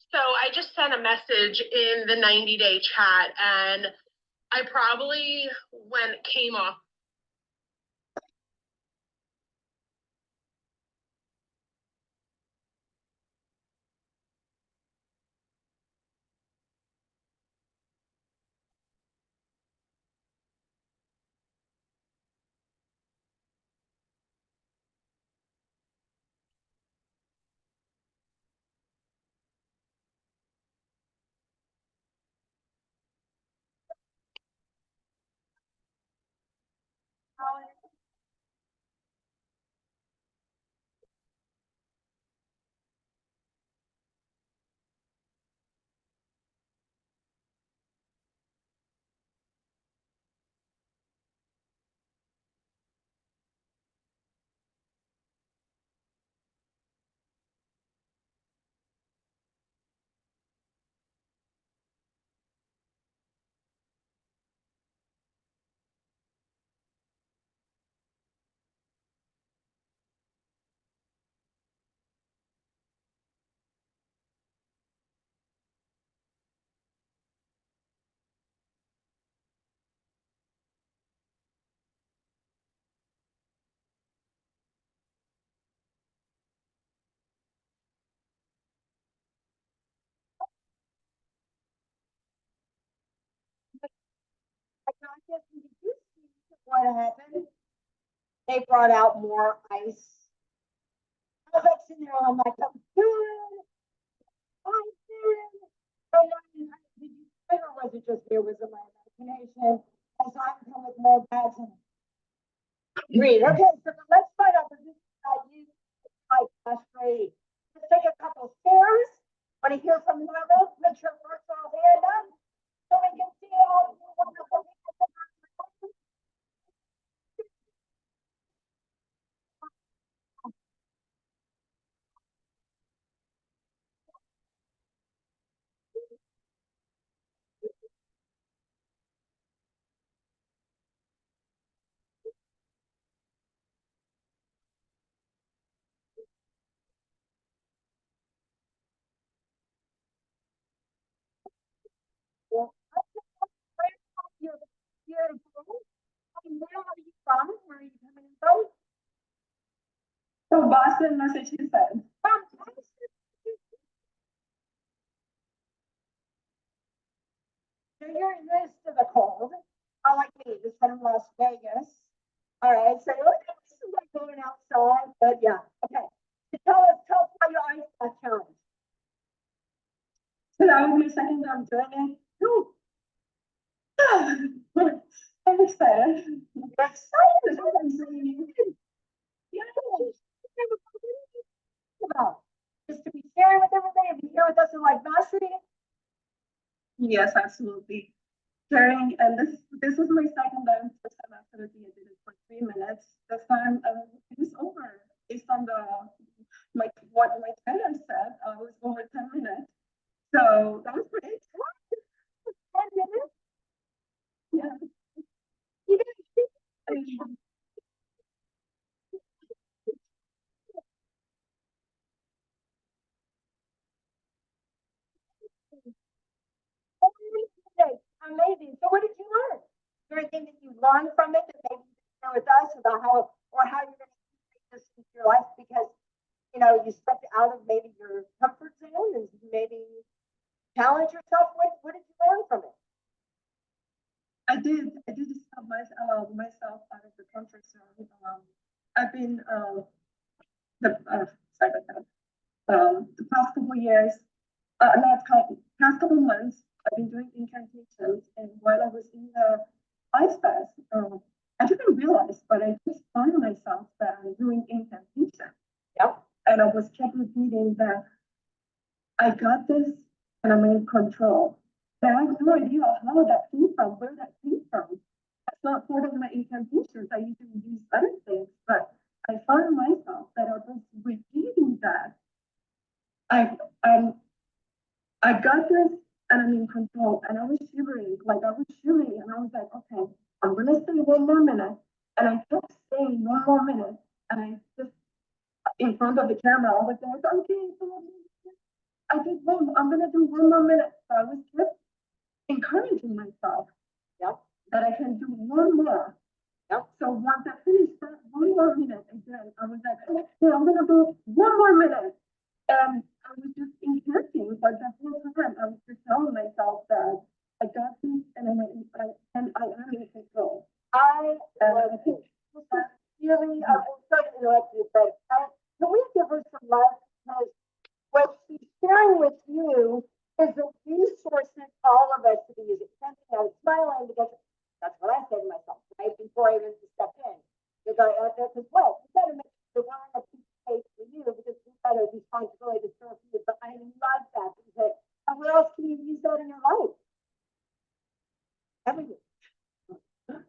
So I just sent a message in the 90-day chat, and I probably, when it came off, did you see what happened? They brought out more ice. I was like sitting there on my cup, good, I'm good. And then, did you say, or was it just me, or was it my imagination? As I'm coming with more bags and breathe. Okay, so let's find out if this is how you like frustrated. Let's take a couple stairs. Want to hear from whoever? Make sure first all hand up. So we can see all the wonderful people. Well, you're, you're, where are you from? Where are you coming from? From Boston, Massachusetts. From so you're used to the cold. Unlike me, just from Las Vegas. All right, so this is like going outside, but yeah, okay. So tell us how your ice bath challenge. So that was my second time doing it. Woo. I'm excited. You're excited. Yeah. About just to be sharing with everybody, and be here with us in like mastery. Yes, absolutely. Sharing, and this was my second time. First time after the I did it for 3 minutes. This time it was over. Based on the what my trainer said, it was over 10 minutes. So that was great. 10 minutes? Yeah. You didn't amazing. So what did you learn? Is there anything that you learned from it that maybe you can share with us about how or how you're going to take this into your life because you stepped out of maybe your comfort zone and maybe challenge yourself with? What did you learn from it? I did stop myself out of the comfort zone. I've been the sorry about that. The past couple of years, past couple of months, I've been doing incantations, and while I was in the ice bath, I didn't realize, but I just found myself that I'm doing incantation. Yep. And I was kept repeating that I got this and I'm in control. But I have no idea how that came from, where that came from. That's not part of my incantations. I usually use other things, but I found myself that I was repeating that. I um I got this and I'm in control. And I was shivering, and I was like, okay, I'm gonna stay 1 more minute. And I kept staying 1 more minute. And I just in front of the camera, I was like, okay, I did one, I'm gonna do 1 more minute. So I was just encouraging myself Yep, that I can do one more. yep. So once I finished that 1 more minute again, I was like, okay, I'm gonna do 1 more minute. And I was just encouraging, but the whole time I was just telling myself that I got this and I am in control. I love I it. think This is really, I'm sorry to interrupt you, but can we give her some love? Because what she's sharing with you is a resource that all of us to be using. Something I was smiling because that's what I said to myself, right? Before I even step in. Because that's what, you gotta make sure we're on a piece of cake for you because we've got a responsibility to serve you. But I love that because where else can you use that in your life? Everywhere.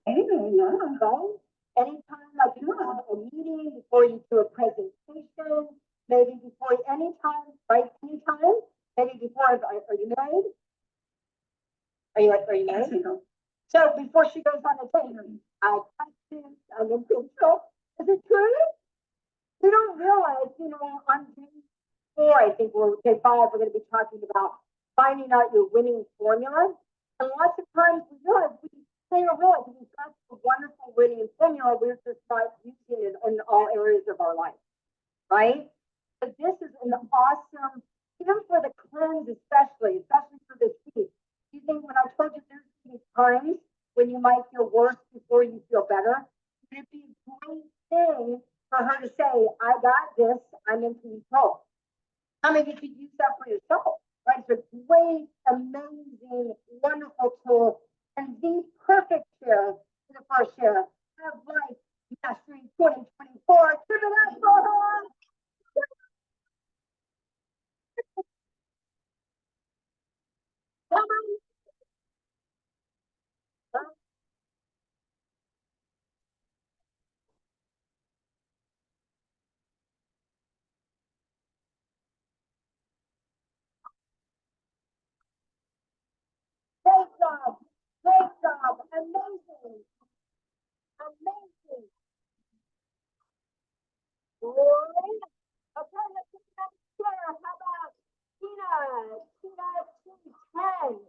anyway, yeah. Right? Anytime, like you have a meeting, before you do a presentation, maybe before anytime, right? Anytime, maybe before, are you married? Are you Yes, married? I know. So before she goes on a date, I got this, I'm in control. Is it true? You don't realize, on day 4, I think day 5, we're gonna be talking about finding out your winning formula. And lots of times we realize they don't realize we've got a wonderful winning formula, we're just not using it in all areas of our life, right? But this is an awesome, even for the cleanse especially for this week. You think when I told you there's these times when you might feel worse before you feel better, would it be a great thing for her to say, I got this, I'm in control. I mean, you could use that for yourself, right? It's a great, amazing, wonderful tool and the perfect share for the first share of Life Mastery 2024. Give it up for her. Great job. Great job. Amazing. Amazing. Great. Okay, let's get next share. How about Tina? Tina T10.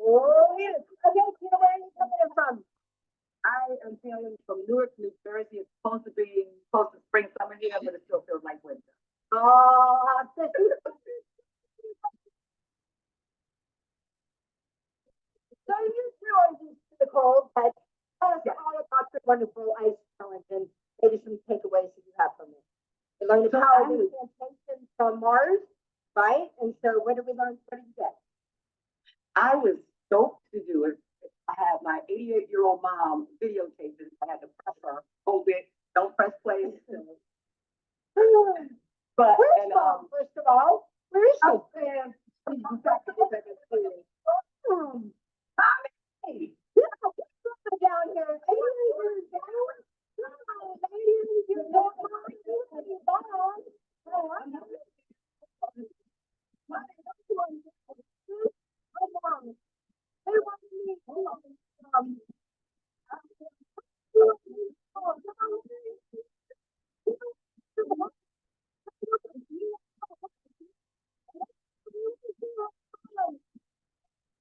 Oh, yes. Okay, Tina, where are you coming in from? I am hailing from Newark, New Jersey. It's supposed to be close to spring, summer here, but it still feels like winter. Oh, so you two are used to the cold, but tell us all about your wonderful ice challenge and maybe some takeaways that you have from it. We learned So about I the was- incantation from Mars, right? And so what did we learn? What did you get? I was stoked to do it. I had my 88-year-old mom videotape it. I had to press her, hold it, don't press play. But, Where's and, mom, first of all? Where is she? upstairs, Hmm. hey, Down here. Are you down? Oh, ladies, you're down. You're down. Oh, I'm not. Hey, what do you need?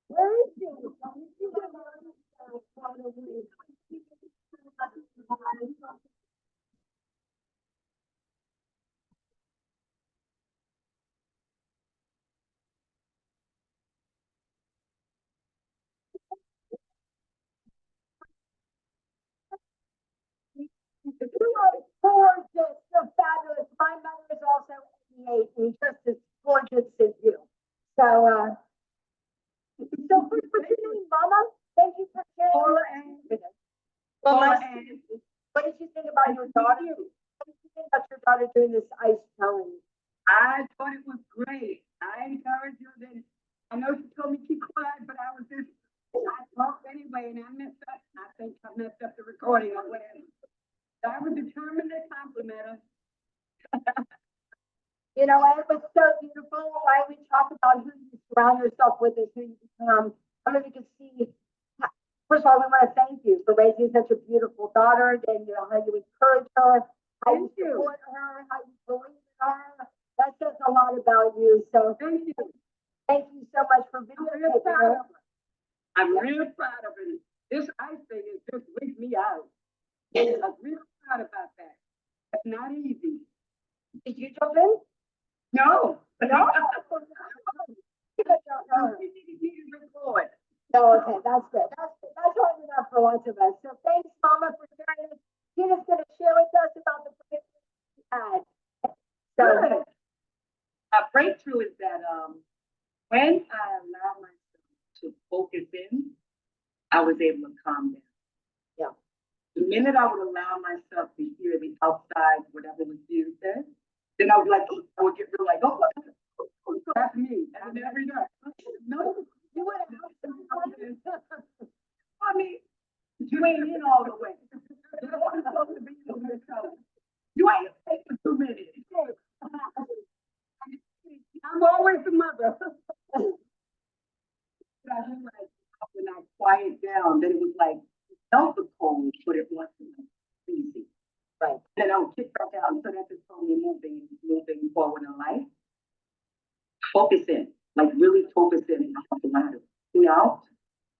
Where is she? You are gorgeous. You're fabulous. My mother is also 88 and just as gorgeous as you. So, what's your name, Mama? Thank you for sharing. Well, Paula nice to meet you. What did you think about your daughter? What did you think about your daughter doing this ice challenge? I thought it was great. I encouraged her. Then I know she told me keep quiet, but I was just, I talked anyway. yourself with us, who you become. I don't know if you can see. First of all, we want to thank you for raising such a beautiful daughter, and you know how you encourage her, how you support her, how you believe in her. That says a lot about you. So Thank you. thank you so much for I'm real videotaping proud her. of her. I'm real proud of her. This ice thing is just wigged me out. I'm real proud about that. It's not easy. Did you jump in? No. No? No, okay, that's good. That's hard enough for lots of us. So thanks, Mama, for sharing. Tina's going to share with us about the breakthrough she had. So, Good. A breakthrough is that when I allow myself to focus in, I was able to calm down. Yeah. The minute I would allow myself to hear the outside, whatever was being said, then I would like, I would get real like, oh, that's me. And then every day, no, you would have. I mean, you ain't in all the way. You're only supposed to be in the color. You ain't taking 2 minutes. I'm always the mother. I realized when I quiet down, then it was like, felt the cold, but it wasn't easy. right. Then I would kick back out, so that just told me moving forward in life. Focus in, like really focus in on the matter. You know,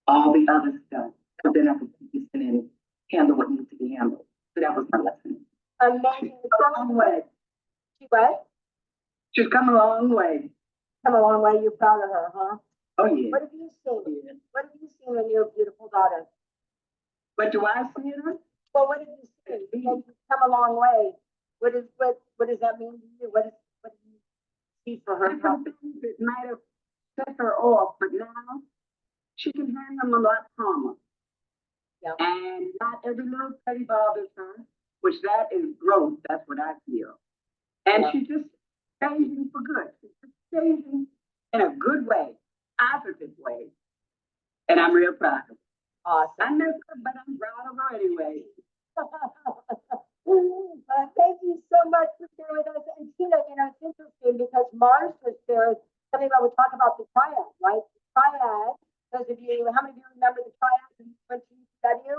all the other stuff, but then I could focus in and handle what needs to be handled. So that was my lesson. Amazing. She's come a long way. She what? She's come a long way. Come a long way. You're proud of her, huh? Oh yeah. What have you seen? Yeah. What have you seen in your beautiful daughter? But do I see her? Well, what have you seen? Because you've come a long way. What does that mean to you? What do you see for her? Different things that might have set her off, but now she can handle them a lot calmer. Yeah. And not every little petty bothers her, which that is growth. That's what I feel. And Yeah. she's just changing for good. She's just changing in a good way, positive way. And I'm real proud of her. Awesome. I miss her, but I'm proud of her anyway. Thank you so much for sharing with us. And Tina, you know, it's interesting because Mars was there. Something I would talk about the triad, right? The triad, those of you, how many of you remember the triad when you study?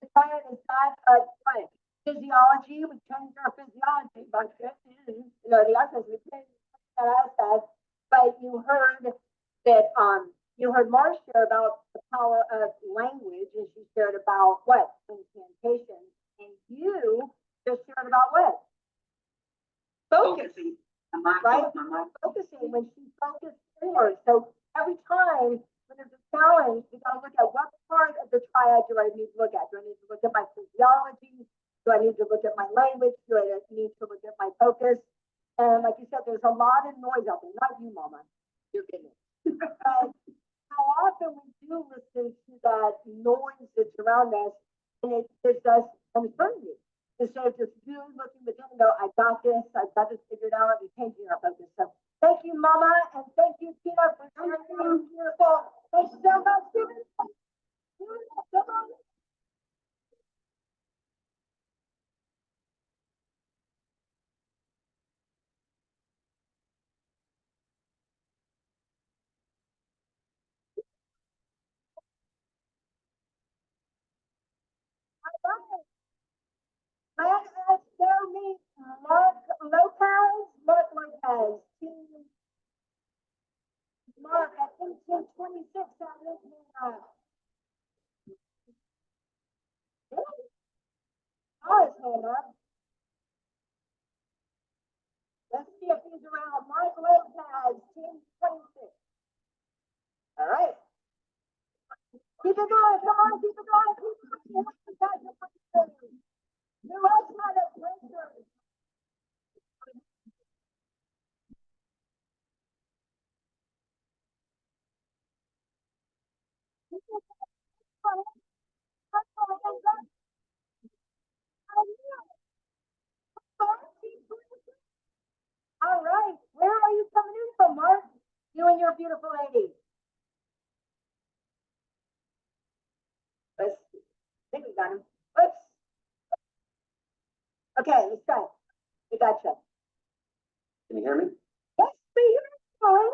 The triad is not a triad. Physiology, we changed our physiology, but you know, the essence, we changed that aspect. But you heard that you heard Mars share about the power of language, and she shared about what? Incantation. And you just shared about what? Focus. Focusing on my Right? thoughts, my mind. Focusing when she focused inward. So every time when there's a challenge, you gotta look at what part of the triad do I need to look at? Do I need to look at my physiology? Do I need to look at my language? Do I need to look at my focus? And like you said, there's a lot of noise out there. Not you, Mama. You're getting it. But how often we do listen to that noise that's around us, and it gives us uncertainty. Instead of just really looking within and go, I got this figured out, and changing our focus. So thank you, Mama, and thank you, Tina, for sharing. Beautiful. Thanks so much, Stephen. Come on. Let us go meet Mark Lopez. Mark, I think 1026 on this one. Oh, his hand up. Let's see if he's around. Mark Lopez, 1026. All right. Keep it going. Come on, keep it going. Keep it going. You also had a breakthrough. All right. Where are you coming in from, Mark? You and your beautiful lady. Let's see. I think we got him. Let's. Okay, let's go. We got you. Can you hear me? Yes, we hear you.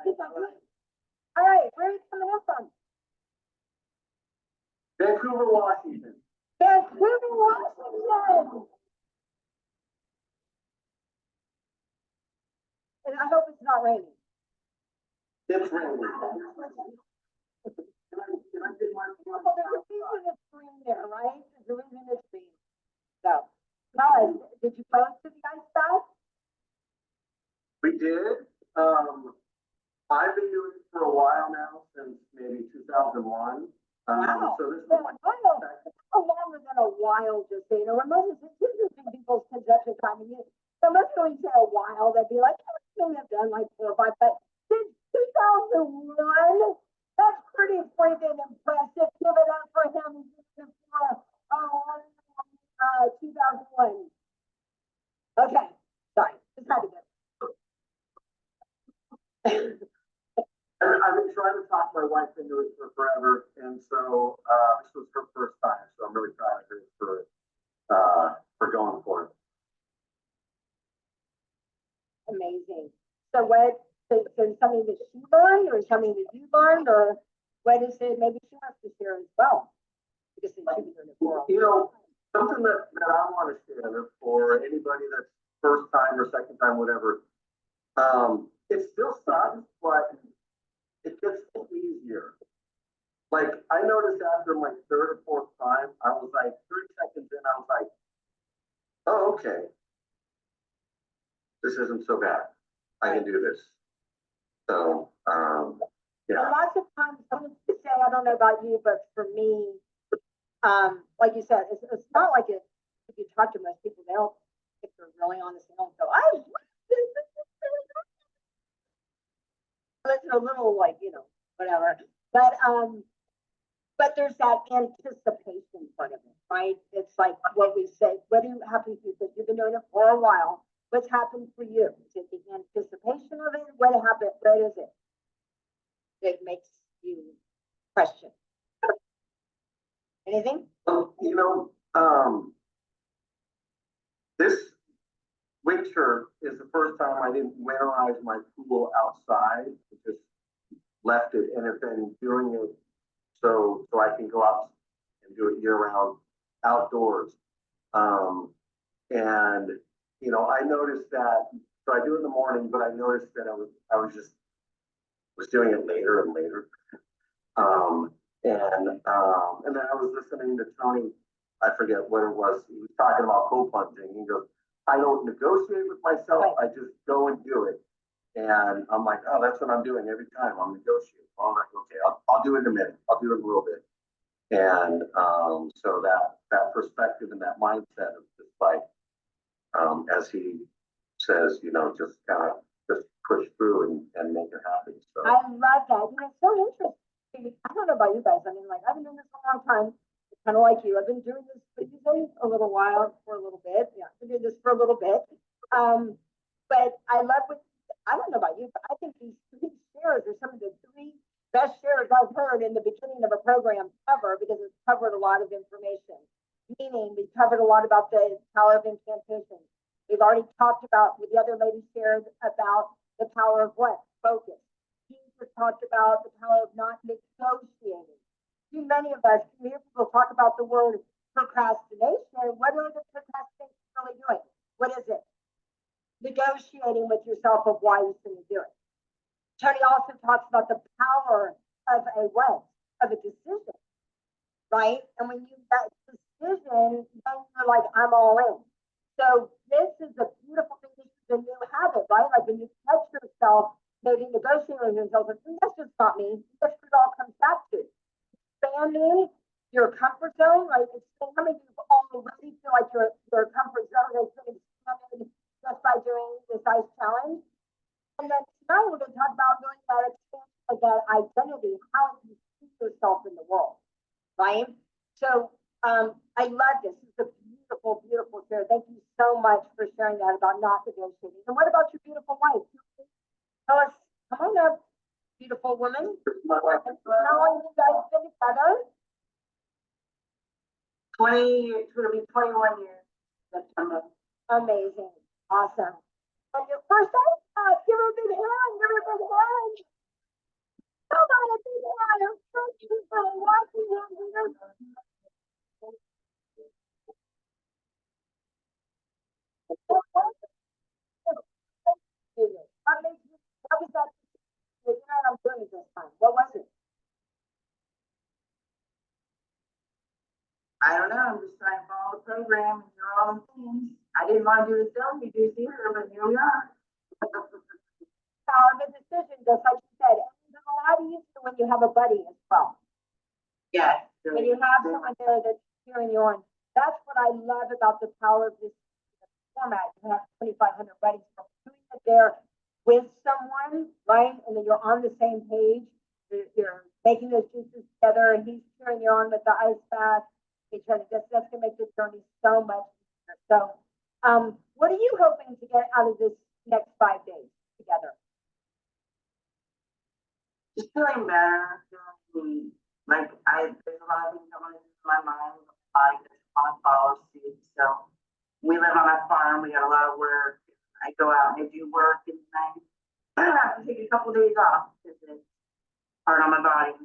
All right, where are you coming in from? Vancouver, Washington. Vancouver, Washington. And I hope it's not raining. It's raining. Well, there's a reason it's green there, right? There's a reason it's green. So, guys, did you post to the ice bath? We did. I've been doing it for a while now, since maybe 2001. Wow. So this is Yeah, my a longer than a while, just so you know. When most of people's conception time, and so most of them say a while, they'd be like, oh, I've done like 4 or 5, but since 2001, that's pretty freaking impressive. Give it up for him. 2001. Okay, sorry, just had to go. I've been trying to talk my wife into it for forever, and so this was her first time. So I'm really proud of her for going for it. Amazing. So what, so something that she learned or something that you learned, or what is it maybe she wants to share as well? Because she's been doing it for a You know, something that I want to share for anybody that's first time or second time, whatever. It still sucks, but it gets easier. Like I noticed after my third or fourth time, I was like 30 seconds in, I was like, oh, okay. This isn't so bad. I can do this. So, yeah. And lots of times, someone could say, I don't know about you, but for me, like you said, it's not like it, if you talk to most people, they don't, if they're really honest, they don't go, I it's a little like, you know, whatever. But there's that anticipation part of it, right? It's like what we say, what do you happen to you? Because you've been doing it for a while. What's happened for you? Is it the anticipation of it? What happened? What is it? That makes you question. Anything? You know, this winter is the first time I didn't winterize my pool outside. I just left it and have been doing it so I can go out and do it year round outdoors. And you know, I noticed that, so I do it in the morning, but I noticed that I was doing it later and later. And then I was listening to Tony, I forget what it was, he was talking about co-plunging. He goes, I don't negotiate with myself, I just go and do it. And I'm like, oh, that's what I'm doing every time. I'm negotiating. I'm like, okay, I'll do it in a minute. I'll do it in a little bit. And so that perspective and that mindset of just like, as he says, you know, just kind of just push through and make it happen. So I love that. You know, it's so interesting. I don't know about you guys. I mean, like, I've been doing this for a long time. It's kind of like you. I've been doing this for a little while, for a little bit. Yeah, I've been doing this for a little bit. But I love what, I don't know about you, but I think these 3 shares are some of the 3 best shares I've heard in the beginning of a program ever, because it's covered a lot of information. Meaning, we covered a lot about the power of incantation. We've already talked about, with the other lady shared about the power of what? Focus. He just talked about the power of not negotiating. Too many of us hear people talk about the word procrastination. What are the procrastination really doing? What is it? Negotiating with yourself of why you shouldn't do it. Tony also talks about the power of a what? Of a decision, right? And when you that decision, then you're like, I'm all in. So this is a beautiful thing. This is a new habit, right? Like when you catch yourself maybe negotiating with yourself, and that's just not me. That's what it all comes back to. Expanding your comfort zone, right? It's how many of you already feel like your comfort zone is being expanded just by doing this ice challenge? And then tonight we're going to talk about doing that expansion of that identity, how you see yourself in the world, right? So I love this. This is a beautiful, beautiful share. Thank you so much for sharing that about not negotiating. And what about your beautiful wife? Tell us, come on up, beautiful woman. my wife, And how long have you guys been together? 20, it's gonna be 21 years. September. Amazing. Awesome. And your first time, give her a big hand, give her a big hand. What was that? You know what I'm doing this time? What was it? I don't know, I'm just trying to follow the program and do all the things. I didn't want to do the selfie juice here, but here we are. The decision, just like you said, and it's a lot easier when you have a buddy as well. Yes. When you have someone there that's cheering you on. That's what I love about the power of this format. You have 2,500 buddies, but doing it there with someone, right? And then you're on the same page. You're making those juices together, and he's cheering you on with the ice bath. That's gonna make the journey so much easier. So, what are you hoping to get out of this next 5 days together? Just feeling better, feeling like there's a lot of things going through my mind, body just want to follow suit. So we live on a farm, we got a lot of work. I go out and I do work and I have to take a couple of days off because it's hard on my body.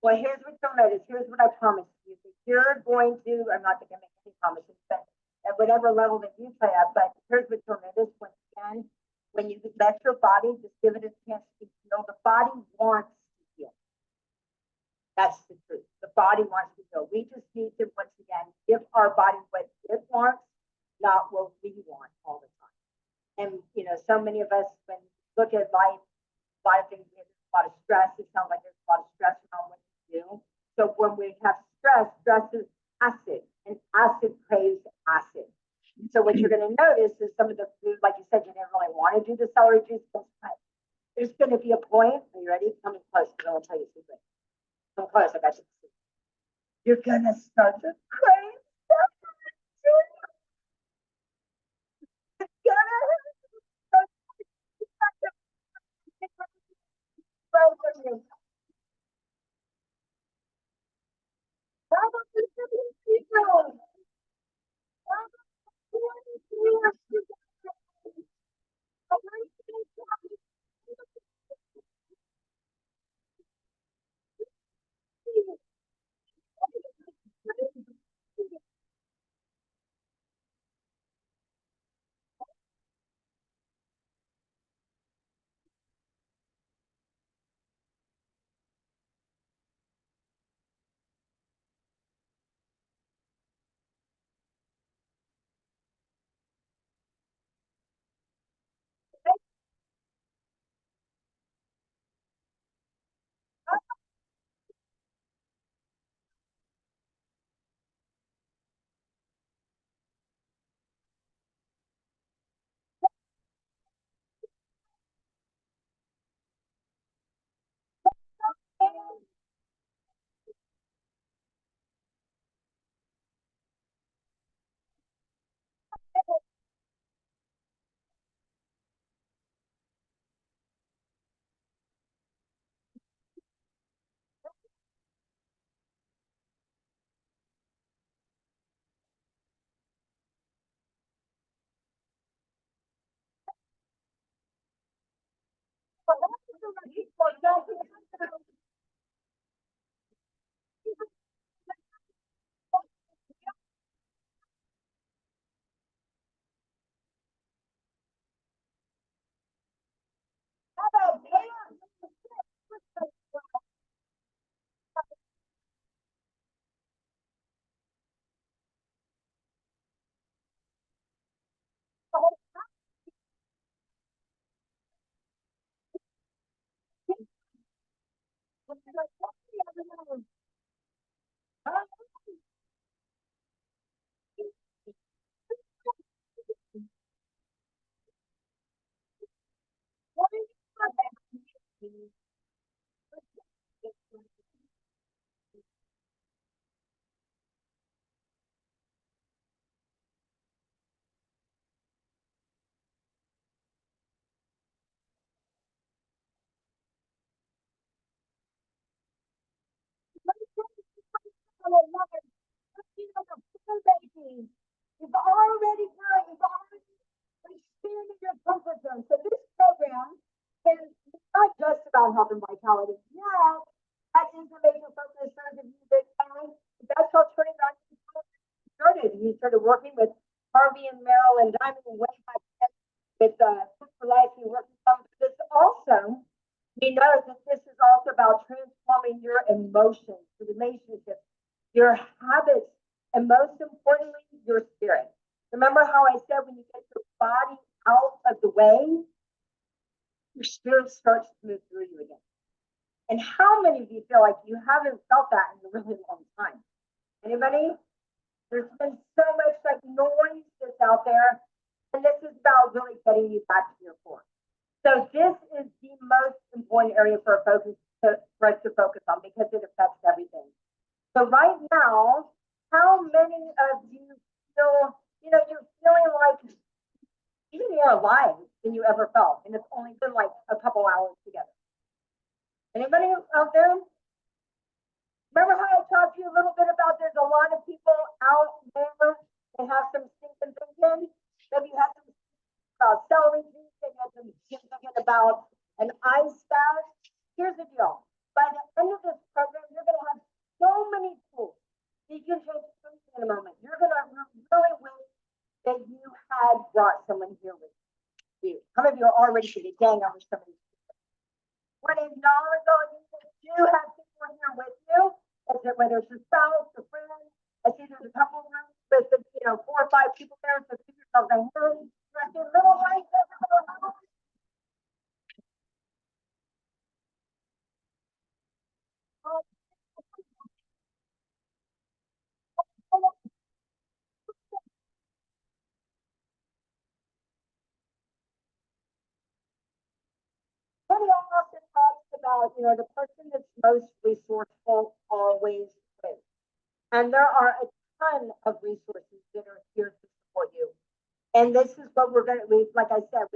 Well, here's what you'll notice. Here's what I promise you. That you're going to, I'm not going to make any promises, but at whatever level that you play at, but here's what you'll notice once again, when you let your body, just give it a chance to heal. The body wants to heal. That's the truth. The body wants to heal. We just need to, once again, give our body what it wants, not what we want all the time. And, you know, so many of us, when we look at life, a lot of things, there's a lot of stress. It sounds like there's a lot of stress around what you do. So when we have stress, stress is acid, and acid craves acid. So what you're going to notice is some of the food, like you said, you didn't really want to do the celery juice, but there's going to be a point. Are you ready? Coming close, because I will tell you a secret. Come close, I got you. You're going to start to crave stuff. It's gonna You've already done, you've already expanded your comfort zone. So this program is not just about health and vitality. Yeah, that is the major focus of the music. That's how turning on started. He started working with Harvey and Merrill and Diamond and way back then with Food for Life. He worked with them. This also, we know that this is also about transforming your emotions, your relationships, your habits, and most importantly, your spirit. Remember how I said when you get your body out of the way, your spirit starts to move through you again. And how many of you feel like you haven't felt that in a really long time? Anybody? There's been so much like noise that's out there, and this is about really getting you back to your core. So this is the most important area for for us to focus on because it affects everything. So right now, how many of you feel, you're feeling like even more alive than you ever felt, and it's only been like a couple hours together? Anybody out there? Remember how I talked to you a little bit about there's a lot of people out there that have some stinking thinking? Maybe you have some about celery juice, maybe you have some thinking about an ice bath. Here's the deal. By the end of this program, you're going to have so many tools that you can change something in a moment. You're going to really wish that you had brought someone here with you. How many of you are already thinking, dang, I wish somebody would acknowledge all of you that do have people here with you, whether it's a spouse, a friend. I see there's a couple of rooms with 4 or 5 people there, so keep yourself in room. I see little lights everywhere. Tony also talks about, the person that's most resourceful always wins. And there are a ton of resources that are here to support you. And this is what we're going to, like I said,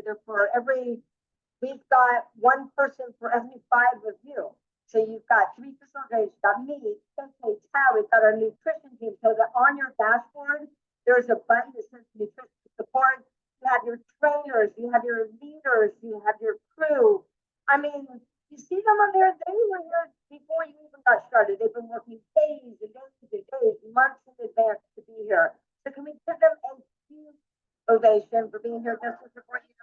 we've got one person for every 5 of you. So you've got 3 facilitators, you've got me, KK, Tab, we've got our nutrition team. So that on your dashboard, there's a button that says nutrition support. You have your trainers, you have your leaders, you have your crew. I mean, you see them on there, they were here before you even got started. They've been working days and days and days, months in advance to be here. So can we give them a huge ovation for being here just to support you?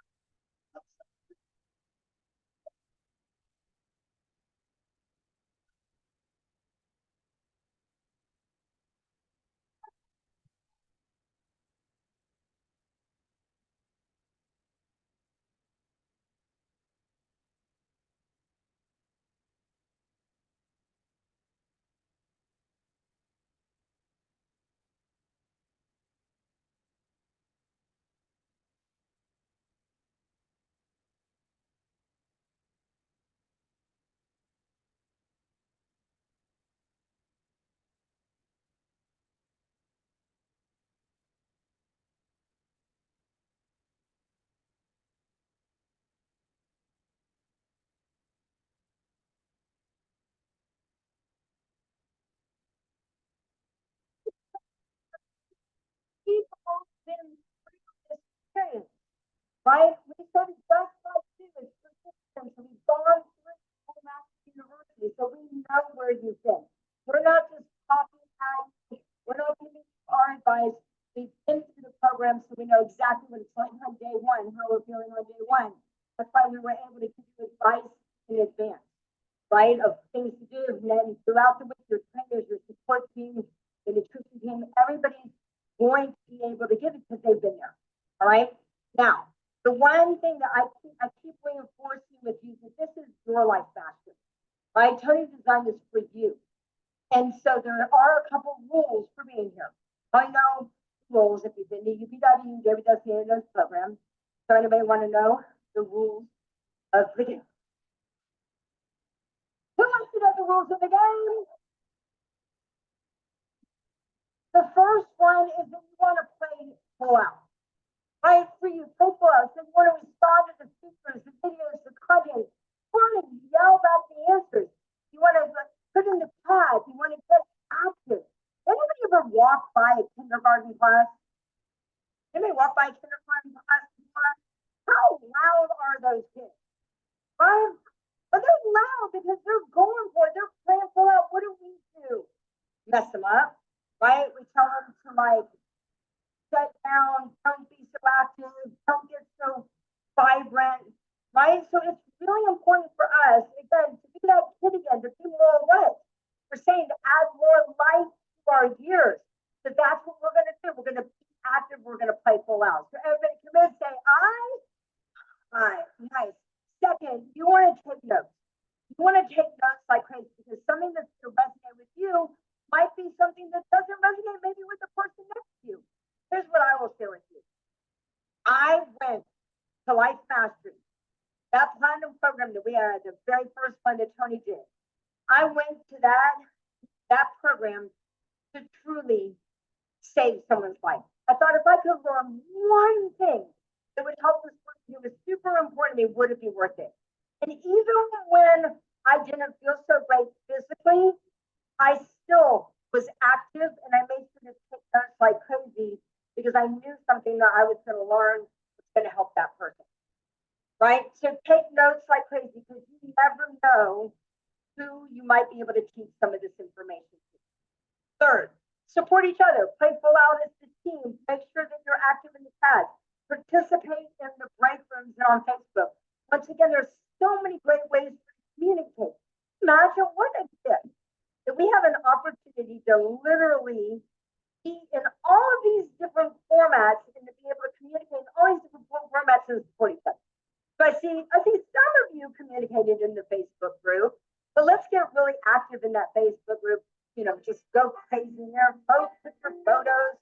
People been through this experience, right? We started just like you as participants, and we've gone through Master University, so we know where you've been. We're not just talking at you, we're not giving you our advice. We've been through the program, so we know exactly what it's like on day one, how we're feeling on day one. That's why we were able to give you advice in advance, right? Of things to do. And then throughout the week, your trainers, your support team, the nutrition team, everybody's going to be able to give it because they've been there. All right. Now, the one thing that I keep reinforcing with you is that this is your life master. Right? Tony designed this for you. And so there are a couple rules for being here. I know rules if you've been to UPW, WWCA, those programs. So anybody want to know the rules of the game? Who wants to know the rules of the game? The first one is that you want to play full out. Right? For you, play full out. So you want to respond to the speakers, the videos, the content. You want to yell back the answers. You want to put in the chat. You want to get active. Anybody ever walk by a kindergarten class? Anybody walk by a kindergarten class before? How loud are those kids? Right? But they're loud because they're going for it. They're playing for mess them up, right? We tell them to like shut down, don't be so active, don't get so vibrant, right? So it's really important for us, again, to be that kid again, to be more what? We're saying to add more life to our years. So that's what we're gonna do. We're gonna be active, we're gonna play full out. So everybody come in, say I, nice. Second, you wanna take notes. You wanna take notes like crazy because something that's gonna resonate with you might be something that doesn't resonate maybe with the person next to you. Here's what I will share with you. I went to Life Mastery, that platinum program that we had, the very first one that Tony did. I went to that program to truly save someone's life. I thought if I could learn one thing that would help this person who was super important to me, would it be worth it? And even when I didn't feel so great physically, I still was active and I made sure to take notes like crazy because I knew something that I was going to learn was going to help that person. Right? So take notes like crazy because you never know who you might be able to teach some of this information to. Third, support each other. Play full out as the team. Make sure that you're active in the chat. Participate in the break rooms and on Facebook. Once again, there's so many great ways to communicate. Imagine what a gift that we have an opportunity to literally be in all of these different formats and to be able to communicate in all these different formats and support each other. So I see some of you communicated in the Facebook group, but let's get really active in that Facebook group. You know, just go crazy in there, post your photos,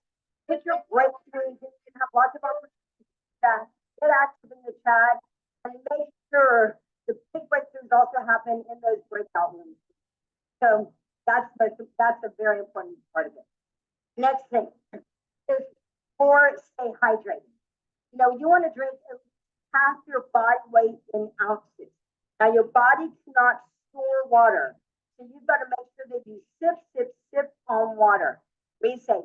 put your breakthroughs, and you can have lots of opportunities to get active in the chat and make sure the big breakthroughs also happen in those breakout rooms. So that's a very important part of it. Next thing is stay hydrated. You know, you want to drink at least half your body weight in ounces. Now, your body cannot store water, so you've got to make sure that you sip on water. We say,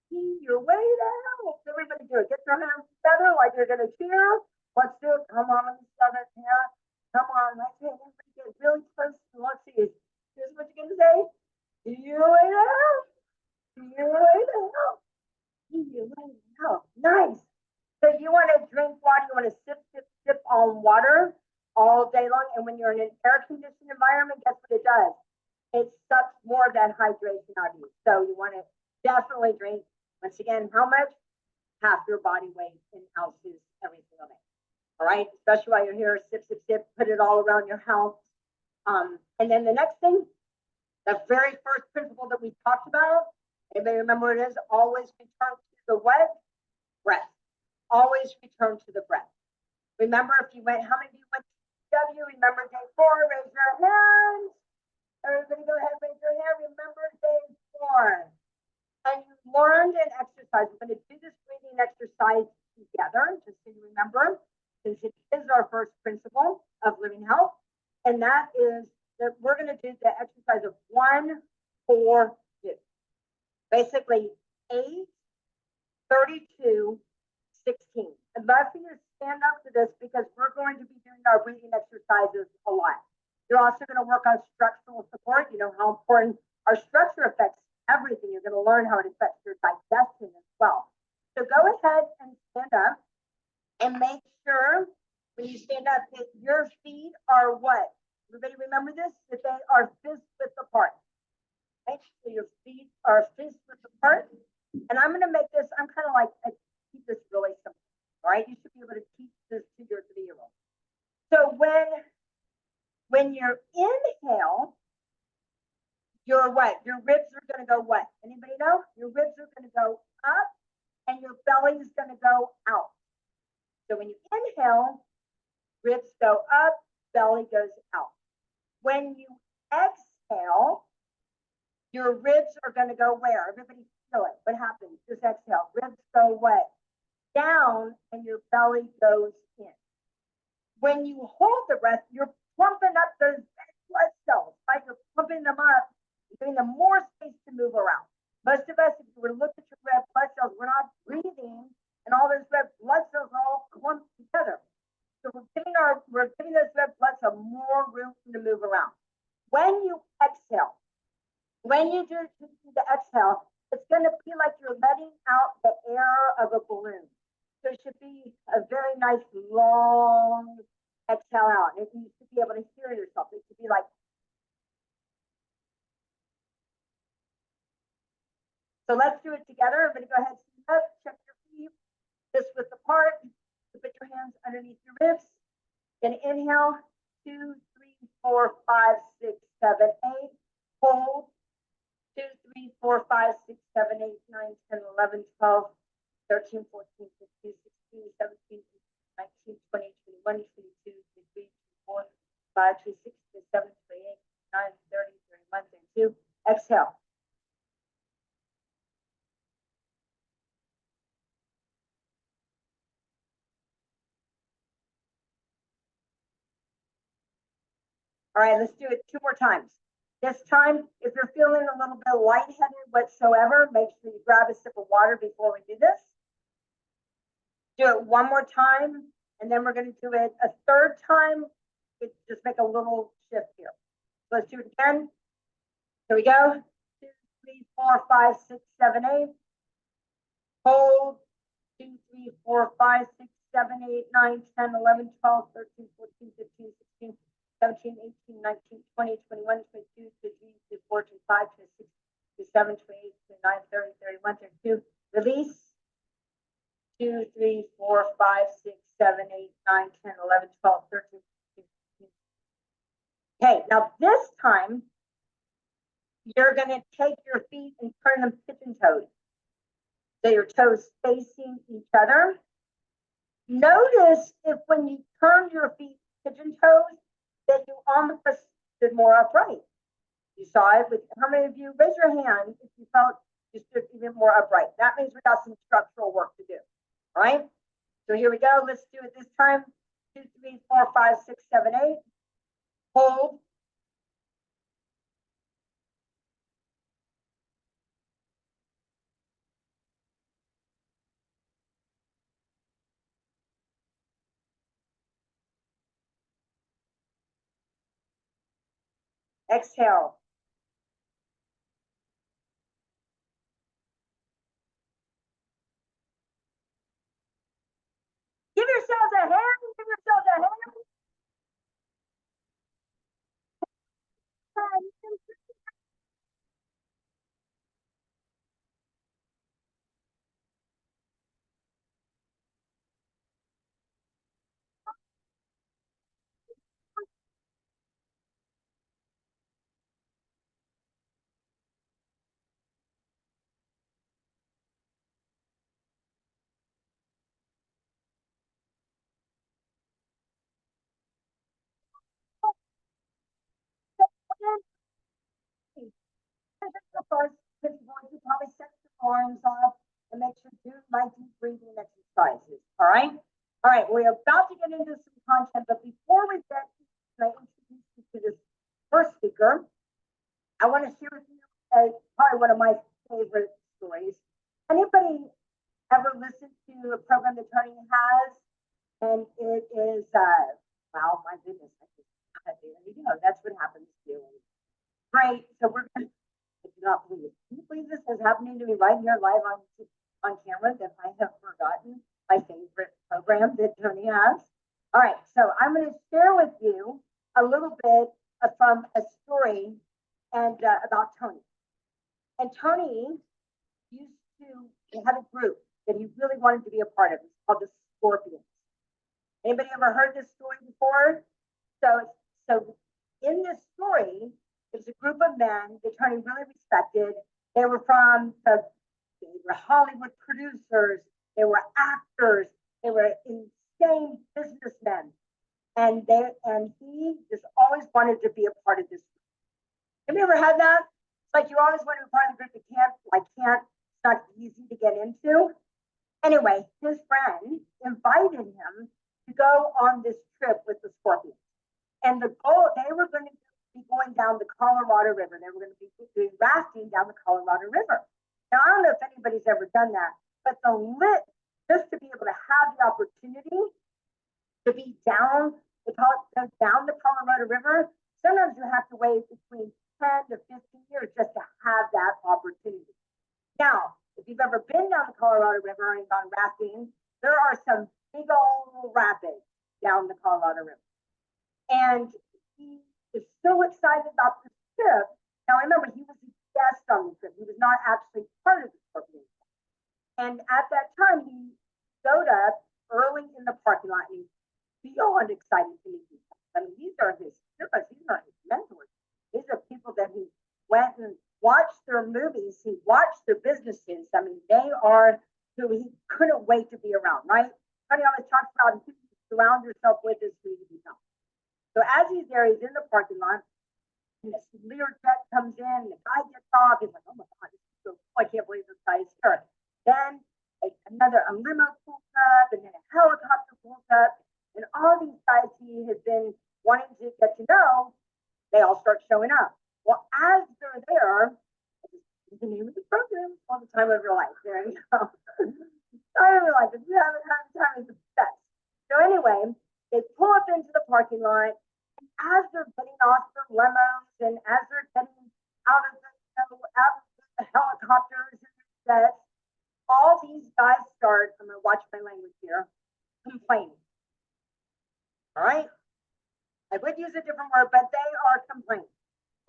pee your way down. Everybody do it. Get your hands together like you're going to cheer. Let's do it. Come on, let's start it. Yeah. Come on, let's say everybody get really close. Let's see. Here's what you're going to say. Pee your way down. Pee your way down. Pee your way down. Nice. So you want to drink water, you want to sip on water all day long. And when you're in an air-conditioned environment, guess what it does? It sucks more of that hydration out of you. So you want to definitely drink, once again, how much? Half your body weight in ounces every single day. All right? Especially while you're here, sip, put it all around your house. And then the next thing, the very first principle that we talked about, anybody remember what it is? Always return to the what? Breath. Always return to the breath. Remember, if you went, how many of you went to W? Remember day 4? Raise your hands. Everybody go ahead, raise your hand. Remember day 4. And you learned an exercise. We're going to do this breathing exercise together, just so you remember, since it is our first principle of living health. And that is that we're going to do the exercise of 1, 4, 2. Basically, 8, 32, 16. I'd love for you to stand up to this because we're going to be doing our breathing exercises a lot. You're also going to work on structural support. You know how important our structure affects everything. You're going to learn how it affects your digestion as well. So go ahead and stand up and make sure when you stand up that your feet are what? Everybody remember this? That they are fist width apart. Right? So your feet are fist width apart. And I'm going to make this, I'm kind of like, keep this really simple. All right, you should be able to teach this to your 3-year-old. So when you inhale, your what? Your ribs are going to go what? Anybody know? Your ribs are going to go up and your belly is going to go out. So when you inhale, ribs go up, belly goes out. When you exhale, your ribs are going to go where? Everybody feel it. What happens? Just exhale. Ribs go what? Down and your belly goes in. When you hold the breath, you're pumping up those blood cells, right? You're pumping them up, giving them more space to move around. Most of us, if you were to look at your red blood cells, we're not breathing, and all those red blood cells are all clumped together. So we're giving those red blood cells more room to move around. When you exhale, When you do the exhale, it's going to be like you're letting out the air of a balloon. So it should be a very nice long exhale out. And you should be able to hear yourself. It should be like. So let's do it together. Everybody go ahead, stand up, check your feet, this width apart. Put your hands underneath your ribs. Then inhale, 2, 3, 4, 5, 6, 7, 8. Hold, 2, 3, 4, 5, 6, 7, 8, 9, 10, 11, 12, 13, 14, 15, 16, 17, 19, 20, 21, 22, 23, 24, 5, 26, 27, 28, 29, 30, 31, 32. Exhale. All right, let's do it 2 more times. This time, if you're feeling a little bit lightheaded whatsoever, make sure you grab a sip of water before we do this. Do it 1 more time, and then we're going to do it a 3rd time. Just make a little shift here. So let's do it again. Here we go. 2, 3, 4, 5, 6, 7, 8. Hold. 2, 3, 4, 5, 6, 7, 8, 9, 10, 11, 12, 13, 14, 15, 16, 17, 18, 19, 20, 21, 22, 23, 24, 25, 26, 27, 28, 29, 30, 31, 32. Release. 2, 3, 4, 5, 6, 7, 8, 9, 10, 11, 12, 13, 14, 15. Okay, now this time, you're going to take your feet and turn them pigeon toes. So your toes facing each other. Notice if when you turn your feet pigeon toes, that you almost stood more upright. You saw it with, how many of you, raise your hand if you felt you stood even more upright. That means we got some structural work to do. All right, so here we go. Let's do it this time. 2, 3, 4, 5, 6, 7, 8. Hold. Exhale. Give yourselves a hand. Give yourselves a hand. First, you're going to probably set your arms off and make sure you do light deep breathing exercises. All right. All right. We're about to get into some content, but before we get, I introduce you to this first speaker. I want to share with you probably one of my favorite stories. Anybody ever listened to a program that Tony has? And it is, wow, my goodness, there you go. That's what happens to you. Great. So we're going to, I do not believe, can you believe this is happening to me right here live on camera, that I have forgotten my favorite program that Tony has? All right. So I'm going to share with you a little bit from a story and about Tony. And Tony used to, he had a group that he really wanted to be a part of. It's called the Scorpions. Anybody ever heard this story before? So in this story, there's a group of men that Tony really respected. They were Hollywood producers, they were actors, they were insane businessmen. And he just always wanted to be a part of this group. Have you ever had that? It's like you always want to be part of the group, it's not easy to get into. Anyway, his friend invited him to go on this trip with the Scorpions. And the goal, they were going to be going down the Colorado River. They were going to be doing rafting down the Colorado River. Now, I don't know if anybody's ever done that, but just to be able to have the opportunity to be down the Colorado River, sometimes you have to wait between 10 to 15 years just to have that opportunity. Now, if you've ever been down the Colorado River and gone rafting, there are some big old rapids down the Colorado River. And he was so excited about this trip. Now, remember, he was a guest on the trip. He was not actually part of the trip. And at that time, he showed up early in the parking lot and he's beyond excited to meet these guys. I mean, these are his heroes. These are his mentors. These are people that he went and watched their movies. He watched their businesses. I mean, they are who he couldn't wait to be around, right? Tony always talks about who you surround yourself with is who you become. So as he's there, he's in the parking lot, and this Lear jet comes in, and the guy gets off. He's like, oh my God, this is so cool. I can't believe this guy is here. Then a limo pulls up, and then a helicopter pulls up, and all these guys he has been wanting to get to know, they all start showing up. Well, as they're there, the name of the program, all the time of your life. There you go. Time of your life. If you haven't had the time, it's the best. So anyway, they pull up into the parking lot, and as they're getting off the limos, and as they're getting out of the helicopters and the jets, all these guys start, I'm going to watch my language here, complaining. All right? I would use a different word, but they are complaining.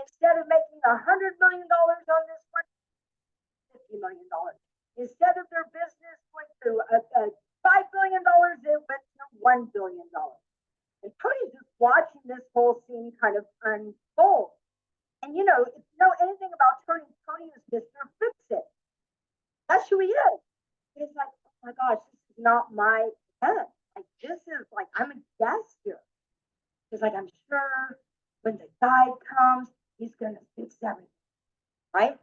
Instead of making $100 million on this one, $50 million. Instead of their business going through $5 billion, it went to $1 billion. And Tony's just watching this whole scene kind of unfold. And you know, if you know anything about Tony, Tony is Mr. Fix-It. That's who he is. He's like, oh my gosh, this is not my event. Like, this is like, I'm a guest here. He's like, I'm sure when the guide comes, he's going to fix everything. Right?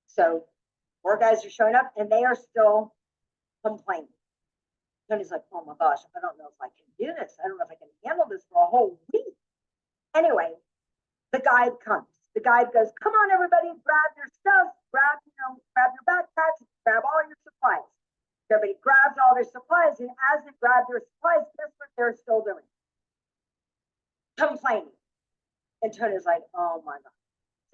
So, more guys are showing up and they are still complaining. Tony's like, oh my gosh, I don't know if I can do this. I don't know if I can handle this for a whole week. Anyway, the guide comes. The guide goes, come on, everybody, grab your stuff, grab your backpacks, grab all your supplies. Everybody grabs all their supplies, and as they grab their supplies, guess what they're still doing? Complaining. And Tony's like, oh my God.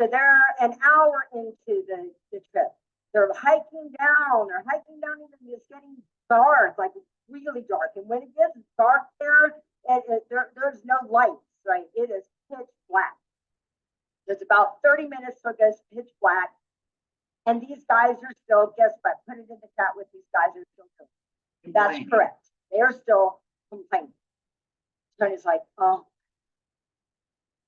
So they're an hour into the trip. They're hiking down, even it's getting dark, like really dark. And when it gets dark there, there's no lights, right? It is pitch black. There's about 30 minutes till it goes pitch black. And these guys are still, guess what? Put it in the chat with these guys are still doing. That's correct. They're still complaining. Tony's like, oh.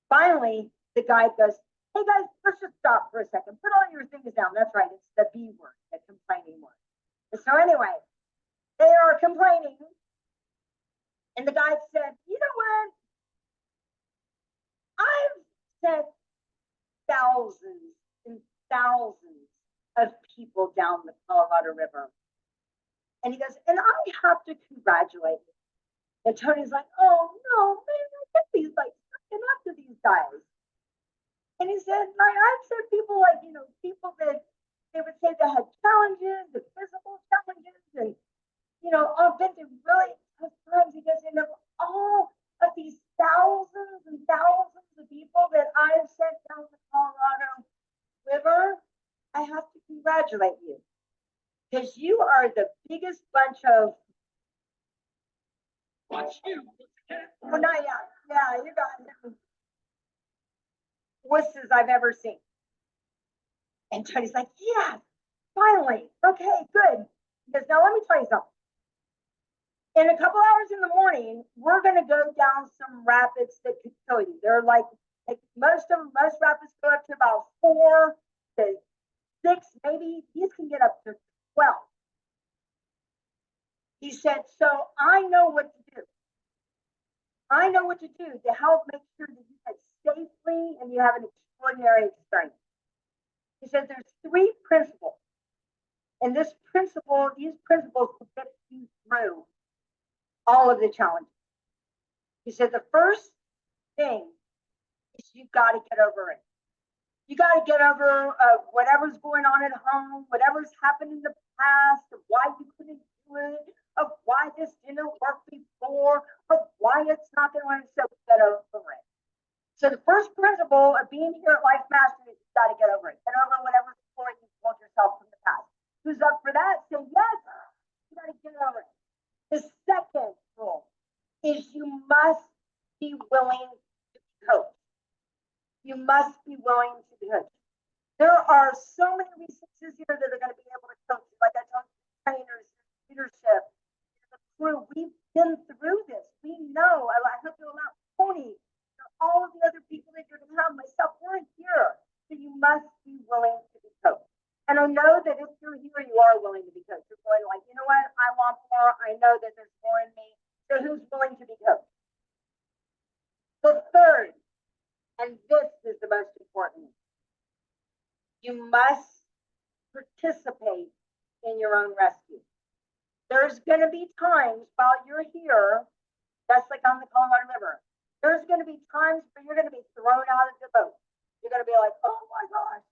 Finally, the guide goes, hey guys, let's just stop for a second. Put all your things down. That's right. It's the B word, the complaining word. And so anyway, they are complaining. And the guide said, you know what? I've sent thousands and thousands of people down the Colorado River. And he goes, and I have to congratulate you. And Tony's like, oh no, man, I get these like looking up to these guys. And he said, like, I've seen people like, people that they would say they had challenges, the physical challenges, and I've been through really tough times. He goes, and of all of these thousands and thousands of people that I have sent down the Colorado River, I have to congratulate you. Because you are the biggest bunch of well, not yet. Yeah, you got it. Wusses I've ever seen. And Tony's like, yeah, finally. Okay, good. Because now let me tell you something. In a couple hours in the morning, we're going to go down some rapids that could kill you. They're like most rapids go up to about 4 to 6, maybe. These can get up to 12. He said, so I know what to do. I know what to do to help make sure that you get safely and you have an extraordinary experience. He said there's 3 principles. And these principles will get you through all of the challenges. He said the first thing is you've got to get over it. You got to get over whatever's going on at home, whatever's happened in the past, of why you couldn't do it, of why this didn't work before, of why it's not going to work. So get over it. So the first principle of being here at Life Mastery is you gotta get over it. Get over whatever story you told yourself from the past. Who's up for that? Say yes. You gotta get over it. The second rule is you must be willing to be coached. You must be willing to be coached. There are so many resources here that are going to be able to coach you. Like I told you, trainers, leadership, the crew. We've been through this. We know. I hope you allow Tony, all of the other people that you're going to have, myself, we're here. So you must be willing to be coached. And I know that if you're here, you are willing to be coached. You're going like, you know what? I want more. I know that there's more in me. So who's willing to be coached? The third, and this is the most important, you must participate in your own rescue. There's going to be times while you're here, that's like on the Colorado River, there's going to be times where you're going to be thrown out of the boat. You're going to be like, oh my gosh,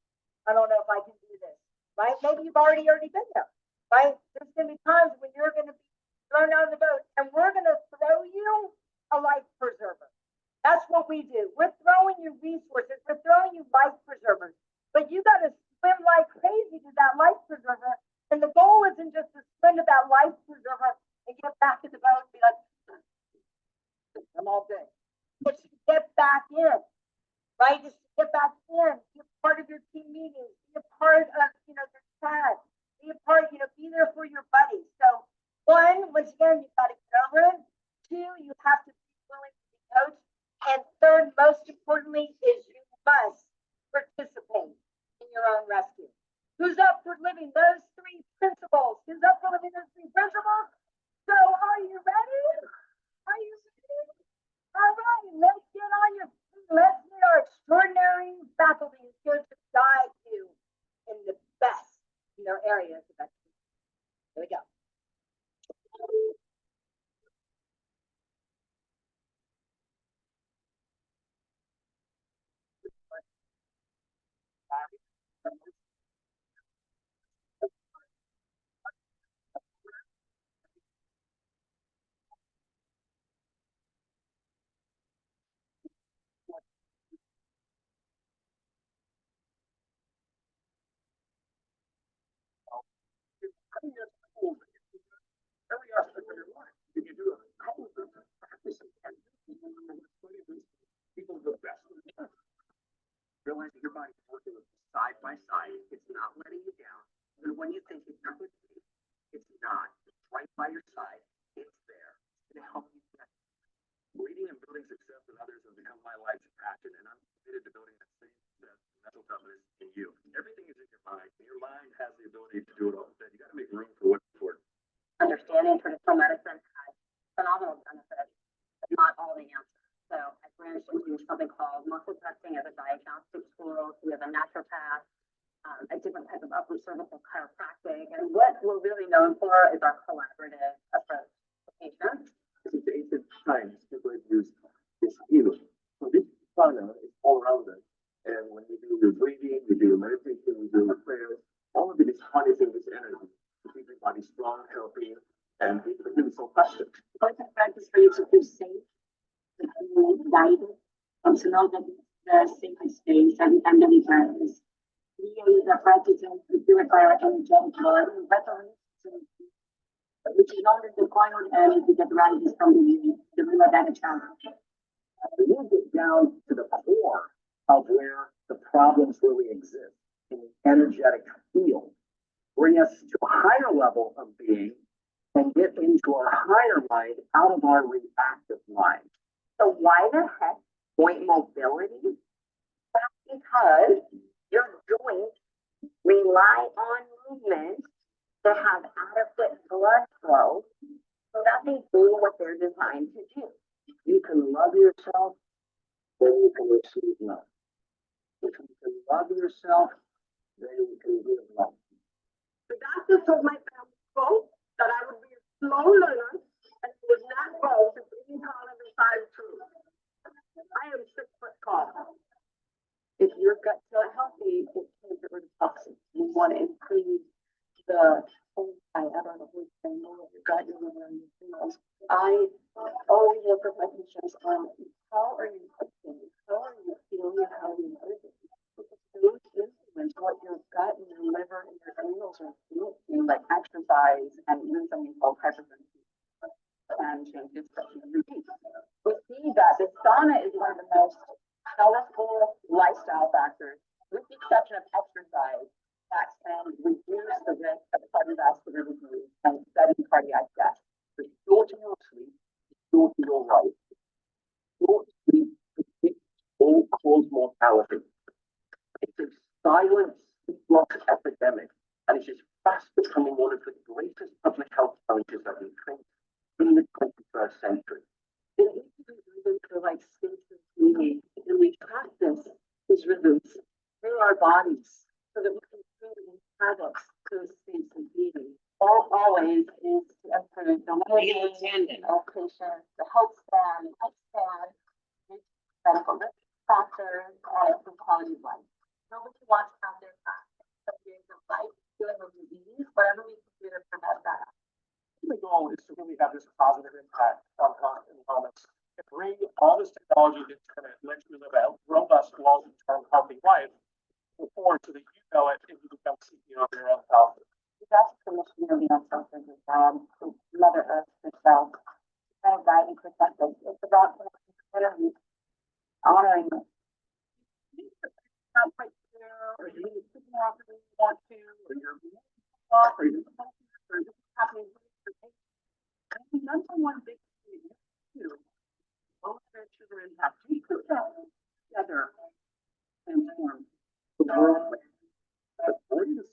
I don't know if I can do this, right? Maybe you've already been there, right? There's going to be times when you're going to be thrown out of the boat and we're going to throw you a life preserver. That's what we do. We're throwing you resources. We're throwing you life preservers. But you got to swim like crazy to that life preserver. And the goal isn't just to swim to that life preserver and get back in the boat and be like, I'm all good. It's to get back in, right? Just to get back in, be a part of your team meetings, be a part of, the chat, be a part, be there for your buddies. So one, once again, you've got to get over it. Two, you have to be willing to be coached. And third, most importantly, is you must participate in your own rescue. Who's up for living those three principles? Who's up for living those three principles? So are you ready? Are you ready? All right, let's get on your feet. Let's get our extraordinary faculty here to guide you in the best, areas of expertise. Here we go. Every aspect of your life. If you do a couple of things, practice it, and people do the best. Realize that your body's working side by side. It's not letting you down. And when you think it could be, it's not. It's right by your side. It's there to help you. Leading and building success with others has become my life's passion, and I'm committed to building that same success and mental toughness in you. Everything is in your mind. Your mind has the ability to do it all. You got to make room for what's important. Understanding traditional medicine has phenomenal benefits, but not all the answers. So I branched into something called muscle testing as a diagnostic tool. We have a naturopath, a different type of upper cervical chiropractic, and what we're really known for is our collaborative approach to patients. Since ancient times, people have used this healing. So this prana is all around us. And when we do the breathing, we do meditation, we do prayers, all of it is harnessing this energy to keep your body strong, healthy, and it's so precious. It's a practice for you to feel safe, to feel guided, and to know that the sacred space every time that we practice. We use a practice to purify our energetic body, which is known as the final energy that rises from the Vimodana challenge. We will get down to the core of where the problems really exist in the energetic field. Bring us to a higher level of being and get into our higher mind out of our reactive mind. So why the heck point mobility? That's because your joints rely on movement to have adequate blood flow so that they do what they're designed to do. You can love yourself, then you can receive love. If you can love yourself, then you can give love. The doctor told my family that I would be a slow learner and would not grow to be taller than 5'2". I am 6 foot tall. If your gut's not healthy, it can't get rid of toxins. You want to increase the I don't know who's saying your gut, your liver, and your phenols. I always look at my patients on how are you cooking? How are you feeling? How are you moving? Because food is children do like exercise and even something called hypertension and changes sexual routine. We see that the sauna is one of the most powerful lifestyle factors, with the exception of exercise, that can reduce the risk of cardiovascular disease and sudden cardiac death. The shorter your sleep, the shorter your life. Short sleep predicts all-cause mortality. It's a silent sleep loss epidemic, and it is fast becoming one of the greatest public health challenges that we face in the 21st century. It is rhythm for like states of being, and we practice these rhythms through our bodies so that we can truly inhabit those states of being. All always is to improve the well-being of patients, to help them expand medical risk factors and improve quality of life. Nobody wants to have their past some years of life dealing with disease, whatever we can do to prevent that. The goal is to really have this positive impact on health and wellness and bring all this technology that's going to let you live a robust, long-term, healthy life forward so that you know it and you become CEO of your own health. The best permission of the ancestors is Mother Earth herself, kind of guide and protect us. It's about honoring it. Not quite clear, or you need to off if you want to, or you're off, or you're or this is happening. And the number one big thing you do, both sugar impact, you put that together and form The world, the greatest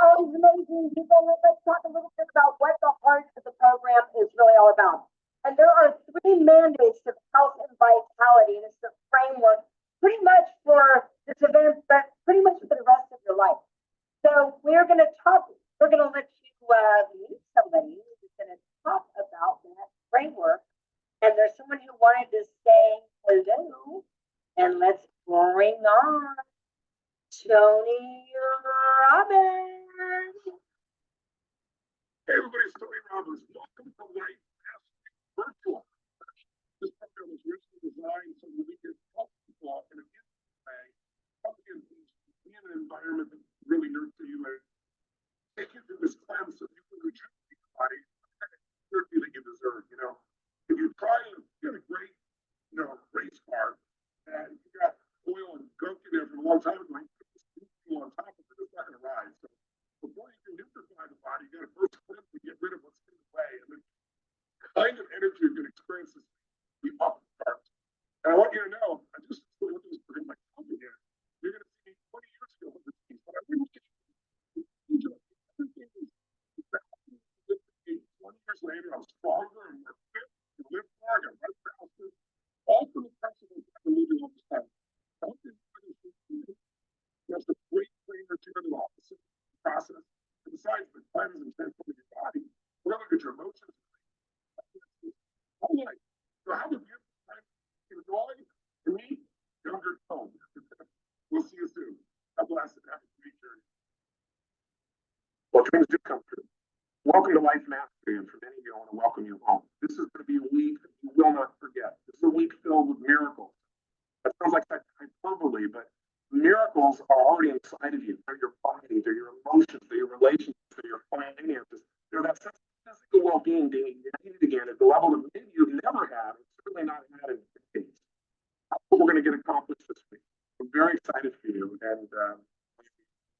All these amazing people. Let's talk a little bit about what the heart of the program is really all about. And there are 3 mandates of health and vitality, and it's the framework pretty much for this event, but pretty much for the rest of your life. So we're going to let you meet somebody who's going to talk about that framework. And there's someone who wanted to say hello, and let's bring on Tony Robbins. Hey everybody, it's Tony Robbins. Welcome to Life Mastery Virtual. This program was originally designed so that we could help people in a different way, help you be in an environment that really nurture you and take you through this cleanse so you can rejuvenate your body, energy that you deserve. You know, if you try to get a great, race car and you got oil and gunk in there for a long time, like on top of it, it's not going to ride. So before you can nutrify the body, you got to first cleanse and get rid of what's in the way. And the kind of energy you're going to experience is the up part. And I want you to know, I just looked at this for my company here. You're going to see me 20 years ago with this piece, but I didn't get you. 20 years later, I'm stronger and more fit, and live more, I got right faster. All from the principles I've been living all this time. There's a great trainer to the opposite process. And besides the cleanse and transform your body, we're going to look at your emotions. All right. So have a beautiful time. Enjoy. To me, younger tone. We'll see you soon. God bless and have a great journey. Well, dreams do come true. Welcome to Life Mastery, and for many of you, I want to welcome you home. This is going to be a week that you will not forget. This is a week filled with miracles. That sounds like hyperbole, but miracles are already inside of you. They're your body, they're your emotions, they're your relationships, they're your finances. They're that sense of physical well-being being ignited again at the level that maybe you've never had, and certainly not had we're going to get accomplished this week. I'm very excited for you, and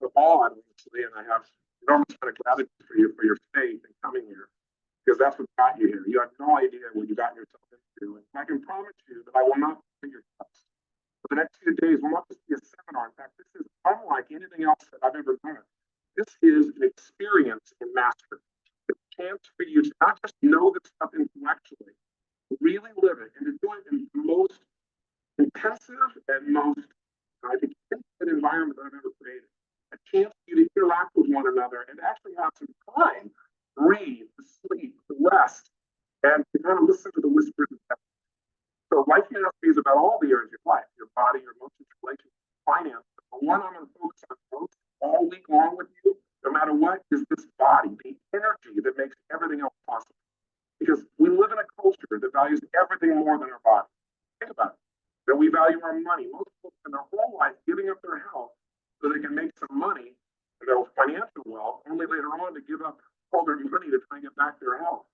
we're all honestly, and I have enormous amount of gratitude for you for your faith in coming here, because that's what got you here. You have no idea what you got yourself into, and I can promise you that I will not take your trust. For the next few days will not just be a seminar. In fact, this is unlike anything else that I've ever done. This is an experience in mastery. It's a chance for you to not just know this stuff intellectually, but really live it and to do it in the most intensive and most, I think, intimate environment that I've ever created. A chance for you to interact with one another and actually have some time, breathe, to sleep, to rest, and to kind of listen to the whispers of heaven. So life mastery is about all the areas of your life, your body, your emotions, your relationships, finance. The one I'm going to focus on most all week long with you, no matter what, is this body, the energy that makes everything else possible. Because we live in a culture that values everything more than our body. Think about it. That we value our money. Most people spend their whole life giving up their health so they can make some money and their financial wealth, only later on to give up all their money to try and get back their health.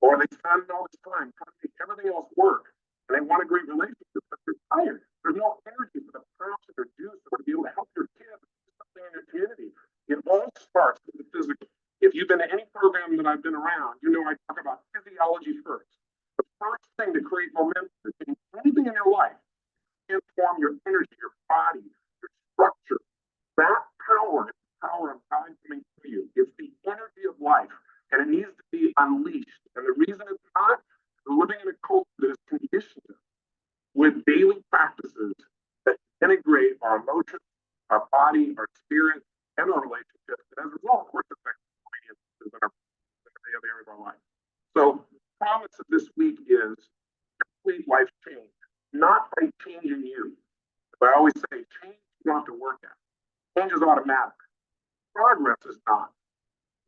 Or they spend all this time trying to make everything else work. And they want a great relationship, but they're tired. There's no energy for the passion or juice or to be able to help your kids do something in your community. It all starts with the physical. If you've been to any program that I've been around, you know I talk about physiology first. The first thing to create momentum, to change anything in your life, transform your energy, your body, your structure. That power is the power of God coming through you. It's the energy of life, and it needs to be unleashed. And the reason it's not, we're living in a culture that is conditioned with daily practices that integrate our emotions, our body, our spirit, and our relationships. And as a result, of course, it affects our finances and every other area of our life. So the promise of this week is complete life change, not by changing you. But I always say, change you don't have to work at. Change is automatic. Progress is not.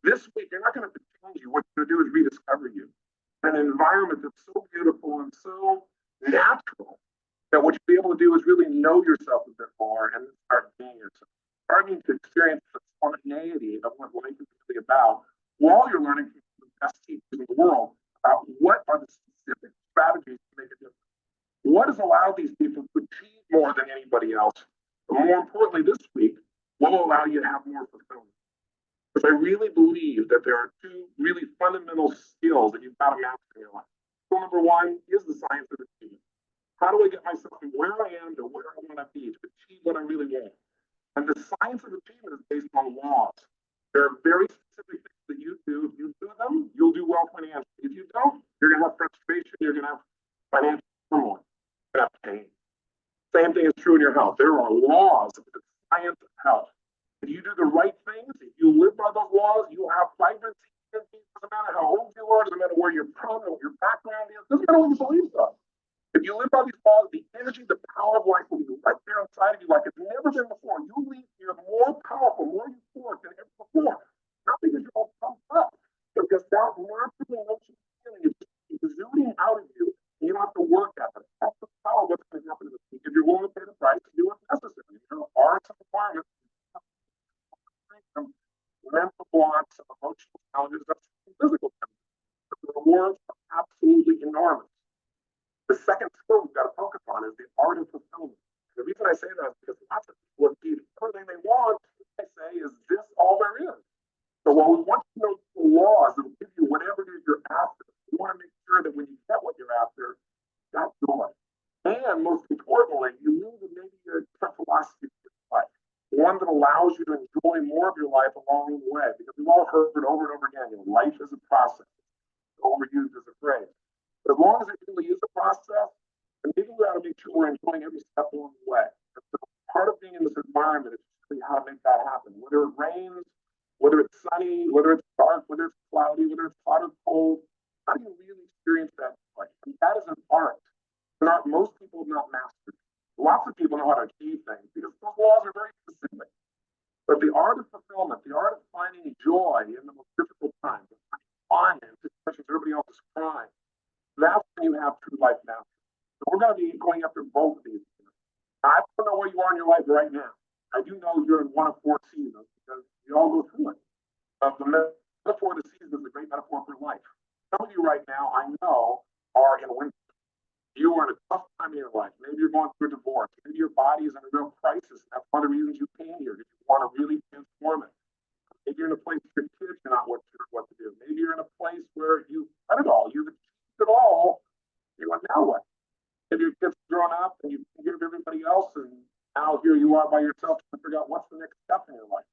This week, you're not going to have to change you. What you're going to do is rediscover you. An environment that's so beautiful and so natural that what you'll be able to do is really know yourself a bit more and start being yourself. Starting to experience the spontaneity of what life is really about while you're learning from the best teachers in the world about what are the specific strategies to make a difference. What has allowed these people to achieve more than anybody else? But more importantly, this week, what will allow you to have more fulfillment? Because I really believe that there are two really fundamental skills that you've got to master in your life. Skill number one is the science of achievement. How do I get myself from where I am to where I want to be to achieve what I really want? And the science of achievement is based on laws. There are very specific things that you do. If you do them, you'll do well financially. If you don't, you're going to have frustration. You're going to have financial turmoil. You're going to have pain. Same thing is true in your health. There are laws of the science of health. If you do the right things, if you live by those laws, you will have vibrancy. It doesn't matter how old you are, doesn't matter where you're from, what your background is, doesn't matter what your beliefs are. If you live by these laws, the energy, the power of life will be right there inside of you like it's never been before. You leave here more powerful, more euphoric than ever before. Not because you're all pumped up, but because that natural emotional feeling is exuding out of you, and you don't have to work at it. That's the power of what's going to happen this week. If you're willing to pay the price to do what's necessary, there are some requirements. Some mental blocks, emotional challenges, that's physical challenges. But the rewards are absolutely enormous. The second skill we've got to focus on is the art of fulfillment. And the reason I say that is because lots of people achieve everything they want. They say, is this all there is? So while we want to know the laws that will give you whatever it is you're after, we want to make sure that when you get what you're after, that's joy. And most importantly, you need to maybe a different philosophy of your life. One that allows you to enjoy more of your life along the way. Because we've all heard it over and over again, life is a process. It's overused as a phrase. But as long as it really is a process, then maybe we ought to make sure we're enjoying every step along the way. And so part of being in this environment is really how to make that happen. Whether it rains, whether it's sunny, whether it's dark, whether it's cloudy, whether it's hot or cold, how do you really experience that joy? And that is an art. An art most people have not mastered. Lots of people know how to achieve things because those laws are very specific. But the art of fulfillment, the art of finding joy in the most difficult times, fun in situations everybody else is crying, that's when you have true life mastery. So we're going to be going after both of these. I don't know where you are in your life right now. I do know you're in one of 4 seasons because we all go through it. The metaphor of the season is a great metaphor for life. Some of you right now, I know, are in winter. You are in a tough time in your life. life. Maybe you're going through a divorce. Maybe your body is in a real crisis. That's one of the reasons you came here, because you want to really transform it. Maybe you're in a place where your kids are not sure what to do. Maybe you're in a place where you've done it all. You've achieved it all. You're like, now what? Maybe your kids are grown up and you give everybody else, and now here you are by yourself trying to figure out what's the next step in your life.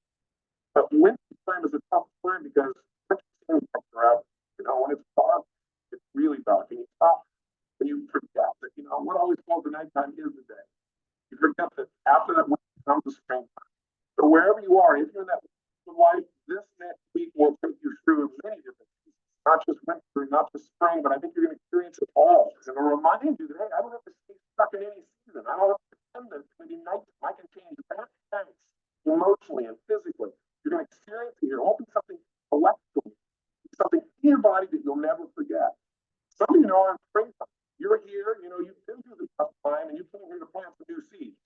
But winter time is a tough time because winter seems like forever. You know, when it's dark, it's really dark, and you stop and you forget that, you know, what always calls the nighttime is the day. You forget that after that winter comes the springtime. So wherever you are, if you're in that life, this next week will take you through many different seasons, not just winter, not just spring, but I think you're going to experience it all. It's going to remind you that, hey, I don't have to stay stuck in any season. I don't have to pretend that it's going to be nighttime. I can change that sense emotionally and physically. You're going to experience it here. It won't be something electrical, something in your body that you'll never forget. Some of you know in springtime, you're here, you know, you've been through the tough time and you came here to plant some new seeds.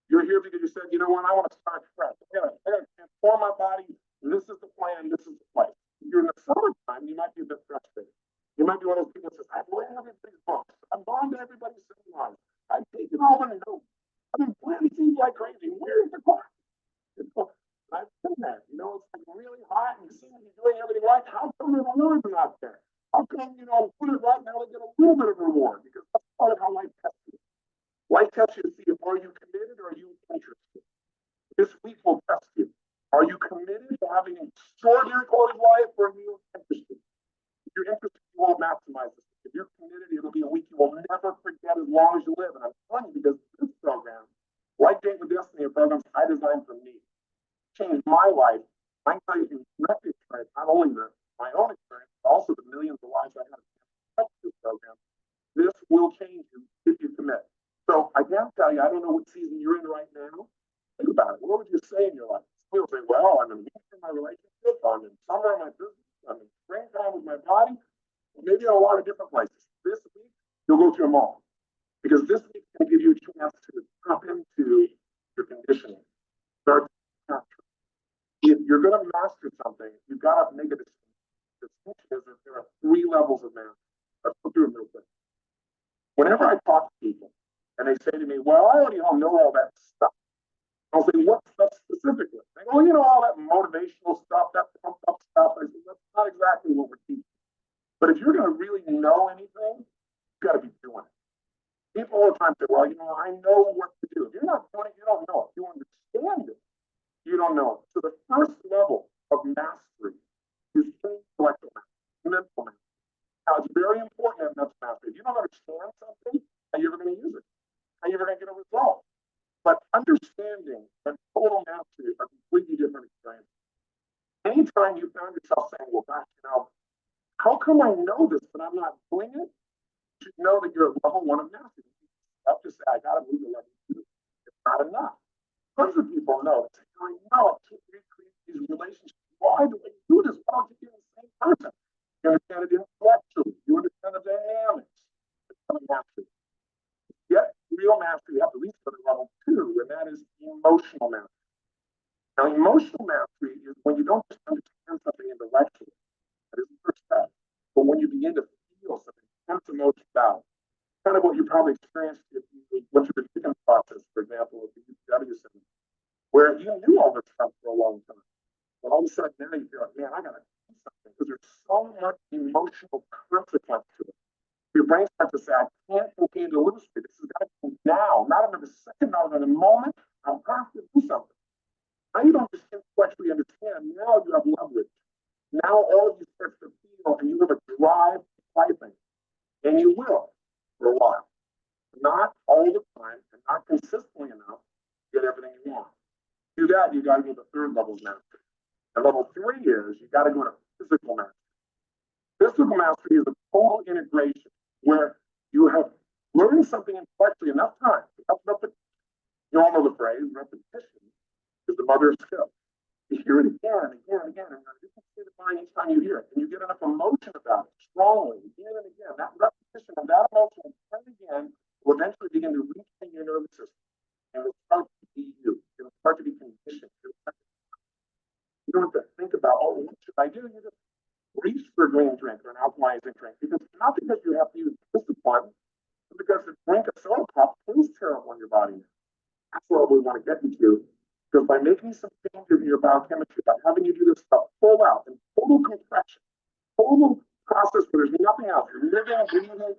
You're here because you said, you know what, I want to start fresh. I gotta transform my body. This is the plan. This is the place. If you're in the summertime, you might be a bit frustrated. You might be one of those people that says, I've read everybody's books. I've gone to everybody's seminars. I've taken all the notes. I've been planting seeds like crazy. Where's the class? I've been there. You know, it's like really hot and you seem to be doing everything right. How come the rewards are not there? How come, you know, put it right now they get a little bit of reward? Because that's part of how life tests you. Life tests you to see if are you committed or are you interested. This week will test you. Are you committed to having an extraordinary quality of life, or are you interested? If you're interested, you won't maximize this. If you're committed, it'll be a week you will never forget as long as you live. And I'm telling you, because this program, like Date with Destiny, are programs I designed for me, changed my life. I can tell you in direct experience, not only my own experience, but also the millions of lives I had to this program. This will change you if you commit. So I can't tell you, I don't know what season you're in right now. Think about it. What would you say in your life? People say, well, I'm in winter in my relationship, I'm in summer in my business, I'm in springtime with my body, maybe in a lot of different places. This week, you'll go through them all. Because this week is going to give you a chance to tap into your conditioning. Start to capture. If you're going to master something, you've got to make a distinction. The distinction is that there are 3 levels of mastery. Let's go through them real quick. Whenever I talk to people and they say to me, well, I already all know all that stuff. I'll say, what stuff specifically? They go, well, you know, all that motivational stuff, that pumped up stuff. I say, that's not exactly what we're teaching. But if you're going to really know anything, you've got to be doing it. People all the time say, well, you know, I know what to do. If you're not doing it, you don't know it. You understand it. You don't know it. So the first level of mastery is intellectual mastery, mental mastery. Now, it's very important to have mental mastery. If you don't understand something, how are you ever going to use it? How are you ever going to get a result? But understanding and total mastery are completely different experiences. Anytime you found yourself saying, well, gosh, you know, how come I know this, but I'm not doing it? You should know that you're at level 1 of mastery. You have to say, I got to move to level 2. It's not enough. Tons of people know. They say, I know, I can't recreate these relationships. Why do I do this? Why don't you get the same person? You understand it intellectually. You understand the dynamics. It's not mastery. Get real mastery, you have to reach for the level 2, and that is emotional mastery. Now, emotional mastery is when you don't just understand something intellectually. That is the first step. But when you begin to feel some intense emotion about it, kind of what you probably experienced if you went through the Dickens process, for example, with the UW Center, where you knew all this stuff for a long time. But all of a sudden now you feel like, man, I got to do something because there's so much emotional consequence to it. Your brain starts to say, I can't continue to lose it. This has got to be now, not another second, not another moment. I have to do something. Now you don't just intellectually understand. Now you have leverage. Now all of you start to feel, and you have a drive to fight things. And you will for a while. Not all the time, and not consistently enough to get everything you want. To do that, you got to go to the 3rd level of mastery. And level 3 is you got to go to physical mastery. Physical mastery is a total integration where you have learned something intellectually enough time. You all know the phrase, repetition is the mother of skill. You hear it again and again and again, and you can see the mind each time you hear it, and you get enough emotion about it strongly, again and again. That repetition of that emotion again and again will eventually begin to retrain your nervous system, and it'll start to be you. It'll start to be conditioned. You don't have to think about, oh, what should I do? You just reach for a green drink or an alkalizing drink, because not because you have to use discipline, but because to drink a soda pop, care of on your body. That's where we want to get you to. Because by making some changes in your biochemistry, by having you do this stuff full out and total compression, total process where there's nothing else, you're living, breathing,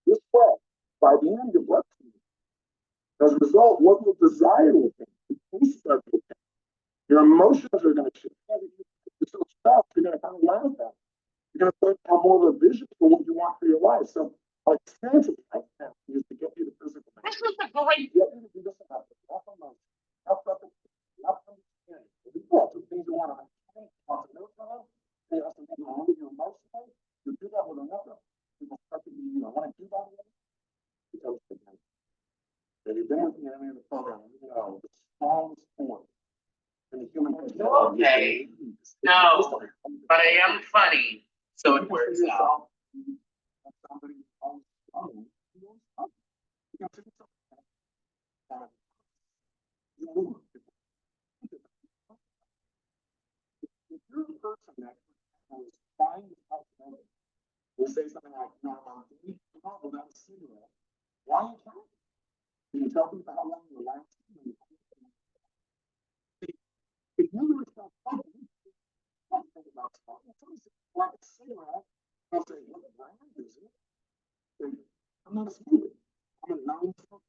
this way, by the end, your blood as a result, what will desire will change, your taste buds will change, your emotions are going to change. You're so stressed, you're going to kind of learn that. You're going to start to have more of a vision for what you want for your life. So, our experience of life now is to get you to physical. This was a great. Get you to do this enough, enough emotion, enough understanding. If you want to things you want to change, want to know from, they also make you only you emotionally. You do that with another, people start to be, you know, want to do that with it. Because if you've been with me in any of the program, you know the strongest force in the human history. Okay. No, but I am funny, so it works out. Somebody else, you can figure something out. If you're a person that is trying to help them, will say something like, no, we come without a cigarette. Why are you trying? Can you tell people how long you're lasting? If you really start talking, you don't think about smoking. Somebody says, like a cigarette, they'll say, what brand is it? Say, I'm not a smoker. I'm a non-smoker.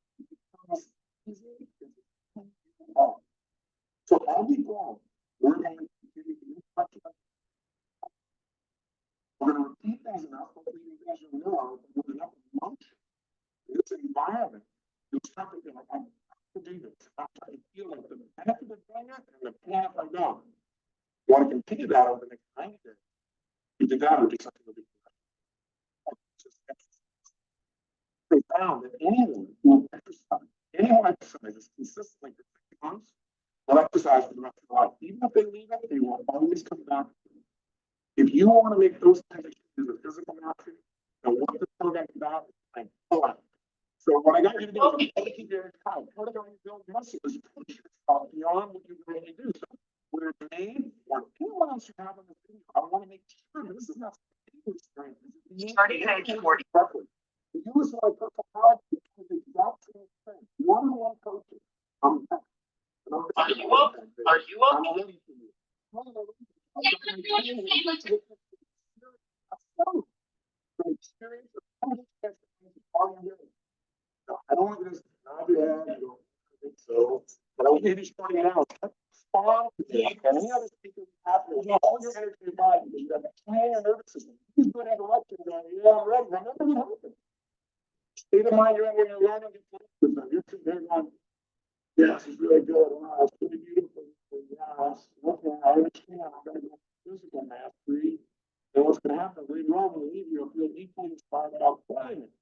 So all we go, we're going to give you the instruction. We're going to repeat things enough, hopefully you guys will know with enough emotion. This environment, you'll start to feel like, I have to do this. I have to feel like the benefit of doing it and the pain if I don't. You want to continue that over the next 90 days. You do that or do something a bit they found that anyone who exercises consistently for 6 months will exercise for the rest of their life. Even if they leave it, they will always come back. If you want to make those kinds of changes with physical mastery, and what the program is about, like, pull out. So what I got you to do is I'm taking your time. Part of going to build muscle is push yourself beyond what you really do. So whether it's me or anyone else you have on this video, I want to make sure that this is not experience. Starting at age 40. If you listen to my personality, it's the exact same thing. One-on-one coaching. I'm back. Are you up? Are you up? I'm ready for you. I don't want this. I don't think so. But I will give you starting out. Spawn and any other speaker have all your energy in your body. You have to train your nervous system. He's good at electric going, yeah, I'm ready. Remember what happened. State of mind you're in when you're learning to play with them. You're sitting there going, yes, it's really good. Wow, it's really beautiful. Yes, okay, I understand. I'm going to go physical mastery. And what's going to happen later on when you leave, you'll feel equally inspired about playing it.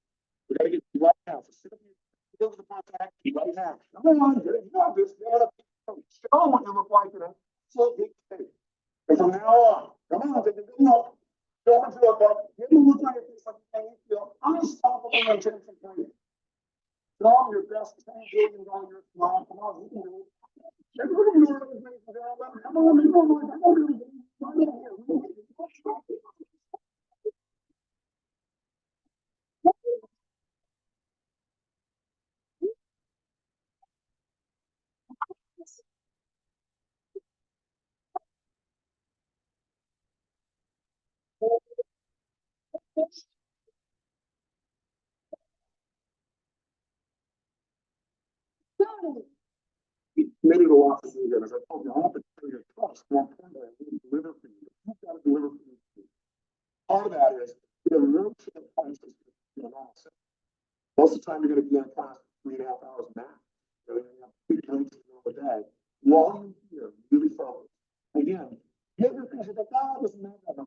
We got to get you right now. So sit up here. Go to the contact right now. Come on, get it. You got this. Get up. Show them what you look like today. So big thing. And from now on, come on, take a good look. Show them what you look like. Give them a look on your face like you feel unstoppable and change some things. Show them your best 10 billion your smile. Come on, you can do it. Everybody knows what it is. Come on, committed a lot to do that. As I told you, I want to tell your trust. More importantly, I need to deliver for you. You've got to deliver for you. Part of that is we have a real short time system. Most of the time, you're going to be in class for 3.5 hours max. You're going to have 2 drinks in the middle of the day. While you're here, really focus. Again, get your things like, oh, it doesn't matter.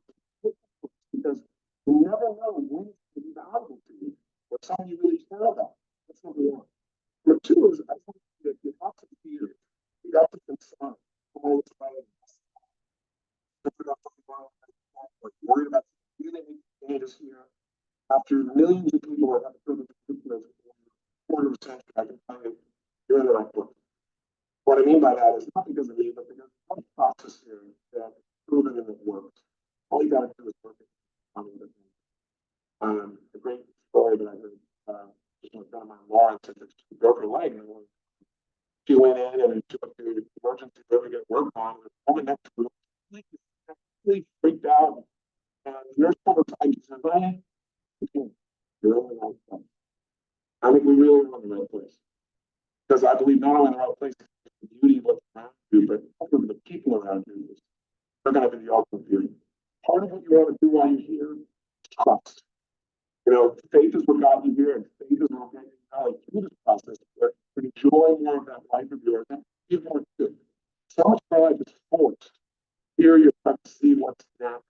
Because you never know when it's going to be valuable to you or something you really care about. That's number one. Number two is, I think that you have to fear. You have to confront all the time. Worried about really changes here. After millions of people have had the privilege of doing this quarter of a century, I can tell you, you're in the right book. What I mean by that is not because of me, but because of the process here that is proven and it works. All you got to do is work it. A great story that I heard conversation with a friend of mine, Lauren, said that she broke her leg. And she went in and she went to the emergency room to get work on. And the woman next to her like, really freaked out. And the nurse told her, she said, "Ryan, you're in the right place." I think we really are in the right place. Because I believe not only in the right place, the beauty of what's around you, but also the people around you. They're going to be the ultimate beauty. Part of what you want to do while you're here is trust. You know, faith is what got you here, and faith is what got you out through this process. But enjoy more of that life of yours, and give more to it. So much of our life is forced. Here you start to see what's natural.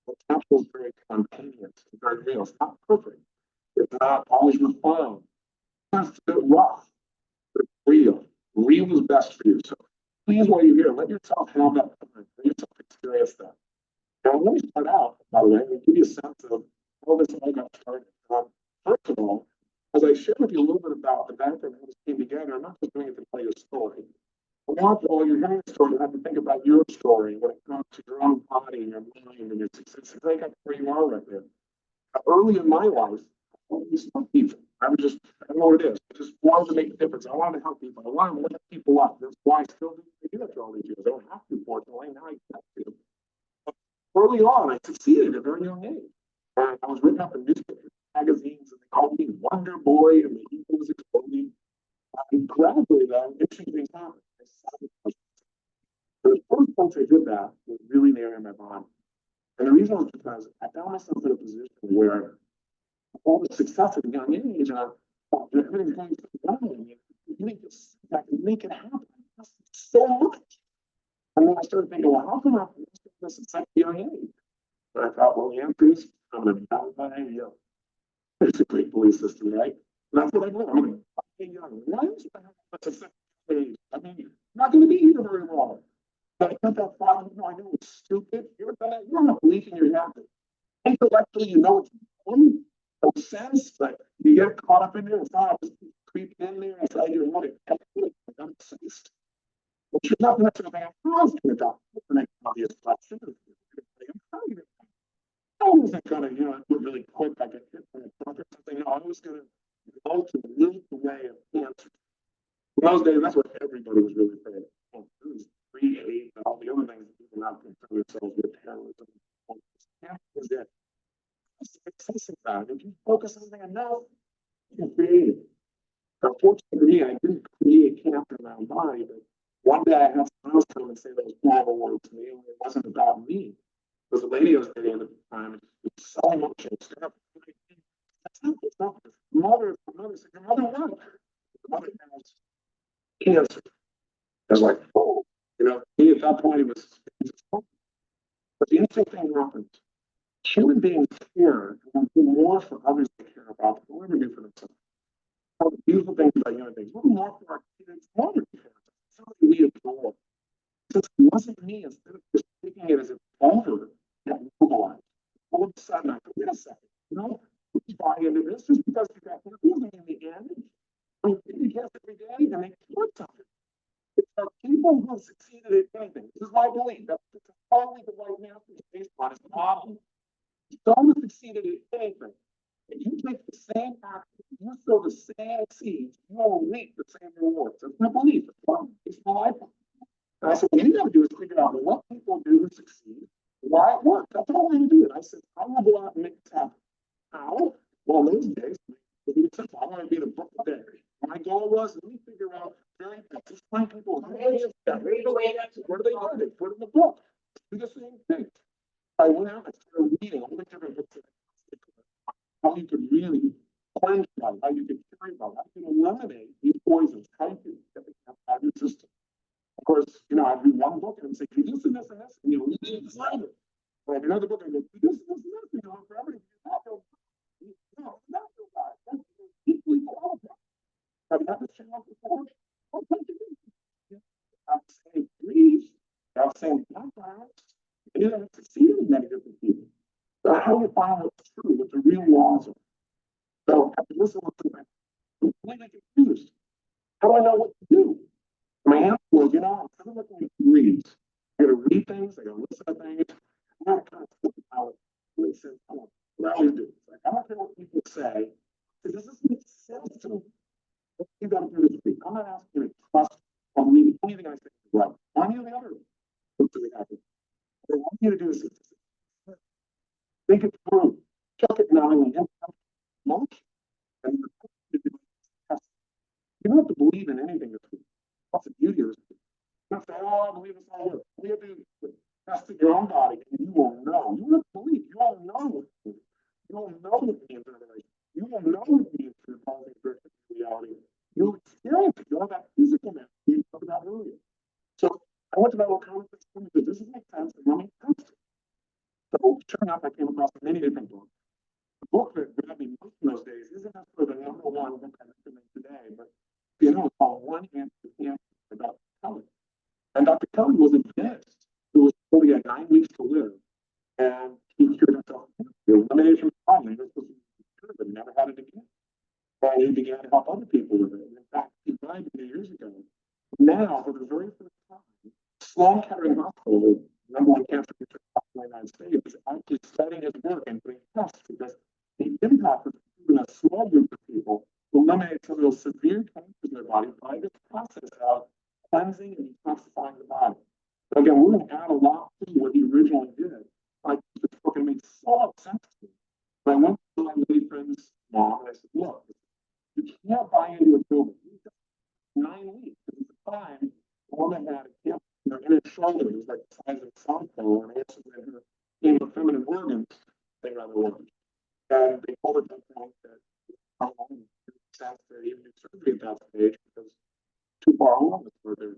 What's natural is very spontaneous, it's very real. It's not perfect. It's not always refined. It's a bit rough, but real. Real is best for you. So please, while you're here, let yourself have that time. Let yourself experience that. Now, let me start out, by the way, and give you a sense of how this all got started. First of all, as I shared with you a little bit about the background how this came together, I'm not just doing it to tell you a story. I want all you're hearing the story, you have to think about your story when it comes to your own body and your mind and your success. I think that's where you are right there. Early in my life, I always help people. I was just, I don't know what it is. I just wanted to make a difference. I wanted to help people. I wanted to lift people up. That's why I still do that for all these years. I don't have to, fortunately. Now I have to. Early on, I succeeded at a very young age. And I was written up in newspapers, magazines, and they called me Wonder Boy, and the ego was exploding. And gradually, though, interesting things happened. The first once I did that was really narrowing my body. And the reason was because I found myself in a position where all the success at a young age, and I thought everything's going so well, and you make this, I can make it happen. That's so much. And then I started thinking, well, how come I this at such a young age? But I thought, well, the answer is I'm going to die by you. It's a great belief system, right? And that's what I did. I'm going to die young. Why is that such a age? I mean, you're not going to be here very long. But I got that thought, you know, I know it's stupid. You don't have belief in your head. Intellectually, you know it's wrong. No sense, but you get caught up in there. It's not just creep in there inside your head. I'm obsessed. But you're not necessarily going to ask me about the next obvious question. I wasn't gonna, you know, do it really quick. I get hit by a truck or something. No, I was gonna go to live the way of cancer. In those days, that's what everybody was really afraid of. It was pre-hate and all the other things that people now concern themselves with, terrorism. Cancer is it. Success is that. If you focus on something enough, you can create it. Unfortunately for me, I didn't create cancer in my own body, but one day I had someone else come and say those horrible words to me, and it wasn't about me. It was a lady I was dating at the time, and it was so emotional. It's not. Mother said, your mother what? The mother has cancer. I was like, oh, you know, me at that point, it was, but the interesting thing happened. Human beings care and do more for others to care about than we'll ever do for themselves. One of the beautiful things about human beings, we're more for our kids, more than something we adore. Since it wasn't me, instead of just taking it as an over that mobilized, all of a sudden I thought, wait a second, you know, we buy into this just because you got confusing in the end. I mean, you guess every day and they want something. It's our people who have succeeded at anything. This is my belief. That's totally the right master based on is the model. Someone succeeded at anything. If you take the same action, you sow the same seeds, you will reap the same rewards. That's my belief. It's my life. And I said, what you got to do is figure out what people do to succeed, why it works. That's all I'm going to do. And I said, I want to go out and make this happen. How? Well, in those days, it was simple. I want to be the book of the day. My goal was, let me figure out very just find people. What do they do? They put it in the book. Do the same thing. I went out and started reading all the different books how you could really cleanse life, how you could carry life, how you can eliminate these poisons, how you can get them out of your system. Of course, you know, I'd read one book and say, do this and this and this, and you'll read this later. Or I'd read another book and go, do this and this and this, and you'll forever do that. No, not so bad. That's equally qualified. Have you had this challenge before? What can you do? Have the same beliefs, have the same backgrounds, and you have succeeded in many different people. So how do you find what's true, what the real laws are? So after listening to that, I'm completely confused. How do I know what to do? My answer was, you know, I'm kind of looking at reads. I gotta read things, I gotta listen to things. I gotta kind of flip it out. Really sense, what I always do. It's like, I don't care what people say, because this doesn't make sense to think it through, check it now and emotion. And you don't have to believe in anything that's good. That's the beauty of this. You don't say, oh, I believe it's all good. You have to test in your own body and you will know. You don't have to believe, you all know. You will know what it means in a relationship. You will know what it means for causing perfect reality. You'll experience it. You'll have that physical memory you talked about earlier. So I went to that little conference because this makes sense and running sense. So sure enough, I came across many different books. The book that grabbed me most in those days isn't necessarily the number one book I recommend today, but you know, it's called One Answer to Cancer by Dr. Kelly. And Dr. Kelly was a dentist who was told he had 9 weeks to live, and he cured himself. He eliminated from his body, and he was supposed to be cured, but never had it again. And he began to help other people with it. In fact, he died 2 years ago. Now, for the very first time, Sloan Kettering Hospital, the number one cancer research hospital in the United States, is actually studying his work and doing tests because the impact of even a small group of people to eliminate some of those severe cancers in their body by this process of cleansing and detoxifying the body. So again, we're going to add a lot to what he originally did. Like this book, and it made so much sense to me. But I went to my lady friend's mom and I said, look, you can't buy into a building. 9 weeks. At the time, the woman had a cancer in her shoulder. It was like the size of a softball, and also in her in the feminine organs, they rather large. And they told her at that point that how long it sense to even do surgery at that stage because too far along with surgery.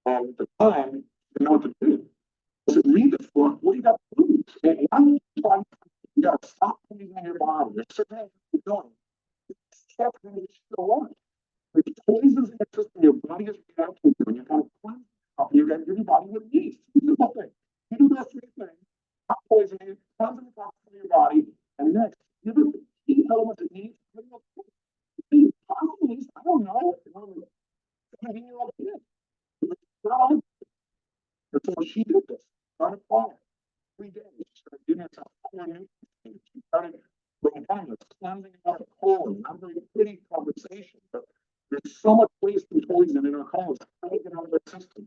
And at the time, they didn't know what to do. I said, read this book. What do you got to lose? And why don't you try? You got to stop poisoning your body. There's certain things you're doing. You can't do this alone. There's poisons in the system your body is reacting to, and you got to cleanse it. You got to give your body what it needs. You do nothing. You do those 3 things. Stop poisoning, cleanse the toxins in your body, and next, give it the key elements it needs. Possibly, I don't know. 17-year-old kid. And so she did this. Started fire. 3 days. She started giving herself 4 new things. She started bringing down this cleansing out of colon. Not a very pretty conversation, but there's so much waste and poison in our colons. How to get out of our system?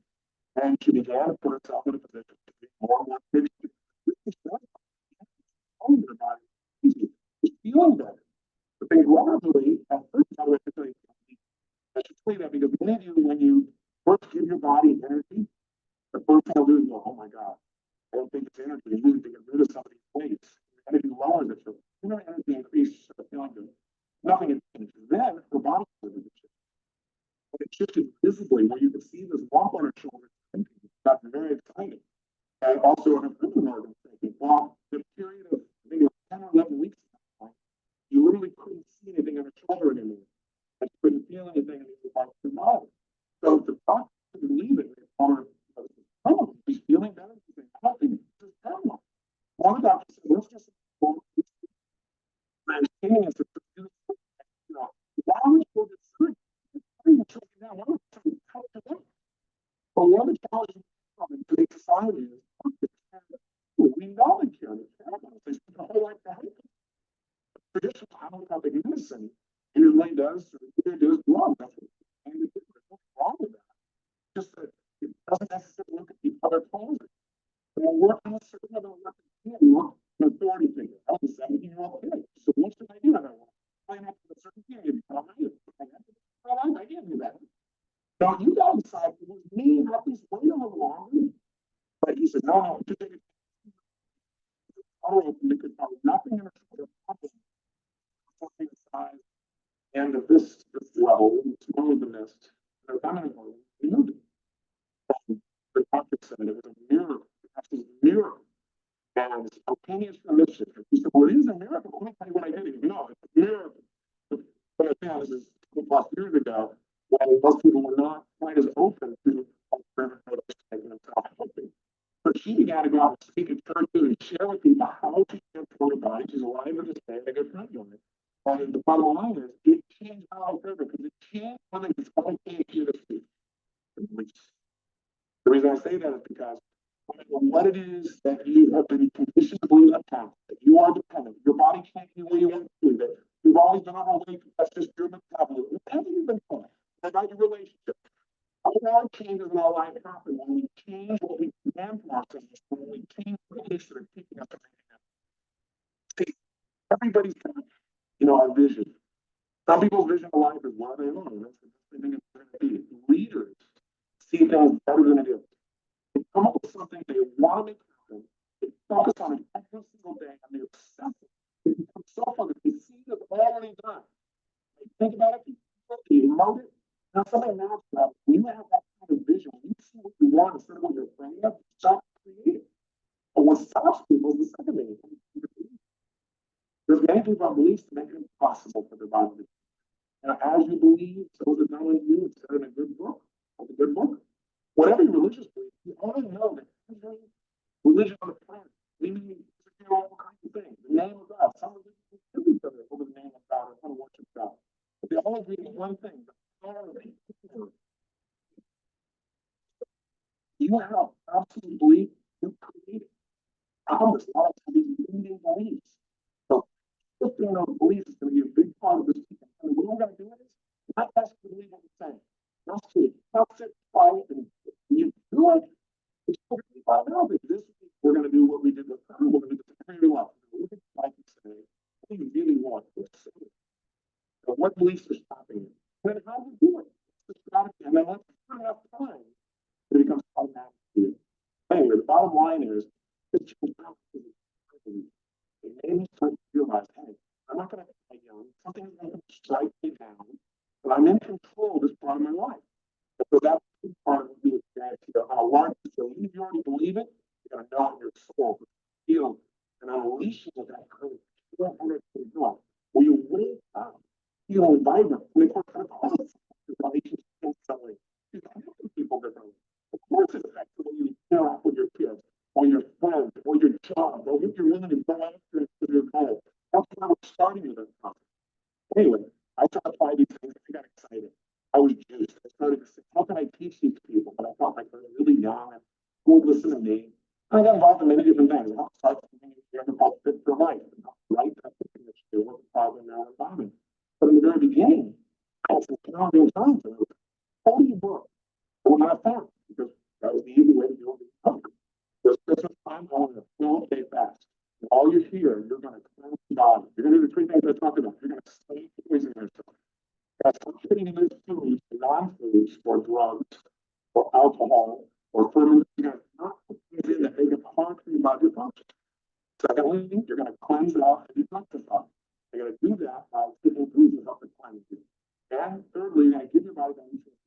And she began to put herself in a position to be more and more fit. This is what her body is easy. She's feeling better. But then gradually, at first, I should tell you that because many of you, when you first give your body energy, the first thing you'll do is go, oh my God, I don't think it's energy. You need to get rid of some of these weights. Energy lowers it. So energy increases, so feeling good. Nothing has changed. Then her body started to shift. And it shifted visibly where you could see this lump on her shoulder. Got very excited. And also her feminine organ thinking, well, the period of, I think it was 10 or 11 weeks at that point, you literally couldn't see anything on her shoulder anymore. And you couldn't feel anything in the parts of the body. So the doctor couldn't believe it. They told her, oh, she's feeling better. She's saying, I don't think this is normal. One doctor said, let's just and came and said, you know, why are we so discouraged? Why are you choking down? Why are we so discouraged? But one of the challenges in today's society is we know they care. They care about us. They spend their whole life to help us. Traditional allopathic medicine usually does blood. That's what it's do. There's nothing wrong with that. Just that it doesn't necessarily look at the other causes. And we'll work on a certain level of work an authority figure. I was a 17-year-old kid. So what should I do? I don't want to sign up for a certain period. I can't do that. Now you got to decide if it was me, at least wait a little longer. But he said, no, to take it. They could find nothing in a shoulder something the size and of this level, smaller than this. The feminine organ, we moved it. The doctor said it was a miracle. It was a miracle. And spontaneous remission. He said, well, it is a miracle. Let me tell you what I did. No, it's a miracle. But again, this is 2+ years ago, when most people were not quite as open to alternative taking themselves healthy. But she began to go out and speak at churches and share with people how to control the body. She's alive to this day, and a good friend of mine. And the bottom line is, it changed how I heard her because it changed when it's only came here to speak. The reason I say that is because no matter what it is that you have been conditioned to believe in the past, that you are dependent, your body can't be where you want to be, that you've always been overweight, that's just your metabolism, whatever you've been taught about your relationship. A lot of changes in our life happen when we change what we demand from ourselves, when we change what it is that are keeping us from making it. everybody's got, a vision. Some people's vision of life is where they are. That's the best thing it's going to be. Leaders see things better than it is. They come up with something they want to make happen. They focus on it every single day and they obsess it. It becomes so focused. They see it already done. They think about it, they emote it. Now something natural. When you have that kind of vision, when you see what you want instead of what you're afraid of, you start creating. But what stops people is the second thing. There's many people have beliefs to make it impossible for their body to. And as you believe, so is it done in you. It's said in a good book. It's a good book. Whatever your religious belief, you already know that every religion on the planet, we mean all kinds of things. The name of God. Some religions kill each other over the name of God or want to worship God. But they all agree on one thing. You have absolute belief, you create it. Promise, a lot of times these limiting beliefs. So shifting those beliefs is going to be a big part of this. And what we're going to do is not ask you to believe what we're saying. Just to sit quiet and you do it. It's going to be find out that this week we're going to do what we did with her. We're going to do this every life. Look at the life and say, what do you really want? What's it? So what beliefs are stopping you? And then how do you do it? It's the strategy. And then once you put enough time, it becomes automatic to you. Anyway, the bottom line is, it made me start to realize, hey, I'm not going to die young. Something's going to strike me down, but I'm in control of this part of my life. And so that's part of what you experience here. On a large scale, even if you already believe it, you're going to know it in your soul, feel an unleashing of that courage. You don't understand what. When you wake up, feeling vibrant, and of course, that's all the relationship instantly. You connect with people differently. Of course, it affects the way you interact with your kids, or your friends, or your job, or if you're willing to go after your goal. That's why we're starting with this process. Anyway, I tried to apply these things. I got excited. I was juiced. I started to say, how can I teach these people? But I felt like they were really young and who would listen to me. And I got involved in many different things. I started something called Fit for Life. Right? That's the thing that you do with the problem now in environment. But in the very beginning, I had some challenging times. And I was 40 books. I would not have found because that was the easy way to do it. This Christmas time, I want to full day fast. And all you're here, you're going to cleanse the body. You're going to do the three things I talked about. You're going to stay poison yourself. That's not putting in those foods, non-foods, or drugs, or alcohol, or fermented. You're going to not put things in that make it hard for your body to function. Secondly, you're going to cleanse it out and detoxify. You're going to do that by taking foods that help to cleanse you. And thirdly, you're going to give your body the nutrients.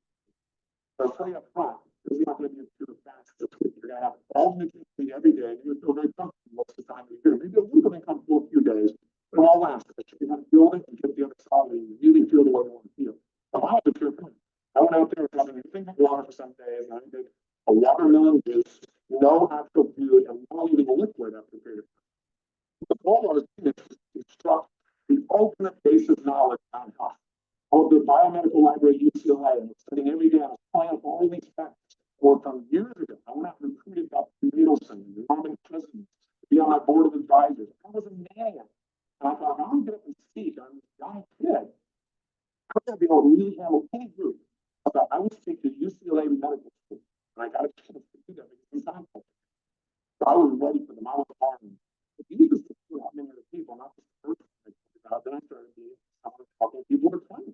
So I'll tell you up front, this is not going to be a pure fast. You're going to have all the nutrients every day, and you're going to feel very comfortable most of the time of the year. Maybe a little bit uncomfortable a few days, but it all lasts. You're going to build it and get the other side, and you really feel the way you want to feel. So I was a pure thing. I went out there and having nothing but water for some days, and I did a watermelon juice, no actual food, and not even a liquid after a period of time. The goal was to construct the ultimate basis knowledge on health. Of the biomedical library at UCLA, and studying every day. I was playing up all these facts. Or from years ago, I went out and recruited Dr. Needleson, Norman Cousins, to be on my board of advisors. I was a man. And I thought, I'm going to get up and speak. I'm a young kid. I'm going to be able to really handle any group. I thought I would speak to UCLA Medical School. And I got a chance to do that because it's time. So I was ready for them. I was armed. But these are how many other people, not just the person I talked about. Then I started being someone helping people to cleanse.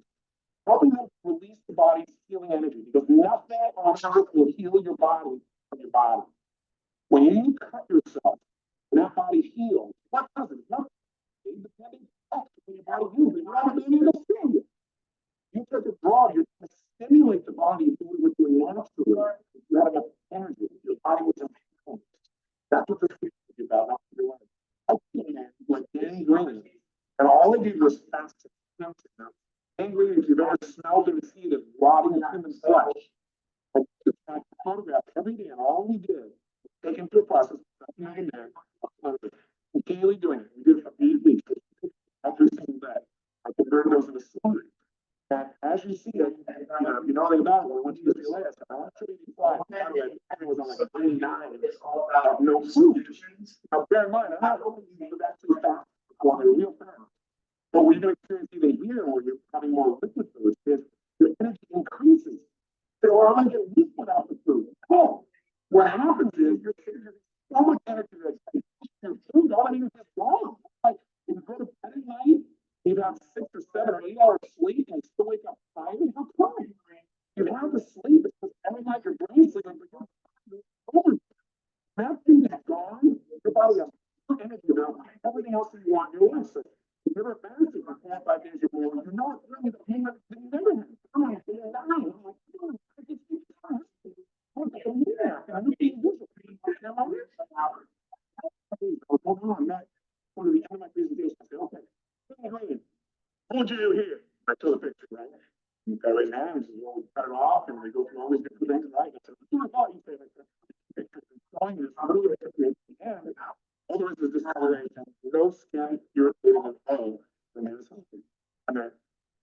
Helping them release the body's healing energy because nothing on earth will heal your body from your body. When you cut yourself and that body heals, what does it? Nothing. Independent effects when your body heals. You're not being able to feel it. You take a drug, you're going to stimulate the body and do it with your naturally. You have enough energy. Your body was in. That's what this is about. Not your life. I came in like gangrene, and all I did was fast and angry if you've ever smelled and seen it rotting human flesh. And I photographed every day, and all we did was take into a process, daily doing it. We did it for 8 weeks, every single day. I converted those into stories. And as you see it, if you know anything about it, when we went to UCLA, I said, I want to show you these slides. By the way, it was on like 39 of no food. Now, bear in mind, I'm not only was actually fast on a real fast. But what you're going to experience even here, where you're having more liquid foods, is your energy increases. So I get weak without the food. Oh, what happens is you're so much energy that's your food, all I need is just wrong. Like, you go to bed at have 6 or 7 or 8 hours sleep and still wake up tired? How come? You have the sleep, it's just every night your brain's sleeping, but you're over. That thing is gone, your body has more energy about everything else that you want in your life. So if you're ever fasting for 4 or 5 days or more, you're not really the pain that you never had. I'm like, I'm like, oh, I just keep trying. I'm here, and I'm being visible. I'm hold on, Matt. One of the end of my presentation, I said, okay, I want you to do here. I took a picture, right? You got right now, and you know, we cut it off, and we go through all these different things, right? I said, I thought you said like that. Showing this really at the end, all there is discoloration, no skin irritating at all. And then it's healthy. And then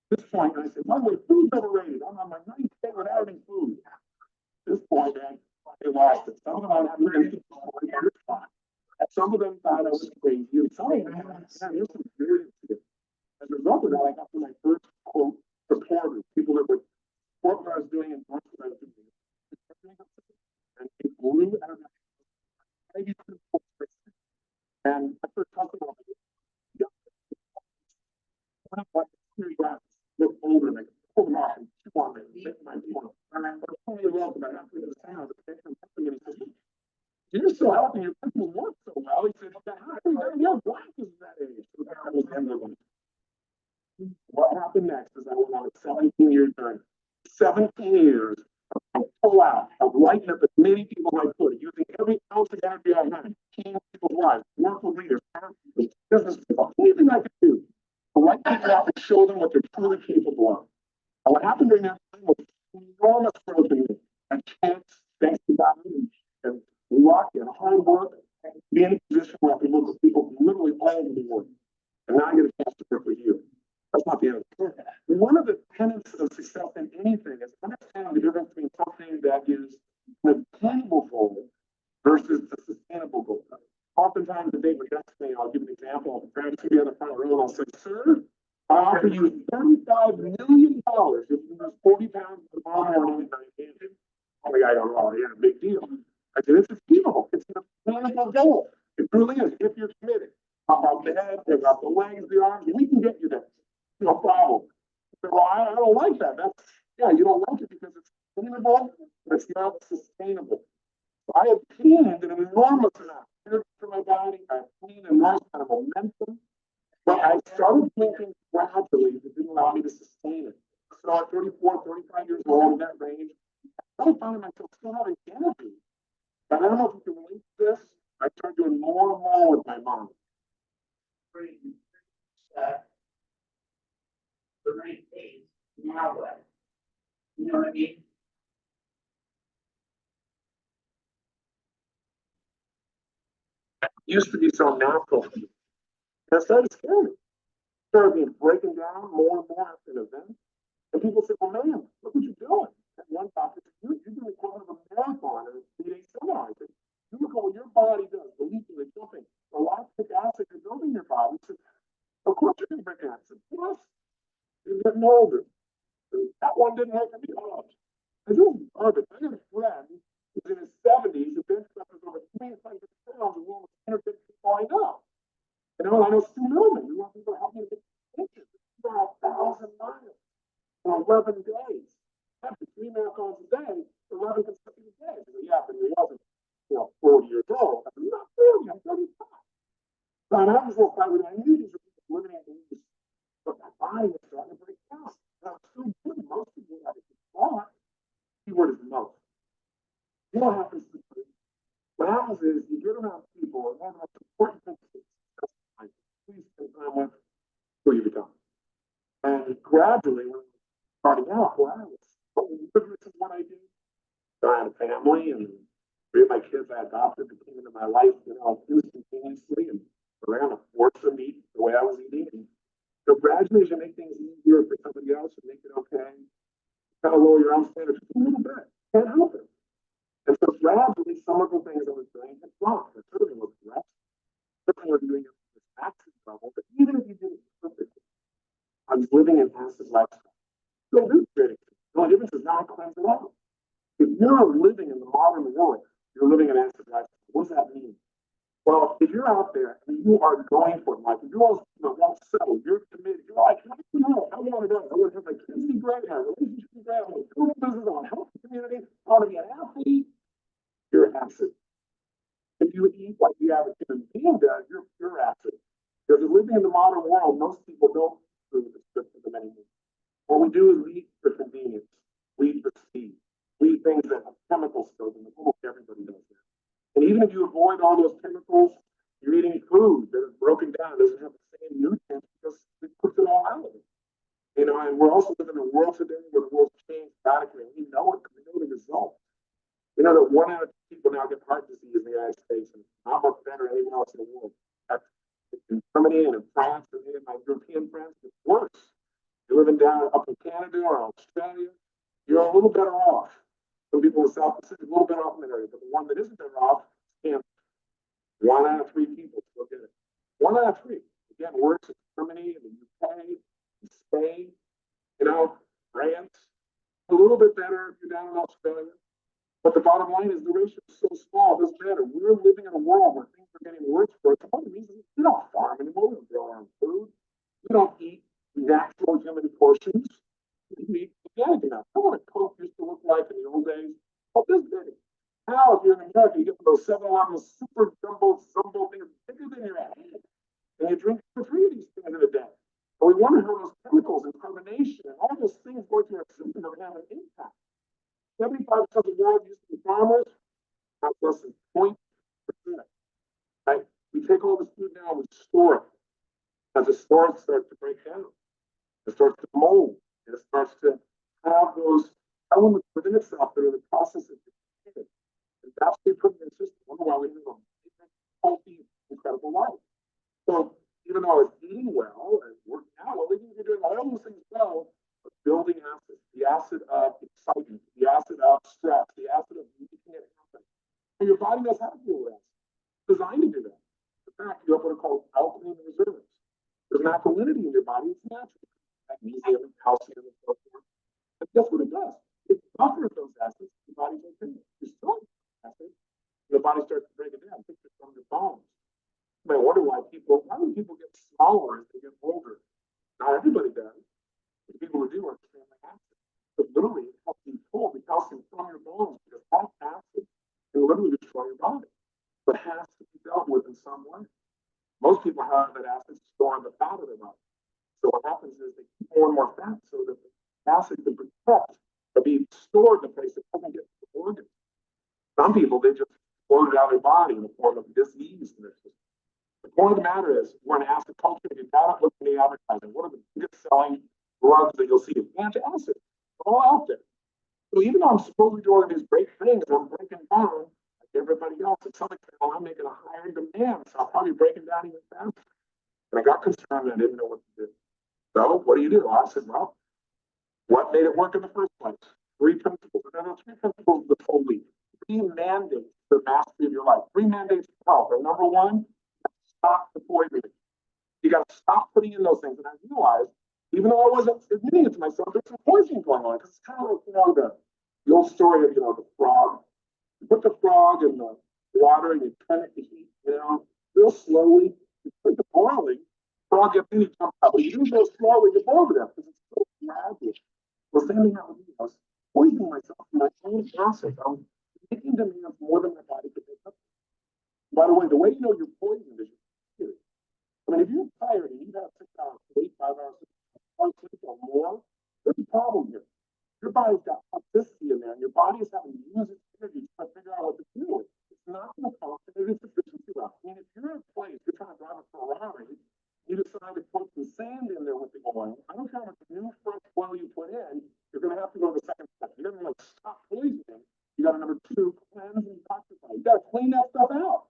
this point, I said, by the way, food's overrated. I'm on my 9th day without any food. This point, man, they lost it. Some of them I really some of them thought I was crazy. And some of them, man, there's some very good. As a result of that, I got to my first quote supporters, people that would support what I was doing and watch what I was doing. And it blew out of my and I first talked about look older and I pull them off and chew on them and make my point. And I was totally welcome about after the sound of the patient and he said, you're so healthy, your people work so well. He said, you're black is that age. So that was the end of it. What happened next is I went on a 17-year journey. 17 years of pull out, of lighting up as many people as I could, using every ounce of energy I had, change people's lives, work with leaders, business people, anything I could do to light people up and show them what they're truly capable of. And what happened during that time was enormous growth in me. A chance, thanks to God, and luck and hard work, be in a position where I can work with people from literally all over the world. And now I get a chance to work with you. That's not the end of the story. One of the tenets of success in anything is understanding the difference between something that is an attainable goal versus a sustainable goal. Oftentimes, the date with destiny, I'll give an example. Perhaps you be on the front row and I'll say, sir, I offer you $35 million if you lose 40 pounds tomorrow morning at 9 a.m. Oh, the guy goes, oh, yeah, big deal. I said, it's achievable. It's an attainable goal. It truly is, if you're committed. I've the head, I've got the legs, the arms, we can get you there. No problem. I said, well, I don't like that. That's, yeah, you don't like it because it's attainable, but it's not sustainable. So I obtained an enormous amount of energy for my body. I obtained an enormous amount of momentum. But I started thinking gradually that didn't allow me to sustain it. So at 34, 35 years old, in that range, I started finding myself still having energy. But I don't know if you can relate to this. I started doing more and more with my mom. The right days, now what? You know what I mean? It used to be so natural. And I started scaring me. Started being breaking down more and more after an event. And people said, well, man, look what you're doing. And one doctor said, you're doing the equivalent of a marathon in a 3-day seminar. I said, you look at what your body does, the leaping, the jumping, the lactic acid you're building your body. I said, of course you're going to break acid. Plus, you're getting older. That one didn't hurt for me. Oh, I do garbage. I got a friend who's in his 70s who bench presses over 300 pounds and one with 150 people I know. And I know Stu Millman, who wants to help me get pictures. He's about 1,000 miles in 11 days. After 3 marathons a day, 11 consecutive days. So, yeah, but he wasn't, 40 years old. I'm not 40, I'm 35. So I was so proud I knew these were people living in these, but my body was starting to break down. And I was so good. Most people had it before. Keyword is most. You know what happens to you? What happens is you get around people, and one of the most important things is please spend time with who you become. And gradually, when I was starting out, well, I was so rigorous in what I do. So I had a family, and 3 of my kids I adopted that came into my life, instantaneously, and around a force them to eat the way I was eating. And so gradually, as you make things easier for somebody else and make it okay, kind of lower your own standards a little bit. Can't help it. And so gradually, some of the things I was doing had dropped. I certainly was less. Certainly was doing it at this active level, but even if you did it perfectly, I was living an acid lifestyle. So this critic, the only difference is not cleanse at all. If you're living in the modern world, you're living an acid lifestyle. What does that mean? Well, if you're out there and you are going for it, like if you're all, won't settle, you're committed, you're like, I want to know, I want to have my kids be great, have a relationship be great, I want to build a business, I want to help the community, I want to be an athlete, you're an asset. If you eat like the average human being does, you're an asset. Because living in the modern world, most people don't food that's good for them anymore. What we do is we eat for convenience. We eat for speed. We eat things that have chemicals filled in. Almost everybody does that. And even if you avoid all those chemicals, you're eating food that is broken down, doesn't have the same nutrients because it puts it all out of it. And we're also living in a world today where the world's changed radically. And we know it because we know the results. You know that 1 out of 2 people now get heart disease in the United States, and not much better than anywhere else in the world. That's in Germany and in France and in my European friends, it's worse. You're living down up in Canada or Australia, you're a little better off. Some people in the South Pacific, a little better off in that area, but the one that isn't better off is cancer. 1 out of 3 people will get it. 1 out of 3. Again, worse in Germany, in the UK, in Spain, France. A little bit better if you're down in Australia. But the bottom line is the ratio is so small, it doesn't matter. We're living in a world where things are getting worse for us. One of the reasons we don't farm anymore, we don't grow our own food. We don't eat natural human portions. We eat organic enough. I know what a Coke used to look like in the old days. Oh, this big. Now, if you're in America, you get those 7-Eleven super jumbo things bigger than your head. And you drink 3 of these things in a day. And we wonder how those chemicals and carbonation and all those things going through our system are having an impact. 75% of the world used to be farmers, not less than 0.%. Right? We take all this food now and we store it. As the stores start to break down, it starts to mold, and it starts to have those elements within itself that are the process of decay. And that's what we put in the system. Wonder why we live a healthy, incredible life. So even though I was eating well and working out well, even if you're doing all those things well, but building assets, the asset of excitement, the asset of stress, the asset of making it happen. And your body knows how to do that. It's designed to do that. In fact, you have what are called alkaline reserves. There's an alkalinity in your body, it's natural. Magnesium, calcium, and so forth. And guess what it does? It buffers those acids, your body's okay. You still have acids, the body starts to break it down, takes it from your bones. You may wonder why do people get smaller as they get older? Not everybody does. The people who do are extremely active. But literally, it helps you pull the calcium from your bones because that acid can literally destroy your body. But it has to be dealt with in some way. Most people have that acid stored in the fat of their body. So what happens is they keep more and more fat so that the acid can protect or be stored in a place that doesn't get to the organs. Some people, they just float it out of their body in the form of disease in their system. The point of the matter is, we're an acid culture. If you gotta look at the advertising, what are the biggest selling drugs that you'll see? Antacid. They're all out there. So even though I'm supposed to be doing these great things, I'm breaking down like everybody else. At some extent, I'm making a higher demand, so I'll probably breaking down even faster. And I got concerned and I didn't know what to do. So what do? I said, well, what made it work in the first place? 3 principles. And then those 3 principles of this whole week. 3 mandates for mastery of your life. 3 mandates for health. And number 1, stop the poisoning. You got to stop putting in those things. And I realized, even though I wasn't admitting it to myself, there's some poisoning going on. Because it's kind of like, the old story of, the frog. You put the frog in the water and you turn it to heat, real slowly. You put the boiling, frog gets in, you jump out. But you do go slowly to boil it because it's so fragile. Well, same thing happened with me. I was poisoning myself in my own acids. I was making demands more than my body could make up. By the way, the way you know you're poisoned is you're tired. I mean, if you're tired and you have 6 hours sleep, 5 hours sleep, or more, there's a problem here. Your body's got toxicity in there, and your body is having to use its energy to figure out what to do. It's not going to function at its efficiency level. I mean, if you're in a place, you're trying to drive a Ferrari, you decide to put some sand in there with the oil. I don't care how much new fresh oil you put in, you're going to have to go to the second step. You're going to stop poisoning. You got to number 2, cleanse and detoxify. You got to clean that stuff out.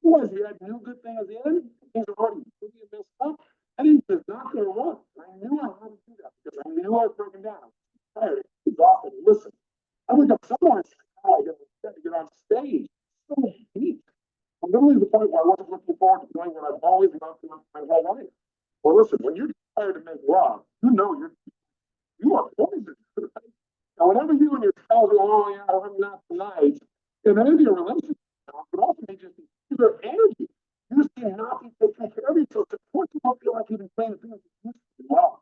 Otherwise, you had new good things in, things are already pretty messed up. I didn't just not going to run. I knew I had to do that because I knew I was breaking down. Tired, exhausted. Listen, I wake up somewhere and I get on stage. So deep. I'm literally the point where I wasn't looking forward to doing what I've always loved to my whole life. Well, listen, when you're tired to make love, you are poisoned. Right? Now, whenever you and your spouse go, oh yeah, I'm not tonight, and then into your relationship, but also may just be your energy. You see nothing taking care of yourself. The point you don't feel like you've been playing the things you used to love.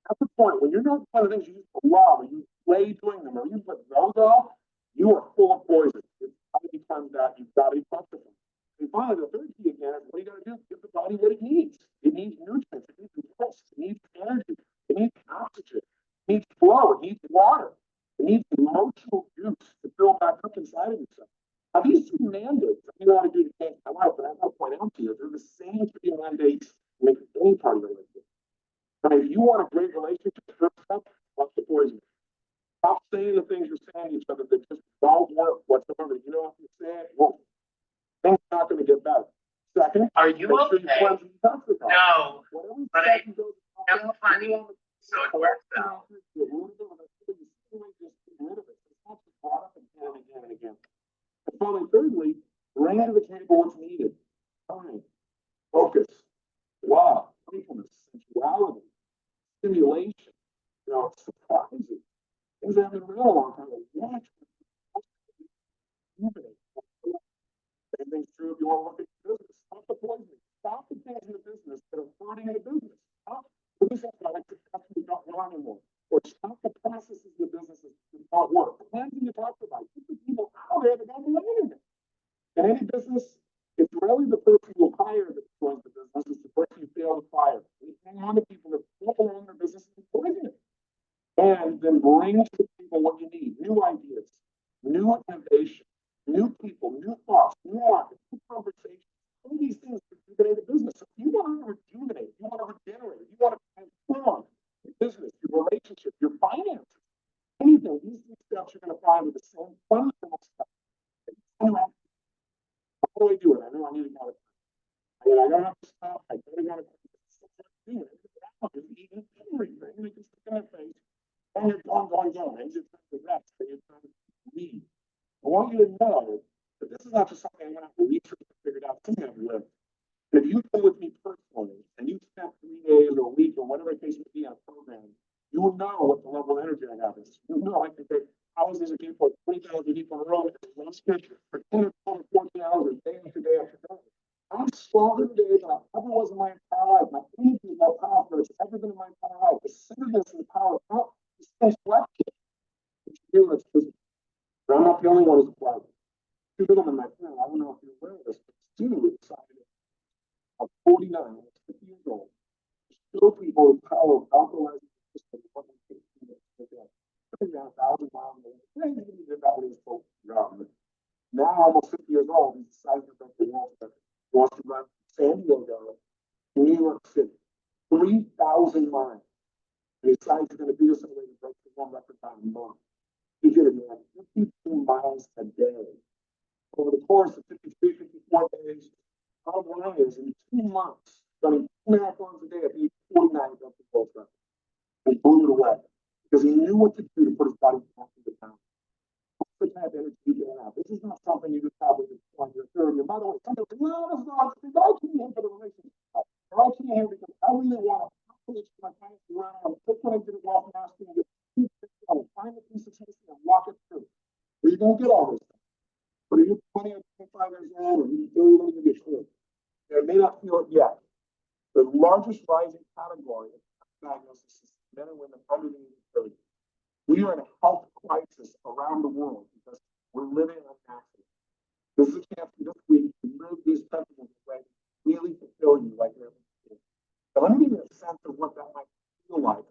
That's the point. When you're not doing the things you used to love, or you play doing them, or you put those off, you are full of poison. It's got to become that. You've got to be comfortable. And finally, the third key again is what you got to do? Give the body what it needs. It needs nutrients. It needs rest. It needs energy. It needs oxygen. It needs flow. It needs water. It needs emotional juice to fill back up inside of yourself. Now, these three mandates that you want to do to change my life, but I want to point out to you, they're the same three mandates to make any part of your life. And if you want a great relationship, first step, watch the poison. Stop saying the things you're saying to each other that just don't work whatsoever. You know, if you say it, well, things are not going to get better. Second, Are you make sure you okay? cleanse and detoxify. No, Whatever you but say, you go to I'm funny, so it works out. get rid of it, or just get rid of it. It's not just brought up again and again and again. And finally, thirdly, bring to the table what's needed. Time, focus, love, playfulness, sensuality, stimulation, you know, surprises. Things that haven't been real a long time. Watch. Same thing's true if you want to look at your business. Stop the poisoning. Stop the things in the business that are hurting the business. Stop producing products that customers don't want anymore. Or stop the processes of the businesses that don't work. The plans you talked about. Keep the people out there that don't believe in it. In any business, it's rarely the person you hire that joins the business, it's the person you fail to fire. You hang on to people that don't belong in their business and poison it. And then bring to the table what you need, new ideas, new innovation, new people, new thoughts, new markets, new conversations, all these things to rejuvenate a business. So if you want to rejuvenate, you want to regenerate, you want to transform your business, your relationship, your finances, anything, these three steps you're going to find with the same fundamental stuff. How do I do it? I know I need to go. I don't have to stop. I don't have to do it. Just eating everything. You can stick in their face. And you're going. And you're trying to rest. And you're trying to read. I want you to know that this is not just something I'm going to have to research and figure it out. It's something I've lived. And if you've been with me personally, and you've spent 3 days or a week or whatever the case may be on a program, you will know what the level of energy I have is. You know I can take thousands of people, 20,000 people in a row, one picture for 10 or 14 hours, day after day after day. I'm stronger today than I ever was in my entire life. My energy is more powerful than it's ever been in my entire life. The centeredness and the power of thought is so collective. It's real, it's physical. But I'm not the only one who's applied it. Two gentlemen, my friend, I don't know if you're aware of this, but Stu decided at 49, 50 years old, to show people the power of alkalizing the system. What we can do putting down 1,000 miles an hour. He did that when he was full job. Now, almost 50 years old, he decided to break the world record. He wants to run San Diego, New York City, 3,000 miles. And he decides he's going to do this in a way to break the world record by a month. He did it, man, 52 miles a day. Over the course of 53, 54 days, bottom line is in 2 months, running 2 marathons a day at age 49, he broke the world record. And blew it away because he knew what to do to put his body back into balance. That's the type of energy you can have. This is not something you just have with your 30. And by the way, some people say, no, that's not. I came here for the relationship. I came here because I really want to accomplish my finance around. I'm put what I did at Wealth Mastery and get find the piece of history and walk it through. But you don't get all this stuff. But if you're 20 or 25 years old or you feel you don't even get through, they may not feel it yet. The largest rising category of diagnosis is men and women under the age of 30. We are in a health crisis around the world because we're living on accident. This is a chance for this week to live these principles in a way that really fulfill you like you're able to do. So let me give you a sense of what that might feel like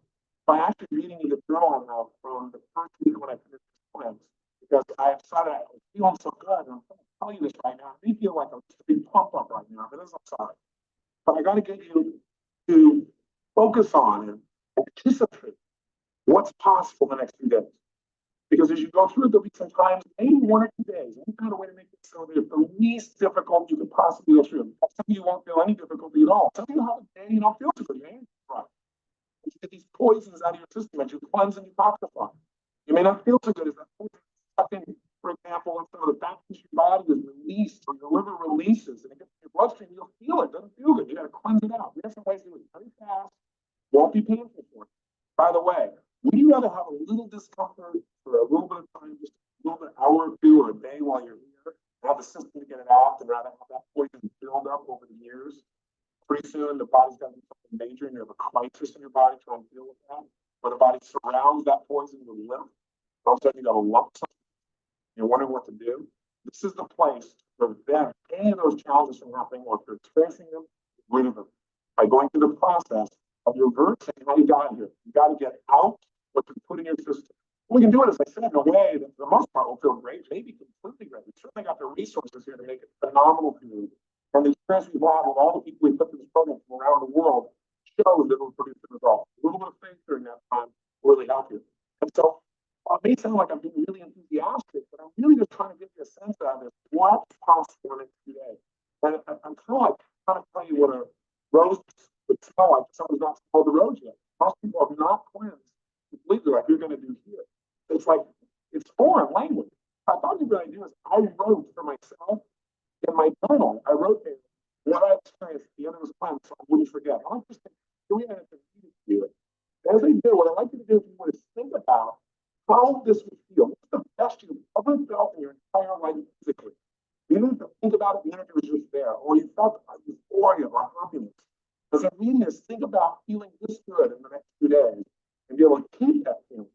by actually reading you the journal I have from the first week when I finished this cleanse. Because I decided I was feeling so good, and I'm going to tell you this right now. I may feel like I'm just a big pump up right now, but I'm sorry. But I got to get you to focus on and anticipate what's possible the next few days. Because as you go through it, there'll be some times, maybe 1 or 2 days, and we found a way to make it so that it's the least difficult you could possibly go through. Some of you won't feel any difficulty at all. Some of you have a day you don't feel too good, man. Right. You get these poisons out of your system as you cleanse and detoxify. You may not feel so good as that poison stuck in, for example, if some of the fat in your body is released or your liver releases and it gets in your bloodstream, you'll feel it. It doesn't feel good. You got to cleanse it out. We have some ways to do it very fast. Won't be painful for you. By the way, would you rather have a little discomfort for a little bit of time, just a little bit, hour or two or a day while you're here, have the system to get it out, and rather have that poison build up over the Pretty soon, the body's got to do something major, and you have a crisis in your body trying to deal with that, where the body surrounds that poison with lymph. All of a sudden, you got a lump. You're wondering what to do. This is the place to prevent any of those challenges from happening, or if you're experiencing them, get rid of them by going through the process of reversing how you got here. You got to get out what you put in your system. We can do it, as I said, in a way that for the most part will feel great, maybe completely great. We certainly got the resources here to make it phenomenal for you. And the experience we've had with all the people we put through this program from around the world shows that it will produce the results. A little bit of faith during that time will really help you. And so it may sound like I'm being really enthusiastic, but I'm really just trying to give you a sense of this. What's possible in it today? And I'm kind of like trying to tell you what a rose would smell like if someone's not smelled the rose yet. Most people have not cleansed completely like you're going to do here. It's like, it's foreign language. I thought what I do is I wrote for myself in my journal. I wrote there what I experienced at the end of this plan so I wouldn't forget. I like just take 3 minutes and read it to you. As I do, what I like you to do if you want to think about how this would feel. What's the best you've ever felt in your entire life physically? You don't have to think about it, the energy was just there, or you felt euphoria or happiness. As I'm reading this, think about feeling this good in the next 2 days and be able to keep that feeling.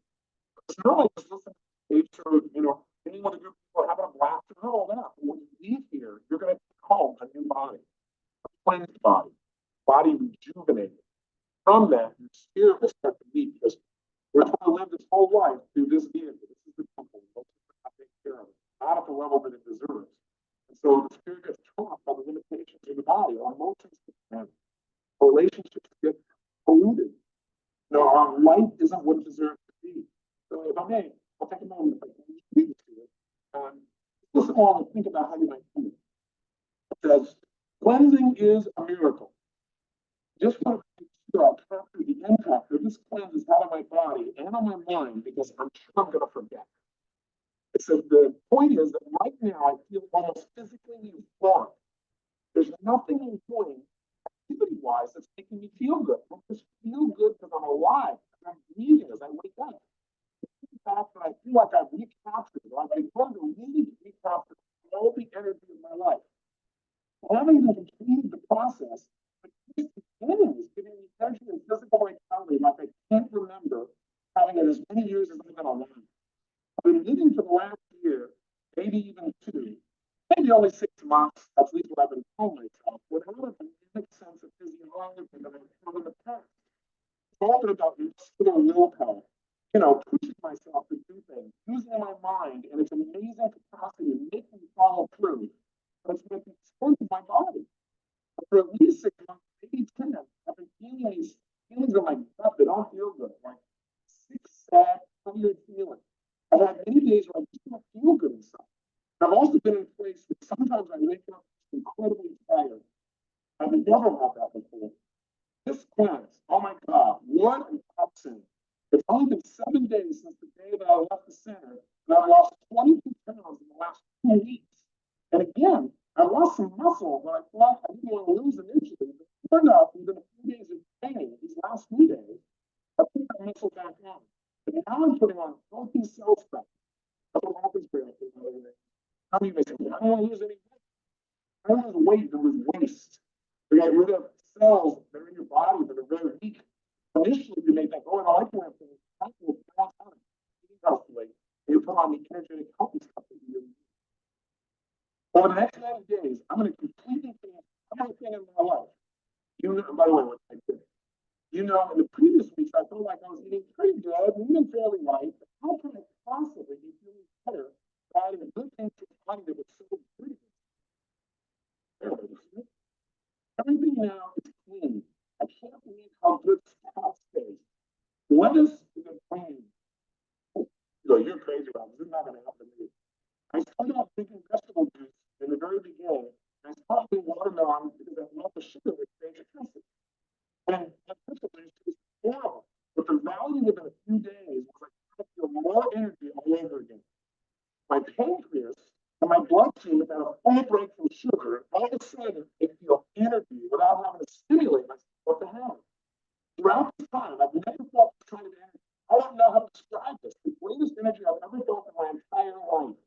It's not like just listening to tapes or, being with a group of people having a blast and all that. When you leave here, you're going to home a new body, a cleansed body rejuvenated. From that, your spirit will start to leap because we're trying to live this whole life through this vehicle. This is the temple. Most people not take care of it, not at the level that it deserves. And so the spirit gets trapped by the limitations of the body. Our emotions get relationships get polluted. Our life isn't what it deserves to be. So if I may, I'll take a moment if I can read it to you. Listen along and think about how you might feel. It says, cleansing is a miracle. Just want to make sure I capture the impact that this cleanse has had on my body and on my mind because I'm sure I'm going to forget. It says the point is that right now I feel almost physically euphoric. There's nothing I'm doing activity-wise that's making me feel good. I just feel good because I'm alive. And I'm breathing as I wake up. The fact that I feel like I've recaptured, like I've begun to really recapture all the energy of my life. I haven't even completed the process, but just the beginning is giving me energy and physical vitality like I can't remember having it as many years as I've been alive. I've been living for the last year, maybe even 2, maybe only 6 months, that's at least what I've been telling myself, without a dynamic sense of physiology that I've had in the past. Talking about muscular willpower, pushing myself to do things, using my mind and its amazing capacity to make me follow through. But it's at the expense of my body. For at least 6 months, maybe 10, I've been feeling these feelings in my gut that don't feel good, like sick, sad, tired feeling. I've had many days where I just don't feel good inside. And I've also been in a place that sometimes I wake up incredibly tired. I've never had that before. This cleanse, oh my God, what an godsend. It's only been 7 days since the day that I left the center, and I've lost 22 pounds in the last 2 weeks. And again, I lost some muscle that I thought I didn't want to lose initially, but sure enough, within a few days of training, these last 3 days, I put that muscle back on. But now I'm putting on healthy cell strength. That's what happens for me. How do you make it? I don't want to lose any weight. I don't lose weight to lose waste. We get rid of cells that are in your body that are very weak. Initially, you make that go in all that thing. That will balance out. Eating healthily. You put on the energetic healthy stuff that you need. Over the next 90 days, I'm going to completely change everything in my life. By the way, what I did. In the previous weeks, I felt like I was eating pretty good, even fairly light. But how can I possibly be feeling better by adding a good thing to the body that was so pretty? Everything now is clean. I can't believe how good stuff stays. Lettuce is a cream. You're crazy, Rob. This is not going to happen to me. I started off drinking vegetable juice in the very beginning. I stopped doing watermelon because I love the sugar with citric acid. And that vegetable juice is horrible. But the value within a few days was I feel more energy all over again. My pancreas and my bloodstream have had a full break from sugar. All of a sudden, I feel energy without having to stimulate myself to have it. Throughout this time, I've never felt this kind of energy. I don't know how to describe this. The greatest energy I've ever felt in my entire life.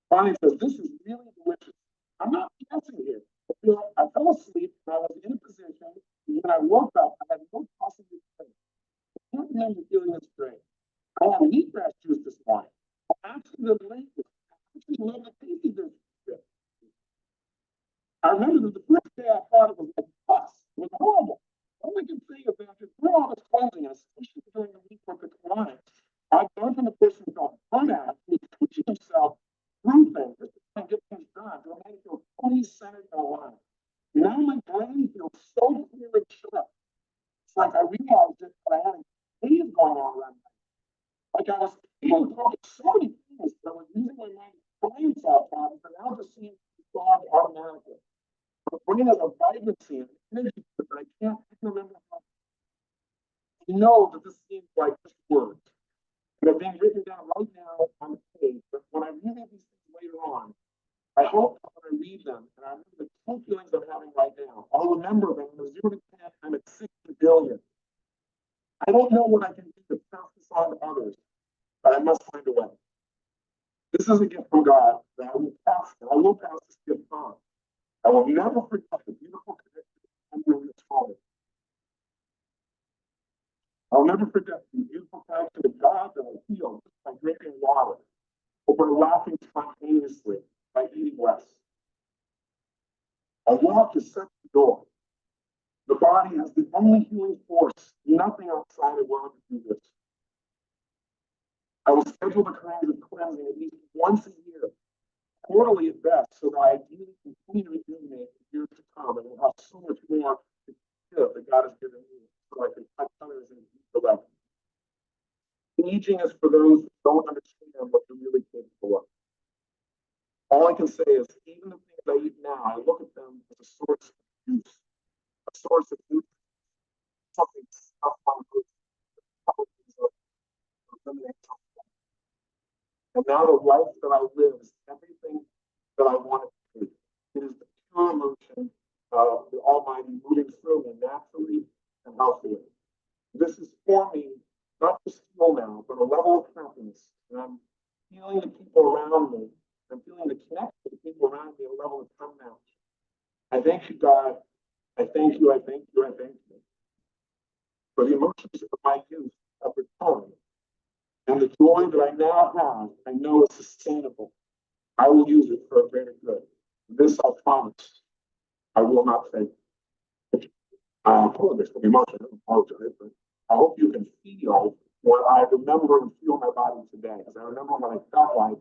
Bonnie says, this is really delicious. I'm not guessing here. I fell asleep and I was in a when I woke up, I had no possible strength. I can't remember feeling this great. I had wheatgrass juice this morning. Actually, the lake was actually love the taste of this. I remember that the first day I thought it was like us. It was horrible. All I can say is that after through all this cleanliness, especially during the week of the climate, I've learned from a person called burnout who's pushing himself through things just to try and get things done. So I feel fully centered and alive. Now my brain feels so clear and sharp. It's like I realized that I had a cave going on around me. Like I was able to focus so many things that I was using my mind to brain solve problems, but now just seems to solve automatically. The brain has a vibrancy and energy that I can't remember how. You know that this seems like just words. They're being written down right now on the page, but when I read these things later on, I hope that when I read them and I remember the true feelings I'm having right now, I'll remember that when 0 to 10, I'm at 60 billion. I don't know what I can do to pass this on to others, but I must find a way. This is a gift from God that I will pass, and I will pass this gift on. I will never forget the beautiful connection I'm doing this moment. I'll never forget the beautiful connection of God that I feel just by drinking water, or by laughing spontaneously, by eating less. I walk to set the door. The body has the only healing force, nothing outside of where to do this. I will schedule the kinds of cleansing at least once a year, quarterly at best, so that I ideally continue to rejuvenate in years to come and will have so much more to give that God has given me, so I can touch others in deeper level. Aging is for those who don't understand what you're really capable of. All I can say is, even the things I eat now, I look at them as a source of juice, a source of nutrition, something stuff my roots, eliminate something. And now the life that I live is everything that I want it to be. It is the pure emotion of the Almighty moving through me naturally and healthily. This is for me, not just feel now, but a level of happiness. And I'm feeling the people around me. I'm feeling the connection to the people around me at a level of unmatched. I thank you, God. I thank you, I thank you, I thank you. For the emotions of my youth have returned. And the joy that I now have, I know is sustainable. I will use it for a greater good. This I promise. I will not fail. I apologize for the emotion. I apologize, but I hope you can feel what I remember and feel in my body today. Because I remember what I felt like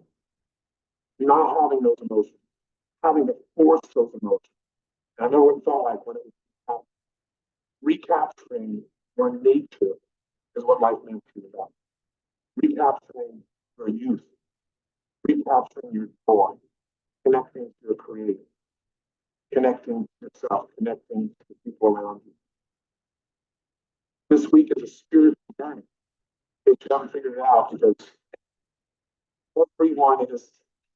not having those emotions, having to force those emotions. And I know what it felt like when it was recapturing your nature is what life meant to you about. Recapturing your youth, recapturing your joy, connecting to your creator, connecting to yourself, connecting to the people around you. This week is a spiritual journey. If you haven't figured it out, because everyone is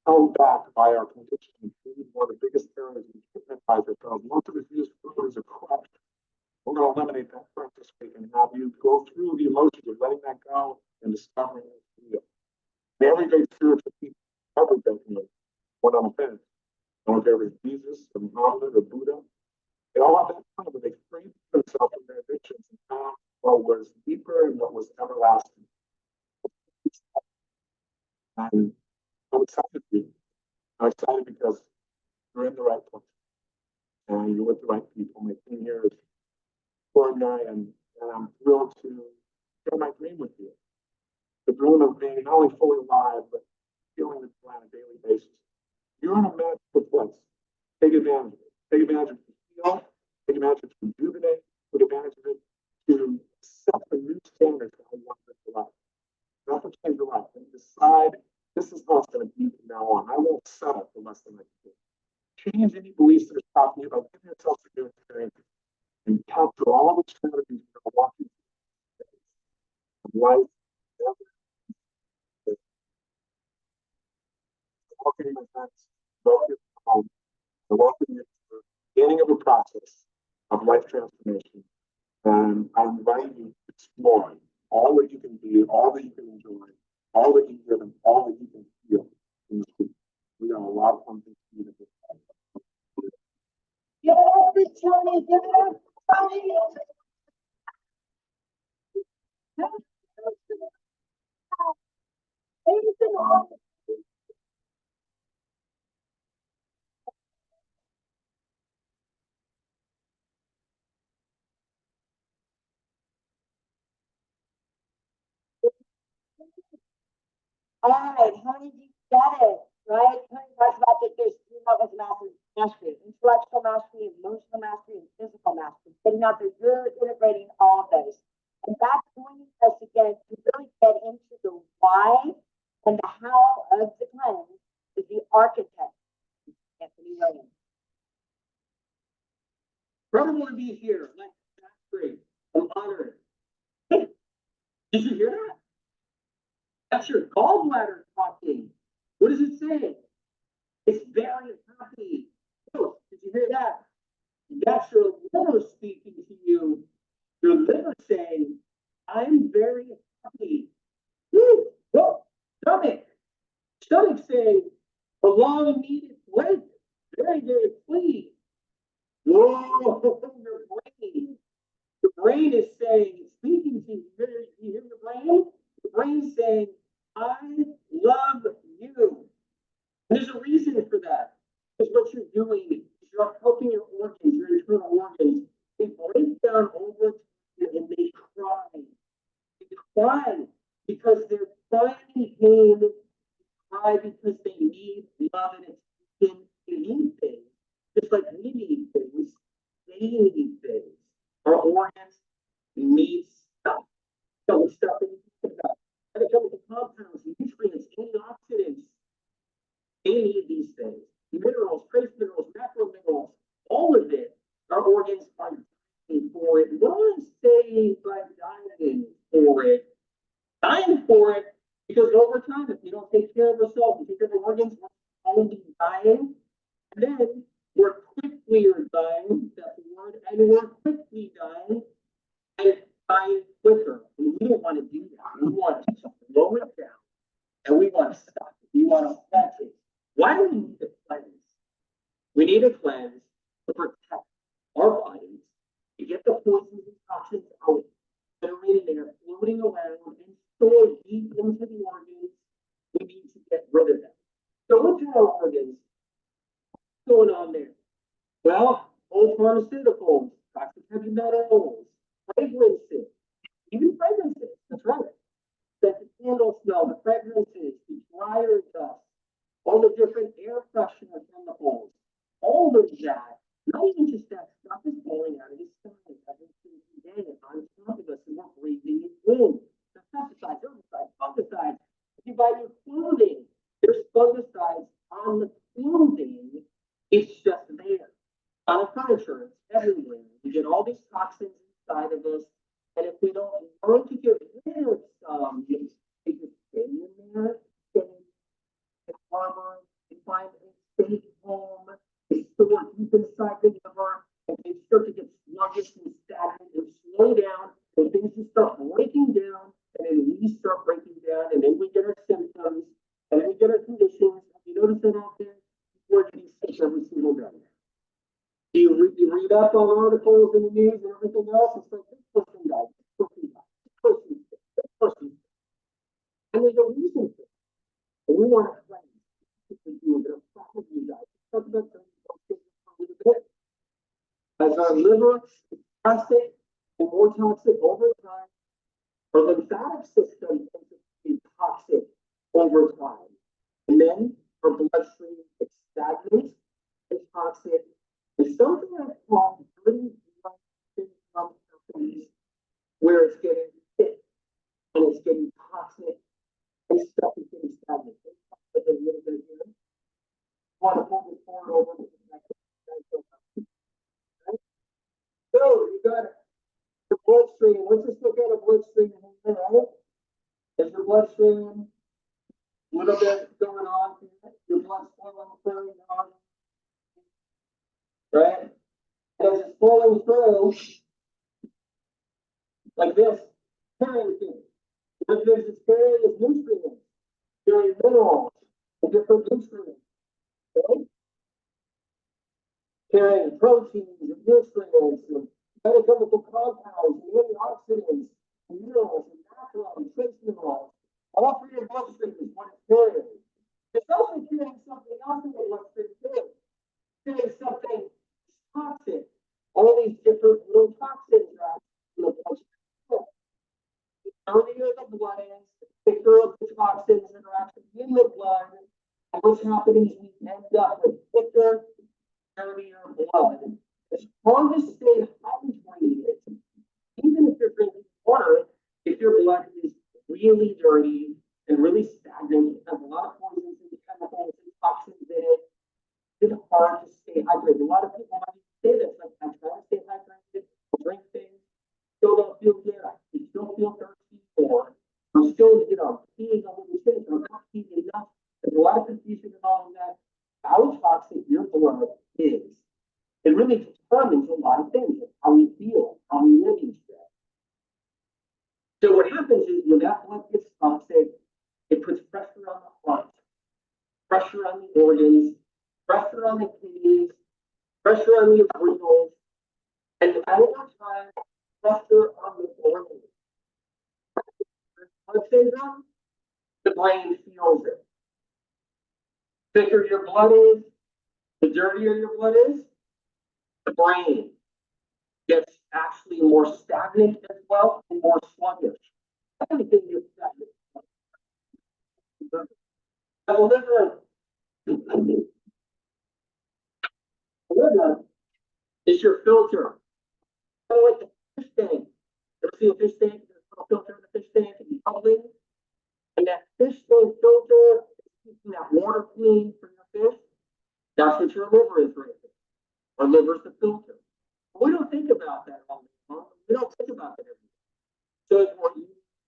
held back by our conditioning. One of the biggest areas we hypnotize ourselves. Most of us use food as a crutch. We're going to eliminate that crutch this week and have you go through the emotions of letting that go and discovering it's real. And every great spiritual teacher, every great teacher, when I'm finished, I don't care if it's Jesus or Muhammad or Buddha, they all have that time where they freed themselves from their addictions and found what was deeper and what was everlasting. And I'm excited for you. I'm excited because you're in the right place and you're with the right people. My team here is extraordinary, and I'm thrilled to share my dream with you. The dream of being not only fully alive, but feeling the plan on a daily basis. You're in a magical place. Take advantage of it. Take advantage of it to feel, take advantage of it to rejuvenate, take advantage of it to set a new standard for how you want to live your life. Not to change your life, and decide this is how it's going to be from now on. I won't settle for less than I can do. Change any beliefs that are stopping you by giving yourself a new experience and capture all the strategies that are walking through life. Walking my friends, welcome home, and welcome you to the beginning of a process of life transformation. And I invite you to explore all that you can be, all that you can enjoy, all that you give, and all that you can feel in this week. We got a lot of fun things to do. Give it up, Big Tony, give it up. All right, honey, you got it, right? Honey talks about that there's three levels of mastery, intellectual mastery, emotional mastery, and physical mastery. Getting out there, you're integrating all of those. And that's bringing us again to really get into the why and the how of the cleanse is the architect, Anthony Williams. Incredible to be here. Like, that's great. I'm honored. Hey, did you hear that? That's your gallbladder talking. What does it say? It's very happy. Oh, did you hear that? That's your liver speaking to you. Your liver saying, I'm very happy. Woo! Whoa! Stomach. Stomach saying, a long needed break. Very, very pleased. Whoa! Your brain. The brain is saying, speaking to you. You hear the brain? The brain's saying, I love you. And there's a reason for that. Because what you're doing is you're helping your organs, your internal organs. They break down over time and they cry. They cry because they're finding pain. They cry because they need love and attention. They need things. Just like we need things. They need things. Our organs need stuff. So stuff that we think about. And it comes to compounds, nutrients, antioxidants. They need these things. Minerals, trace minerals, macro minerals, all of it. Our organs are dying for it. No one's saying by dying for it. Dying for it because over time, if you don't take care of yourself, you take care of the organs, we're only dying. And then we're quickly dying, that's the word, and we're quickly dying and dying quicker. And we don't want to do that. We want to slow it down and we want to stop it. We want to halt it. Why do we need a cleanse? We need a cleanse to protect our bodies, to get the poisons and toxins out that are in there, floating around and stored deep into the organs. We need to get rid of them. So into our organs, what's going on there? Well, old pharmaceuticals, toxic heavy metals, fragrances, even fragrances, that's right. That the candle smell, the fragrances, the dryer dust, all the different air freshener chemicals, all of that, not even just that stuff is falling out of the sky every single day on top of us and we're breathing it in. The pesticides, herbicides, fungicides. If you buy new clothing, there's fungicides on the clothing. It's just there. On the furniture, it's everywhere. We get all these toxins inside of us. And if we don't learn to get rid of some, they just stay in there, stay in harbor, they find a safe home, they store deep inside the liver, and they start to get sluggish and stagnant and slow down, and things just start breaking down, and then we start breaking down, and then we get our symptoms, and then we get our conditions. Have you noticed that out there? We're getting sick every single day. You read up on articles in the news and everything else, it's like this person died, this person died, this person died, this person died. And there's a reason for it. And we want to cleanse. We're going to probably die. Talk about that for a little bit. As our liver is toxic and more toxic over time, our lymphatic system is toxic over time. And then our bloodstream is stagnant and toxic. There's something I call dirty blood syndrome happens where it's getting thick and it's getting toxic and stuff is getting stagnant. A little bit here. Want to hold this forward over to the next one. So you got the bloodstream. Let's just look at a bloodstream here, right? There's your bloodstream. A little bit going on here. Your blood's flowing on. Right? And as it's flowing through, like this, carrying things. What things it's carrying is nutrients, carrying minerals, and different nutrients. Okay? Carrying proteins and nutrients and happening is we end up with thicker, dirtier blood. It's hard to stay hydrated. Even if you're drinking water, if your blood is really dirty and really stagnant, it has a lot of poisons and chemicals and toxins in it, it's hard to stay hydrated. A lot of people might say this, like, I try to stay hydrated, I'll drink things, still don't feel good, I still feel thirsty, or I'm still, peeing a little bit, or I'm not peeing enough. There's a lot of confusion and all of that. How toxic your blood is, it really determines a lot of things, like how we feel, how we live each day. So what happens is when that blood gets toxic, it puts pressure on the heart, pressure on the organs, pressure on the kidneys, pressure on the adrenals, and over time, pressure on the organs. Blood syndrome, the brain feels it. Thicker your blood is, the dirtier your blood is, the brain gets actually more stagnant as well and more sluggish. Everything is stagnant. The liver is your filter. Kind of like the fish tank. Ever see a fish tank? There's a little filter in the fish tank and you pump it. And that fish tank filter is keeping that water clean for your fish. That's what your liver is right there. Our liver's the filter. But we don't think about that all the time. We don't think about it every day. So as we're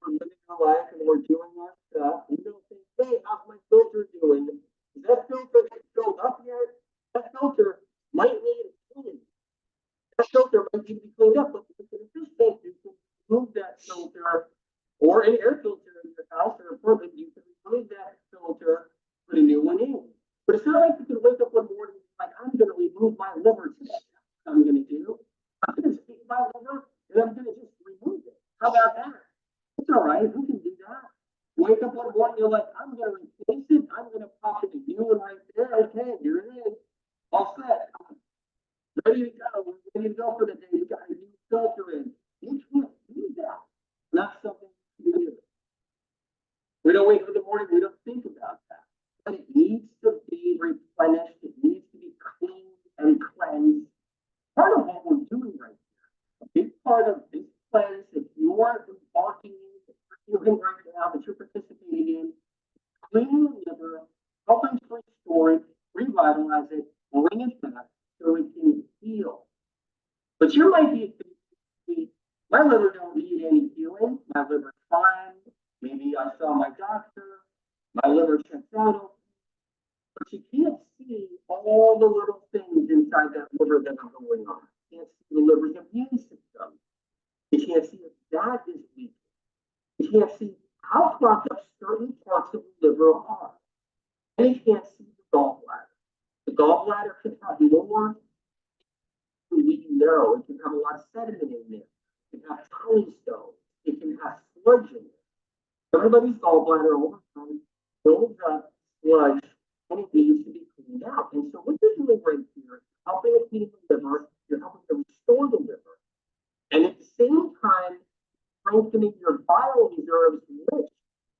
living our life and we're doing our stuff, we don't think, hey, how's my filter doing? Is that filter filled up yet? That filter might need a cleaning. That filter might need to be cleaned up, but in a fish tank, you can remove that filter, or an air filter in your house or apartment, you can remove that filter, put a new one in. But it's not like you can wake up one morning and be like, I'm going to remove my liver today. That's what I'm going to do. I'm going to take my liver and I'm going to just remove it. How about that? It's all right. We can do that. Wake up one morning, you're like, I'm going to replace it. I'm going to pop in a new one right there. Okay, here it is. All set. Ready to go. We're ready to go for the day. We got a new filter in. You can't do that. Not something you do. We don't wake up in the morning. We don't think about that. But it needs to be replenished. It needs to be cleaned and cleansed. Part of what we're doing right here, a big part of this cleanse that you are embarking in, that you're doing right now, that you're participating in, cleaning the liver, helping to restore it, revitalize it, bring it back so it can heal. But you might be, my liver don't need any healing. My liver's fine. Maybe I saw my doctor. My liver checks out. But you can't see all the little things inside that liver that are going on. You can't see the liver's immune system. You can't see if that is weak. You can't see how clogged up certain parts of the liver are. And you can't see the gallbladder. The gallbladder can have more than we know. It can have a lot of sediment in there. It can have tiny stones. It can have sludge in there. Everybody's gallbladder over time builds up sludge and it needs to be cleaned out. And so what you're doing right here is helping to clean the liver, you're helping to restore the liver. And at the same time, strengthening your bile reserves, which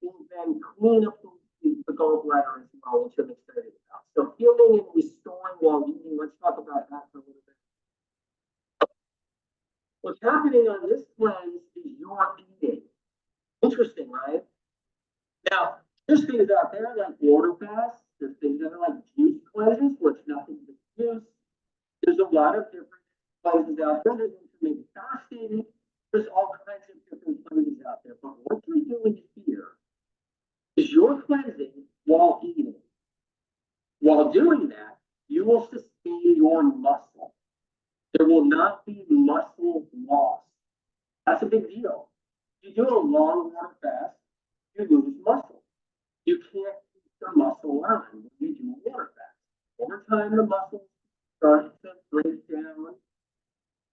will then clean up the gallbladder as well, which I'm excited about. So healing and restoring while eating, let's talk about that for a little bit. What's happening on this cleanse is you're eating. Interesting, right? Now, there's things out there like water fasts, there's things that are like juice cleanses, which nothing but juice. There's a lot of different cleanses out there. There's intermittent fasting. There's all kinds of different cleanses out there. But what you're doing here is you're cleansing while eating. While doing that, you will sustain your muscle. There will not be muscle loss. That's a big deal. You do a long water fast, you lose muscle. You can't keep the muscle on when you do a water fast. Over time, the muscles start to break down,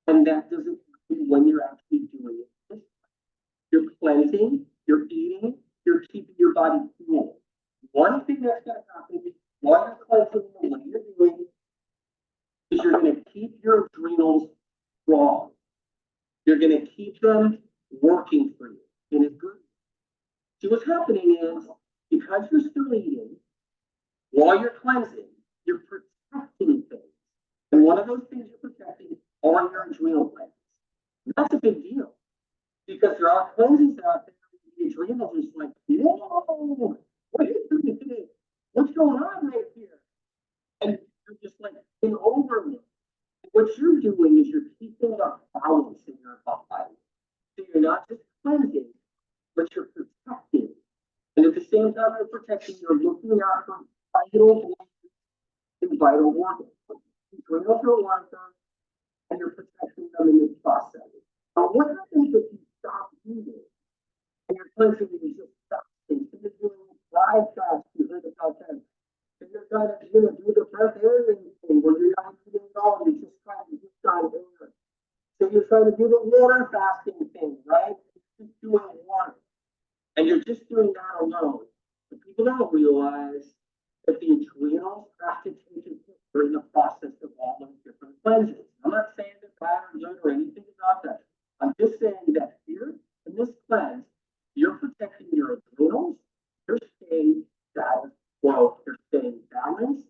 and that doesn't happen when you're actually doing it. You're cleansing, you're eating, you're keeping your body cool. One thing that's going to happen while you're cleansing and what you're doing is you're going to keep your adrenals strong. You're going to keep them working for you in a good. See, what's happening is because you're still eating, While you're cleansing, you're protecting things. And one of those things you're protecting are your adrenal glands. That's a big deal because there are cleanses out there. The adrenals is like, whoa, what are you doing today? What's going on right here? And you're just like in overload. What you're doing is you're keeping a balance in your body. So you're not just cleansing, but you're protecting. And at the same time you're protecting, you're looking out for vital and vital organs. Adrenals are one of them, and you're protecting them in this process. Now, what happens if you stop eating and you're cleansing and you just stop eating? So you're doing dry fast, you heard about that. And you're trying to, do the breath air thing where you're not eating at all, you're just trying to get dry air. So you're trying to do the water fasting thing, right? You're just doing water. And you're just doing that alone. But people don't realize that the adrenals have to take a hit during the process of all those different cleanses. I'm not saying that bad or good or anything about that. I'm just saying that here in this cleanse, you're protecting your adrenals, you're staying status quo, you're staying balanced,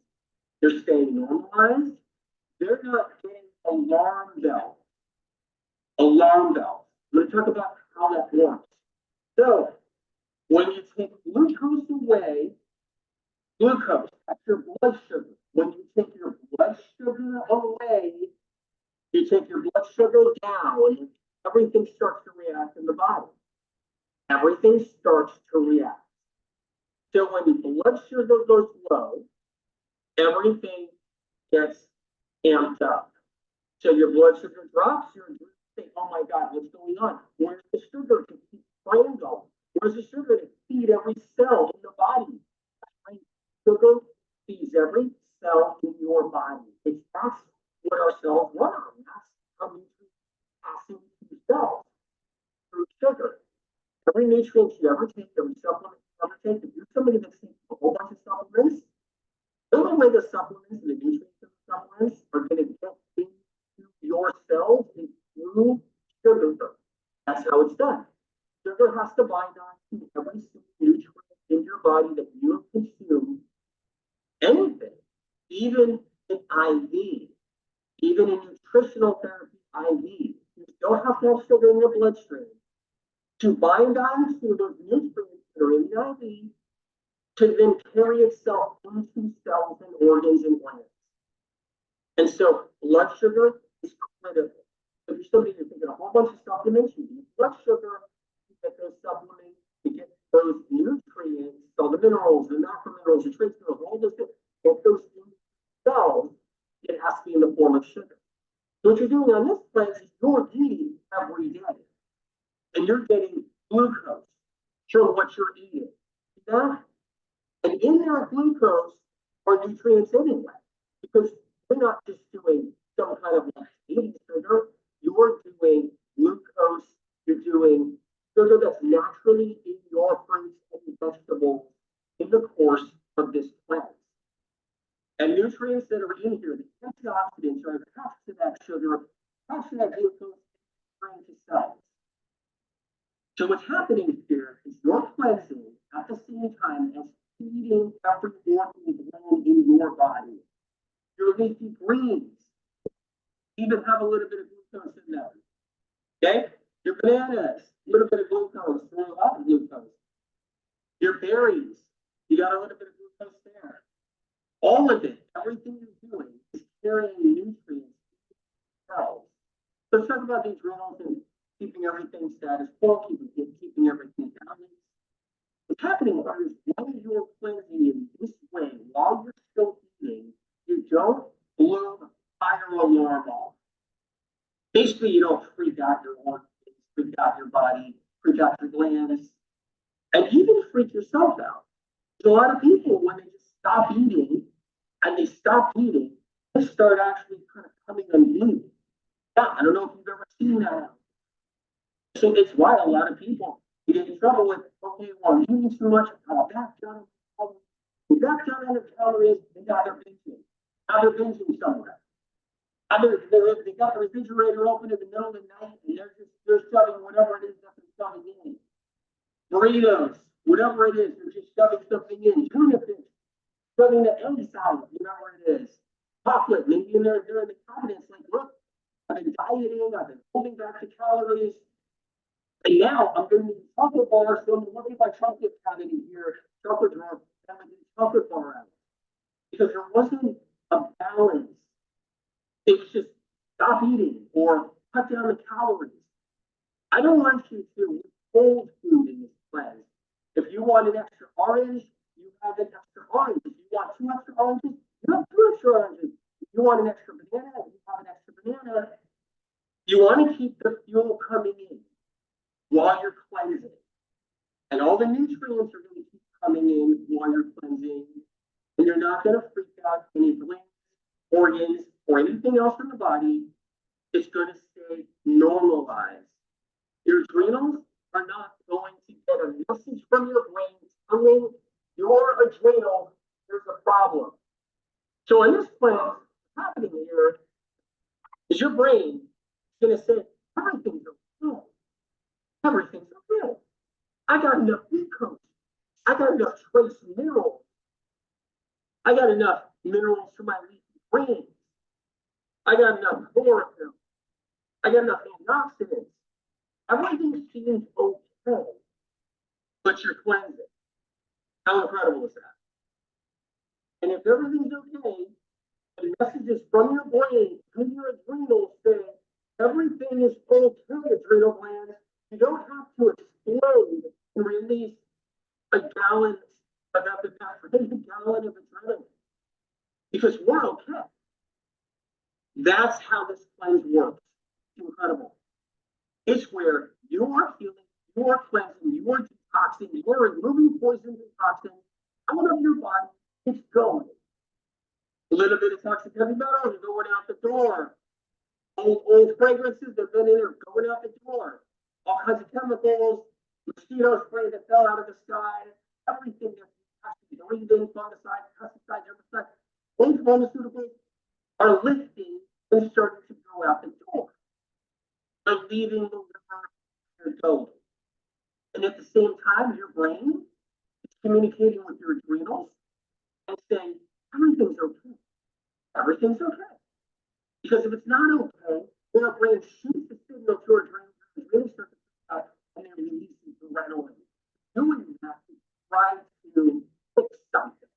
you're staying normalized, they're not getting alarm bells. Alarm bells. I'm going to talk about how that works. So, when you take glucose away, glucose, that's your blood sugar. When you take your blood sugar away, you take your blood sugar down, everything starts to react in the body. Everything starts to react. So when the blood sugar goes low, everything gets amped up. So your blood sugar drops, you're saying, oh my God, what's going on? Where's the sugar to keep brain going? Where's the sugar to feed every cell in the body? Right? Sugar feeds every cell in your body. That's what our cells run on. That's how nutrients pass into cells through sugar. Every nutrient you ever take, every supplement you ever take, if you're somebody that's taking a whole bunch of supplements, the only way the supplements and the nutrients of the supplements are going to get into your cells is through sugar. That's how it's done. Sugar has to bind on to every single nutrient in your body that you have consumed. Anything, even in IV, even in nutritional therapy IV, you still have to have sugar in your bloodstream to bind on to those nutrients that are in the IV to then carry itself into cells and organs and glands. And so blood sugar is critical. So if you're somebody who's taking a whole bunch of supplements, you need blood sugar, you get those supplements, you get those nutrients, so the minerals, the macrominerals, the trace minerals, all those things, get those in cells, it has to be in the form of sugar. So what you're doing on this cleanse is you're eating every day. And you're getting glucose from what you're eating. Yeah? And in that glucose are nutrients anyway, because you're not just doing some kind of like eating sugar, you're doing glucose, you're doing sugar that's naturally in your fruits and vegetables in the course of this cleanse. And nutrients that are in here, the antioxidants are attached to that sugar, attached to that glucose, into cells. So what's happening here is you're cleansing at the same time as feeding every organ gland in your body. Your leafy greens even have a little bit of glucose in them. Okay? Your bananas, a little bit of glucose, a lot of glucose. Your berries, you got a little bit of glucose there. All of it, everything you're doing is carrying nutrients to cells. So let's talk about the adrenals and keeping everything status quo, keeping everything balanced. What's happening is when you're cleansing in this way, while you're still eating, you don't blow the fire alarm off. Basically, you don't freak out your organs, freak out your body, freak out your glands, and even freak yourself out. There's a lot of people, when they just stop eating, and they stop eating, they start actually kind of coming unglued. Yeah, I don't know if you've ever seen that. So it's why a lot of people get in trouble with, okay, well, I'm eating too much, I'll back down. We back down on the calories, and now they're binging. Now they're binging somewhere. They got the refrigerator open in the middle of the night, and they're shoving whatever it is that they're shoving in. Burritos, whatever it is, they're just shoving something in. Tuna fish. Rubbing the eggs out, you know where it is. Chocolate, maybe they're in the cabinets, like, look, I've been dieting, I've been holding back the calories. And now I'm gonna need chocolate bars, so I'm gonna look at my chocolate cabinet here, chocolate drawer, and I'm gonna get chocolate bar out. Because there wasn't a balance. It was just stop eating or cut down the calories. I don't want you to withhold food in this cleanse. If you want an extra orange, you have an extra orange. If you want 2 extra oranges, you have 2 extra oranges. If you want an extra banana, you have an extra banana. You want to keep the fuel coming in while you're cleansing. And all the nutrients are going to keep coming in while you're cleansing. And you're not going to freak out any glands, organs, or anything else in the body. It's going to stay normalized. Your adrenals are not going to get a message from your brain telling your adrenal there's a problem. So in this plan, what's happening here is your brain is going to say, everything's okay. Everything's okay. I got enough glucose. I got enough trace minerals. I got enough minerals for my leafy greens. I got enough chlorophyll. I got enough antioxidants. Everything seems okay, but you're cleansing. How incredible is that? And if everything's okay, the messages from your brain to your adrenals saying everything is okay, adrenal glands. You don't have to explode and release a gallon of epinephrine, a gallon of adrenaline, because we're okay. That's how this cleanse works. It's incredible. It's where you are healing, you are cleansing, you are detoxing, you are removing poisons and toxins out of your body. It's going. A little bit of toxic heavy metals are going out the door. Old fragrances that have been in there going out the door. All kinds of chemicals, mosquito spray that fell out of the sky, everything that's breathing, fungicides, pesticides, herbicides. Those pharmaceuticals are lifting and starting to go out the door. They're leaving the liver and going. And at the same time, your brain is communicating with your adrenals and saying, everything's okay. Everything's okay. Because if it's not okay, then our brain shoots the signal to our adrenals and really starts to freak out, and they're releasing adrenaline. Doing that to try to fix something.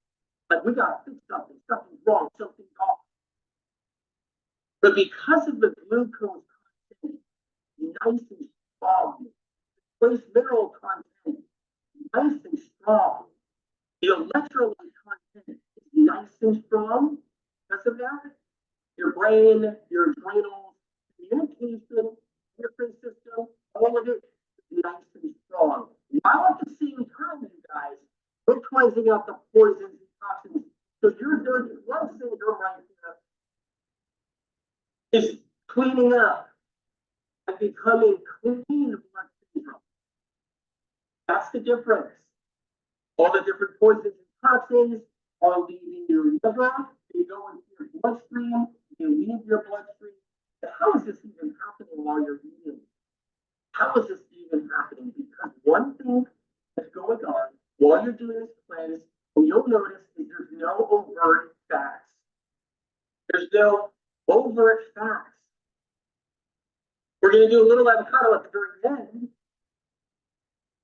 Like, we gotta fix something, something's wrong, something's off. But because of the glucose content, nice and strong, trace mineral content, nice and strong, the electrolyte content is nice and strong. Because of that, your brain, your adrenals, communication, endocrine system, all of it is nice and strong. While at the same time, you guys, we're cleansing out the poisons and toxins. So your dirty blood syndrome right here is cleaning up and becoming clean blood syndrome. That's the difference. All the different poisons and toxins are leaving your liver, they go into your bloodstream, they leave your bloodstream. How is this even happening while you're eating? How is this even happening? Because one thing that's going on while you're doing this cleanse, and you'll notice is there's no overt fats. There's no overt fats. We're going to do a little avocado at the very end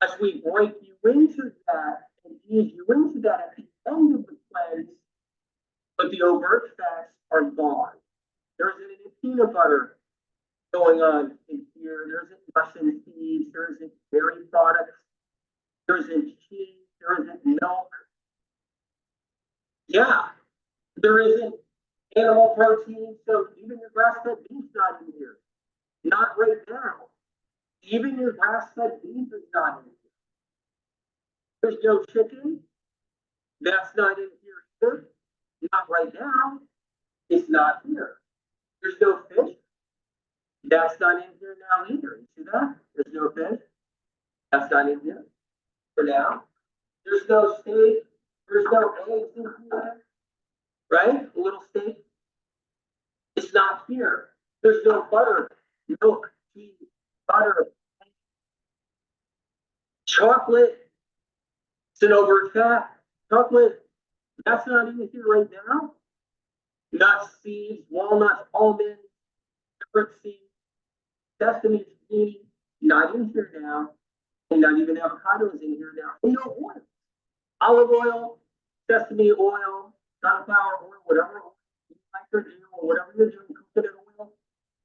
as we break you into that and ease you into that at the end of the cleanse, but the overt fats are gone. There isn't any peanut butter going on in here. There isn't nuts and seeds. There isn't dairy products. There isn't cheese. There isn't milk. Yeah, there isn't animal protein. So even your grass-fed beef's not in here. Not right now. Even your grass-fed beef is not in here. There's no chicken. That's not in here either. Not right now. It's not here. There's no fish. That's not in here now either. You see that? There's no fish. That's not in here for now. There's no steak. There's no eggs in here. Right? A little steak. It's not here. There's no butter, milk, cheese, butter, chocolate. It's an overt fat. Chocolate That's not in here right now. Nuts, seeds, walnuts, almonds, different seeds, sesame, zucchini, not in here now. And not even avocados in here now. And no oil. Olive oil, sesame oil, sunflower oil, whatever oil you like to do, or whatever you're doing, coconut oil,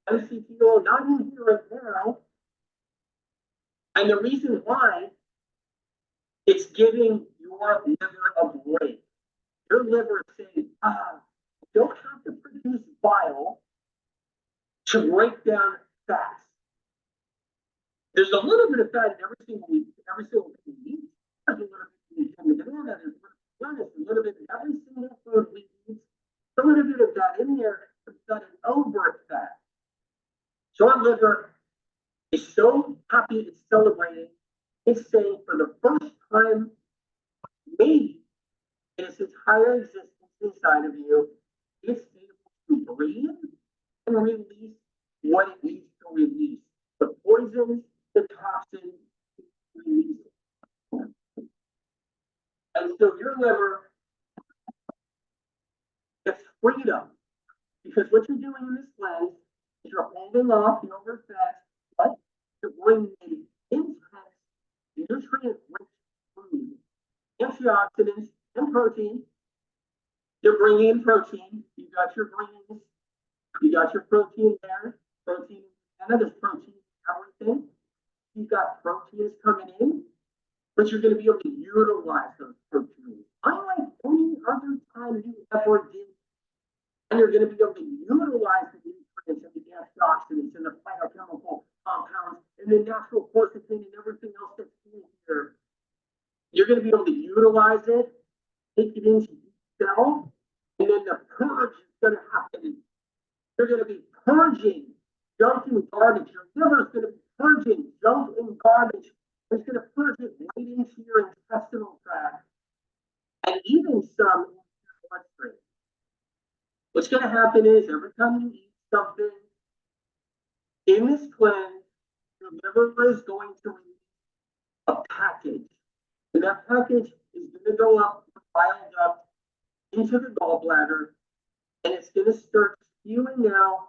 MCT oil, not in here right now. And the reason why, it's giving your liver a break. Your liver is saying, you don't have to produce bile to break down fats. There's a little bit of fat in every single thing we eat. There's a little bit in the banana, there's a little bit in every single food we eat. A little bit of that in there, but it's not an overt fat. So our liver is so happy, it's celebrating. It's saying for the first time, maybe in its entire existence inside of you, it's able to breathe and release what it needs to release. The poisons, the toxins, release it. And so your liver gets freedom. Because what you're doing in this cleanse is you're holding off the overt fats, but you're bringing in intense, nutrient-rich food, antioxidants, and protein. You're bringing in protein. You got your greens. You got your protein there. Protein, and there's protein in everything. You've got proteins coming in, but you're going to be able to utilize those proteins. Unlike any other time you ever did. And you're going to be able to utilize the nutrients and the antioxidants and the phytochemical compounds and the natural quercetin and everything else that's in here. You're going to be able to utilize it, take it into each cell, and then the purge is going to happen. You're going to be purging junk and garbage. Your liver is going to be purging junk and garbage. It's going to purge it right into your intestinal tract and even some in your bloodstream. What's going to happen is every time you eat something in this cleanse, your liver is going to release a package. And that package is going to go up, piled up into the gallbladder, and it's going to start spewing out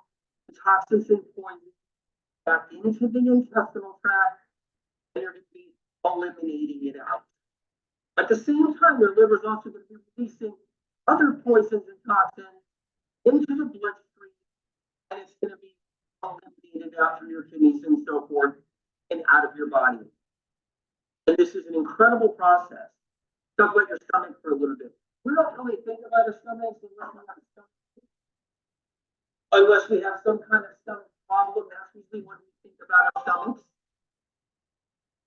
the toxins and poisons back into the intestinal tract, and you're going to be eliminating it out. At the same time, your liver is also going to be releasing other poisons and toxins into the bloodstream, and it's going to be eliminated out through your kidneys and so forth, and out of your body. And this is an incredible process. Talk about your stomach for a little bit. We don't really think about our stomachs unless we have some kind of stomach problem. That's usually when we think about our stomachs.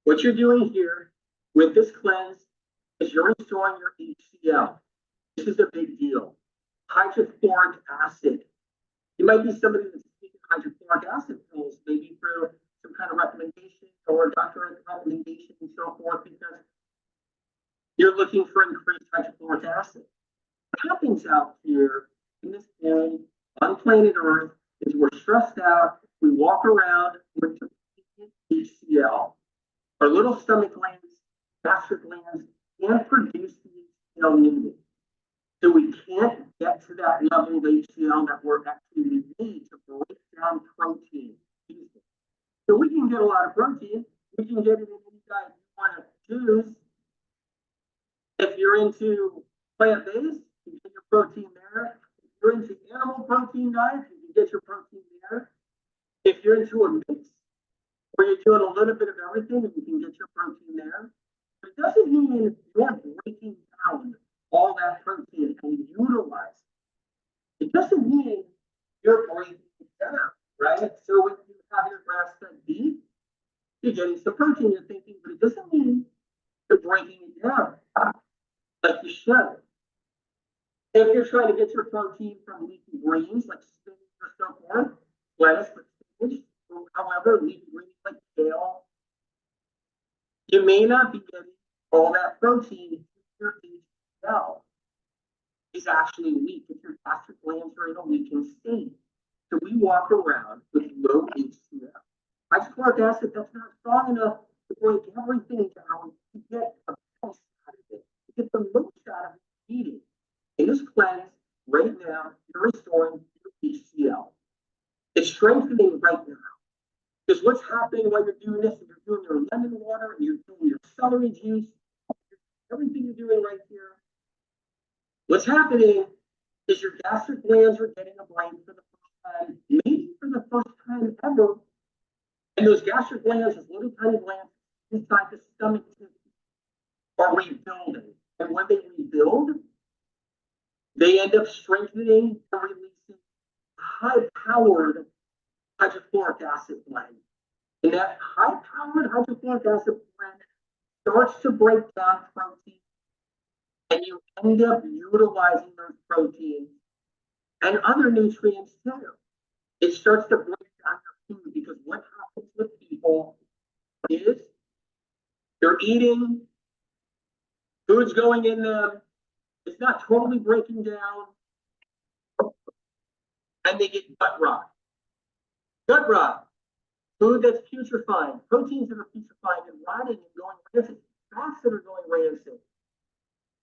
What you're doing here with this cleanse is you're restoring your HCl. This is a big deal. Hydrochloric acid. You might be somebody that's taking hydrochloric acid pills, maybe through some kind of recommendation or doctor recommendation and so forth, because you're looking for increased hydrochloric acid. What happens out here in this world, on planet Earth, is we're stressed out, we walk around with depleted HCl. Our little stomach glands, gastric glands, can't produce the HCl needed. So we can't get to that level of HCl that we're actually need to break down protein. So we can get a lot of protein. We can get it in any diet you want to choose. If you're into plant-based, you can get your protein there. If you're into animal protein diet, you can get your protein there. If you're into a mix where you're doing a little bit of everything, you can get your protein there. But it doesn't mean you're breaking down all that protein and utilize it. It doesn't mean you're breaking it down, right? So when you have your grass-fed beef, you're getting some protein, you're thinking, but it doesn't mean you're breaking it down like you should. If you're trying to get your protein from leafy greens like spinach or so forth, lettuce, but spinach, however, leafy greens like kale, you may not be getting all that protein if your HCl is actually weak, if your gastric glands are in a weakened state. So we walk around with low HCl. Hydrochloric acid, that's not strong enough to break everything down to get the best out of it, to get the most out of it eating. in this cleanse, right now, you're restoring your HCl. It's strengthening right now. Because what's happening while you're doing this, you're doing your lemon water and you're doing your celery juice, everything you're doing right here. What's happening is your gastric glands are getting a break for the first time, maybe for the first time ever. And those gastric glands, those little tiny glands inside the stomach are rebuilding. And when they rebuild, they end up strengthening and releasing high-powered hydrochloric acid blend. And that high-powered hydrochloric acid blend starts to break down protein, and you end up utilizing those proteins and other nutrients too. It starts to break down your food because what happens with people is they're eating, food's going in them, it's not totally breaking down, and they get gut rot. Gut rot, food that's putrefying, proteins that are putrefying and rotting and going rancid, fats that are going rancid.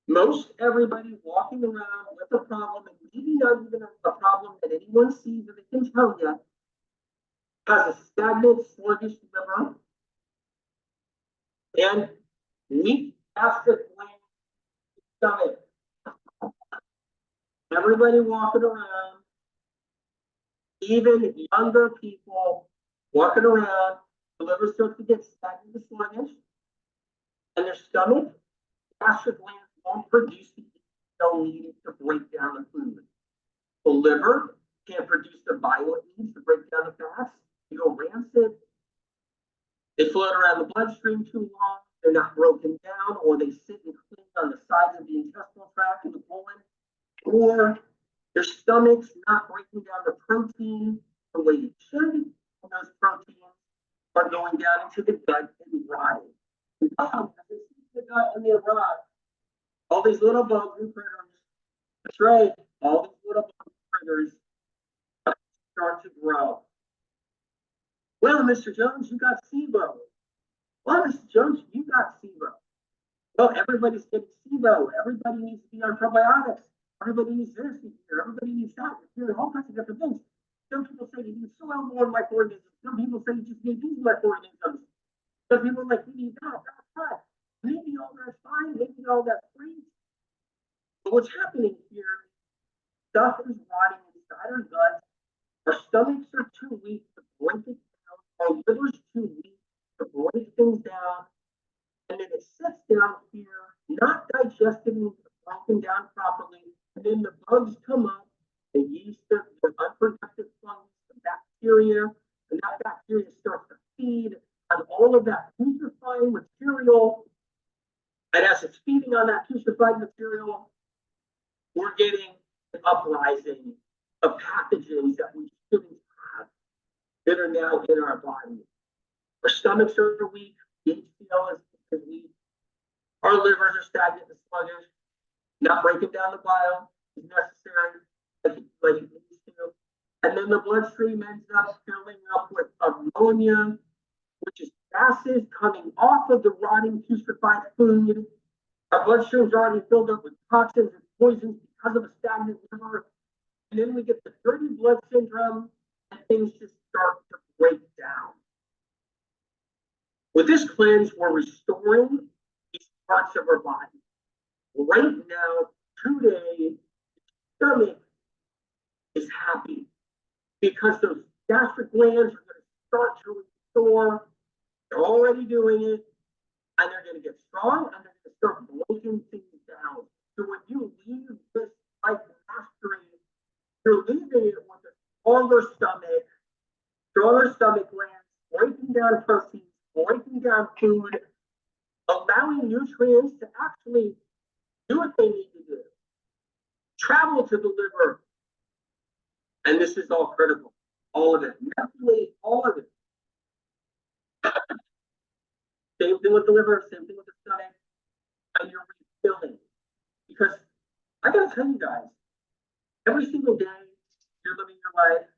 Most everybody walking around with a problem, and maybe not even a problem that anyone sees or they can tell you, has a stagnant, sluggish liver and weak gastric stomach. Everybody walking around, even younger people walking around, the liver starts to get stagnant and sluggish, and their stomach, gastric glands won't produce the cell needed to break down the food. The liver can't produce the bile it needs to break down the fats. They go rancid. They float around the bloodstream too long. They're not broken down, or they sit and cling on the sides of the intestinal tract and the colon, or their stomach's not breaking down the protein the way it should, and those proteins are going down into the gut and rotting. The gut and they rot. All these little bugs and critters, that's right, all these little bugs and critters start to grow. Well, Mr. Jones, you got SIBO. Well, Mr. Jones, you got SIBO. Well, everybody's getting SIBO. Everybody needs to be on probiotics. Everybody needs this here. Everybody needs that. You're hearing all kinds of different things. Some people say you need soil more microorganisms. Some people say you just need these microorganisms. Some people are like, you need that. Maybe all that's fine. Maybe all that's great. But what's happening here, stuff is rotting inside our guts. Our stomachs are too weak to break it down. Our liver's too weak to break things down. And then it sits down here, not digested and broken down properly. And then the bugs come up, the yeast, the unproductive fungus, the bacteria, and that bacteria starts to feed on all of that putrefying material. And as it's feeding on that putrefied material, we're getting an uprising of pathogens that we shouldn't have that are now in our body. Our stomachs are weak, the HCl is weak, our livers are stagnant and sluggish, not breaking down the bile is necessary like it needs to. And then the bloodstream ends up filling up with ammonia, which is gases coming off of the rotting putrefied food. Our bloodstream's already filled up with toxins and poisons because of a stagnant liver. And then we get the dirty blood syndrome, and things just start to break down. With this cleanse, we're restoring these parts of our body. Right now, today, the stomach is happy because those gastric glands are going to start to restore. They're already doing it, and they're going to get strong, and they're going to start breaking things down. So when you leave this life mastery, you're leaving it with a stronger stomach glands, breaking down proteins, breaking down food, allowing nutrients to actually do what they need to do. Travel to the liver. And this is all critical. All of it. Methylate all of it. Same thing with the liver, same thing with the stomach. And you're refilling. Because I gotta tell you guys, every single day you're living your life,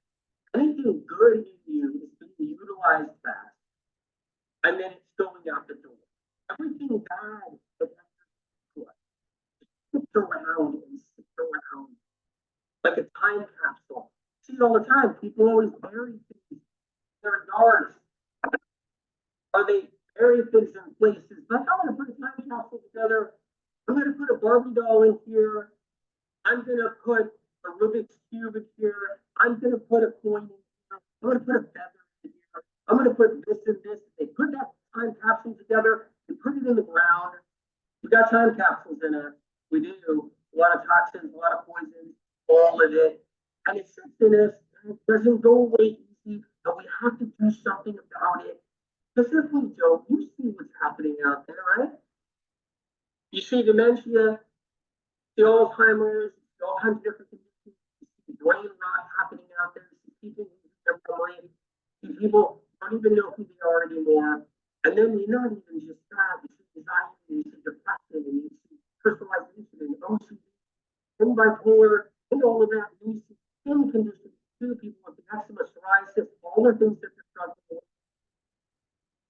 anything good in you is being utilized fast. And then it's going out the door. Everything bad that sits around and sits around. Like a time capsule. See it all the time. People always bury things in their yards. Or they bury things in places. Like, I'm gonna put a time capsule together. I'm gonna put a Barbie doll in here. I'm gonna put a Rubik's Cube in here. I'm gonna put a coin in here. I'm gonna put a feather in here. I'm gonna put this and this. They put that time capsule together and put it in the ground. We got time capsules in it. We do. A lot of toxins, a lot of poison, all of it. And it sits in us, and it doesn't go away easy, but we have to do something about it. Because if we don't, you see what's happening out there, right? You see dementia, the Alzheimer's, all kinds of different conditions, you see brain rot happening out there, you see people losing their mind, you see people don't even know who they are anymore. And then you're not even just that, you see anxiety, you see depression, and you see crystallization and OCD, and bipolar, and all of that. And you see skin conditions too, people with eczema, psoriasis, all the things that they're struggling with.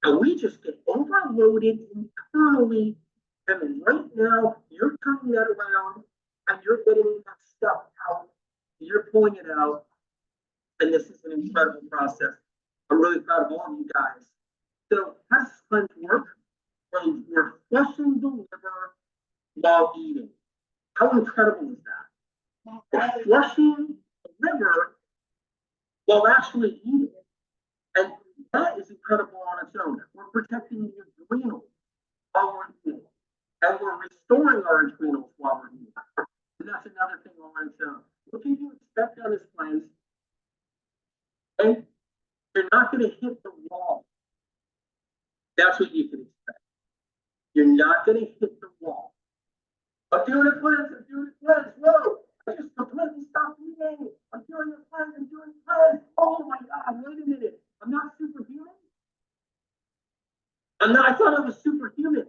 And we just get overloaded internally. And then right now, you're turning that around and you're getting that stuff out. You're pulling it out. And this is an incredible process. I'm really proud of all of you guys. So how does cleanse work? Well, we're flushing the liver while eating. How incredible is that? We're flushing the liver while actually eating. And that is incredible on its own. We're protecting the adrenals while we're eating. And we're restoring our adrenals while we're eating. And that's another thing on its own. What can you expect on this cleanse? Okay? You're not going to hit the wall. That's what you can expect. You're not going to hit the wall. I'm doing a cleanse, I'm doing a cleanse. Whoa, I just completely stopped eating. I'm doing a cleanse, I'm doing a cleanse. Oh my God, wait a minute. I'm not superhuman? I thought I was superhuman.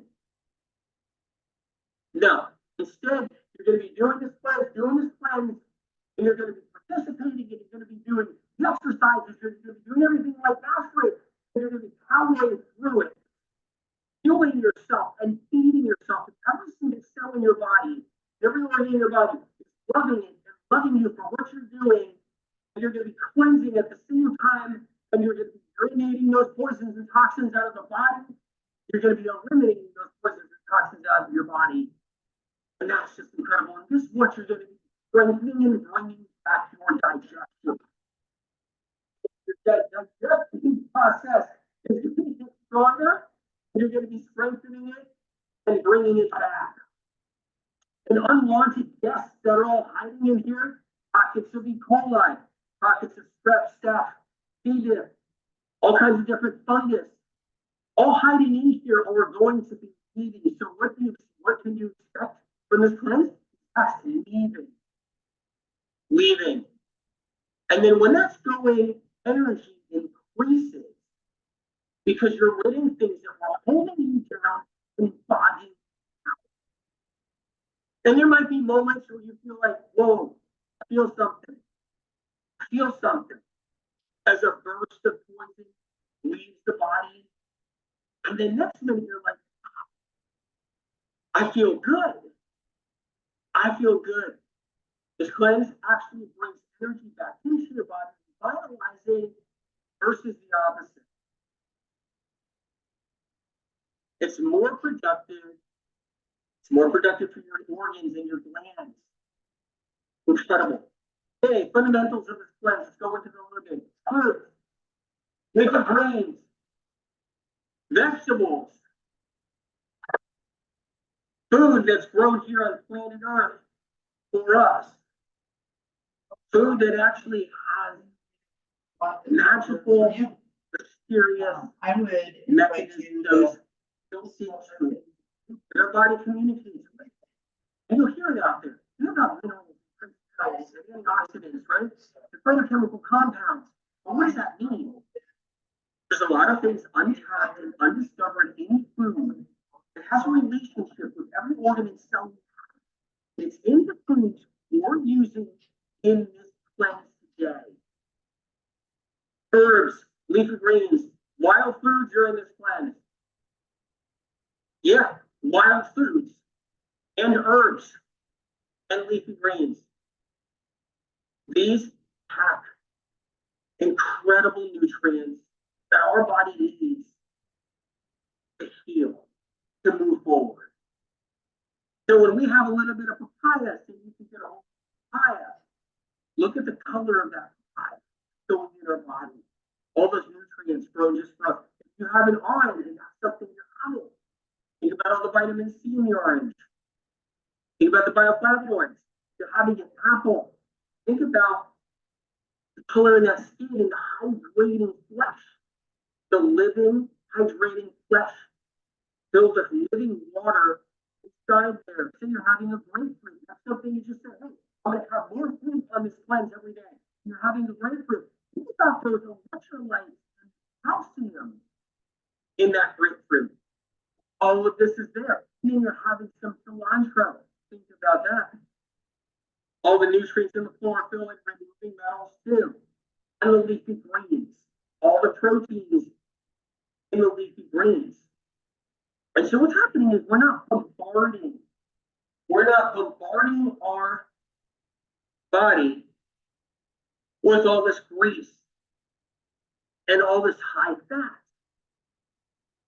No, instead, you're going to be doing this cleanse, and you're going to be participating, and you're going to be doing the exercises, you're going to be doing everything like mastery, and you're going to be powering through it, fueling yourself and feeding yourself. Every single cell in your body, every organ in your body is loving it and loving you for what you're doing, and you're going to be cleansing at the same time, and you're going to be urinating those poisons and toxins out of the body. You're going to be eliminating those poisons and toxins out of your body. And that's just incredible. And this is what you're going to be strengthening and bringing back your digestion. Your digestion process is going to get stronger. And you're going to be strengthening it and bringing it back. And unwanted guests that are all hiding in here, pockets of E. coli, pockets of strep, staph, C. diff, all kinds of different fungus, all hiding in here or going to be eating. So what can you expect from this cleanse? That's leaving. And then when that's going, energy increases because you're letting things that are holding you down and bogging out. And there might be moments where you feel like, whoa, I feel something. As a burst of poison leaves the body. And then next minute you're like, I feel good. This cleanse actually brings energy back into your body, vitalizing versus the opposite. It's more productive. It's more productive for your organs and your glands. Incredible. Okay, fundamentals of this cleanse. Let's go into the living. Herbs, liquid grains, vegetables, food that's grown here on planet Earth for us. Food that actually has magical, mysterious mechanisms built into it that our body communicates with. And you'll hear it out there. You hear about minerals, crystals, and antioxidants, right? The phytochemical compounds. Well, what does that mean? There's a lot of things untapped and undiscovered in food that has a relationship with every organ and cell. It's in the foods we're using in this cleanse today. Herbs, leafy greens, wild foods are in this cleanse. Yeah, wild foods and herbs. and leafy greens. These pack incredible nutrients that our body needs to heal, to move forward. So when we have a little bit of papaya, so you can get a whole papaya, look at the color of that papaya going in our body. All those nutrients grown just from, if you have an orange and that's something you're having, think about all the vitamin C in the orange. Think about the bioflavonoids. You're having an apple. Think about the color in that skin and the hydrating flesh. The living, hydrating flesh filled with living water inside there. Say you're having a grapefruit. That's something you just said, hey, I'm going to have more fruit on this cleanse every day. You're having a grapefruit. Think about those electrolytes and calcium in that grapefruit. All of this is there. And then you're having some cilantro. Think about that. All the nutrients in the chlorophyll and removing metals too. And the leafy greens. All the proteins in the leafy greens. And so what's happening is we're not bombarding our body with all this grease and all this high fat.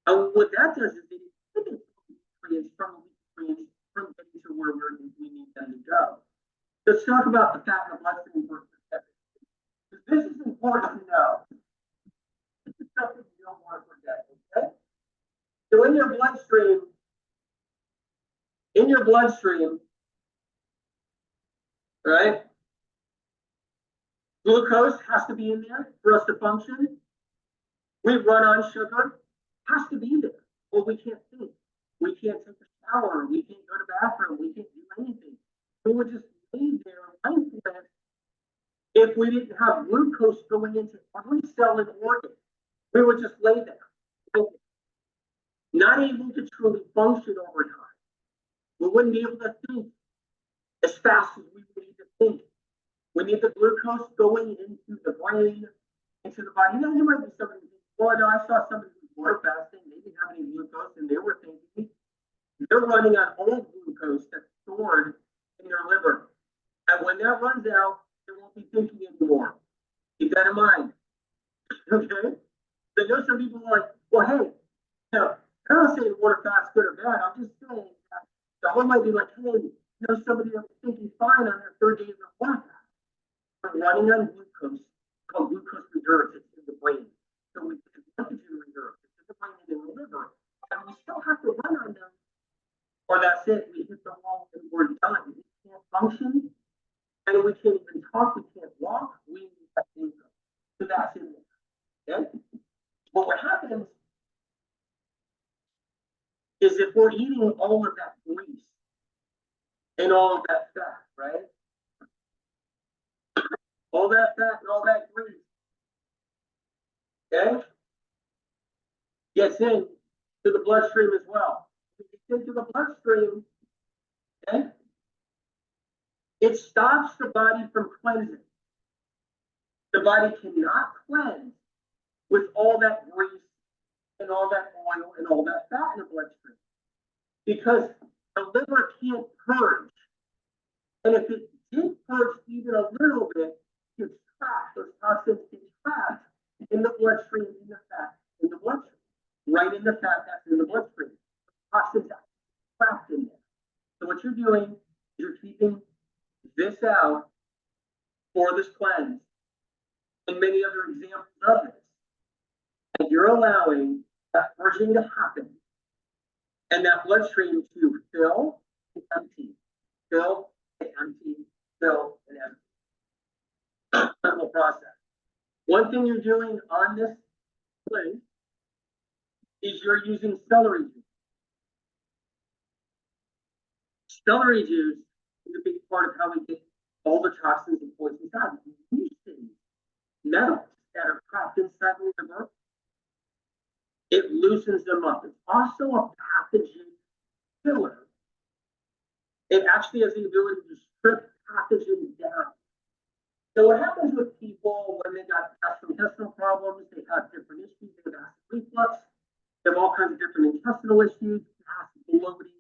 And what that does is it inhibits nutrients from getting to where we need them to go. Let's talk about the fat in the bloodstream for a second. This is important to know. This is something you don't want to forget, okay? So in your bloodstream, right? Glucose has to be in there for us to function. We run on sugar, has to be there, or we can't think. We can't take a shower, we can't go to the bathroom, we can't do anything. We would just lay there lifeless if we didn't have glucose going into every cell and organ. We would just lay there, not able to truly function over time. We wouldn't be able to think as fast as we would need to think. We need the glucose going into the brain, into the body. You know, you might be somebody, well, no, I saw somebody who was water fasting, they didn't have any glucose, and they were thinking they're running on old glucose that's stored in their liver. And when that runs out, they won't be thinking anymore. Keep that in mind. Okay? So I know some people are like, well, hey, you know, I'm not saying water fast good or bad. I'm just saying that someone might be like, hey, you know, somebody that's thinking fine on their third day of their water fast. We're running on glucose, called glucose reserves. It's in the brain. So we can glycogen reserves. It's in the brain and in the liver. And we still have to run on them. Or that's it. We hit the wall and we're done. We can't function. And we can't even talk. We can't walk. We need that glucose. So that's in there. Okay? But what happens is if we're eating all of that grease and all of that fat, right? All that fat and all that grease, okay, gets in to the bloodstream as well. If it gets into the bloodstream, okay, it stops the body from cleansing. The body cannot cleanse with all that grease and all that oil and all that fat in the bloodstream because the liver can't purge. And if it did purge even a little bit, it's trapped. Those toxins get trapped in the bloodstream, in the fat, in the bloodstream, right in the fat that's in the bloodstream. Toxins are trapped in there. So what you're doing is you're keeping this out for this cleanse and many other examples of this. And you're allowing that purging to happen and that bloodstream to fill and empty, fill and empty, fill and empty. Simple process. One thing you're doing on this place is you're using celery juice. Celery juice is a big part of how we get all the toxins and poisons out. Loosen metals that are trapped inside the liver. It loosens them up. It's also a pathogen killer. It actually has the ability to strip pathogens down. So what happens with people when they got gastrointestinal problems, they have different issues, they have acid reflux, they have all kinds of different intestinal issues, acid bloating,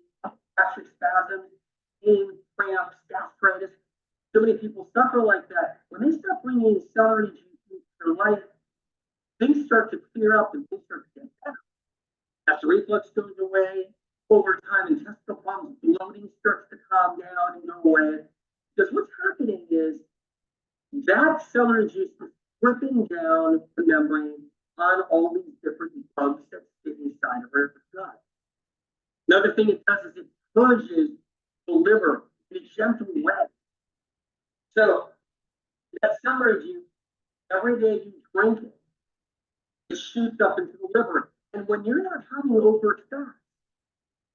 gastric spasms. pain, cramps, gastritis. So many people suffer like that. When they start bringing celery juice into their life, things start to clear up and things start to get better. Acid reflux goes away. Over time, intestinal problems, bloating starts to calm down and go away. Because what's happening is that celery juice is stripping down the membrane on all these different bugs that sit inside of our gut. Another thing it does is it purges the liver in a gentle way. So that celery juice, every day you drink it, it shoots up into the liver. And when you're not having overt fat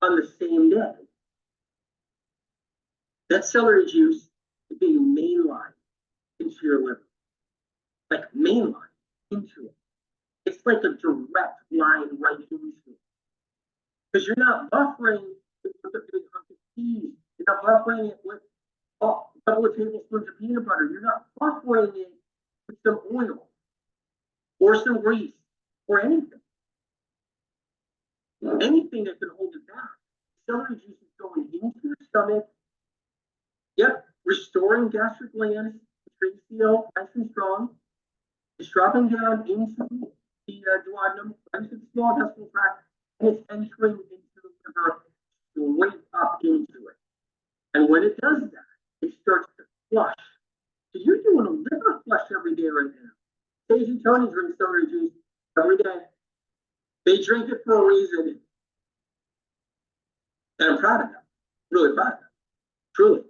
on the same day, that celery juice is being mainlined into your liver. Like mainline into it. It's like a direct line right into it. Because you're not buffering it with a big hunk of cheese. You're not buffering it with a couple of tablespoons of peanut butter. You're not buffering it with some oil or some grease or anything. Anything that can hold it back. Celery juice is going into your stomach. Yep, restoring gastric glands, trachea seal, nice and strong. It's dropping down into the duodenum, into the small intestinal tract, and it's entering into the liver, straight up into it. And when it does that, it starts to flush. So you're doing a liver flush every day right now. Stacey Tony drinks celery juice every day. They drink it for a reason. And I'm proud of them. Really proud of them. Truly.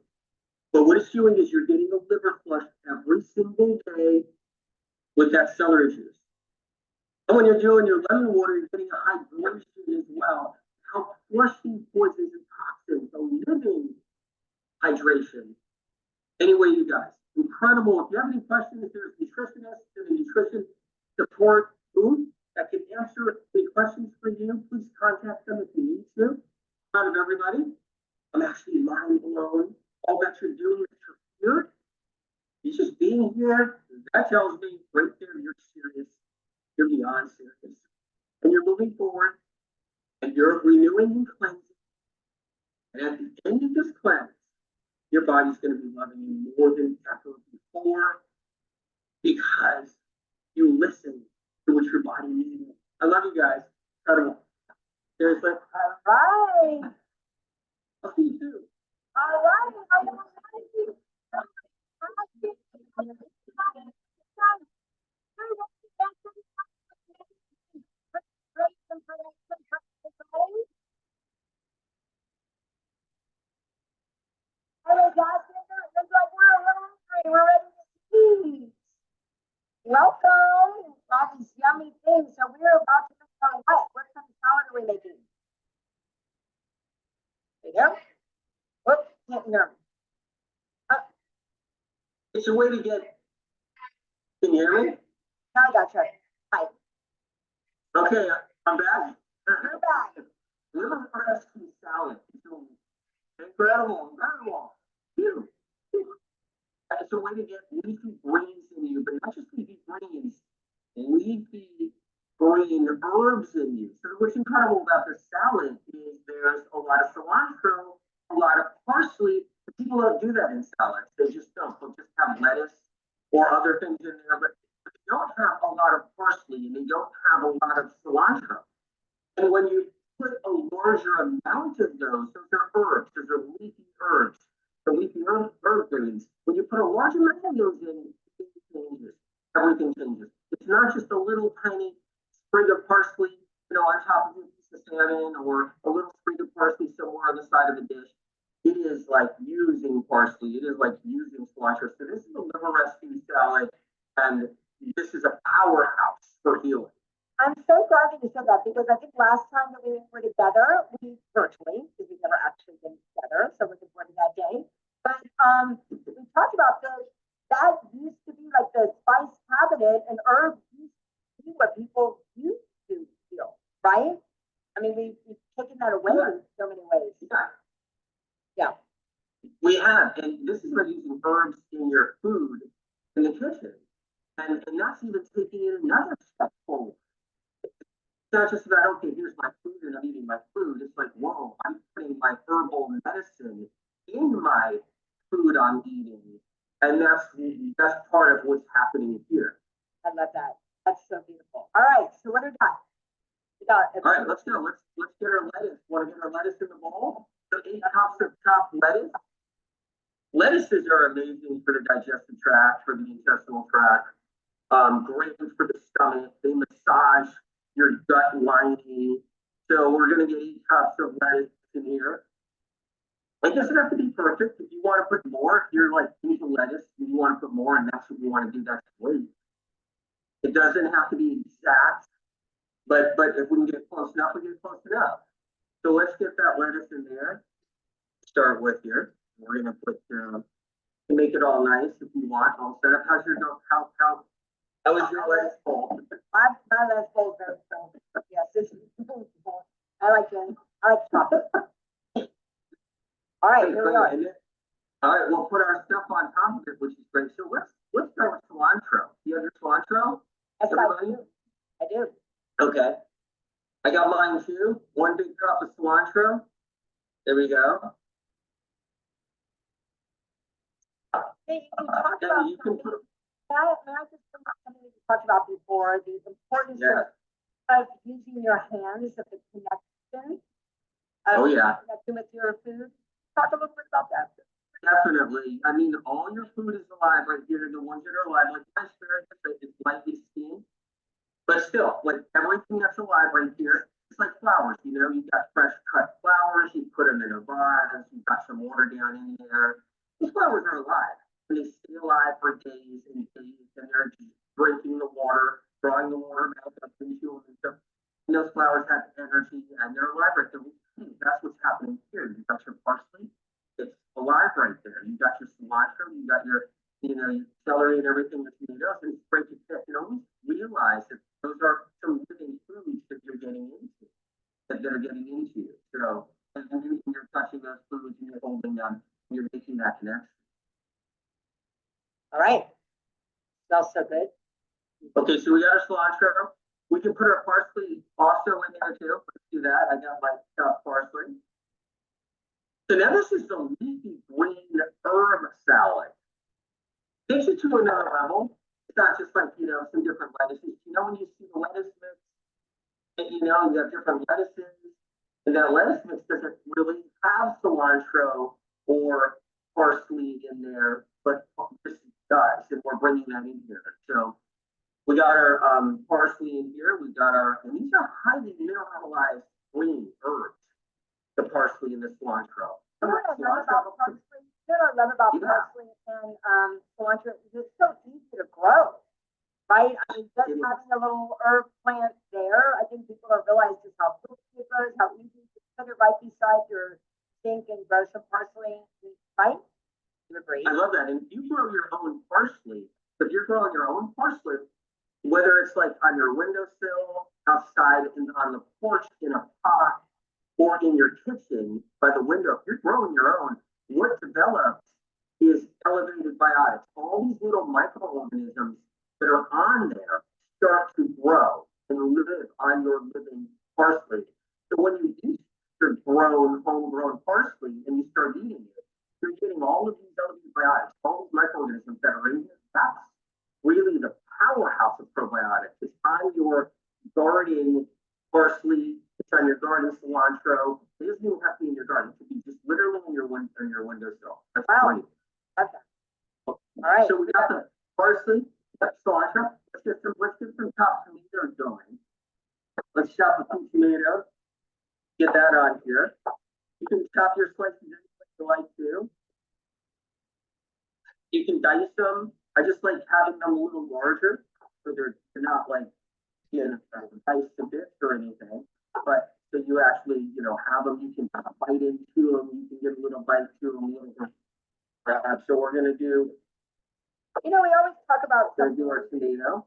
But what it's doing is you're getting a liver flush every single day with that celery juice. And when you're doing your lemon water, you're getting a hydration as well. Help flush these poisons and toxins, a living hydration. Anyway, you guys, incredible. If you have any questions, there's nutritionists and a nutrition support booth that can answer any questions for you. Please contact them if you need to. Proud of everybody. I'm actually mind blown. All that you're doing, that you're here. You just being here, that tells me right there you're serious. You're beyond serious. And you're moving forward and you're renewing and cleansing. And at the end of this cleanse, your body's going to be loving you more than ever before because you listen to what your body needs. I love you guys. Incredible. There's like, All right. I'll see you too. All right. I don't know. Hello, guys. Looks like we're a little hungry. We're ready to eat. Welcome. All these yummy things. So we're about to make our what? What kind of salad are we making? There you go. Whoops, can't hear me. It's a way to get, can you hear me? Now I got you. Hi. Okay, I'm back. You're back. Liver rescue salad. Incredible. Phew. It's a way to get leafy greens in you, but not just leafy greens, leafy green herbs in you. So what's incredible about this salad is there's a lot of cilantro, a lot of parsley. People don't do that in salads. They just don't. They'll just have lettuce or other things in there, but they don't have a lot of parsley and they don't have a lot of cilantro. And when you put a larger amount of those are herbs, those are leafy herbs, the leafy herb greens. When you put a large amount of those in, it changes. Everything changes. It's not just a little tiny sprig of parsley, on top of a piece of salmon or a little sprig of parsley somewhere on the side of a dish. It is like using parsley. It is like using cilantro. So this is a liver rescue salad, and this is a powerhouse for healing. I'm so glad that you said that because I think last time that we were together, we virtually, because we've never actually been together, so looking forward to that day. But we talked about that used to be like the spice cabinet and herbs used to be what people used to feel, right? I mean, we've taken that away in so many ways. Yeah. We have, and this is about using herbs in your food in the kitchen. And that's even taking it another step forward. It's not just about, okay, here's my food and I'm eating my food. It's like, whoa, I'm putting my herbal medicine in I'm eating. And that's part of what's happening here. I love that. That's so beautiful. All right, so what do we got? We got. All right, let's go. Let's get our lettuce. Want to get our lettuce in the bowl? So 8 cups of chopped lettuce. Lettuces are amazing for the digestive tract, for the intestinal tract. Great for the stomach. They massage your gut lining. So we're gonna get 8 cups of lettuce in here. It doesn't have to be perfect. If you want to put more, if you're like into lettuce, and you want to put more, and that's what you want to do, that's great. It doesn't have to be exact, but if we can get close enough, we get close enough. So let's get that lettuce in there. Start with here. We're gonna put to make it all nice. If you want, I'll set up. How's your how is your lettuce bowl? My lettuce bowl is very full. Yes, this is full. I like chocolate. All right, here we are. All right, we'll put our stuff on top of it, which is great. So let's start with cilantro. Do you have your cilantro? Yes, I do. I do. Okay. I got mine too. 1 big cup of cilantro. There we go. Hey, you talked Yeah, about you can put, may I just bring up something you talked about before, the importance yeah. of using your hands, of the connection. Oh, yeah. Connecting with your food. Talk a little bit about that. Definitely. I mean, all your food is alive right here. The ones that are alive, like my asparagus, it's lightly steamed. But still, like everything that's alive right here, it's like flowers, you know, you got fresh cut flowers, you put them in a vase, you've got some water down in there. These flowers are alive, and they stay alive for days and days, and they're just drinking the water, drawing the water back up into them and stuff. And those flowers have energy, and they're alive right there. That's what's happening here. You got your parsley, it's alive right there. You got your cilantro, you got your, you know, your celery and everything, the tomatoes, and it's great to get. You always realize that those are some living foods that you're getting into, that they're getting into. So, and you're touching those foods and you're holding them, and you're making that connection. All right. Smells so good. Okay, so we got our cilantro. We can put our parsley also in there too. Let's do that. I got my parsley. So now this is the leafy green herb salad. Takes it to another level. It's not just like, you know, some different lettuces. You know, when you see the lettuce mix, and you know, you have different lettuces, and that lettuce mix doesn't really have cilantro or parsley in there, but this does, and we're bringing that in here. So we got our parsley in here. We got and these are highly mineralized green herbs. The parsley and the cilantro. You know what I love about parsley? You know what I love about parsley and cilantro? It's so easy to grow, right? I mean, just having a little herb plant there, I think people don't realize just how quickly it grows, how easy to put it right beside your sink and grow some parsley, right? You agree? I love that. And if you grow your own parsley, if you're growing your own parsley, whether it's like on your windowsill, outside on the porch in a pot, or in your kitchen by the window, if you're growing your own, what develops is elevated biotics. All these little microorganisms that are on there start to grow and live on your living parsley. So when you eat your homegrown parsley and you start eating it, you're getting all of these elevated biotics, all these microorganisms that are in here. That's really the powerhouse of probiotics. It's on your garden parsley. It's on your garden cilantro. It doesn't even have to be in your garden. It could be just literally in your windowsill. That's great. Okay. All right. So we got the parsley, got cilantro. Let's get some chopped tomatoes going. Let's chop a few tomatoes. Get that on here. You can chop your slices anything you like to. You can dice them. I just like having them a little larger, so they're not like, you know, diced to bits or anything. But so you actually, you know, have them. You can bite into them. You can get a little bite to them. So we're gonna do. You know, we always talk about We're gonna do our tomato.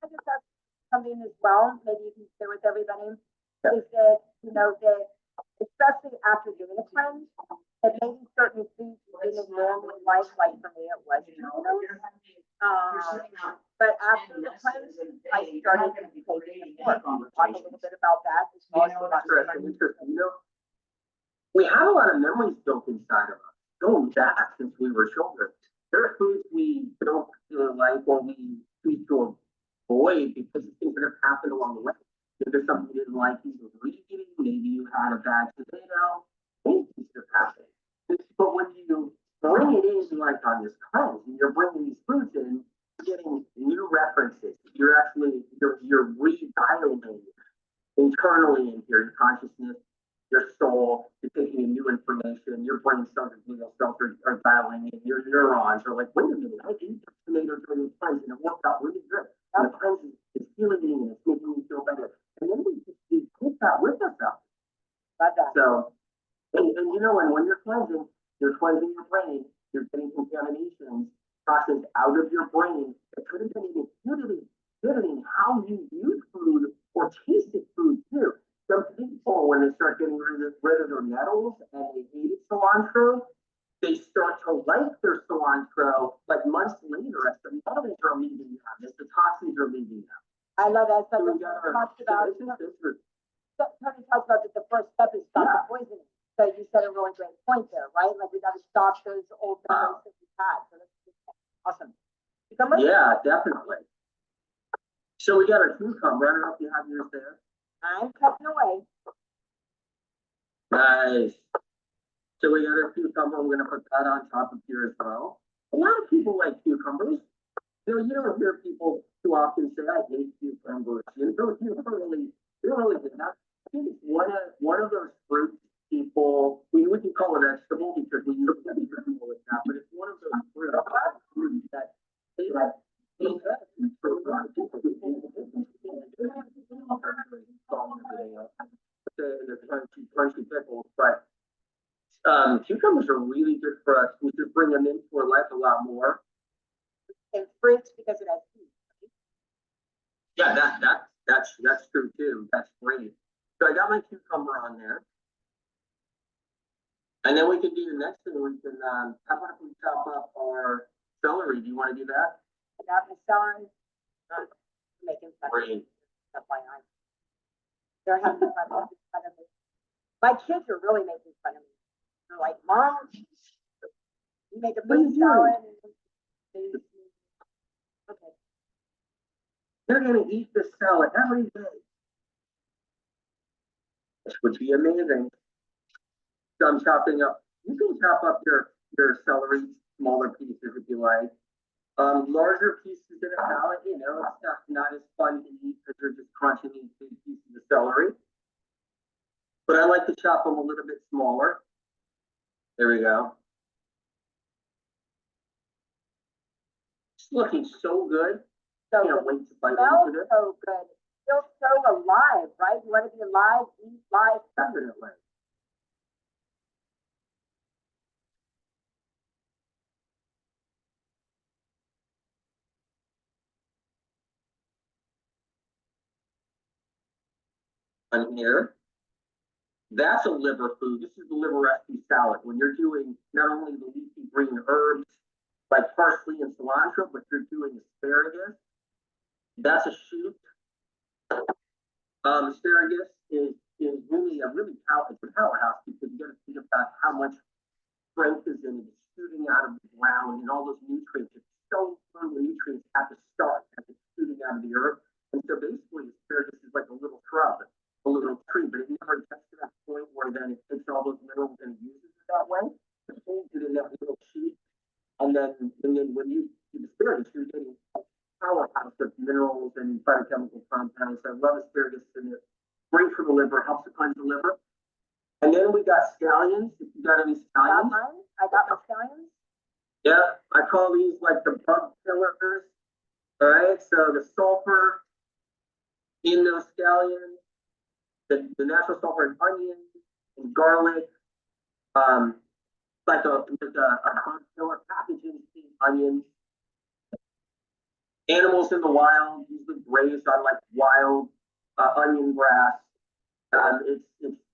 I just have something as well, maybe you can share with everybody, is that, you know, that especially after doing a cleanse, that maybe certain foods you didn't normally like for me it was tomatoes. But after the cleanse, I started to take more. Talk a little bit about that. Interesting. You know, we have a lot of memories built inside of us. going back since we were children. There are foods we don't like or we choose to avoid because of things that have happened along the way. If there's something you didn't like, you were reading, maybe you had a bad tomato, things have happened. But when you bring it in like on this cleanse, and you're bringing these foods in, you're getting new references. You're actually, you're redialing internally into your consciousness, your soul, you're taking in new information, your brain cells are dialing in, your neurons are like, wait a minute, I ate tomato during the cleanse and it worked out really good. And the cleanse is healing me and it's making me feel better. And then we take that with us out. So, and you know, and when you're cleansing your brain, you're getting contaminations, toxins out of your brain that could have been inhibiting how you use food or tasted food too. Some people, when they start getting rid of their nettles and they hated cilantro, they start to like their cilantro like months later as the nettles are leaving them, as the toxins are leaving them. I love that. So So we Tony got our, talks about, so this is- Tony talks about that the first step is stop the poisoning. So you said a really great point there, right? Like we got to stop those old memories that we've had. So that's awesome. Cucumber? yeah, definitely. So we got our cucumber. I don't know if you have yours there. I'm cutting away. Nice. So we got our cucumber. We're gonna put that on top of here as well. A lot of people like cucumbers. You know, you don't hear people too often say, "I hate cucumbers." You don't really get that. I think it's one of those fruits people we can call it vegetable because we use vegetable with that, but it's one of those fruits that they like. The crunchy pickles, but cucumbers are really good for us. We should bring them into our life a lot more. And fruits because it has seeds. Yeah, that's true too. That's great. So I got my cucumber on there. And then we can do the next thing. We can how about if we chop up our celery? Do you want to do that? I got my celery. Making fun of me. Great. FYI. They're having fun of me. My kids are really making fun of me. They're like, Mom, you make a What are you big salad. And okay. They're gonna eat this salad every day. This would be amazing. So I'm chopping up. You can chop up your celery smaller pieces if you like. Larger pieces in a salad, you know, it's not as fun to eat because you're just crunching these big pieces of celery. But I like to chop them a little bit smaller. There we go. It's looking so good. So Can't wait to bite smells into this. so good. Feels so alive, right? You want to be alive, eat live. Definitely. On here. That's a liver food. This is the liver rescue salad. When you're doing not only the leafy green herbs like parsley and cilantro, but you're doing asparagus. That's a shoot. Asparagus is really it's a powerhouse because you got to think about how much strength is in it. It's shooting out of the ground and all those nutrients. It's so the nutrients at the start as it's shooting out of the earth. And so basically asparagus is like a little shrub, a little tree, but it never gets to that point where then it takes all those minerals and uses it that way. It holds it in that little shoot. And then when you do asparagus, you're getting a powerhouse of minerals and phytochemical compounds. I love asparagus and it's great for the liver, helps to cleanse the liver. And then we got scallions. If you got any scallions? I got my scallions. Yeah, I call these like the bug killers. All right, so the sulfur in those scallions, the natural sulfur in onions and garlic, like a bug killer pathogens in onions. Animals in the wild usually graze on like wild onion grass.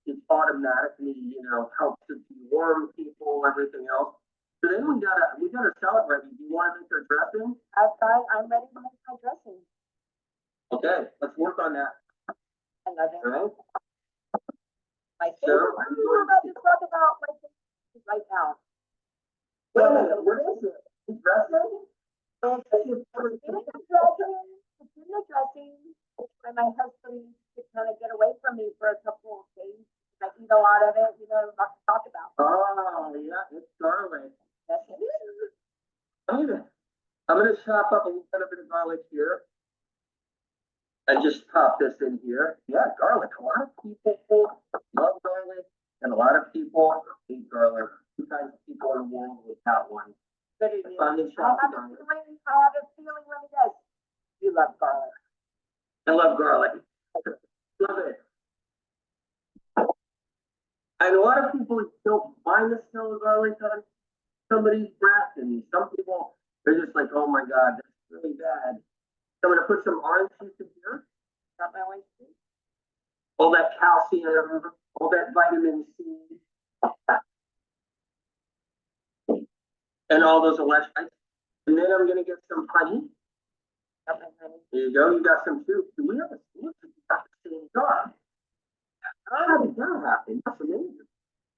It's automatically, you know, helps to deworm people, everything else. So then we got a salad ready. Do you want to make our dressing? I'm ready to make my dressing. Okay, let's work on that. I love it. All right. My So, favorite. I'm about to talk about my favorite right now. Wait a minute, what is it? You dressing? It's in the dressing, and my husband used to kind of get away from me for a couple of days. I eat a lot of it, lots to talk about. Oh, yeah, it's garlic. Yes, it is. I'm gonna chop up a little bit of garlic here. And just pop this in here. Yeah, garlic. A lot of people love garlic and a lot of people hate garlic. Two kinds of people in the world with that one. Good idea. Finally I chopped have a garlic. feeling, let me guess, you love garlic. I love garlic. Love it. And a lot of people don't mind the smell of garlic on somebody's breath, and some people, they're just like, oh my God, that's really bad. So I'm gonna put some orange juice in here. Got my orange juice? All that calcium, all that vitamin C. And all those electrolytes. And then I'm gonna get some honey. Got my honey. There you go, you got some too. Do we have the same jar? How did that happen? That's amazing.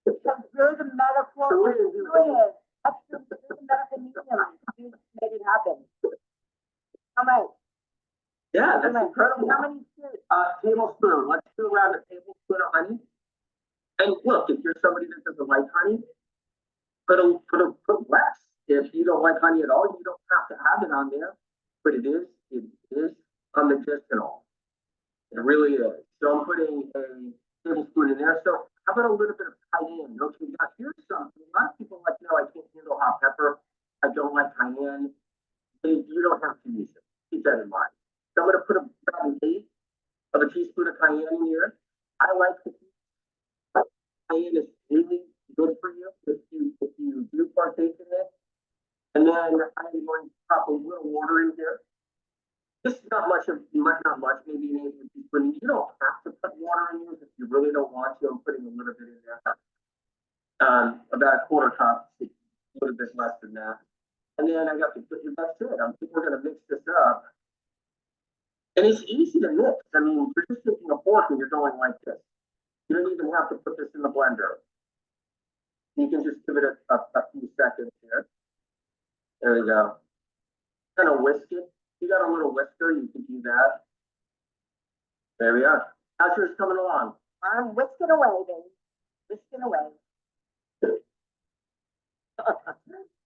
Because you're the medical So we're gonna do intuitive. That's you're the medical medium. You made it happen. How much? Yeah, How that's much? incredible. How many scoops? Tablespoon. Let's do around a tablespoon of honey. And look, if you're somebody that doesn't like honey, put less. If you don't like honey at all, you don't have to have it on there. But it is medicinal. It really is. So I'm putting a tablespoon in there. So how about a little bit of cayenne? Okay, now here's something. A lot of people are like, no, I can't handle hot pepper. I don't like cayenne. You don't have to use it. Keep that in mind. So I'm going to put about an eighth of a teaspoon of cayenne in here. I like the cayenne is really good for you if you do partake in it. And then I'm going to pop a little water in here. Just not much, maybe an eighth of a teaspoon. You don't have to put water in yours if you really don't want to. I'm putting a little bit in there. About a quarter cup, a little bit less than that. And then I got to put, that's it. I think we're going to mix this up. And it's easy to mix. I mean, you're just taking a fork and you're going like this. You don't even have to put this in the blender. You can just give it a few seconds here. There we go. Kind of whisk it. You got a little whisker, you can do that. There we are. How's yours coming along? I'm whisking away, baby. Whisking away.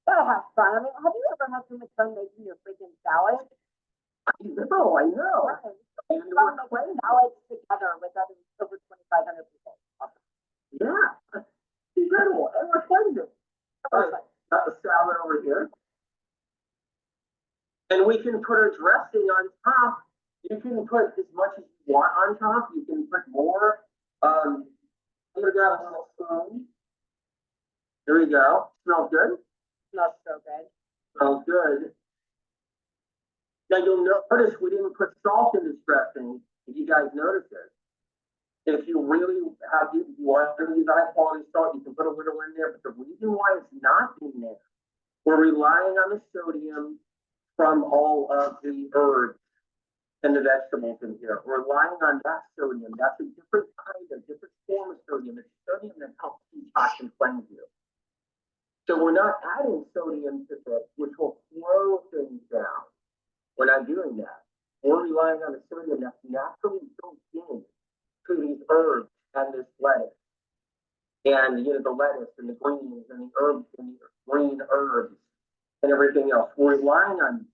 Gotta have fun. I mean, have you ever had so much fun making your freaking salad? I know. And we're making salads together with others over 2,500 people. Yeah. Incredible. And we're playing it. All right. Got the salad over here. And we can put our dressing on top. You can put as much as you want on top. You can put more. I'm gonna grab a little spoon. There we go. Smells good. Smells so good. Smells good. Now you'll notice we didn't put salt in this dressing. If you guys notice it. If you really you want to use high quality salt, you can put a little in there. But the reason why it's not in there, we're relying on the sodium from all of the herbs and the vegetables in here. We're relying on that sodium. That's a different form of sodium. It's sodium that helps detox and cleanse you. So we're not adding sodium to this, which will slow things down. We're not doing that. We're relying on the sodium that's naturally built in to these herbs and this lettuce. And the lettuce and the greens and the herbs and the green herbs and everything else. We're relying on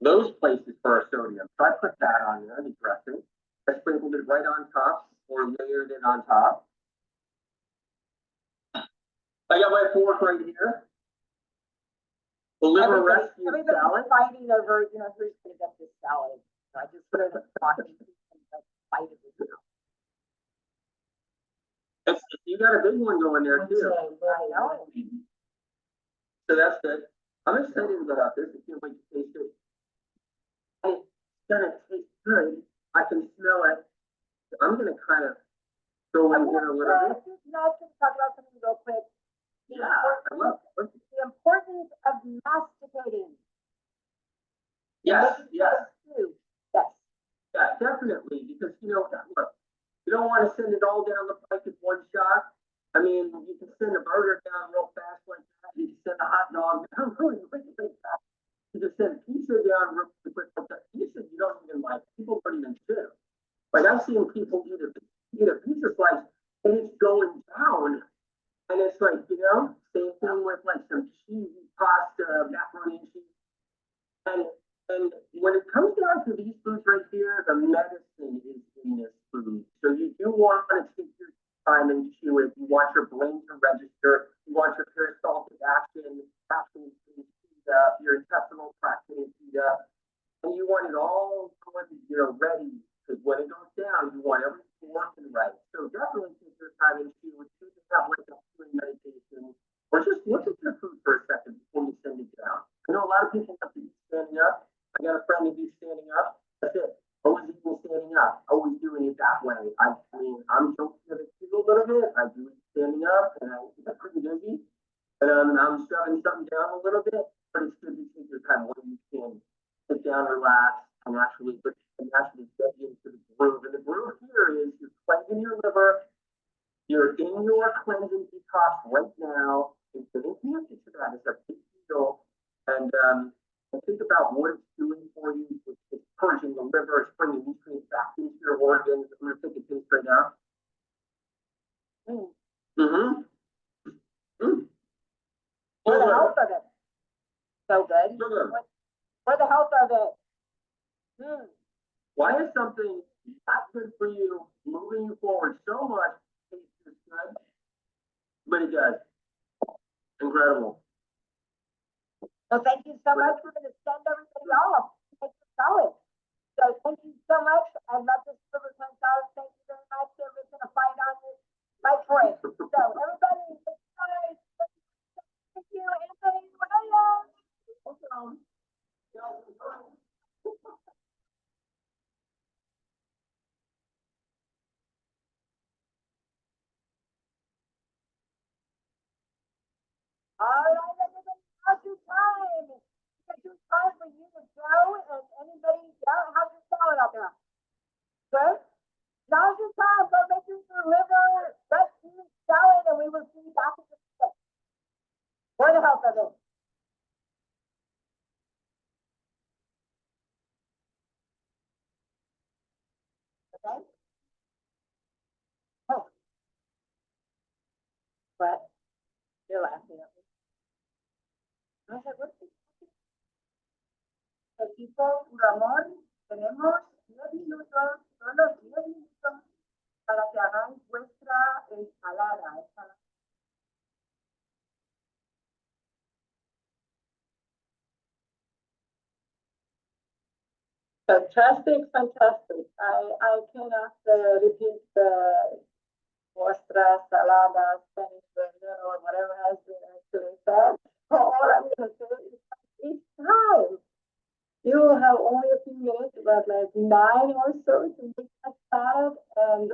those places for our sodium. So I put that on there, the dressing. I sprinkled it right on top or layered it on top. I got my fork right here. The liver rescue Everybody's salad. fighting over, who's gonna get this salad. So I just put it in the pot and fight it. You got a big one going there too. I know. So that's good. I'm excited about this. I can't wait to taste it. It's gonna taste good. I can smell it. I'm gonna kind of go in here a little bit. No, I can talk about something real quick. Yeah, I love it. The importance of masticating. Yes, yes, Yes. yeah, definitely. Because look, you don't want to send it all down the pipe in one shot. I mean, you can send a burger down real fast like that. You can send a hot dog down really quick like that. You can send pizza down real quick like that. Pizza you don't even like. People don't even share. Like I've seen people eat a pizza slice and it's going down. And it's like, same thing with like some cheesy pasta, macaroni and cheese. And when it comes down to these foods right here, the medicine is in this food. So you do want to take your time and chew it. You want your brain to register. You want your peristaltic action to speed up, your intestinal tract to speed up. And you want it all going, ready. Because when it goes down, you want everything working right. So definitely take your time and chew it. You can have like a chewing meditation. Or just look at your food for a second before you send it down. I know a lot of people have to be standing up. I got a friend who be standing up. That's it. Always eating standing up. Always doing it that way. I mean, I'm guilty of it too a little bit. I do it standing up, and I get pretty busy. And I'm shoving something down a little bit. But it's good to take your time when you can sit down, relax, and actually get into the groove. And the groove here is you're cleansing your liver. You're in your cleansing detox right now. And getting connected to that is a big deal. And think about what it's doing for you. It's purging the liver. It's bringing nutrients back into your organs. I'm going to take a taste right now. Mm-hmm. For the health of it. So good. Sugar. For the health of it. Why is something not good for you moving you forward so much? Tastes good, but it does. Incredible. Well, thank you so much. We're going to send everybody off. Take the salad. So thank you so much. I love this liver salad. Thank you very much. Everybody's going to fight on it. Fight for it. So everybody, thank you, Anthony. Welcome. All right, everybody, how's your time? It's your time for you to go, and anybody, how's your salad out there? Good? Now's your time. Go make your liver, breast meat salad, and we will see you back in the day. For the health of it. Okay? Oh. What? You're laughing at me. I was like, what's this? Equipo Amor, tenemos 10 minutos, solo 10 minutos para que hagáis vuestra ensalada. Fantastic, fantastic. I cannot repeat the vuestra salada, Spanish version, or whatever has been actually said. All I'm going to say is it's time. You will have only a few minutes, about like 9 or so, to make that salad and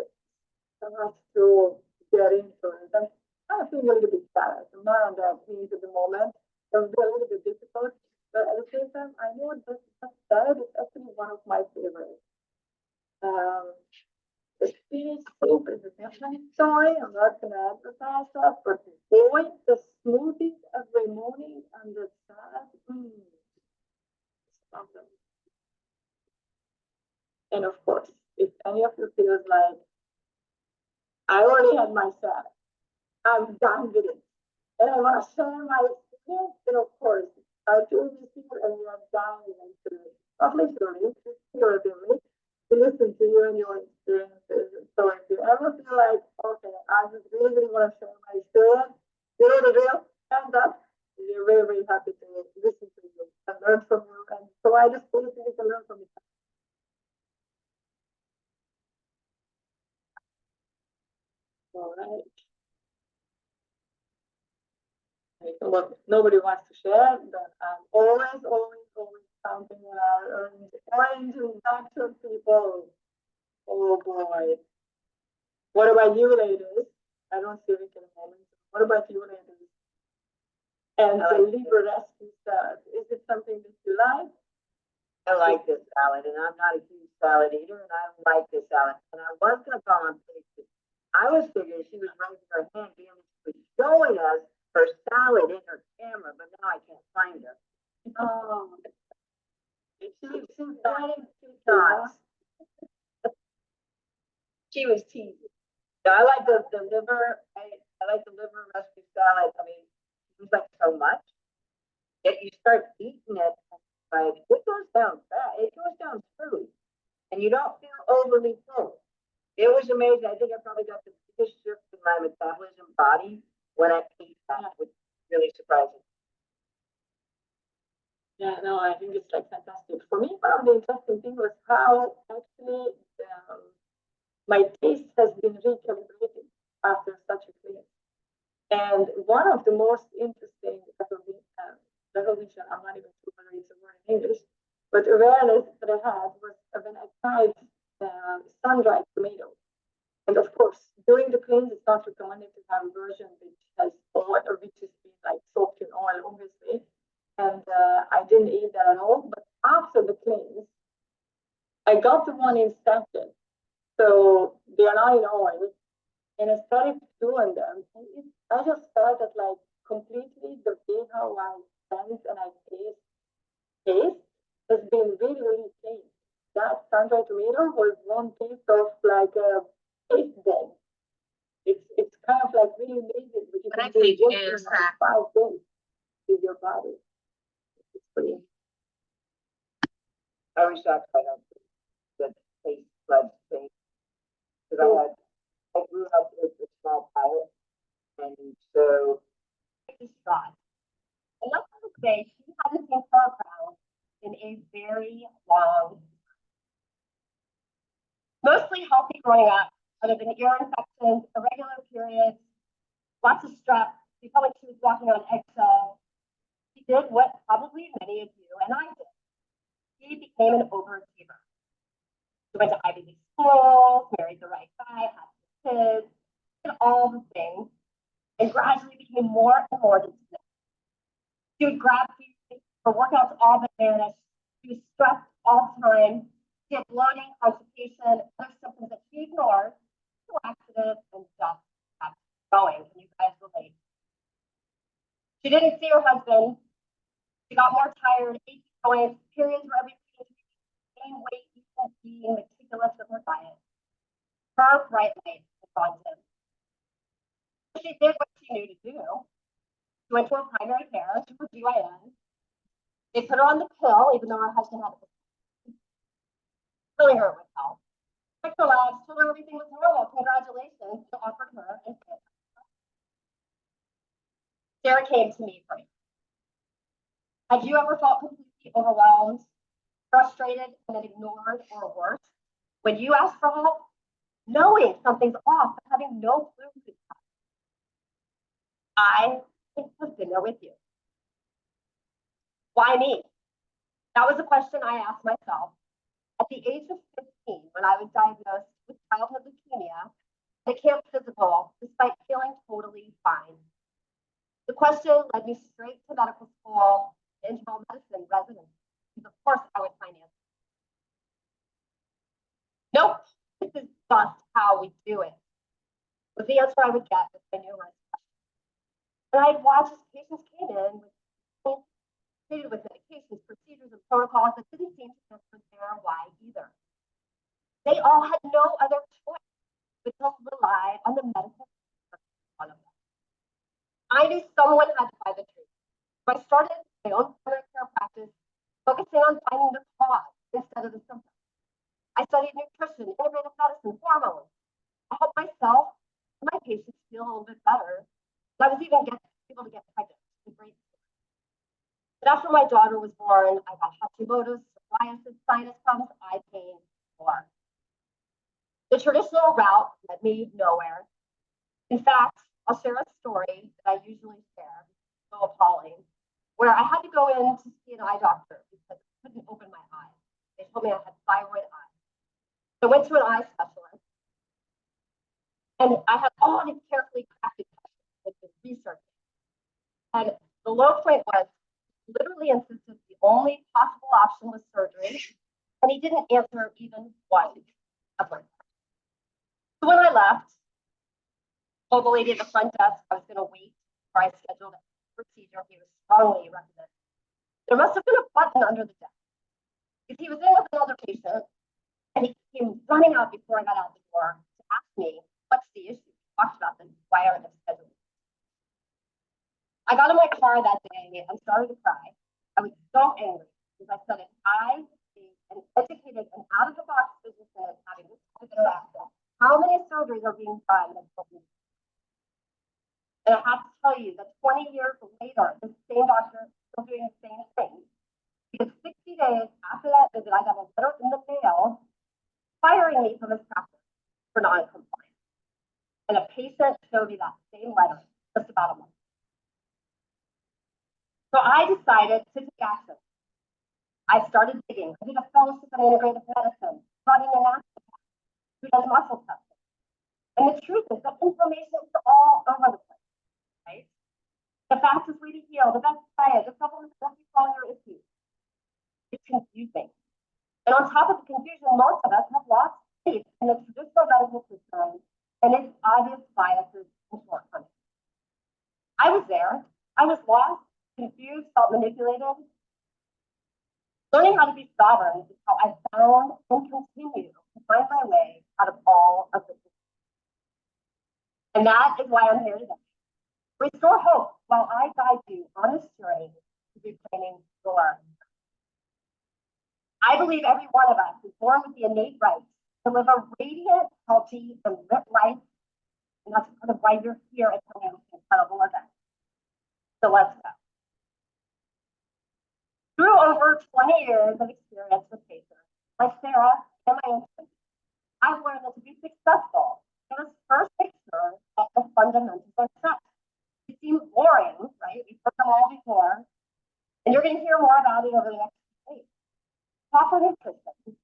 much to get into it. I'm kind of feeling a little bit sad. I'm not on that page at the moment. So it's a little bit difficult. But at the same time, I know that salad is actually one of my favorites. The spinach soup is a different story. I'm not going to advertise that, but boy, the smoothies every morning and the salad, something. And of course, if any of you feels like I already had my salad, I'm done with it, and I want to share my experience, then of course, I'll do this here and you're dying into it. Not literally, just figuratively, to listen to you and your experiences. And so if you ever feel like, okay, I just really, really want to share my experience, you know the drill, hands up. We're very, very happy to listen to you and learn from you. And so I just really think to learn from you. All right. Look, nobody wants to share, but I'm always counting on our orange and natural people. Oh boy. What about you ladies? I don't see Rick in a moment. What about you ladies? And the liver rescue salad, is it something that you like? I like this salad, and I'm not a huge salad eater, and I like this salad. And I was going to call on Paige. I was figuring she was raising her hand, being showing us her salad in her camera, but now I can't find her. Oh. She's nice. She was teasing. Yeah, I like the liver, I like the liver recipe salad. I mean, it's like so much. Yet you start eating it, like it goes down fast, it goes down smooth. And you don't feel overly full. It was amazing. I think I probably got the biggest shift in my metabolism body when I ate that, which was really surprising. Yeah, no, I think it's like fantastic. For me, one of the interesting things was how actually my taste has been recalibrated after such a cleanse. And one of the most interesting recognition, I'm not even sure whether it's a word in English, but awareness that I had was when I tried sun-dried tomatoes. And of course, during the cleanse, it's not recommended to have a version which has oil or which is been like soaked in oil, obviously. And I didn't eat that at all. But after the cleanse, I got the one in sachet. So they are not in oil. And I started doing them. And I just felt that like completely the way how I sense and I taste has been really, really changed. That sun-dried tomato was one taste of like a taste bomb. It's kind of like really amazing. But I think in is like that 5 days with your body. It's pretty. I wish I could have the taste buds thing. Because I grew up with a small palate. And so distraught. And let's just say she hadn't seen sauerkraut in a very long, mostly healthy growing up, other than ear infections, irregular periods, lots of strep. She felt like she was walking on eggshells. She did what probably many of you and I did. She became an overachiever. She went to Ivy League school, married the right guy, had kids, did all the things, and gradually became more and more disciplined. She would grab food, her workouts all but vanished. She was stressed all the time. She had bloating, constipation, other symptoms that she ignored, laxative, and just kept going. Can you guys relate? She didn't see her husband. She got more tired, achy joints, periods were every few weeks, gained weight, even being meticulous with her diet. Her bright light was gone dim. She did what she knew to do. She went to her primary care, to her GYN. They put her on the pill, even though her husband had it. Filling her with help. Checked her labs, told her everything was normal. Congratulations, and offered her a kit. Sarah came to me first. Had you ever felt completely overwhelmed, frustrated, and then ignored, or worse? When you ask for help, knowing something's off, but having no clue who to help. I have been there with you. Why me? That was a question I asked myself at the age of 15 when I was diagnosed with childhood leukemia at a camp physical despite feeling totally fine. The question led me straight to medical school, internal medicine residency, because of course I would finance it. Nope, this is just how we do it, was the answer I would get with my numerous questions. And I'd watch as patients came in treated with medications, procedures, and protocols that didn't seem to answer their why either. They all had no other choice but to rely on the medical one of them. I knew someone had to buy the truth. So I started my own primary care practice, focusing on finding the cause instead of the symptoms. I studied nutrition, integrative medicine, hormones. I helped myself and my patients feel a little bit better. And I was even able to get pregnant. Great. But after my daughter was born, I got Hashimoto's, psoriasis, sinus problems, eye pain, more. The traditional route led me nowhere. In fact, I'll share a story that I usually share, so appalling, where I had to go in to see an eye doctor because I couldn't open my eyes. They told me I had thyroid eye. So I went to an eye specialist, and I had all these carefully crafted questions with this research. And the low point was literally insisted the only possible option was surgery, and he didn't answer even one of my questions. So when I left, Told the lady at the front desk I was gonna wait before I scheduled a procedure he was strongly recommended. There must have been a button under the desk. Because he was in with another patient, and he came running out before I got out the door to ask me, what's the issue? We talked about this, why aren't they scheduled? I got in my car that day and started to cry. I was so angry because I said, if I, an educated and out of the box physician, having this kind of interaction, how many surgeries are being done that don't need? And I have to tell you that 20 years later, the same doctor is still doing the same thing. Because 60 days after that visit, I got a letter in the mail firing me from his practice for non-compliance. And a patient showed me that same letter just about a month. So I decided to take action. I started digging. I did a fellowship in integrative medicine, running an naturopath who does muscle testing. And the truth is that information is all over the place, right? The fastest way to heal, the best diet, the supplements that help you solve your issues. It's confusing. And on top of the confusion, most of us have lost faith in the traditional medical system and its obvious biases and shortcomings. I was there. I was lost, confused, felt manipulated. Learning how to be sovereign is how I found and continue to find my way out of all of this. And that is why I'm here today. Restore hope while I guide you on this journey to reclaiming your. I believe every one of us is born with the innate right to live a radiant, healthy, and lit life. And that's part of why you're here attending this incredible event. So let's go. Through over 20 years of experience with patients, like Sarah and my own kids, I've learned that to be successful, you must first make sure that the fundamentals are set. It seems boring, right? We've heard them all before, and you're going to hear more about it over the next few days. Proper nutrition,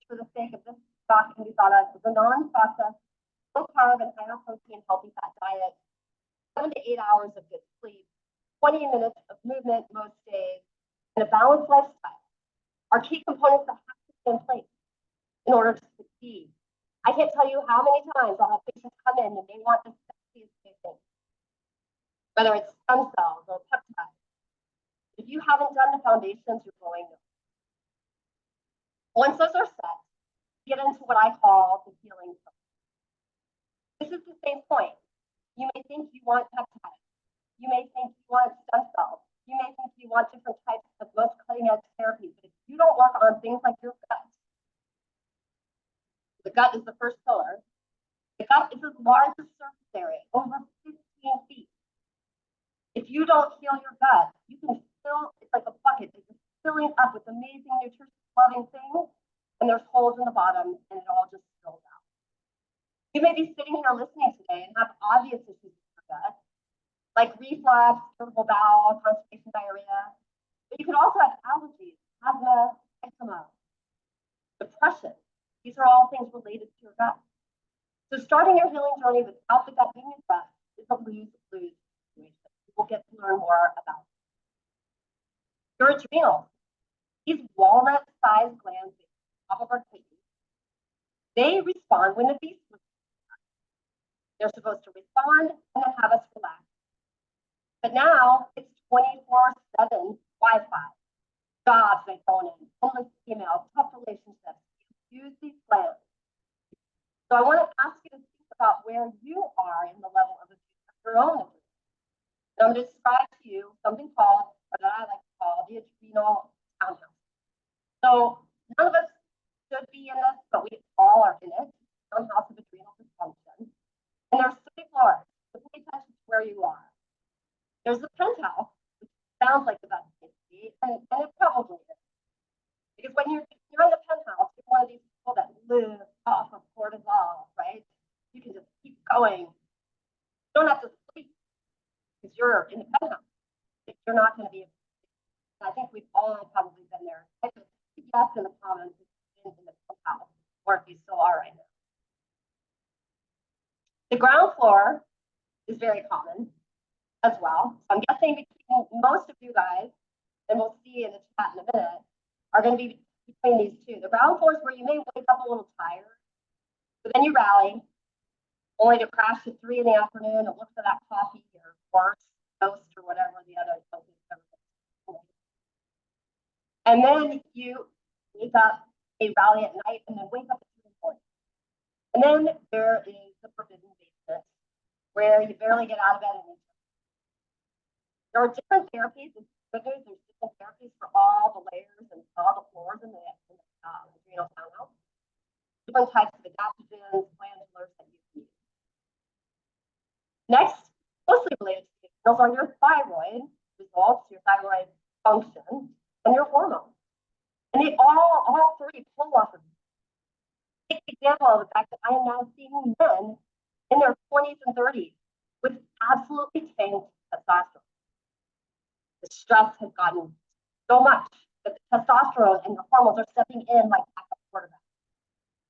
for the sake of this talk, can be thought of as a non-processed, low-carb and higher protein, healthy fat diet, 7 to 8 hours of good sleep, 20 minutes of movement most days, and a balanced lifestyle are key components that have to be in place in order to succeed. I can't tell you how many times I'll have patients come in and they want the sexiest new thing, whether it's stem cells or peptides. If you haven't done the foundations, you're going nowhere. Once those are set, get into what I call the healing process. This is the same point. You may think you want peptides. You may think you want stem cells. You may think you want different types of most cutting edge therapies, but if you don't work on things like your gut, the gut is the first pillar. The gut is the largest surface area, over 15 feet. If you don't heal your gut, you can fill, it's like a bucket, it's just filling up with amazing, nutritious, loving things, and there's holes in the bottom, and it all just spills out. You may be sitting here listening today and have obvious issues with your gut, like reflux, irritable bowel, constipation, diarrhea. But you could also have allergies, asthma, eczema, depression. These are all things related to your gut. So starting your healing journey without the gut being addressed is a lose-lose situation. We'll get to learn more about it. Your adrenals, these walnut-sized glands on top of our kidneys, they respond when the beast was. They're supposed to respond and then have us relax. But now it's 24/7 Wi-Fi, jobs that phone in, endless emails, tough relationships. You use these glands. So I want to ask you to think about where you are in the level of abuse of your own adrenals. And I'm going to describe to you something called, or that I like to call, the adrenal townhouse. So none of us should be in this, but we all are in it. Townhouse of adrenal dysfunction. And there's 3 floors, so pay attention to where you are. There's the penthouse, which sounds like the best place to be, and it probably is. Because when you're in the penthouse, you're one of these people that live off of cortisol, right? You can just keep going. You don't have to sleep because you're in the penthouse. You're not going to be. I think we've all probably been there. Yes, in the comments, if you've been in the penthouse, or if you still are right now. The ground floor is very common as well. So I'm guessing between most of you guys, and we'll see in the chat in a minute, are going to be between these two. The ground floor is where you may wake up a little tired, but then you rally, only to crash at 3 in the afternoon and look for that coffee or worse, toast or whatever the other. And then you wake up, a rally at night, and then wake up at 3 in the morning. And then there is the forbidden basement, where you barely get out of bed and there are different therapies. There's different therapies for all the layers and all the floors in the adrenal townhouse. Different types of adaptogens, glandulars that you can use. Next, closely related to the adrenals are your thyroid results, your thyroid function, and your hormones. And they all three pull off of you. Take the example of the fact that I am now seeing men in their 20s and 30s with absolutely tanked testosterone. The stress has gotten so much that the testosterone and the hormones are stepping in like backup quarterback.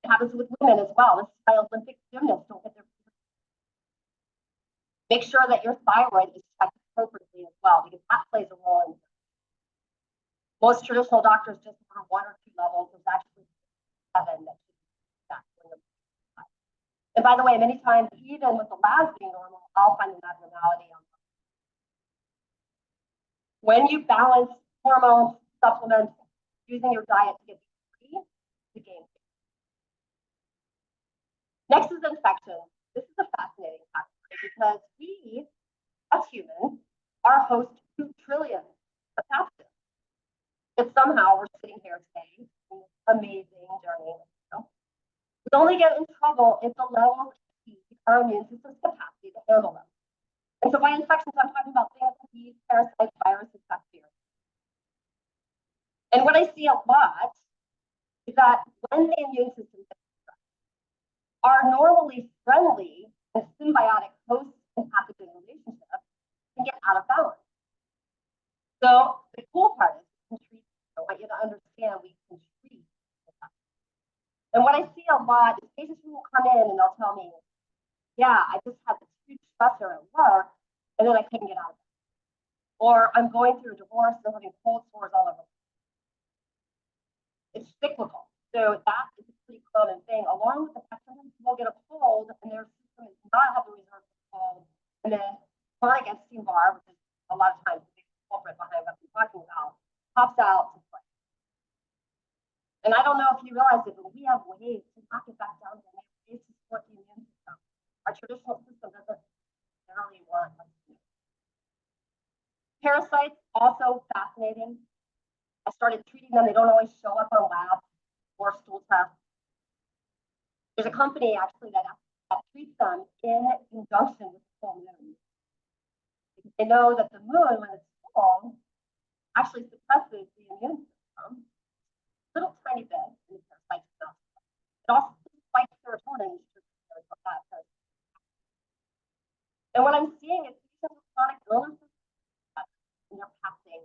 It happens with women as well. This is why Olympic gymnasts don't get their. Make sure that your thyroid is checked appropriately as well, because that plays a role in. Most traditional doctors just order 1 or 2 levels. There's actually 7 that should be checked. And by the way, many times, even with the labs being normal, I'll find an abnormality on. When you balance hormones, supplements, using your diet to get free, the game. Next is infection. This is a fascinating topic because we, as humans, are host to trillions of pathogens. But somehow we're sitting here today, amazing journey. We only get in trouble if the levels exceed our immune system's capacity to handle them. And so by infections, I'm talking about things like yeast, parasites, viruses, bacteria. And what I see a lot is that when the immune system gets stressed, our normally friendly and symbiotic host and pathogen relationship can get out of balance. So the cool part is we can treat. I want you to understand we can treat. And what I see a lot is patients who will come in and they'll tell me, yeah, I just had this huge stressor at work and then I couldn't get out of it. Or I'm going through a divorce and I'm having cold sores all over. It's cyclical. So that is a pretty common thing, along with the fact that some people get a cold and their system does not have the reserve for cold. And then chronic Epstein-Barr, which is a lot of times the big culprit behind what I'm talking about, pops out to play. And I don't know if you realize it, but we have ways to knock it back down, and we have ways to support the immune system. Our traditional system doesn't generally want us to. Parasites, also fascinating. I started treating them. They don't always show up on labs or stool tests. There's a company actually that treats them in conjunction with the full moon. Because they know that the moon, when it's full, actually suppresses the immune system a little tiny bit in the parasite stuff. It also spikes serotonin. And what I'm seeing is patients with chronic illnesses, and they're passing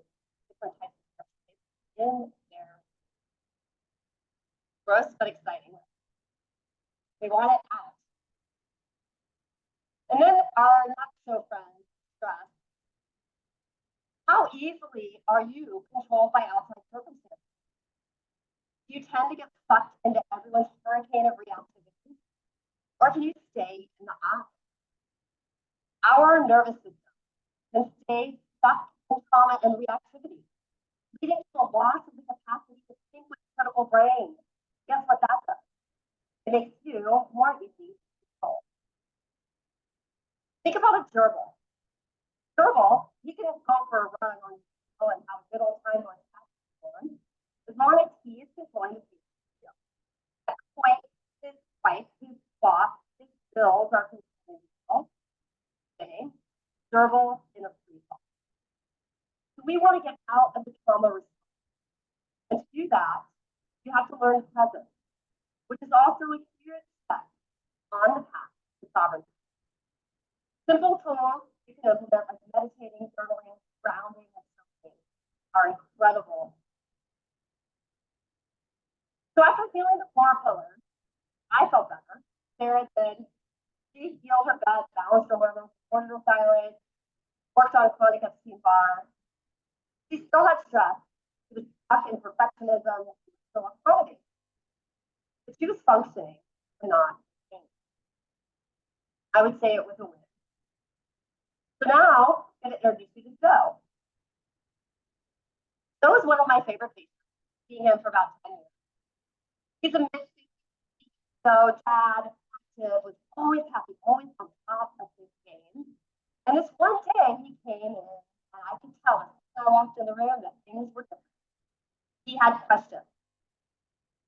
different types of parasites in their gross but exciting. We want it out. And then our not so friend, stress. How easily are you controlled by outside circumstances? Do you tend to get sucked into everyone's hurricane of reactivity? Or can you stay in the eye? Our nervous system can stay stuck in trauma and reactivity, leading to a loss of the capacity to think with critical brain. Guess what that does? It makes you more easy to control. Think about a gerbil. Gerbil, he can go for a run on and have a good old time on one, as long as he is controlling the field. At the point, his spike, his claw, his bills are controlling. Okay, gerbil in a free fall. So we want to get out of the trauma response. And to do that, you have to learn presence, which is also a huge step on the path to sovereignty. Simple tools you can implement like meditating, journaling, grounding, and something are incredible. So after feeling the 4 pillars, I felt better. Sarah did. She healed her gut, balanced her hormones, supported her thyroid, worked on chronic Epstein-Barr. She still had stress. She was stuck in perfectionism, still a. But she was functioning, not. I would say it was a win. So now, I'm going to introduce you to Joe. Joe is one of my favorite patients, seeing him for about 10 years. He's a mixed so Chad active, was always happy, always on top of his game. And this one day he came in and I could tell him when I walked in the room that things were different. He had questions.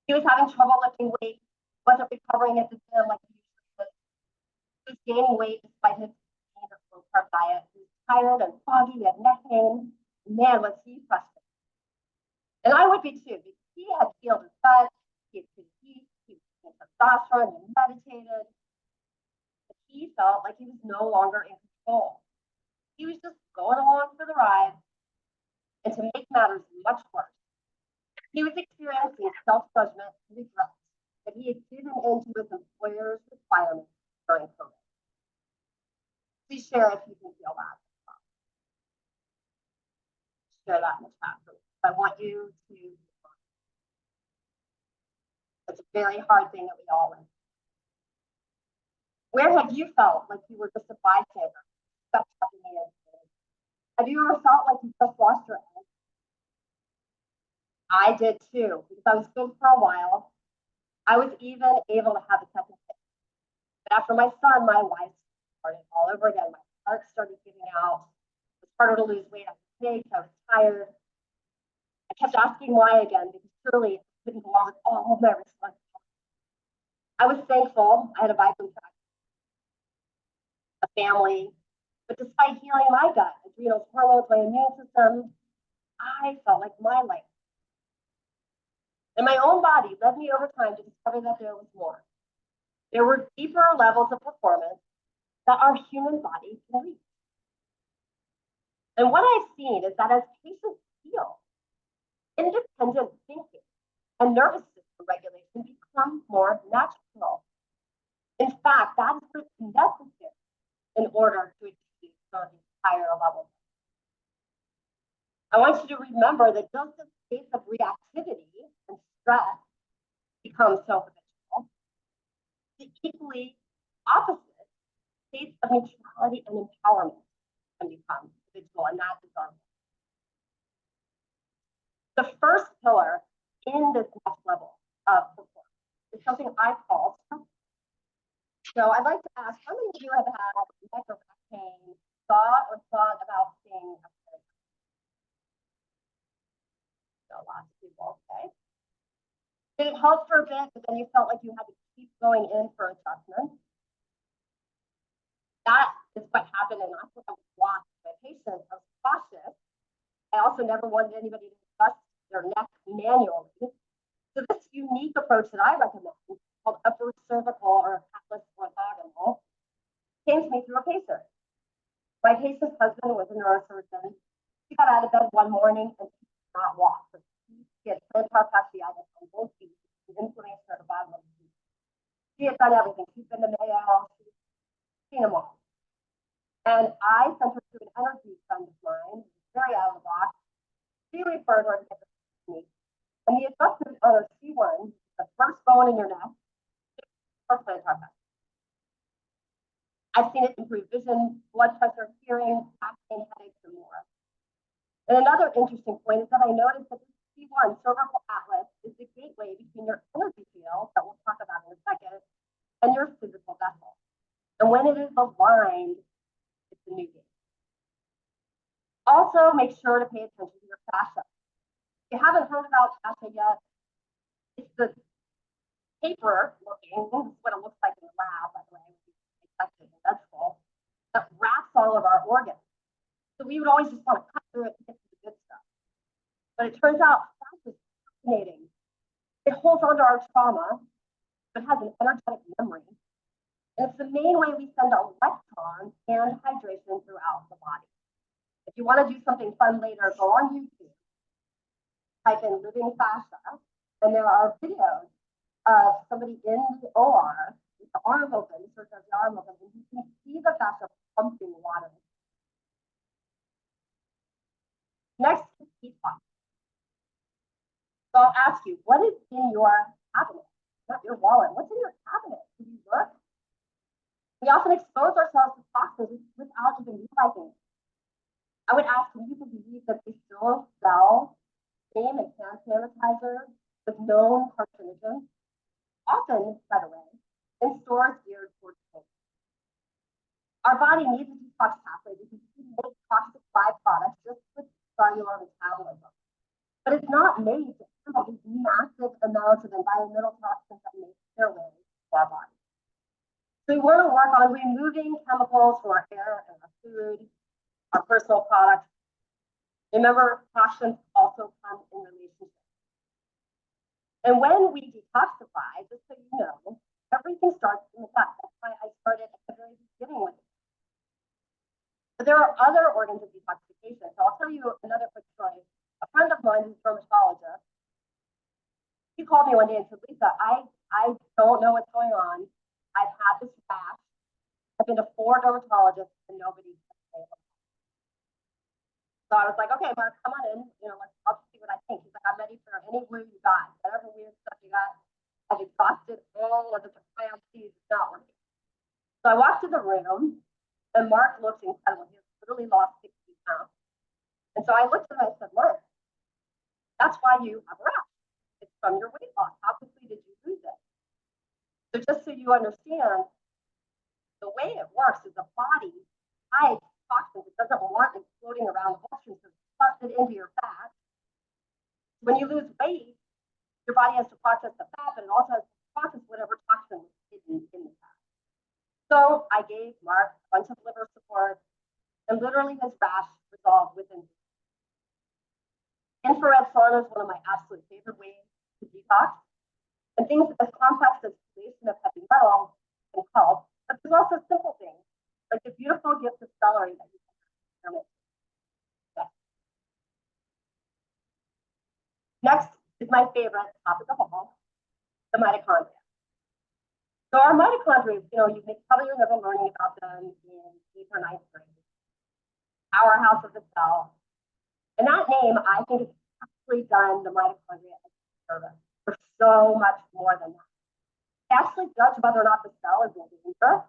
He was having trouble lifting weight, wasn't recovering at the gym like he usually was. He was gaining weight despite his low carb diet. He was tired and foggy, he had neck pain. Man, was he frustrated. And I would be too, because he had healed his gut, he had treated yeast, he was taking testosterone, he meditated. But he felt like he was no longer in control. He was just going along for the ride. And to make matters much worse, he was experiencing self-judgment and regret that he had given in to his employer's requirements during COVID. Please share if you can feel that. Share that in the chat. I want you to. It's a very hard thing that we all went through. Where have you felt like you were just a bystander, stuck up in the end? Have you ever felt like you just lost your edge? I did too, because I was good for a while. I was even able to have a second kid. But after my son, my life started all over again. My heart started giving out. It was harder to lose weight. I was sick. I was tired. I kept asking why again, because surely it couldn't go on with all of my responsibilities. I was thankful I had a vibrant practice, a family, but despite healing my gut, adrenals, hormones, my immune system, I felt like my life. And my own body led me over time to discover that there was more. There were deeper levels of performance that our human body can reach. And what I've seen is that as patients heal, independent thinking and nervous system regulation become more natural. In fact, that is what's necessary in order to achieve these higher levels. I want you to remember that just as states of reactivity and stress become so habitual, the equally opposite states of neutrality and empowerment can become habitual, and that is our. The first pillar in this next level of performance is something I call trust. So I'd like to ask, how many of you have had neck or back pain, thought about seeing a therapist? So lots of people, okay. Did it help for a bit, but then you felt like you had to keep going in for adjustments? That is what happened, and that's what I was watching my patients. I was cautious. I also never wanted anybody to adjust their neck manually. So this unique approach that I recommend, called upper cervical or atlas orthogonal, came to me through a patient. My patient's husband was a neurosurgeon. He got out of bed one morning and he could not walk. So he had plantar fasciitis on both feet, inflammation at the bottom of the feet. She had done everything. She'd been to Mayo, she'd seen them all. And I sent her to an energy friend of mine, very out of the box. She referred her to get the technique. And the adjustment on her C1, the first bone in your neck, for plantar fasciitis. I've seen it improve vision, blood pressure, hearing, back pain, headaches, and more. And another interesting point is that I noticed that the C1 cervical atlas is the gateway between your energy field, that we'll talk about in a second, and your physical vessel. And when it is aligned, it's a new game. Also, make sure to pay attention to your fascia. If you haven't heard about fascia yet, it's the paper looking, this is what it looks like in the lab, by the way, that's cool, that wraps all of our organs. So we would always just want to cut through it to get to the good stuff. But it turns out fascia is fascinating. It holds onto our trauma, but has an energetic memory. And it's the main way we send electrons and hydration throughout the body. If you want to do something fun later, go on YouTube, type in living fascia, and there are videos of somebody in the OR with the arm open, sort of the arm open, and you can see the fascia pumping water. Next is heat pump. So I'll ask you, what is in your cabinet? Not your wallet. What's in your cabinet? Can you look? We often expose ourselves to toxins without even realizing it. I would ask, can you believe that they still sell cream and hand sanitizer with known carcinogens, often, by the way, in stores geared towards kids? Our body needs a detox pathway because we make toxic byproducts just with cellular metabolism. But it's not made to handle these massive amounts of environmental toxins that make their way to our body. So we want to work on removing chemicals from our air and our food, our personal products. Remember, toxins also come in relationships. And when we detoxify, just so you know, everything starts in the gut. That's why I started at the very beginning with it. But there are other organs of detoxification. So I'll tell you another quick story. A friend of mine who's a dermatologist, he called me one day and said, Lisa, I don't know what's going on. I've had this rash. I've been to 4 dermatologists and nobody can say it. So I was like, okay, Mark, come on in. I'll see what I think. He's like, I'm ready for any wound you got, whatever weird stuff you got. I've exhausted all of the biopsies. It's not working. So I walked to the room, and Mark looked incredible. He literally lost 60 pounds. And so I looked at him and I said, Mark, that's why you have a rash. It's from your weight loss. How quickly did you lose it? So just so you understand, the way it works is the body hides toxins. It doesn't want it floating around the bloodstream, so it sucks it into your fat. When you lose weight, your body has to process the fat, but it also has to process whatever toxin was hidden in the fat. So I gave Mark a bunch of liver support, and literally his rash resolved within. Infrared sauna is one of my absolute favorite ways to detox. And things as complex as creation of heavy metal can help, but there's also simple things, like the beautiful gift of celery that you can experiment with. Next is my favorite topic of all, the mitochondria. So our mitochondria, you may probably remember learning about them in 8th or 9th grade. Powerhouse of the cell. And that name, I think, has actually done the mitochondria a service for so much more than that. They actually judge whether or not the cell is in danger.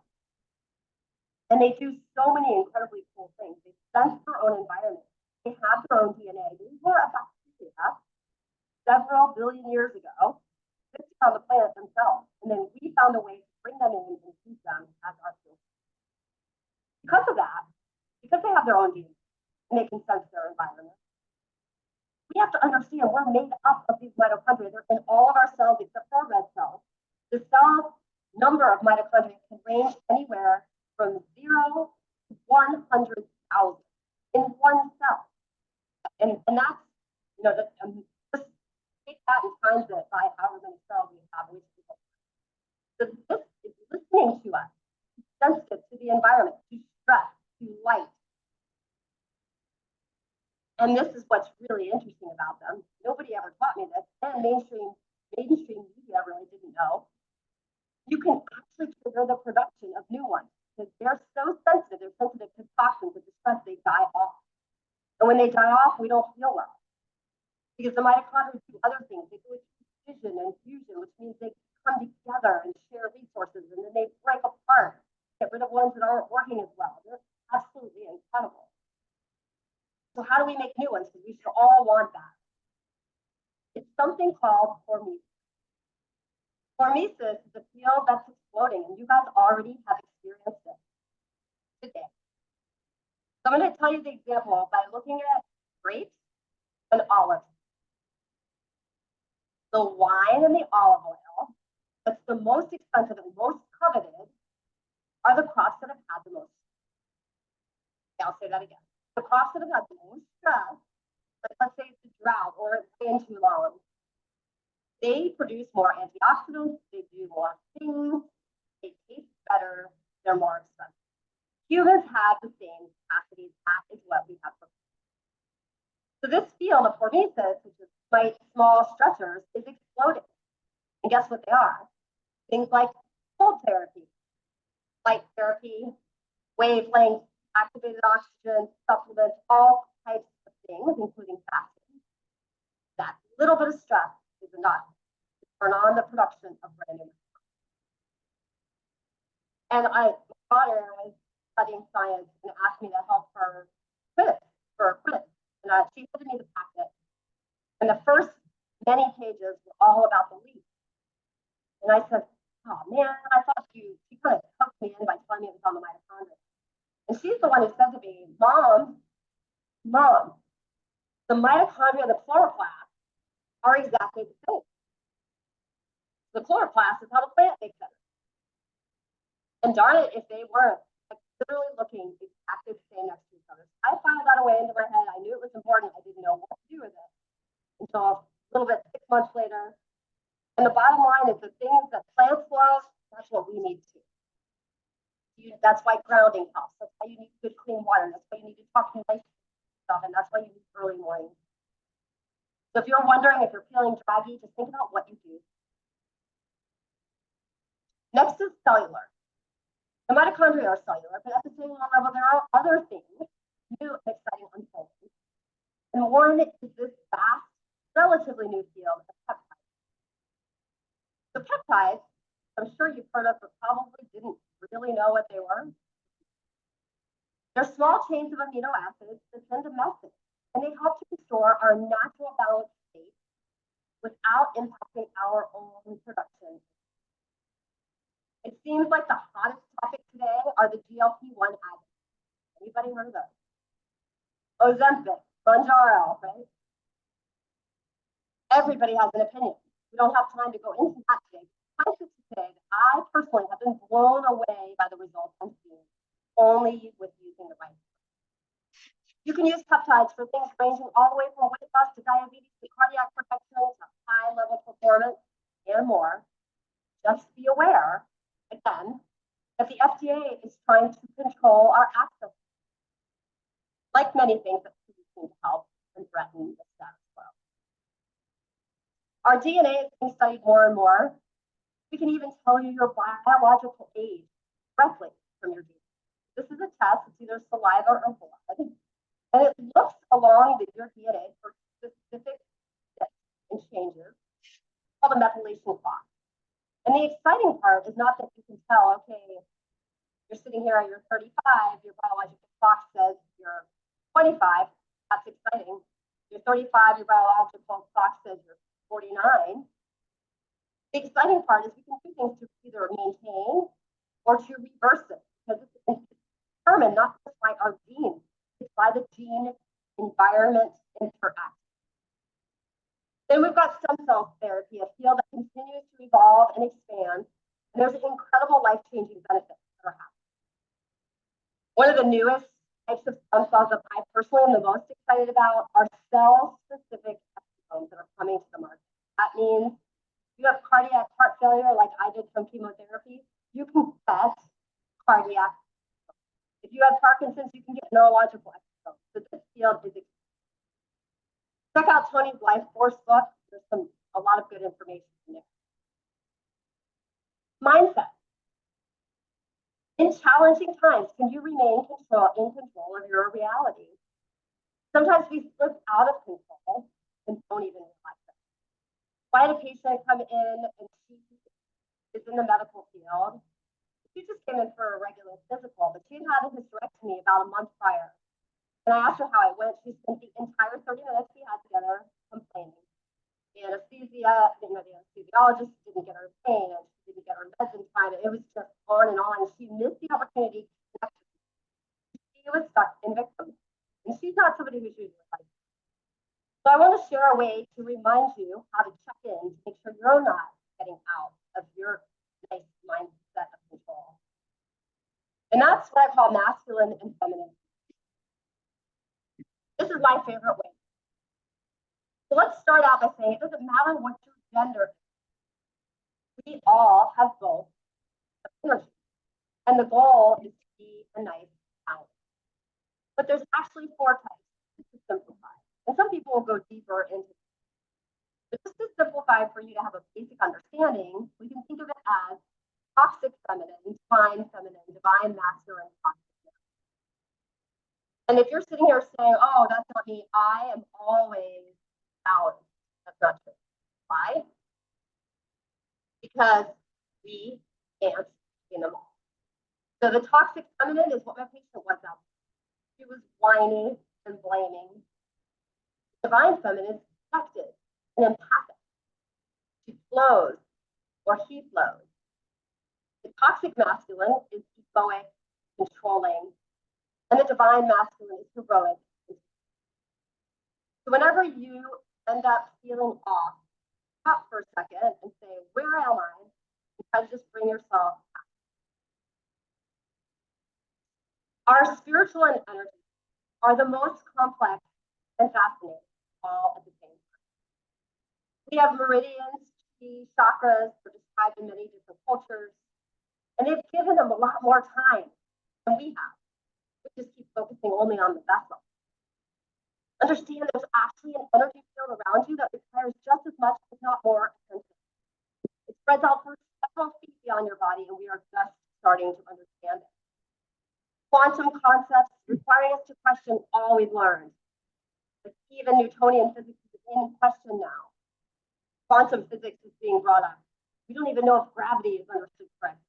And they do so many incredibly cool things. They sense their own environment. They have their own DNA. They were a bacteria several billion years ago, existing on the planet themselves. And then we found a way to bring them in and use them as our fuel. Because of that, because they have their own DNA and they can sense their environment, we have to understand we're made up of these mitochondria. They're in all of our cells except for red cells. The cell number of mitochondria can range anywhere from 0 to 100,000 in one cell. And that's, just take that and times it by however many cells we have. So this is listening to us, sensitive to the environment, to stress, to light. And this is what's really interesting about them. Nobody ever taught me this, and mainstream media really didn't know. You can actually trigger the production of new ones because they're so sensitive. They're sensitive to toxins and stress. They die off, and when they die off, we don't feel well because the mitochondria do other things. They go into fission and fusion, which means they come together and share resources, and then they break apart, get rid of ones that aren't working as well. They're absolutely incredible. So how do we make new ones? Because we should all want that. It's something called hormesis. Hormesis is a field that's exploding, and you guys already have experienced it today. So I'm going to tell you the example by looking at grapes and olives. The wine and the olive oil that's the most expensive and most coveted are the crops that have had the most. Okay, I'll say that again. The crops that have had the most stress, like let's say it's a drought or it's been too long, they produce more antioxidants, they do more things, they taste better, they're more expensive. Humans have the same capacities, that is what we have. So this field of hormesis, which is quite small stressors, is exploding. And guess what they are? Things like cold therapy, light therapy, wavelength, activated oxygen, supplements, all types of things, including fasting. That little bit of stress is enough to turn on the production of brand new. And daughter was studying science and asked me to help her quiz for a quiz. And she handed me the packet. And the first many pages were all about the leaf. And I said, oh man, I thought she kind of hooked me in by telling me it was on the mitochondria. And she's the one who said to me, Mom, the mitochondria and the chloroplast are exactly the same. The chloroplast is how the plant makes it. And darn it, if they weren't, like literally looking exactly the same next to each other. I filed that away into my head. I knew it was important. I didn't know what to do with it until a little bit 6 months later. And the bottom line is the things that plants love, that's what we need to. That's why grounding helps. That's why you need good clean water. That's why you need to talk to nice stuff. And that's why you need early morning. So if you're wondering if you're feeling draggy, just think about what you do. Next is cellular. The mitochondria are cellular, but at the cellular level, there are other things, new and exciting unfolding. And one is this vast, relatively new field of peptides. So peptides, I'm sure you've heard of, but probably didn't really know what they were. They're small chains of amino acids that send a message, and they help to restore our natural balanced state without impacting our own production. It seems like the hottest topic today are the GLP-1 agonists. Anybody heard of those? Ozempic, Mounjaro, right? Everybody has an opinion. We don't have time to go into that today. I should say that I personally have been blown away by the results I'm seeing only with using the right. You can use peptides for things ranging all the way from weight loss to diabetes to cardiac protection to high level performance and more. Just be aware, again, that the FDA is trying to control our access. Like many things that seem to help and threaten the status quo. Our DNA is being studied more and more. We can even tell you your biological age directly from your DNA. This is a test. It's either saliva or blood. And it looks along your DNA for specific shifts and changes called a methylation clock. And the exciting part is not that you can tell, okay, you're sitting here at your 35, your biological clock says you're 25. That's exciting. You're 35, your biological clock says you're 49. The exciting part is we can do things to either maintain or to reverse it because it's determined not just by our genes, it's by the gene environment interaction. Then we've got stem cell therapy, a field that continues to evolve and expand, and there's incredible life-changing benefits that are happening. One of the newest types of stem cells that I personally am the most excited about are cell-specific exosomes that are coming to the market. That means you have cardiac heart failure like I did from chemotherapy, you can get cardiac. If you have Parkinson's, you can get neurological exosomes. So this field is exciting. Check out Tony's Life Force book. There's a lot of good information in there. Mindset. In challenging times, can you remain in control of your reality? Sometimes we slip out of control and don't even realize it. I had a patient come in and she is in the medical field. She just came in for a regular physical, but she had a hysterectomy about a month prior. And I asked her how it went. She spent the entire 30 minutes we had together complaining. The anesthesia, the anesthesiologist didn't get her pain, and she didn't get her meds in time. It was just on and on. She missed the opportunity to connect. She was stuck in victim. And she's not somebody who's usually like that. So I want to share a way to remind you how to check in to make sure you're not getting out of your nice mindset of control. And that's what I call masculine and feminine. This is my favorite way. So let's start out by saying it doesn't matter what your gender is. We all have both energy. And the goal is to be a nice balance. But there's actually 4 types to simplify. And some people will go deeper into it. But just to simplify for you to have a basic understanding, we can think of it as toxic feminine, divine feminine, divine masculine, toxic. And if you're sitting here saying, oh, that's not me, I am always balanced. That's not true. Why? Because we can't in them all. So the toxic feminine is what my patient was out. She was whiny and blaming. Divine feminine is protected and empathic. She flows or he flows. The toxic masculine is egoic, controlling, and the divine masculine is heroic. So whenever you end up feeling off, stop for a second and say, where am I? And try to just bring yourself back. Our spiritual and energy are the most complex and fascinating, all at the same time. We have meridians, chi, chakras, they're described in many different cultures, and they've given them a lot more time than we have. We just keep focusing only on the vessel. Understand there's actually an energy field around you that requires just as much, if not more, attention. It spreads out for several feet beyond your body, and we are just starting to understand it. Quantum concepts requiring us to question all we've learned. But even Newtonian physics is in question now. Quantum physics is being brought up. We don't even know if gravity is understood correctly.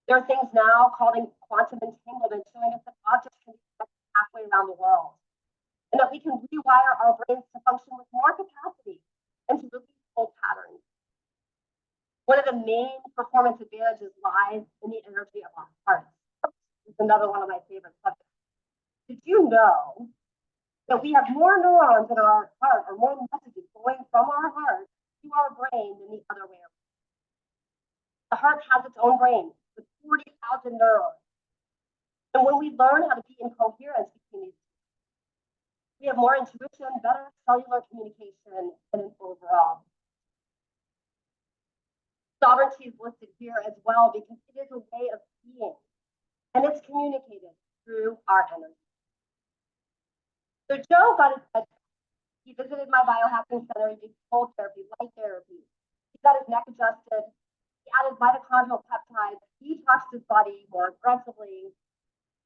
There are things now called quantum entanglement showing us that objects can be connected halfway around the world, and that we can rewire our brains to function with more capacity and to release old patterns. One of the main performance advantages lies in the energy of our hearts. It's another one of my favorite subjects. Did you know that we have more neurons in our heart, or more messages going from our heart to our brain than the other way around? The heart has its own brain with 40,000 neurons. And when we learn how to be in coherence between these, we have more intuition, better cellular communication, and an overall. Sovereignty is listed here as well because it is a way of being, and it's communicated through our energy. So Joe got his head. He visited my biohacking center. He did cold therapy, light therapy. He got his neck adjusted. He added mitochondrial peptides. He detoxed his body more aggressively,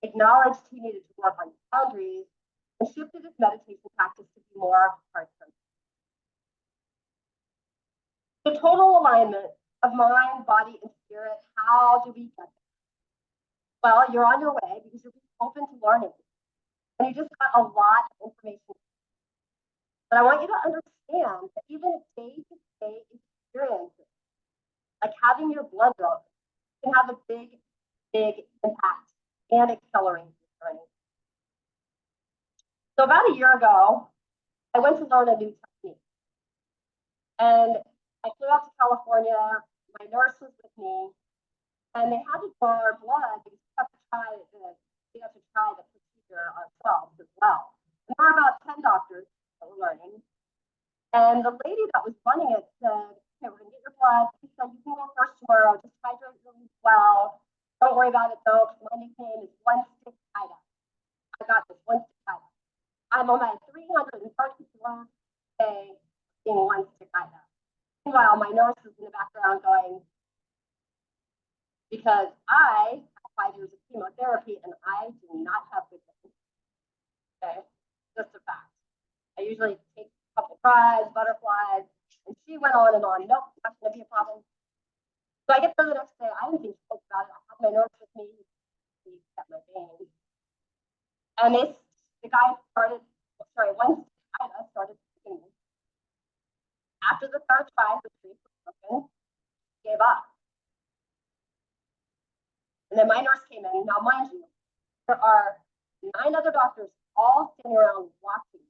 acknowledged he needed to work on boundaries, and shifted his meditation practice to be more heart-centered. The total alignment of mind, body, and spirit. How do we get there? Well, you're on your way because you're being open to learning. And you just got a lot of information. But I want you to understand that even day-to-day experiences, like having your blood drawn, can have a big, big impact and accelerate your journey. So about a year ago, I went to learn a new technique. And I flew out to California. My nurse was with me, and they had to draw our blood because we have to try the procedure ourselves as well. And there were about 10 doctors that were learning. And the lady that was running it said, okay, we're gonna get your blood. She said, you can go first tomorrow, just hydrate really well. Don't worry about it though, because my nickname is One Stick Ida. I got this One Stick Ida. I'm on my 334th day being One Stick Ida. Meanwhile, my nurse is in the background going, because I have 5 years of chemotherapy and I do not have good things. Okay, just a fact. I usually take a couple fries, butterflies, and she went on and on. Nope, that's gonna be a problem. So I get there the next day. I didn't think twice about it. I had my nurse with me. He kept my veins. And the guy started, once I started sticking me. After the third try, the street was broken, gave up. And then my nurse came in. Now, mind you, there are 9 other doctors all standing around watching.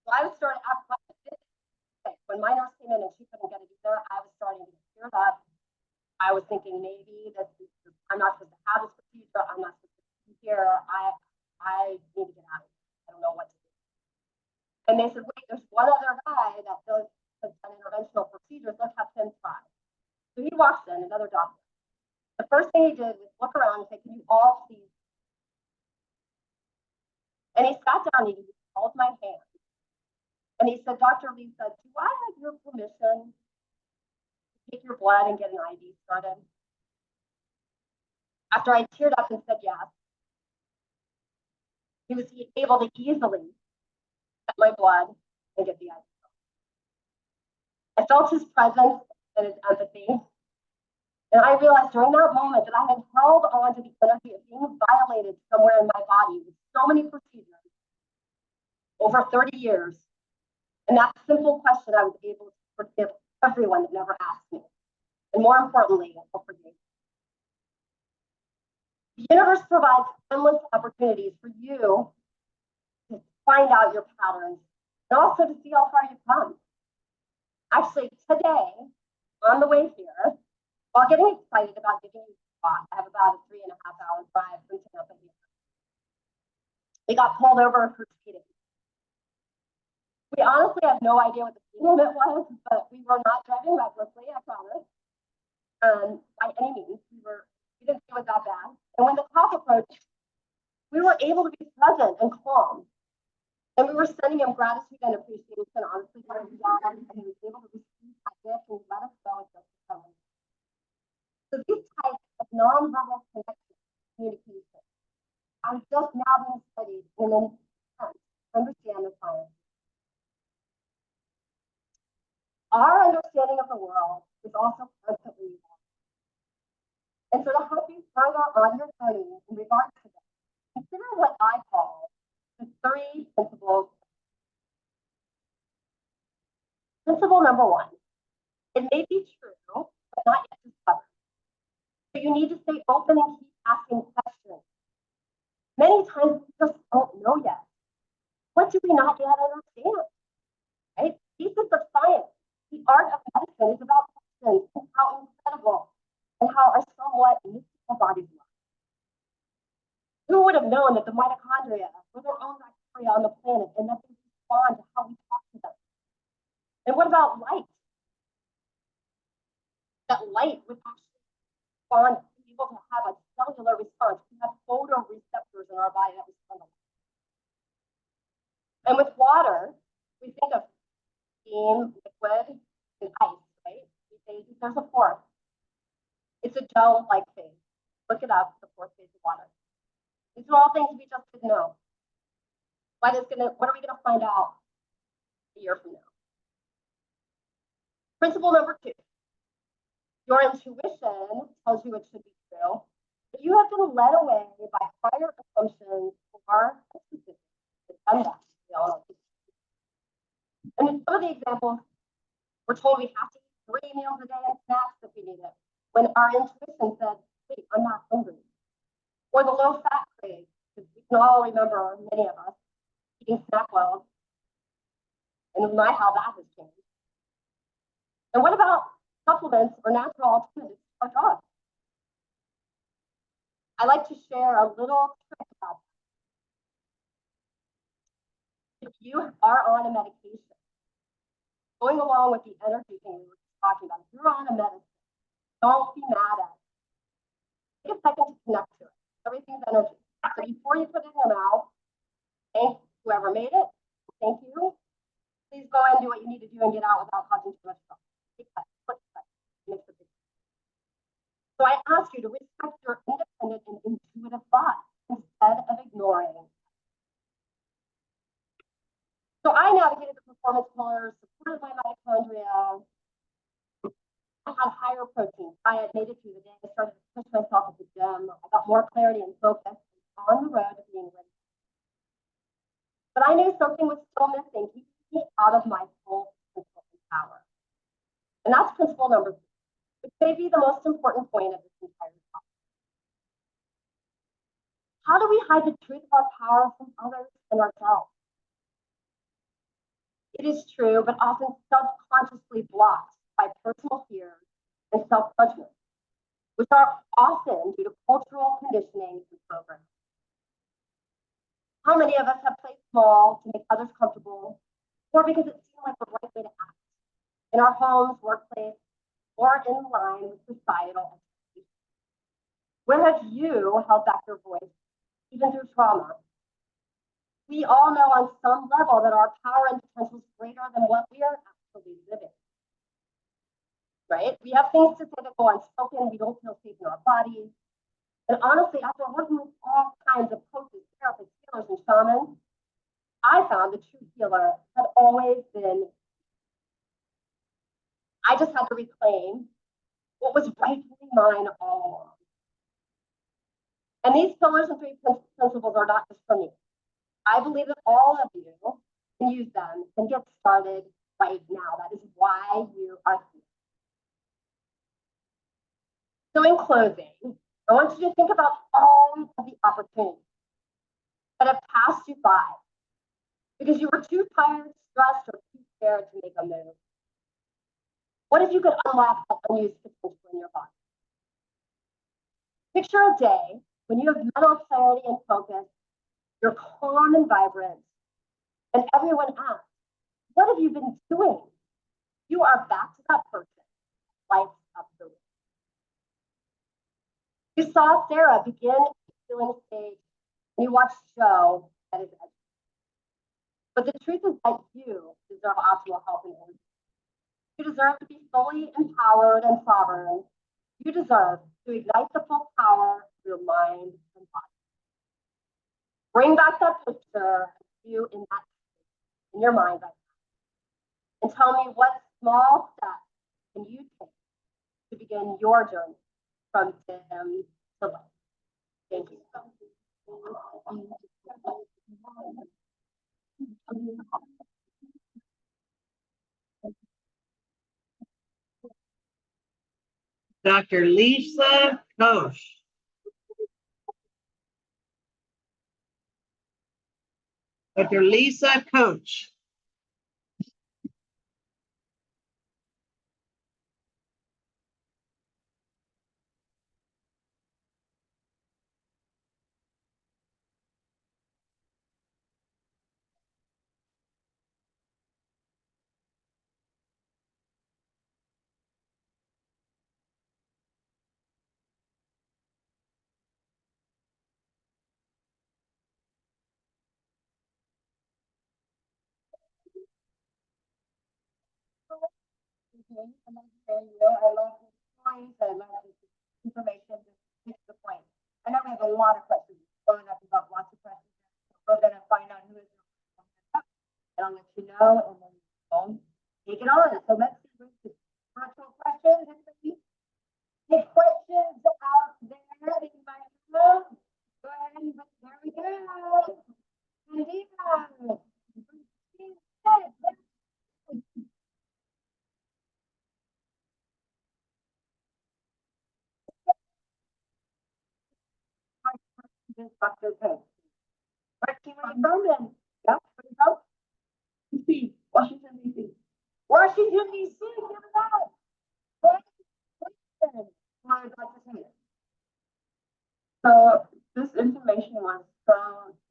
So I was starting after when my nurse came in and she couldn't get it either, I was starting to get teared up. I was thinking maybe I'm not supposed to have this procedure. I'm not supposed to be here. I need to get out of here. I don't know what to do. And they said, wait, there's one other guy that has done interventional procedures. Let's have him try. So he walks in, another doctor. The first thing he did was look around and say, can you all please? And he sat down and he held my hand. And he said, Dr. Lisa, do I have your permission to take your blood and get an IV started? After I teared up and said yes, he was able to easily get my blood and get the IV. I felt his presence and his empathy. And I realized during that moment that I had held on to the energy of being violated somewhere in my body with so many procedures over 30 years. And that simple question, I was able to forgive everyone that never asked me. And more importantly, I forgave. The universe provides endless opportunities for you to find out your patterns and also to see how far you've come. Actually, today, on the way here, while getting excited about giving you a spot, I have about a 3.5-hour drive from Tampa here. We got pulled over for speeding. We honestly have no idea what the speed limit was, but we were not driving recklessly, I promise. By any means, we didn't think it was that bad. And when the cop approached, we were able to be present and calm. And we were sending him gratitude and appreciation, honestly, for his job, and he was able to receive that gift and let us go with just coming. So these types of non-verbal connection, communication, are just now being studied in an attempt to understand the science. Our understanding of the world is also constantly evolving. And so to help you further on your journey in regards to this, consider what I call the 3 principles. Principle number 1, it may be true, but not yet discovered. So you need to stay open and keep asking questions. Many times we just don't know yet. What do we not yet understand? Right? Pieces of science. The art of medicine is about questions and how incredible and how our somewhat mystical bodies work. Who would have known that the mitochondria were their own bacteria on the planet and that they respond to how we talk to them? And what about light? That light would actually respond, be able to have a cellular response. We have photoreceptors in our body that respond to light. And with water, we think of steam, liquid, and ice, right? We say there's a fourth. It's a gel-like phase. Look it up, the 4th phase of water. These are all things we just didn't know. What are we gonna find out a year from now? Principle number 2. Your intuition tells you it should be true, but you have been led away by prior assumptions or statistics. And in some of the examples, we're told we have to eat 3 meals a day and snacks if we need it, when our intuition said, wait, I'm not hungry. Or the low fat craze, because we can all remember, many of us, eating SnackWells, and not how that has changed. And what about supplements or natural alternatives to our drugs? I like to share a little trick about that. If you are on a medication, going along with the energy thing we were talking about, if you're on a medicine, don't be mad at it. Take a second to connect to it. Everything's energy. So before you put it in your mouth, thank whoever made it. Thank you. Please go and do what you need to do and get out without causing too much trouble. Take that quick second. Makes a big difference. So I ask you to respect your independent and intuitive thoughts instead of ignoring. So I navigated the performance pillars, supported my mitochondria. I had a higher protein diet, made it through the day. I started to push myself at the gym. I got more clarity and focus on the road to being ready. But I knew something was still missing, keeping me out of my full potential and power. And that's principle number 3, which may be the most important point of this entire talk. How do we hide the truth of our power from others and ourselves? It is true, but often subconsciously blocked by personal fears and self-judgment, which are often due to cultural conditioning and programming. How many of us have played small to make others comfortable, or because it seemed like the right way to act in our homes, workplace, or in line with societal expectations? Where have you held back your voice, even through trauma? We all know on some level that our power and potential is greater than what we are actually living. Right? We have things to say that go unspoken. We don't feel safe in our bodies. And honestly, after working with all kinds of coaches, therapists, healers, and shamans, I found the true healer had always been. I just had to reclaim what was rightfully mine. principles are not just for me. I believe that all of you can use them and get started right now. That is why you are here. So in closing, I want you to think about all of the opportunities that have passed you by because you were too tired, stressed, or too scared to make a move. What if you could unlock that unused potential in your body? Picture a day when you have mental clarity and focus, you're calm and vibrant, and everyone asks, what have you been doing? You are back to that person. Lights up the room. You saw Sarah begin feeling stage, and you watched Joe at his edge. But the truth is that you deserve optimal help and energy. You deserve to be fully empowered and sovereign. You deserve to ignite the full power of your mind and body. Bring back that picture of you in your mind right now. And tell me what small steps can you take to begin your journey from dim to light. Thank you. Dr. Lisa Koch. Dr. Lisa Koch. I love this point. I love this information. Just to the point. I know we have a lot of questions going up about lots of questions. We're going to find out who is and I'll let you know, and then we'll take it on. So let's see virtual questions. Anybody? Any questions out there that you might know? Go ahead and there we go. Indeed. Dr. Page. Where are you from then? Yep, where you from? DC, Washington, DC. Washington, DC, give it up. So this information was so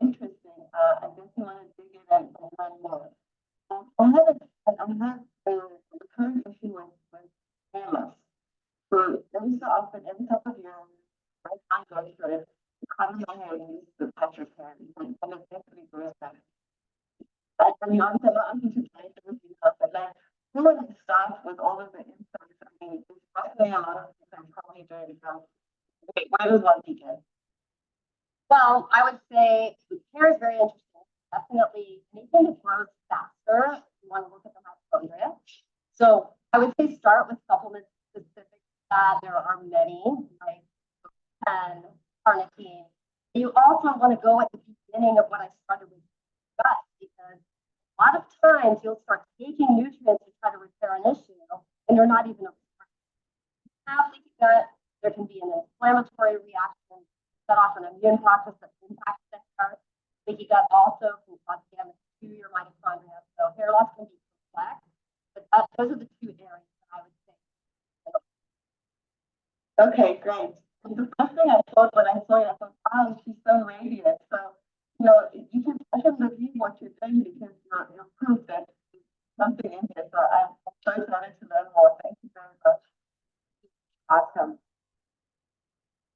interesting. I guess you want to dig in and learn more. I have a current issue with hairless. So every so often, every couple of years, my time goes for it. Cut my hair and use the Patrick hair and eventually grows back. I mean, I'm into trying to do stuff, but like, who would start with all of the insights? I mean, there's probably a lot of things I'm probably doing because where does one begin? Well, I would say hair is very interesting. Definitely anything that grows faster, you want to look at the mitochondria. So I would say start with supplements specific to that. There are many, like carnitine. You also want to go at the beginning of what I started with gut, because a lot of times you'll start taking nutrients to try to repair an issue, and you're not even have leaky gut. There can be an inflammatory reaction set off an immune process that impacts the hair. Leaky gut also can cause damage to your mitochondria. So hair loss can be complex, but those are the two areas that I would say. Okay, great. The first thing I thought when I saw it, I thought, wow, she's so radiant. So, you know, I can review what you're doing because you're proof that there's something in here. So I'm so excited to learn more. Thank you very much. Awesome.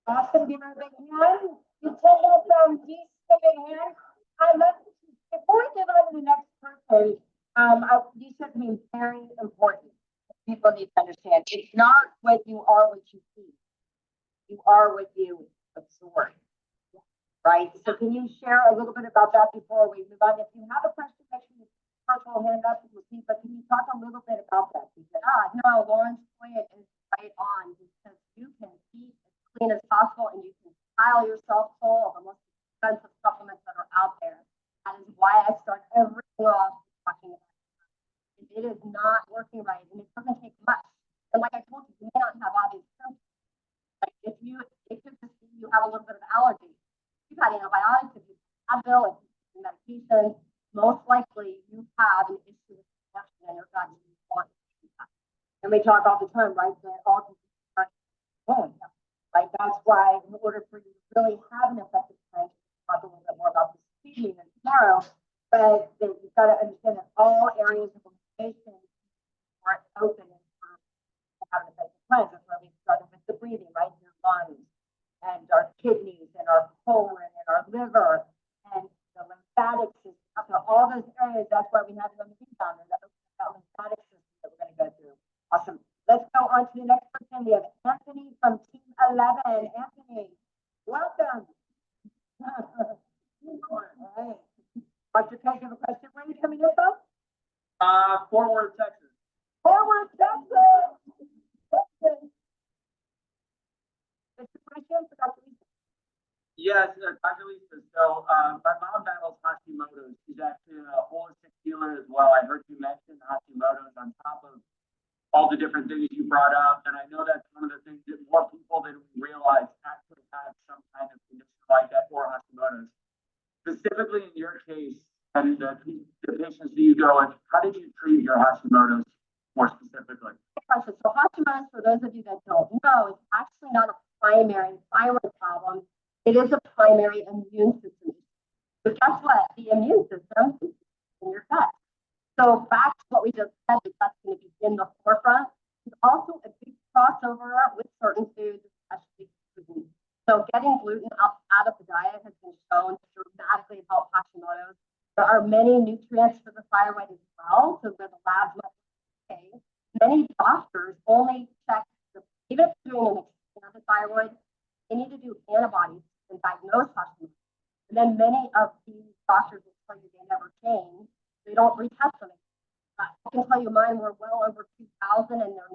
Awesome, give her a big hand. You tell us Dee's a big hand. I love before we give on to the next person, you said something very important. People need to understand. It's not what you are, what you see. You are what you absorb. Right? So can you share a little bit about that before we move on? If you have a question, make sure you virtual hand up and see, but can you talk a little bit about that? Because no, Lauren's point is right on because you can eat as clean as possible and you can pile yourself full of almost expensive supplements that are out there. That is why I start everything off talking about it. If it is not working right, and it doesn't take much. And like I told you, you may not have obvious symptoms. Like if it could just be you have a little bit of allergy. You've had antibiotics, if you have Advil, if you have medication, most likely you have an issue with infection in your gut. And you want to treat that. And we talk all the time, right? That all diseases are going. Right? That's why in order for you to really have an effective plan, talk a little bit more about this evening and tomorrow, but that you've got to understand that all areas of inflammation are open and have an effective plan. That's why we started with the breathing, right? Your lungs and our kidneys and our colon and our liver and the lymphatic system. So all those areas, that's why we have it on the rebound and that lymphatic system that we're going to go through. Awesome. Let's go on to the next person. We have Anthony from Team 11. Anthony, welcome. All right. Dr. K, you have a question? Where are you coming in from? Fort Worth, Texas. Fort Worth, Texas. What's the question for Dr. Lisa? Yes, Dr. Lisa. So, my mom battles Hashimoto's. She's actually a holistic healer as well. I heard you mention Hashimoto's on top of all the different things you brought up. And I know that's one of the things that more people than we realize actually have some kind of condition like that or Hashimoto's. Specifically in your case, and the patients that you go with, how did you treat your Hashimoto's more specifically? Good question. So Hashimoto's, for those of you that don't know, is actually not a primary thyroid problem. It is a primary immune system. So guess what? The immune system is in your gut. So back to what we just said, that that's going to be in the forefront. There's also a big crossover with certain foods, especially gluten. So getting gluten out of the diet has been shown to dramatically help Hashimoto's. There are many nutrients for the thyroid as well. So where the labs must say, many doctors only check, even if they're doing an exam of the thyroid, they need to do antibodies and diagnose Hashimoto's. And then many of these doctors will tell you they never change. They don't retest them. I can tell you mine were well over 2,000 and they're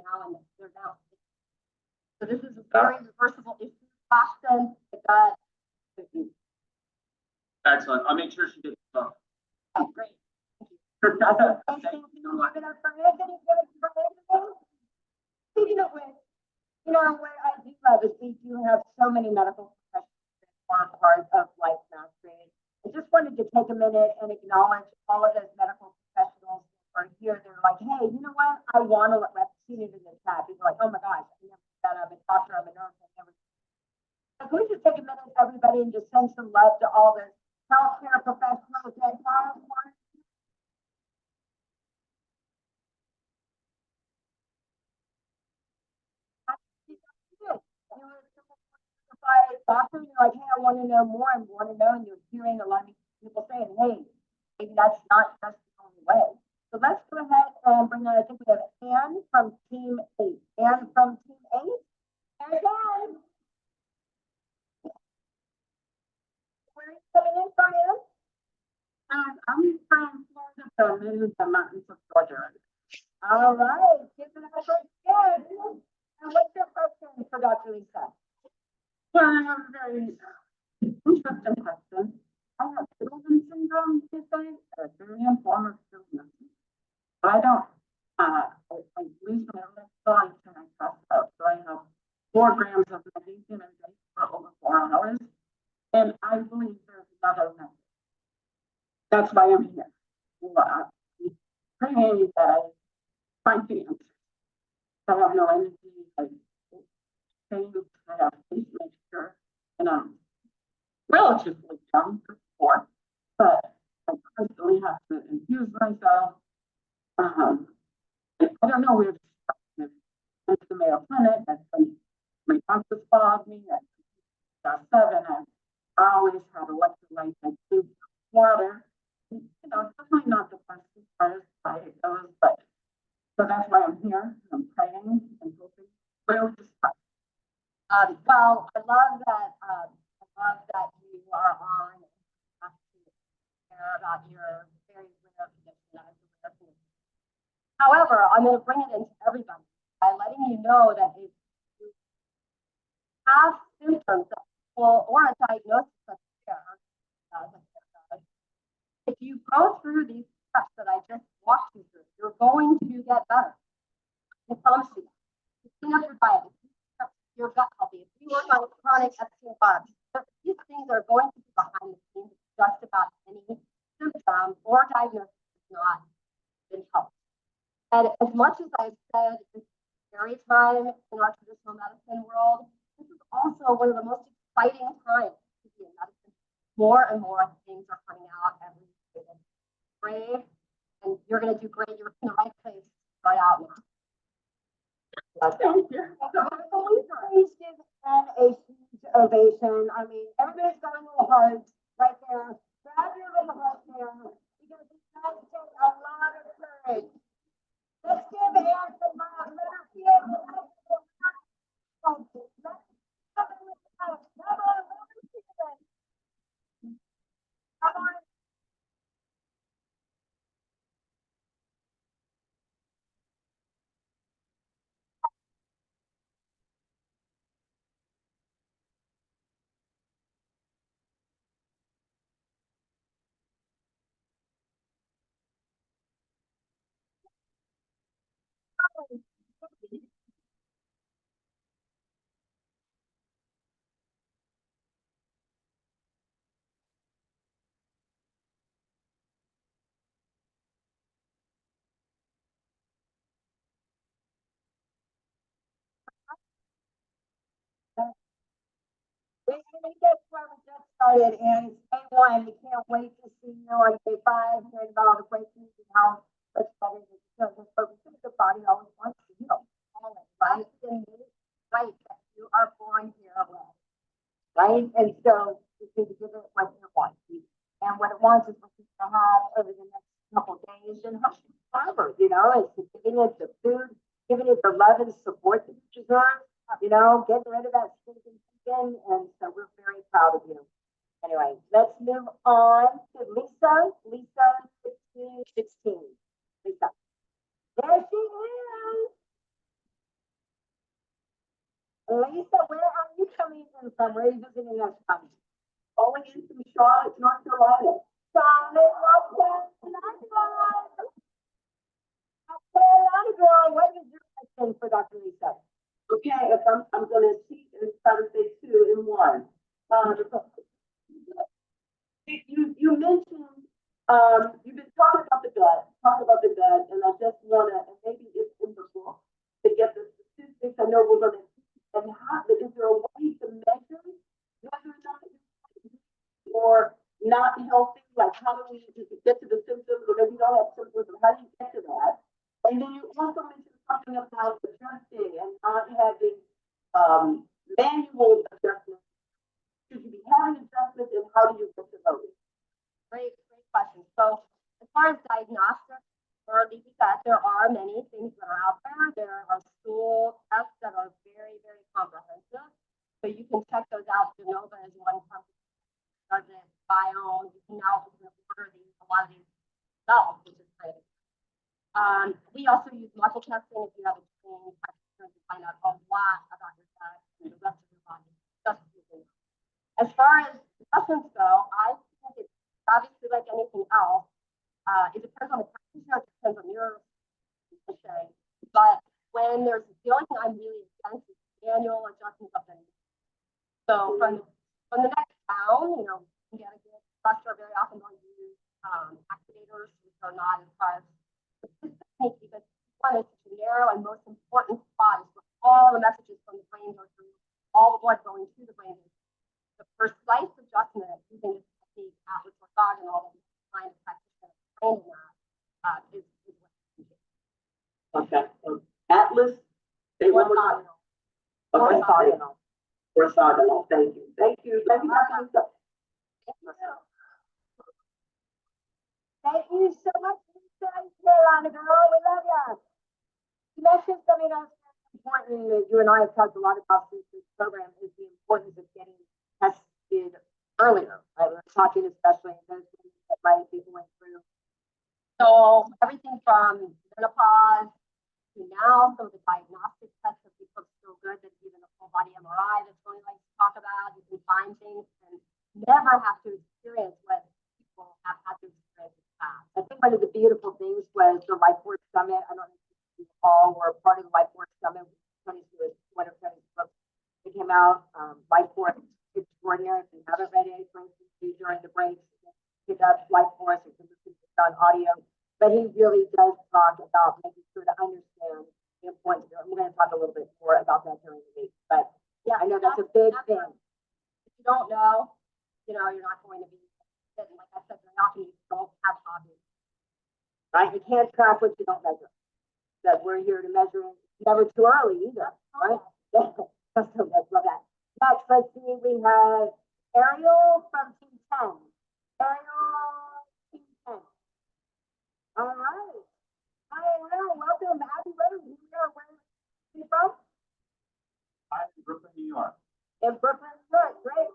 now. So this is a very reversible issue. Toxins, the gut. Excellent. I'll make sure she gets the phone. Oh, great. Speaking of which, what I do love is we do have so many medical professionals that are part of Life Mastery. I just wanted to take a minute and acknowledge all of those medical professionals who are here. They're like, hey, you know what? I want to let see it in the chat. People are like, oh my gosh, I never did that. I'm a doctor, I'm a nurse, I never. So can we just take a minute, everybody, and just send some love to all the healthcare professionals that are doctor, you're like, hey, I want to know more and want to know, and you're hearing a lot of people saying, hey, maybe that's not just the only way. So let's go ahead and bring on, I think we have Anne from Team 8. Anne from Team 8. And Anne. Where are you coming in from, Anne? I'm from Florida, so I'm in the mountains of Georgia. All right, give it a shot again. And what's your question for Dr. Lisa? Well, I have a very interesting question. I have Sylvan syndrome, you say, a variant form of Sylvan. But I don't, I recently saw it and I passed out. So I have 4 grams of magnesium a day for over 4 hours. And I believe there's another method. That's why I'm here. I'm praying that I find the answer. I have no energy. I have pacemaker, and I'm relatively young, 4, but I constantly have to infuse myself. I don't know where to start. Went to the Mayo Clinic. My doctor followed me. At 7, I always had electrolytes. I drink water. Definitely not the best as far as diet goes, but so that's why I'm here. I'm praying and hoping. Where would you start? Well, I love that you are on care about your very rare condition. However, I'm going to bring it into everybody by letting you know that if you have symptoms or a diagnosis of care, go through these steps that I just walked you through, you're going to get better. I promise you. You clean up your diet, if you keep your gut healthy, if you work on chronic Epstein bugs, these things are going to be behind the scenes of just about any symptom or diagnosis has not been helped. And as much as I've said it's a scary time in our traditional medicine world, this is also one of the most exciting times to be in medicine. More and more things are coming out every day. Brave, and you're going to do great. You're in the right place right out now. Thank you. Please give Anne a huge ovation. I mean, everybody's got a little heart right there. Grab your little heart there because it does take a lot of courage. Let's give Anne some love. Let her feel the love. Come on, come on. That's where we just started, and it's day one. We can't wait to see you on day 5, hearing about all the great things and how much better you feel. Just but we think the body always wants to heal. Always, right? And it's right that you are born here alone, right? And so we need to give it what it wants. And what it wants is what you can have over the next couple of days and forever, you know, it's giving it the food, giving it the love and support that it deserves, you know, getting rid of that stinking chicken. And so we're very proud of you. Anyway, let's move on to Lisa. Lisa 16. Lisa. There she is. Lisa, where are you coming in from? Where are you visiting us from? Calling in from Charlotte, North Carolina. Charlotte, North Carolina. Carolina girl, what is your question for Dr. Lisa? Okay, if I'm gonna cheat and try to say 2 in 1. You mentioned, you've been talking about the gut, and I just wanna, and maybe it's in the book, to get the statistics. I know we're gonna, and how, is there a way to measure whether or not or not healthy? Like, how do we get to the symptoms, or maybe we don't have symptoms, or how do you get to that? And then you also mentioned something about adjusting and not having manual adjustments. Should you be having adjustments, and how do you get to those? Great question. So as far as diagnostics for leaky gut, there are many things that are out there. There are stool tests that are very, very comprehensive. So you can check those out. Genova is one company that does it. Bio, you can now order these, a lot of these yourself, which is kind of. We also use muscle testing if you have a training practitioner to find out a lot about your gut and the rest of your body. Just using it. As far as adjustments go, I think it's obviously like anything else. It depends on the practitioner, it depends on your cliche. But when there's the only thing I'm really against is manual adjustments of the knee. So from the neck down, you know, you can get a good cluster. Very often they'll use activators, which are not as far as because one is the narrow and most important spot is where all the messages from the brain go through, all the blood going to the brain. The precise adjustment using this technique, which orthogonal, that kind of practitioner trained in that, is what you do. Okay. Atlas. They want Orthogonal. orthogonal. Orthogonal. Thank you. Thank you. Thank you, Dr. Lisa. Thank you so much, Lisa and Carolina girl. We love you. You mentioned something else important that you and I have talked a lot about since this program is the importance of getting tested earlier. Right? We're talking especially those things that many people went through. So everything from menopause to now, some of the diagnostic tests have become so good that even a full body MRI that's really like to talk about, you can find things and never have to experience what people have had to experience in the past. up live for us, or can listen to it on audio. But he really does talk about making sure to understand the importance of it. We're gonna talk a little bit more about that during the week, but yeah, I know that's a big thing. If you don't know, you're not going to be, like I said, very often you don't have hobbies. Right? You can't track what you don't measure. That we're here to measure, never too early either, right? So that's love that. Next, let's see, we have Ariel from Team 10. Ariel, Team 10. All right. Hi, Ariel, welcome. Happy wedding. Here we are. Where are you from? I'm in Brooklyn, New York. In Brooklyn, New York. Great.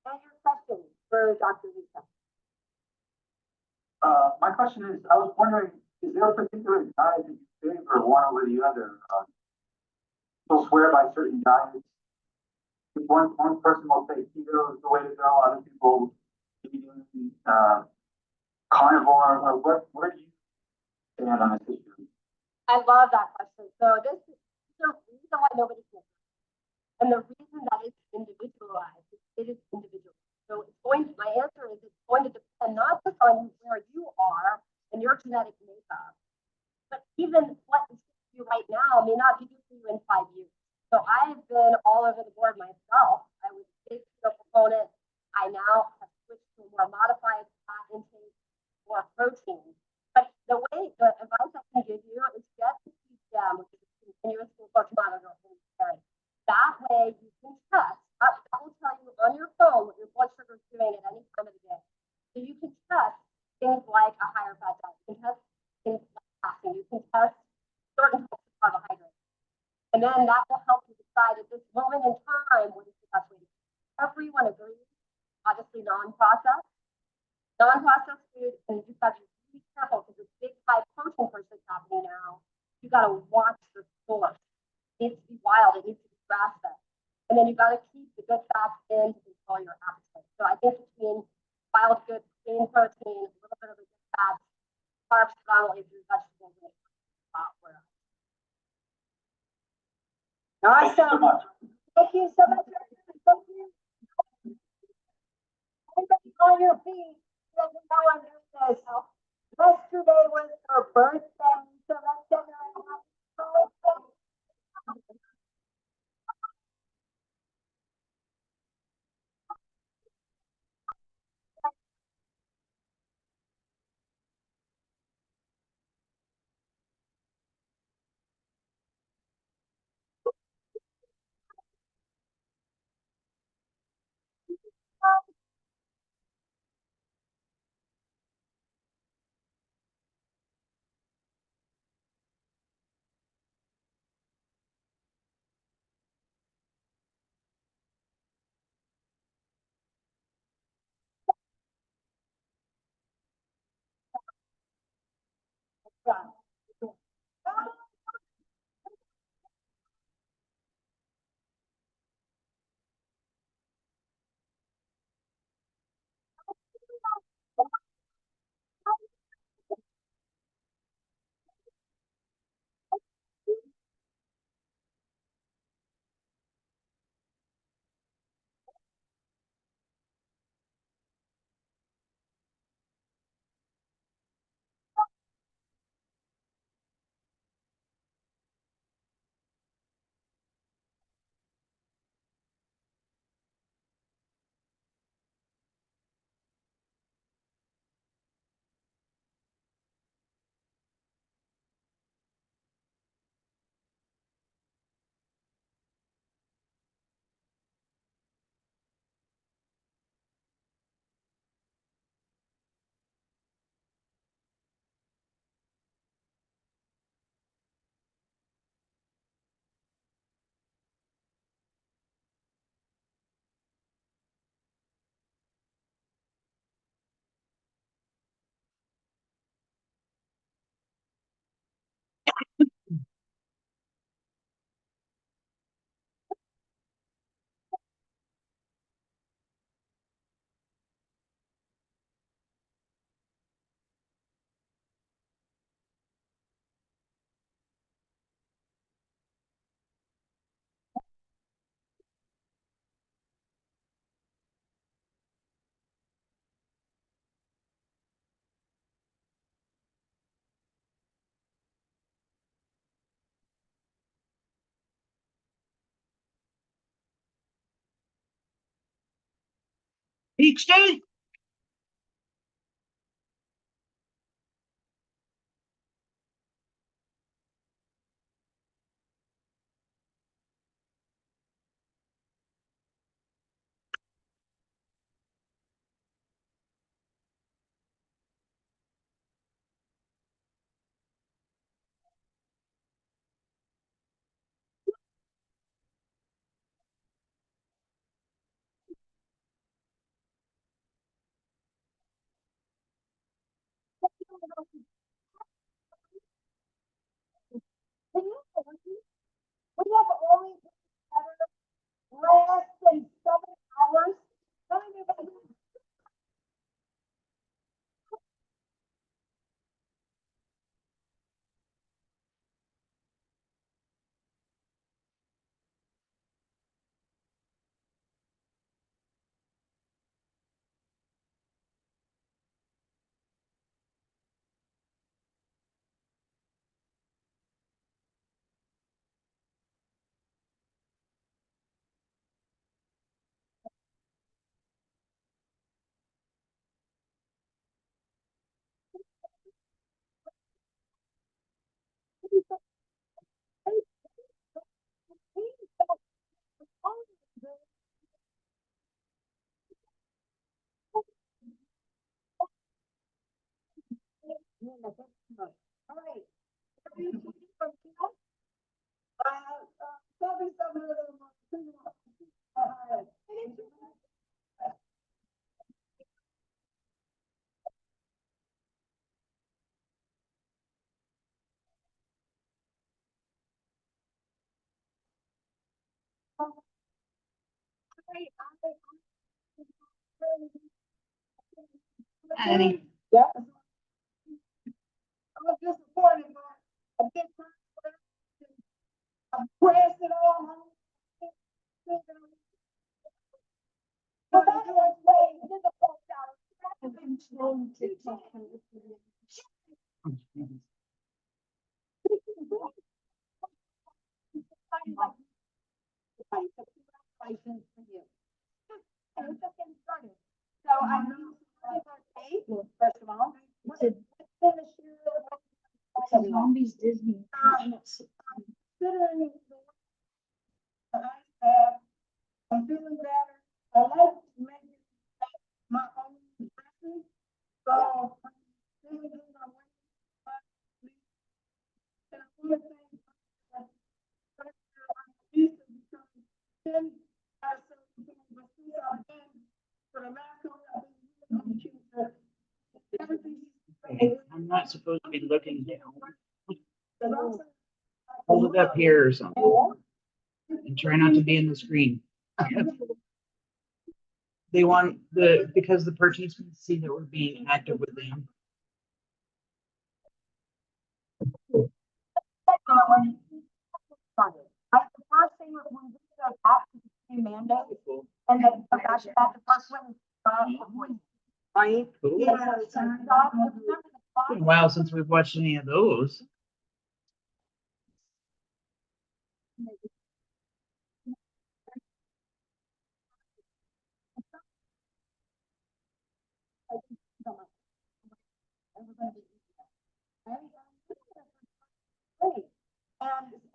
And your question for Dr. Lisa. My question is, I was wondering, is there a particular diet that you favor one over the other? People swear by certain diets. One person will say keto is the way to go. Other people eating carnivore. Where do you stand on this issue? I love that question. So this is the reason why nobody can. And the reason that it's individualized, it is individual. So my answer is it's going to depend not just on where you are and your genetic makeup, but even what is good for you right now may not be good for you in 5 years. So I've been all over the board myself. I was a big keto proponent. I now have switched to a more modified fat intake, more protein. But the advice I can give you is get the CGM, which is a continuous glucose monitor in your parent. That way you can test. That will tell you on your phone what your blood sugar is doing at any time of the day. So you can test things like a higher fat diet. You can test things like fasting. You can test certain types of carbohydrates. And then that will help you decide at this moment in time what is the best way to do. Everyone agrees, obviously non-processed. Non-processed food, and you've got to be really careful because this big high protein push that's happening now, you got to watch the source. It needs to be wild, it needs to be grass fed. And then you got to keep the good fats in to control your appetite. So I think between wild good, clean protein, a little bit of the good fats, carbs predominantly through vegetables, and where. Thank you so much. Thank you so much. Thank you. Everybody on your feet. Doesn't know I'm doing this. Yesterday was her birthday, so let's send her a happy birthday. Peach State. Can you believe we have only been together less than 7 hours? Tell me about it. All right. Tell me something a little more. Annie. Yeah. I was disappointed, but I did I pressed it all on. But that was way, this is a post out. License for you. And we're just getting started. So I know, first of all, let's finish your. Zombies Disney. Considering the work that I have, I'm feeling better. I like to make it my own dressing. So I'm feeling good. I'm waiting for my sleep. And I want to thank Lisa because then I said, but since I've been for the last couple of days, I'm choosing everything. I'm not supposed to be looking down. Hold it up here or something. And try not to be in the screen. They want because the participants see that we're being active with them. Like the first thing was when we go back to the same mandate, and then that's the first one. Right? Cool. Yeah, so remember the It's been a while since we've watched any of those.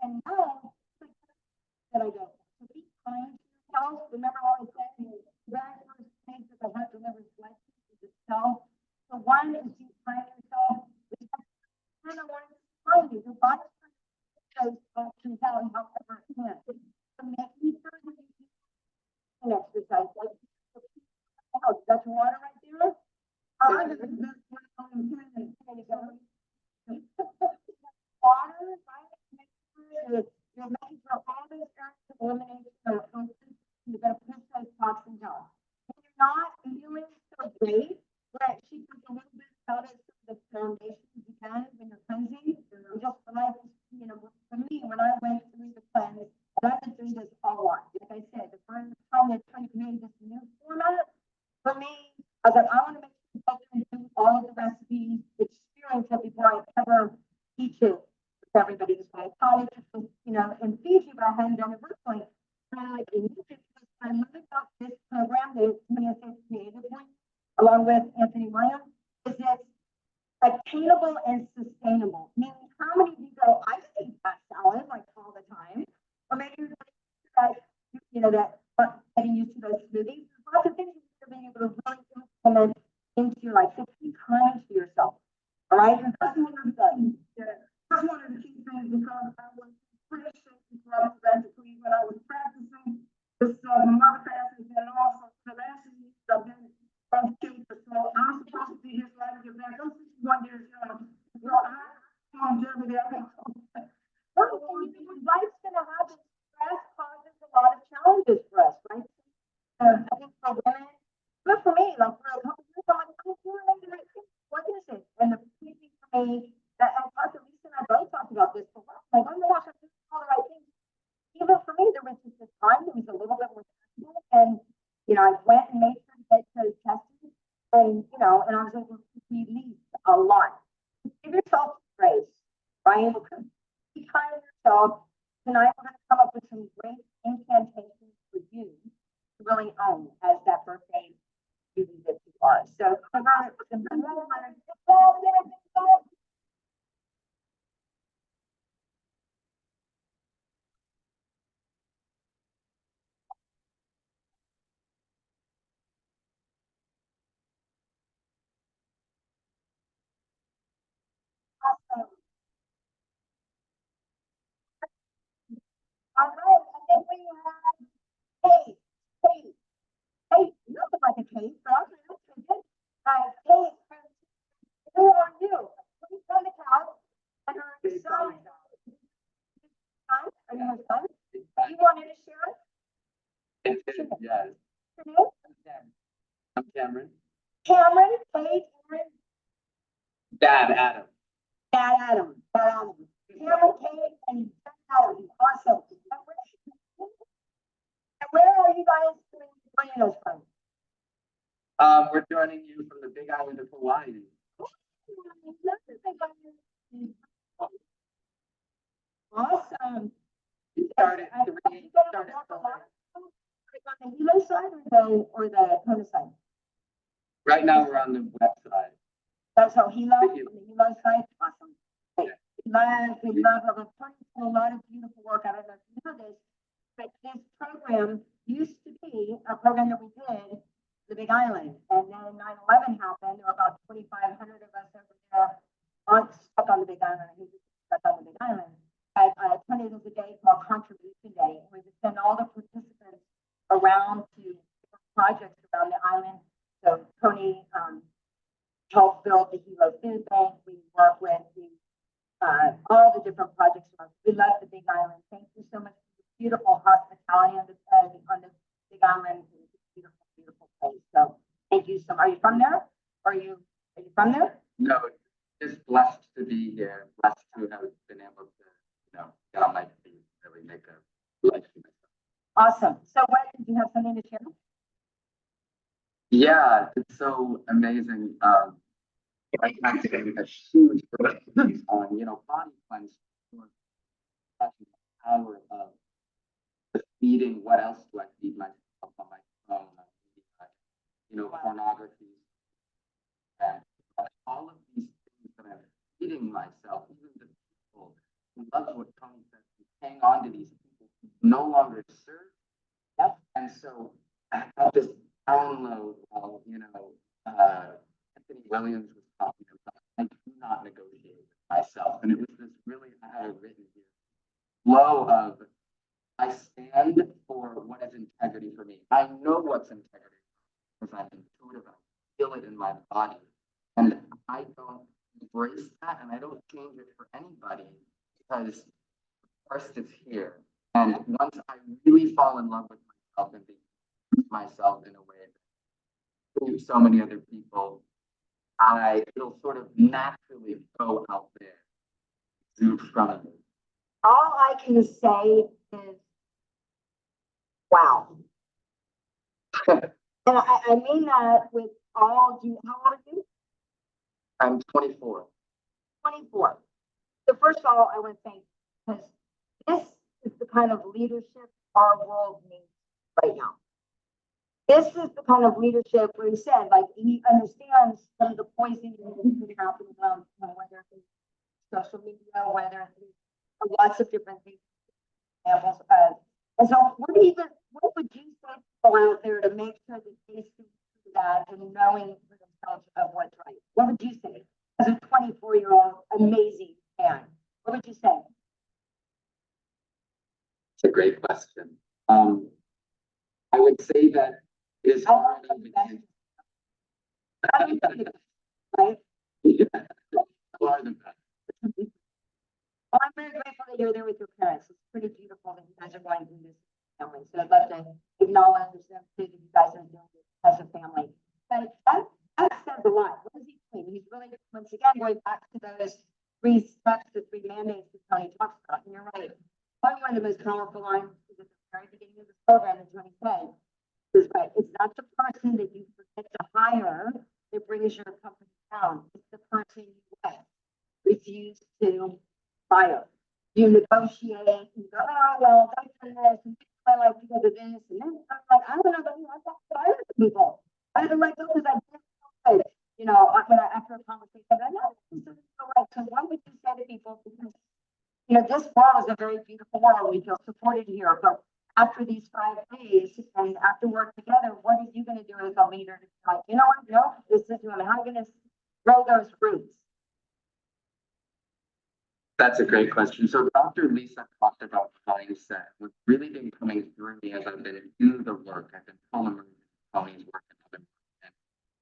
And now that I go, to be kind to yourself, remember all I said, that first thing that I have to remember is life is itself. So one is be kind to yourself. And I want to remind you, your body shows functions out however it can. So making sure that you do an exercise, like, oh, you got your water right there? I just been on the planet. There you go. Water, right? Make sure that you're making sure all those areas of elimination are open. You're gonna push those toxins out. When you're not feeling so great, right? She talked a little bit about it, the foundations you can when you're cleansing. Just when I, for me, when I went through the cleanse, and I went through this a lot. Like I said, the first time they're trying to create this new format, for me, I was like, I want to make sure I can do all of the recipes, experience it before I ever teach it with everybody. So I taught it, in Fiji, but I hadn't done it virtually. And I'm like, I learned about this program that somebody has created along with Anthony Williams, is it's attainable and sustainable. Meaning, how many of you go, I eat that salad like all the time, or maybe you're that, you know, that getting used to those smoothies. There's lots of things you're being able to really implement into your life. So be kind to yourself. All right? And that's one of the things. That's one of the key things because I was pretty shaky dramatically when I was practicing this mother fasting and also the last year I've been from teacher. So I'm supposed to be his life give back. I'm 61 years young. So I'm longevity. Life's gonna happen. Stress causes a lot of challenges for us, right? I think for women, but for me, like for a couple years, I'm like, I'm doing the right thing. What is it? And the key thing for me that I talked to Lisa and I both talked about this for a while. Like, oh my gosh, I'm doing all the right things. Even for me, there was just this time that was a little bit more difficult. And, you know, I went and made sure to get those tested. And, you know, and I was able to release a lot. Give yourself grace, right? Be kind to yourself. Tonight, we're going to come up with some great incantations for you to really own as that birthday beauty that you are. So, awesome. All right, and then we have Kate. Kate, Kate, you look like a Kate, but I'm going to Kate, who are you? Please come to couch. And her son. Are you her son? You wanted to share it? Yes. Your name? I'm Cameron. Cameron, Kate, Aaron, Dad, Adam. Dad Adam, Dad Adam. Cameron, Kate, and Dad Adam. Awesome. And where are you guys joining us from? We're joining you from the Big Island of Hawaii. Awesome. We started three. On the Hilo side or the Kona side? Right now, we're on the west side. That's how Hilo, on the Hilo side? Awesome. We love a lot of beautiful work. I don't know if you know this, but this program used to be a program that we did the Big Island. And then 9/11 happened. There were about 2,500 of us over there stuck on the Big Island. I think we stuck on the Big Island. Tony, there's a day called Contribution Day, where we send all the participants around to different projects around the island. So Tony helped build the Hilo Food Bank. We work with all the different projects. We love the Big Island. Thank you so much for the beautiful hospitality on the Big Island. It's a beautiful, beautiful place. So thank you so much. Are you from there? Are you from there? No, just blessed to be here. Blessed to have been able to, you know, get on my feet, really make a life for myself. Awesome. So what, did you have something to share? Yeah, it's so amazing. I have to give a huge focus on, you know, body cleanse, the power of the feeding. What else do I feed myself on my phone? You know, pornography, and all of these things that I'm feeding myself, even the people who love what Tony said, who hang on to these people who no longer serve. Yep. And so I have this download while, you know, Anthony Williams was talking about, I do not negotiate with myself. And it was this really, I have it written here, flow of, I stand for what is integrity for me. I know what's integrity because I'm intuitive. I feel it in my body. And I don't embrace that and I don't change it for anybody because first it's here. And once I really fall in love with myself and be myself in a way that to so many other people, it'll sort of naturally go out there, exude from me. All I can say is, wow. And I mean that with all due, how old are you? I'm 24. 24. So first of all, I want to thank you because this is the kind of leadership our world needs right now. this is the kind of leadership where he said, like, he understands some of the poisoning that can happen around, whether it's social media, whether it's lots of different things. Examples of, and so what would you say to people out there to make sure that they see through that and knowing for themselves of what's right? What would you say as a 24-year-old amazing man? What would you say? It's a great question. I would say that it is hard. Right? Yeah. Well, I'm very grateful that you're there with your parents. It's pretty beautiful that you guys are going through this family. So I'd love to acknowledge them too, that you guys are doing this as a family. But that says a lot. What is he doing? He's really, once again, going back to those 3 steps, the 3 mandates that Tony talks about. And you're right. Probably one of the most powerful lines is at the very beginning of this program is when he said, is right. It's not the person that you forget to hire that brings your company down. It's the person you refuse to fire. You negotiate, you go, oh, well, that's this, and I like to go to this, and then I'm like, I don't know, but I got fired people. I had to let go because I didn't know it. You know, after a conversation, I know this isn't so right. So what would you say to people? Because, you know, this world is a very beautiful world. We feel supported here, but after these 5 days and after work together, what are you going to do as a leader? Like, you know what? No, this is how I'm going to grow those roots. that's a great question. So Dr. Lisa talked about mindset. What's really been coming through me as I've been doing the work, I've been telling Tony's work and other work. And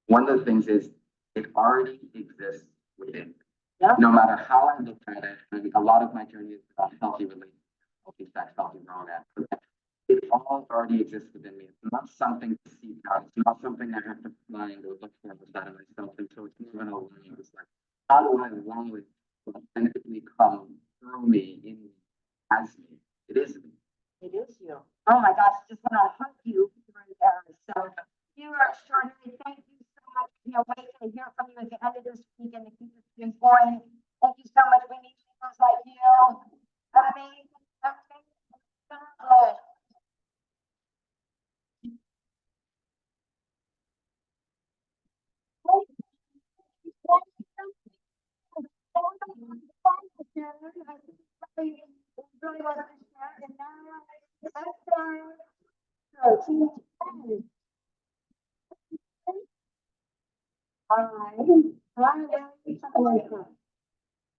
one of the things is it already exists within. Yeah. No matter how I look at it, and a lot of my journey is about healthy relationships, healthy sex, healthy romance. It all already exists within me. It's not something to seek out. It's not something I have to find or look for outside of myself. And so it's more of an awareness. It's like, how do I allow it to authentically come through me, in me, as me? It is me. It is you. Oh my gosh, just want to hug you through there. So you are extraordinary. Thank you so much. Can't wait to hear from you at the end of this week and to keep this thing going. Thank you so much. We need leaders like you. Amazing. Good.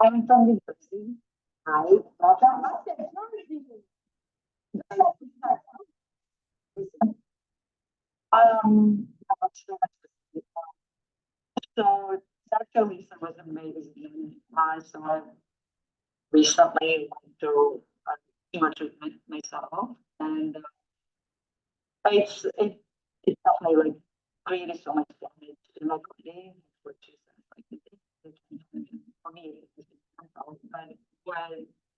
I'm from New Jersey. Hi. I'm not sure. So Dr. Lisa was amazing. So I recently went through chemo treatment myself, and it definitely like created so much damage in my body, which is like for me. But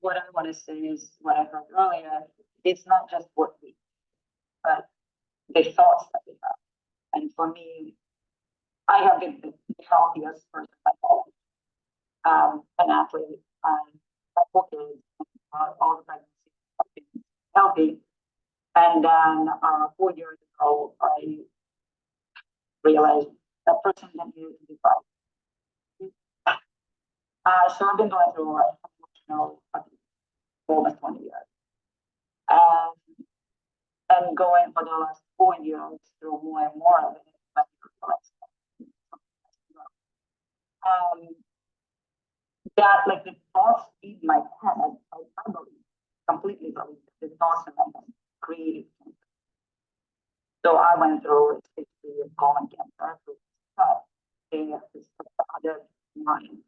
what I want to say is what I heard earlier. It's not just what we, but the thoughts that we have. And for me, I have been the healthiest person in my life. An athlete, my whole kids, all the pregnancies have been healthy. And then 4 years ago, I realized that person didn't need to be fine. So I've been going through emotional abuse for almost 20 years. And going for the last 4 years through more and more of it. That like the thoughts in my head, I believe, completely believe the thoughts in my head created cancer. So I went through basically a colon cancer, it's other mind.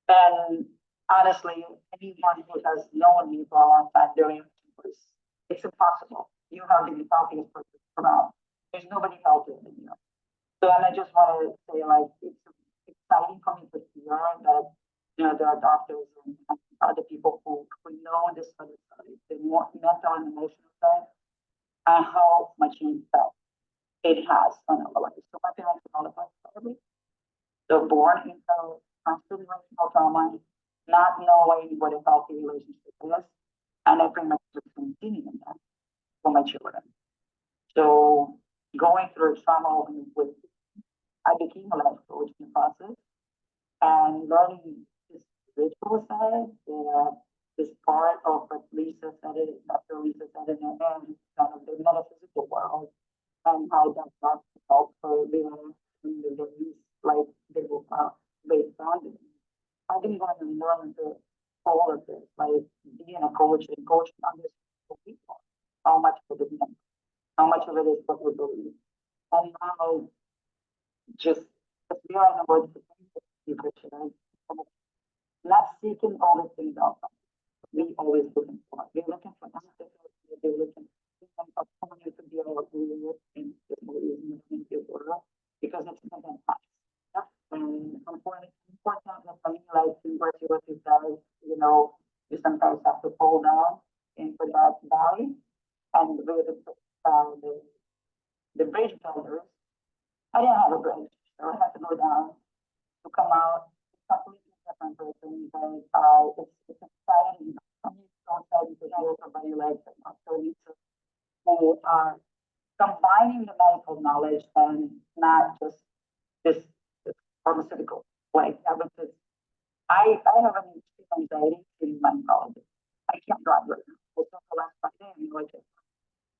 And honestly, anyone who has known me for a long time during it's impossible. You have the healthiest person around. There's nobody healthier than you. So and I just want to say like it's exciting for me to hear that there are doctors and other people who know this other side, the more mental and emotional side, and how much impact it has on our lives. So my parents are all about therapy. They're born into constant emotional trauma, not knowing what a healthy relationship is, and I bring my children continue in that for my children. So going taking a life coaching process and learning this spiritual side, this part of what Lisa said it, Dr. Lisa said it, and then kind of the metaphysical world and how that got help for living in the release, like they will based on it. I think going to learn all of this, like being a coach and coaching others people, how much of it is mental, how much of it is what we believe. And now just realizing what the nutrition is, not seeking all the things out. We always looking for. We're looking for that. We're looking for someone who could be able to do with things that we're using in the world because it's something that and unfortunately for me, like what you said, you know, you sometimes have to pull down into that valley and with the bridge builders. I didn't have a bridge, so I had to go down to come out completely different person because it's exciting. For me, it's so exciting to hear somebody like Dr. Lisa who are combining the medical knowledge and not just this pharmaceutical. Like that was just, I have an extreme anxiety in my college. I can't drive right now. It's not the last Friday and like it.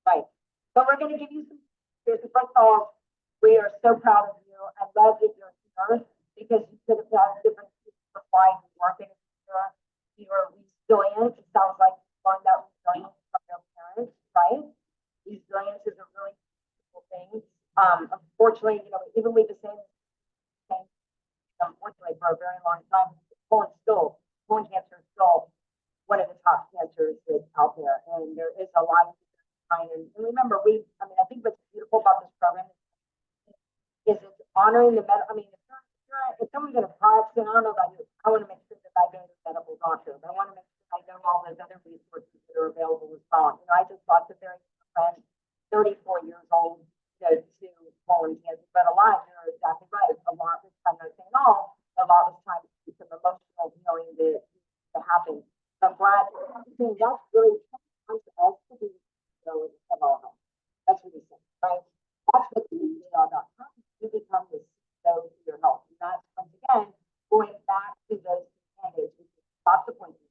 Right. So we're gonna give you some here's the first call. We are so proud of you. I love that you're here because you could have had different reasons for why you weren't in here. You were resilient. It sounds like you learned that resilience from your parents, right? Resilience is a really beautiful thing. Unfortunately, you know, even with the same unfortunately for a very long time, colon cancer is still one of the top cancers that's out there. And there is a lot of time. And remember, I think what's beautiful about this program is it's honoring the medical. I mean, if someone's in a car accident, I don't know about you. I want to make sure that I go to a medical doctor. But I want to make sure I know all those other resources that are available as well. You know, I just lost a very good friend, 34 years old, you know, to colon cancer. But a lot, you're exactly right. A lot was time not saying all. A lot was time to do some emotional healing to happen. So I'm glad that's really comes to us to be so of our health. That's what he said, right? That's what we are. You become the CEO of your health. And that's once again going back to those standards. Stop the pointing.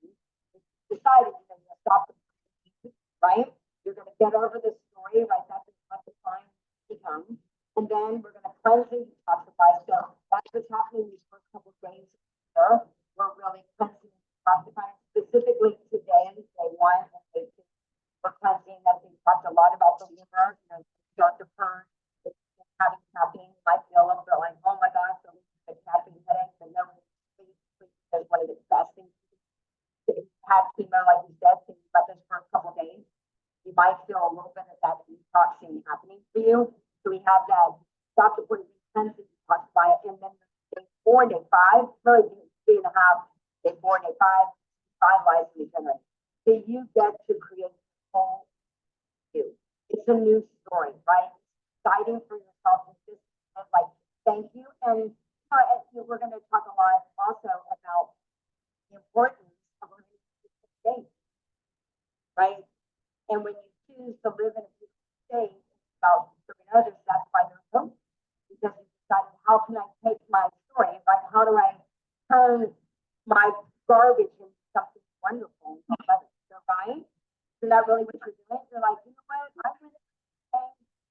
Decided you're going to stop the pointing, right? You're going to get over this story, right? That's what the time becomes. And then we're going to cleanse and detoxify. So that's what's happening these first couple of days here. We're really cleansing and detoxifying specifically today, day one and day two. We're cleansing that we talked a lot about the liver, you know, start to purge. Having caffeine, you might feel a little bit like, oh my gosh, so the caffeine headaches, and no, because one of the best things to have chemo, like you said, think about this for a couple of days. You might feel a little bit of that detoxing happening for you. So we have that stop the point cleanse and detoxify it, and then day 4, day 5, really 3.5, day 4, day 5, finalize and regenerate. So you get to create the whole you. It's a new story, right? Exciting for yourself and just like thank you. And we're going to talk a lot also about the importance of living in a state, right? And when you choose to live in a state about serving others, that's why you're home. Because you decided, how can I take my story, right? How do I turn my garbage into something wonderful and others? So, right? Isn't that really what you're doing? You're like, you know what? I'm going to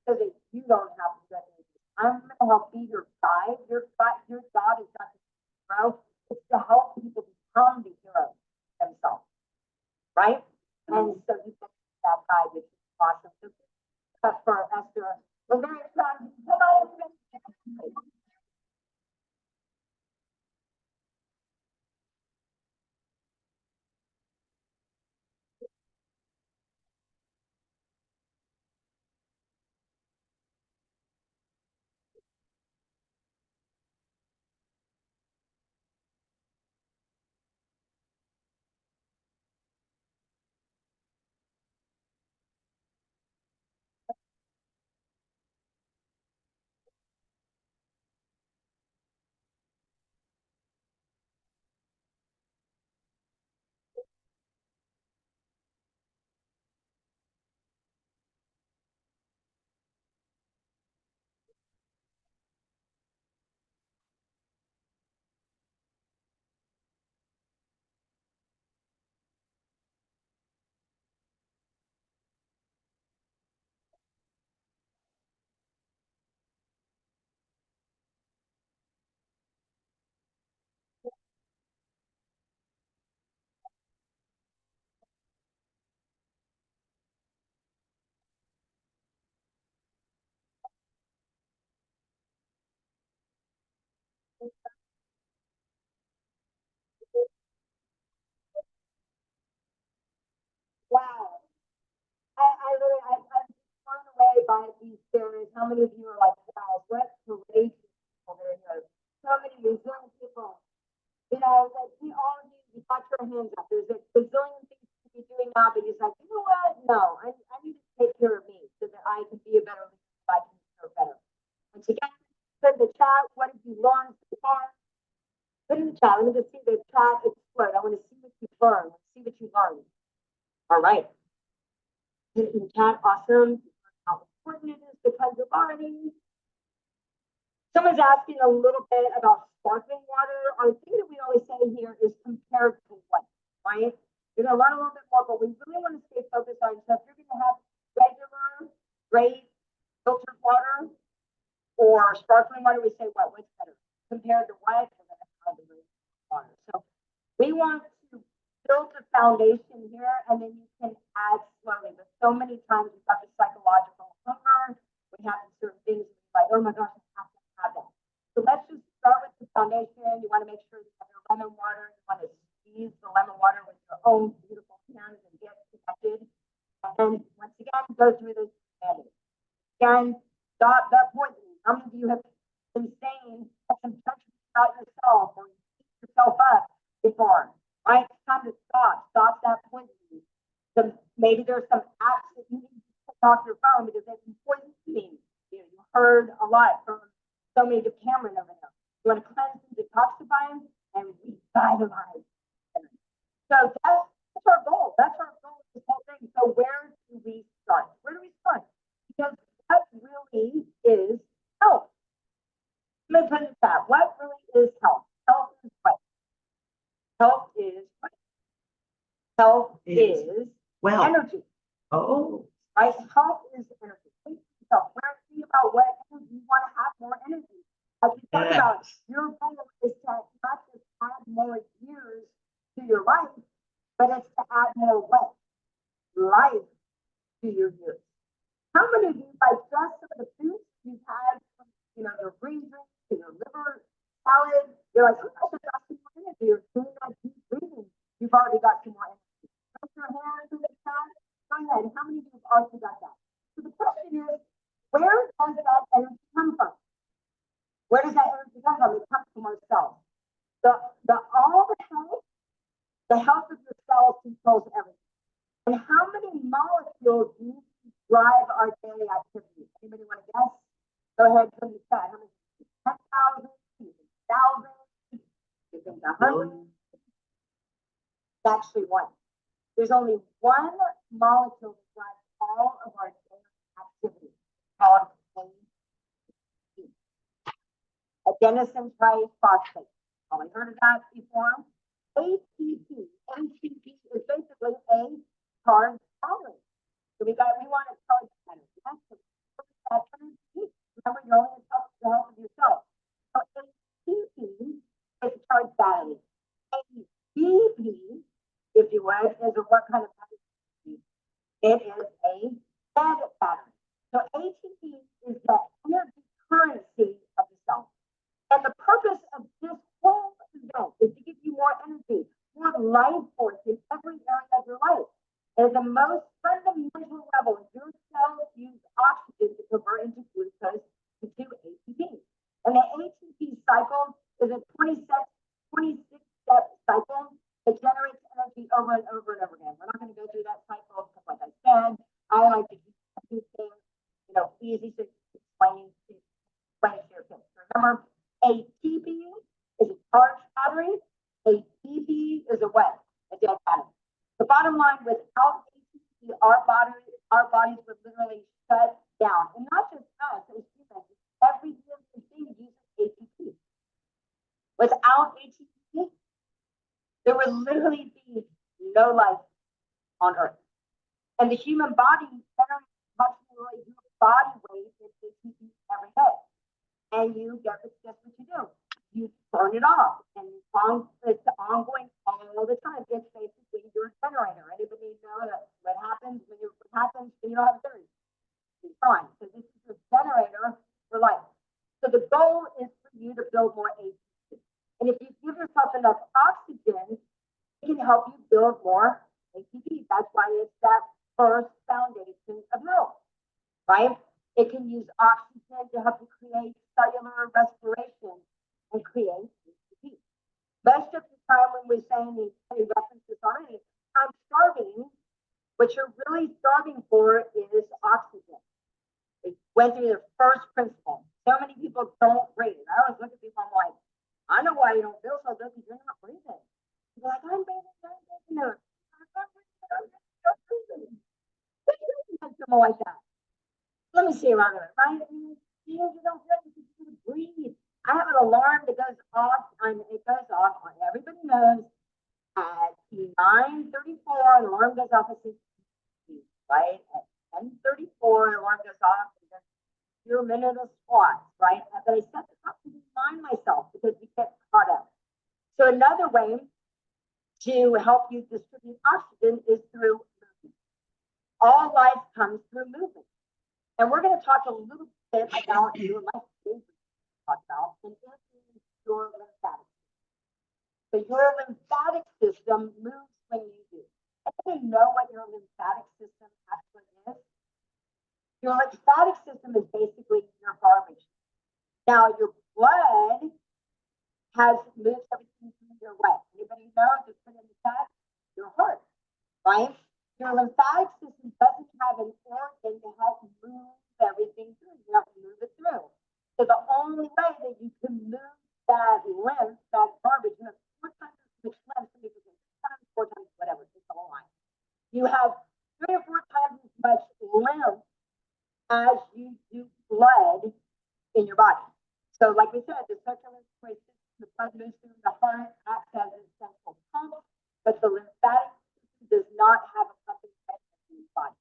so that you don't have to do anything. I'm going to help be your guide. Your job is not to grow, it's to help people become the heroes themselves, right? And so you get that guide, which is awesome. So for Esther, we're very excited. Come on, everybody. how many of you are like, wow, what great people there are. So many resilient people. You know, like we all need, you got your hands up. There's a bazillion things to be doing now, but he's like, you know what? No, I need to take care of me so that I can be a better leader, so I can serve better. Once again, put in the chat, what have you learned so far? Put in the chat. Let me just see the chat explode. I want to see what you learned. See what you learned. All right. Put it in the chat. Awesome. How important it is because of already. Someone's asking a little bit about sparkling water. Our thing that we always say here is compared to what, right? You're gonna learn a little bit more, but we really want to stay focused on stuff. You're gonna have regular, great filtered water or sparkling water. We say what? What's better? Compared to what? We're gonna have the great water. So we want to build a foundation here, and then you can add slowly. But so many times we've got the psychological hunger. We have certain things like, oh my gosh, I have to have that. So let's just start with the foundation. You want to make sure you have your lemon water. You want to squeeze the lemon water with your own beautiful hands and get connected. And once again, go through this standard. Again, stop that poisoning. How many of you have been saying some judgment about yourself or you beat yourself up before? Right? It's time to stop. Stop that poisoning. So maybe there's some apps that you need to take off your phone because they've been poisoning. You heard a lot from so many of Cameron over there. You want to cleanse them, detoxify them, and revitalize them. So that's our goal. That's our goal with this whole thing. So where do we start? Where do we start? Because what really is health? Let me put it that. What really is health? Health is what? Health is what? Health is well. energy. Oh. Right? Health is energy. So we're thinking about what energy you want to have more energy. As we talked about, your goal is to not just add more years to your life, but it's to add more what? Life to your years. How many of you, by just some of the foods you've had, you know, your green drink to your liver salad, you're like, oh, I should got some more energy. You're doing that deep breathing. You've already got some more energy. Put your hands in the chat. Go ahead. How many of you have already got that? So the question is, where does that energy come from? Where does that energy come from? It comes from ourselves. All the health of your cells controls everything. And how many molecules do you drive our daily activities? Anybody want to guess? Go ahead, put in the chat. How many? 10,000? 1,000? You think 100? It's actually one. There's only one molecule that drives all of our daily activities called ATP. Adenosine triphosphate. Probably heard of that before? ATP. ATP is basically a charged battery. So we want to charge battery. That's that energy. Remember, you're only in touch with the health of yourself. So ATP is a charged battery. ATP, if you would, is a what kind of battery? It is a dead battery. So ATP is the energy currency of the cell. And the purpose of this whole event is to give you more energy, more life force in every area of your life. At the most fundamental level, your cells use oxygen to convert into glucose to ATP. And the ATP cycle is a 26-step cycle that generates energy over and over and over again. We're not going to go through that cycle because, like I said, I like to keep things, you know, easy to explain to your kids. Remember, ATP is a charged battery. ATP is a what? A dead battery. The bottom line, without ATP, our bodies would literally shut down. And not just us as humans, every living thing uses ATP. Without ATP, there would literally be no life on Earth. And the human body generates approximately your body weight in ATP every day. And you get what you do. You turn it off, and it's ongoing all the time. It's basically your generator. Anybody know what happens when you don't have a generator? It's fine. So this is your generator for life. So the goal is for you to build more ATP. And if you give yourself enough oxygen, it can help you build more ATP. That's why it's that first foundation of health, right? It can use oxygen to help you create cellular respiration and create ATP. Most of the time when we're saying these references already, I'm starving, what you're really starving for is oxygen. It went through the first principle. So many people don't breathe. I always look at people, I'm like, I know why you don't feel so good because you're not breathing. You're like, I'm breathing, I'm breathing. I'm not breathing. Something like that. Let me see around there, right? You don't breathe. I have an alarm that goes off, and it goes off on everybody knows at 9:34, an alarm goes off at 6, right? At 10:34, an alarm goes off, and then do a minute of squats, right? But I set this up to remind myself because we get caught up. So another way to help you distribute oxygen is through movement. All life comes through movement. And we're going to talk a little bit about your life talk about and your lymphatic system. So your lymphatic system moves when you do. Anybody know what your lymphatic system actually is? Your lymphatic system is basically your garbage. Now your blood has moved everything through your way. Anybody know? Just put in the chat. Your heart, right? Your lymphatic system doesn't have an organ to help move everything through. You have to move it through. So the only way that you can move that lymph, that garbage, you have 4 times as much lymph, some people say 6 times, 4 times, whatever, it's all line. You have 3 or 4 times as much lymph as you do blood in your body. So like we said, the circulatory system, the blood moves through the heart, acts as a central pump, but the lymphatic system does not have a pumping mechanism in the body.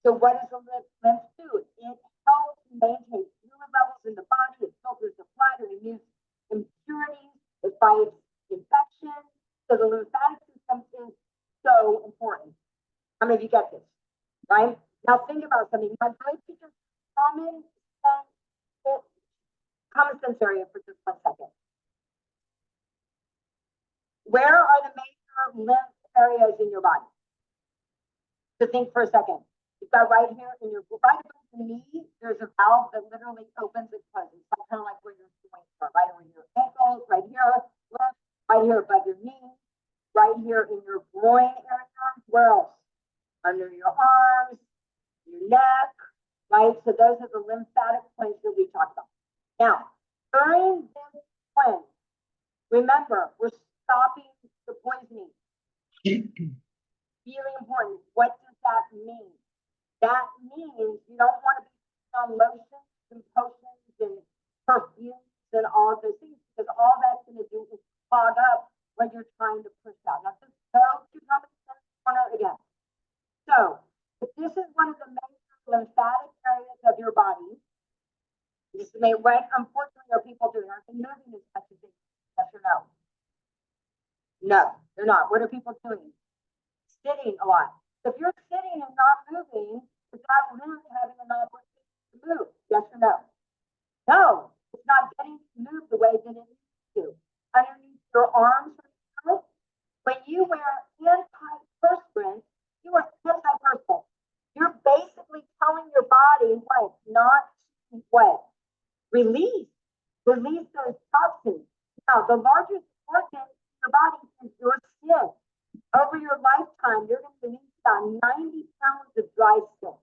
So what does the lymph do? It helps maintain fluid levels in the body. It filters the blood. It removes impurities. It fights infection. So the lymphatic system is so important. How many of you get this? Right? Now think about something. My brain teacher, common sense area for just 1 second. Where are the major lymph areas in your body? So think for a second. You've got right here in your right above the knee, there's a valve that literally opens and closes. It's kind of like where your joints are, right over your ankles, right here, left, right here above your knee, right here in your groin area. Where else? Under your arms, your neck, right? So those are the lymphatic points that we talked about. Now, during this cleanse, remember, we're stopping the poisoning. Really important. What does that mean? That means you don't want to be on lotions and potions and perfumes and all of those things because all that's going to do is clog up what you're trying to push out. Now, just go to common sense corner again. So, if this is one of the major lymphatic areas of your body, this may what unfortunately are people doing? Are they moving as much as they do? Yes or no? No, they're not. What are people doing? Sitting a lot. So if you're sitting and not moving, is that lymph having an opportunity to move? Yes or no? No, it's not getting to move the way that it needs to. Underneath your arms, when you wear antiperspirant, you are antiperspirant. You're basically telling your body what, not what, release those toxins. Now, the largest organ in your body is your skin. Over your lifetime, you're going to release about 90 pounds of dry skin.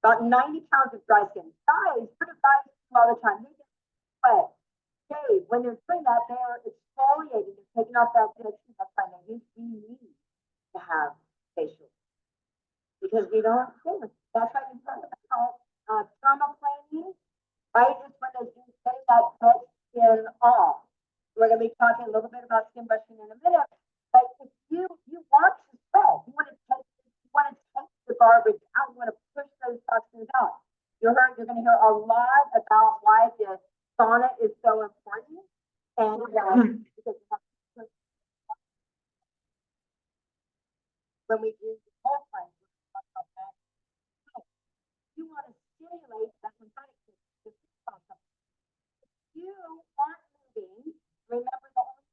About 90 pounds of dry skin. Guys, what do guys do all the time? They get sweat. Okay, when they're doing that, they're exfoliating, they're taking off that dead skin. That's why we need to have facial. Because we don't do it. That's why you talk about thermoplaning, right? It's when they're getting that dead skin off. We're going to be talking a little bit about skin brushing in a minute. But if you want to spread, you want to take the garbage out, you want to push those toxins out. You're going to hear a lot about why the sauna is so important. And because when we do the whole cleanse, you want to stimulate that lymphatic system. If you aren't moving, remember the only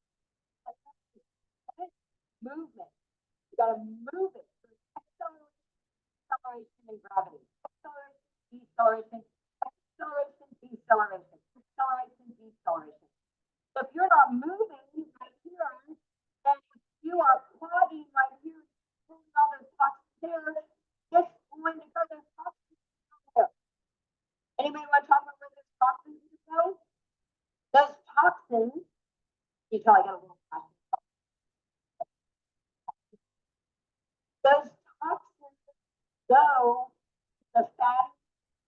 movement. You got to move it through acceleration and gravity. Acceleration, deceleration, toxins, you tell I got a little toxin. Those toxins go to the fatty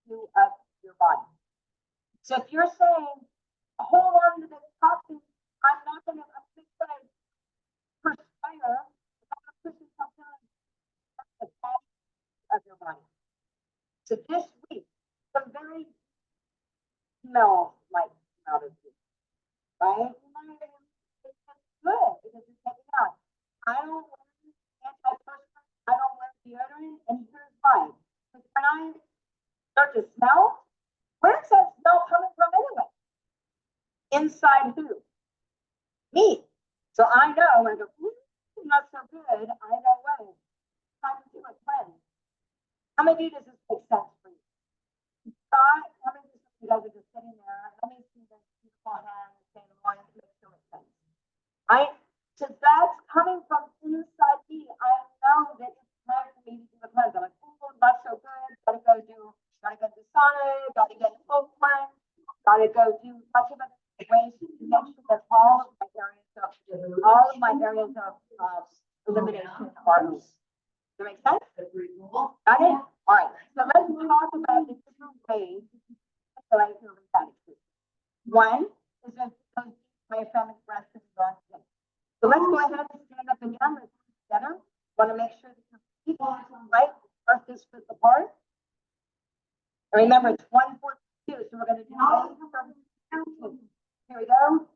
tissue of your body. So if you're saying, hold on to this toxin, I'm gonna perspire, I'm gonna push myself down the fatty of your body. So this week, some very smells like out of you, right? It's good because it's taking out. I don't wear antiperspirant, I don't wear deodorant, and here's why. Because when I start to smell, where's that smell coming from anyway? Inside who? Me. So I know, I go, not so good, I know when. Time to do a cleanse. How many of you does this make sense for you? How many of you guys are just sitting there? Let me see this beautiful hand saying, "Lord, it makes so much sense." Right? So that's coming from inside me. I know that it's time for me to do a cleanse. I'm like, oh, not so good. Gotta go to the sauna, gotta get a full cleanse, gotta go do much of it ways to make sure that all of my areas of elimination are moved. Does that make sense? Got it? All right. So let's talk about the different ways that I feel lymphatic system. One is just diaphragmatic breath and breath. So let's go ahead and stand up again. Let's do it together. Want to make sure that your feet are right, earth is width apart. And remember, it's 1, 4, 2. So we're going to do 8. Here we go.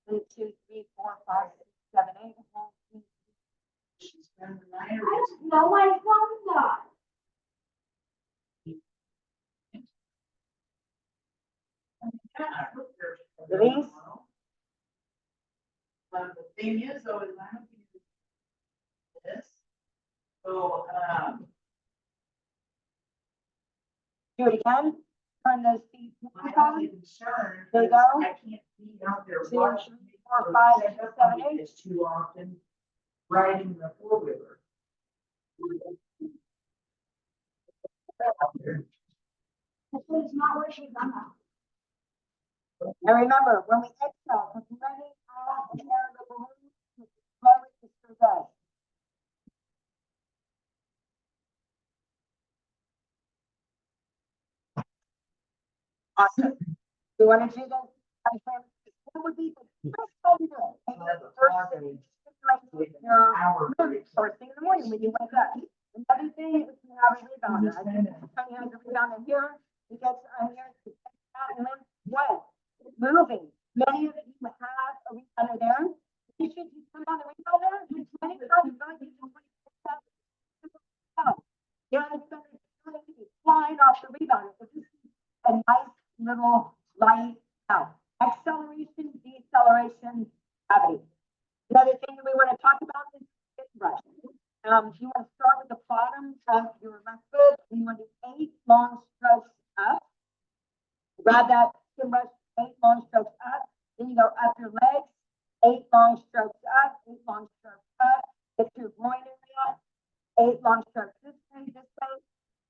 1, 2, 3, 4, 5, 6, 7, 8. I don't know why it's not. Release. The thing is, though, is I don't think this. So, Do it again. Turn those feet. I'm concerned. There you go. I can't be out there 2, watching. 3, 4, 5, 6, 7, 8. It's too often riding the four-wheeler. It's not where she's on. And remember, when we exhale, we're letting out the air in the balloon, slowly to survive. Awesome. We want to do this. What would be the first time you do it? Maybe the first thing in the morning when you wake up. Another thing is to have a rebounder. I think Tony has a rebounder here. He gets on here to take that and then what? Moving. Many of you have a rebounder there. You should just put on the rebounder. Many times going to you're going to be flying off the rebounder. So this is a nice little light out. Acceleration, deceleration, gravity. Another thing that we want to talk about is hip brush. You want to start with the bottom of your left foot, and you want to do 8 long strokes up. Grab that skin brush, 8 long strokes up. Then you go up your legs, 8 long strokes up, 8 long strokes up. Get your groin area, 8 long strokes this way, this way.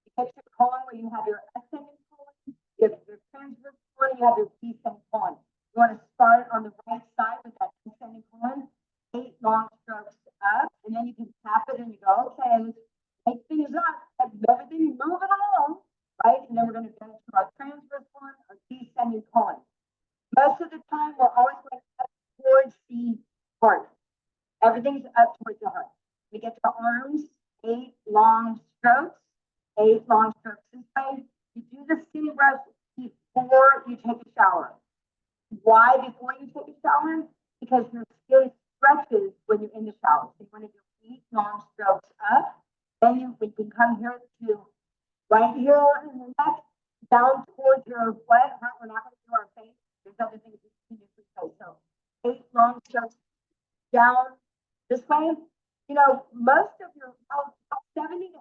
You get your colon where you have your ascending colon, you have your transverse colon, you have your descending colon. You want to start on the right side with that descending colon, 8 long strokes up, and then you can tap it and you go, okay, let's make things up, have everything moving along, right? And then we're going to go to our transverse colon, our descending colon. Most of the time, we're always going up towards the heart. Everything's up towards the heart. We get to the arms, 8 long strokes, 8 long strokes this way. You do the skin brush before you take a shower. Why before you take a shower? Because your skin stretches when you're in the shower. So you want to do 8 long strokes up. Then we can come here to right here in the neck, down towards your butt. We're not going to do our face. There's other things we can do for face. So 8 long strokes down this way. You know, most of your, 70 to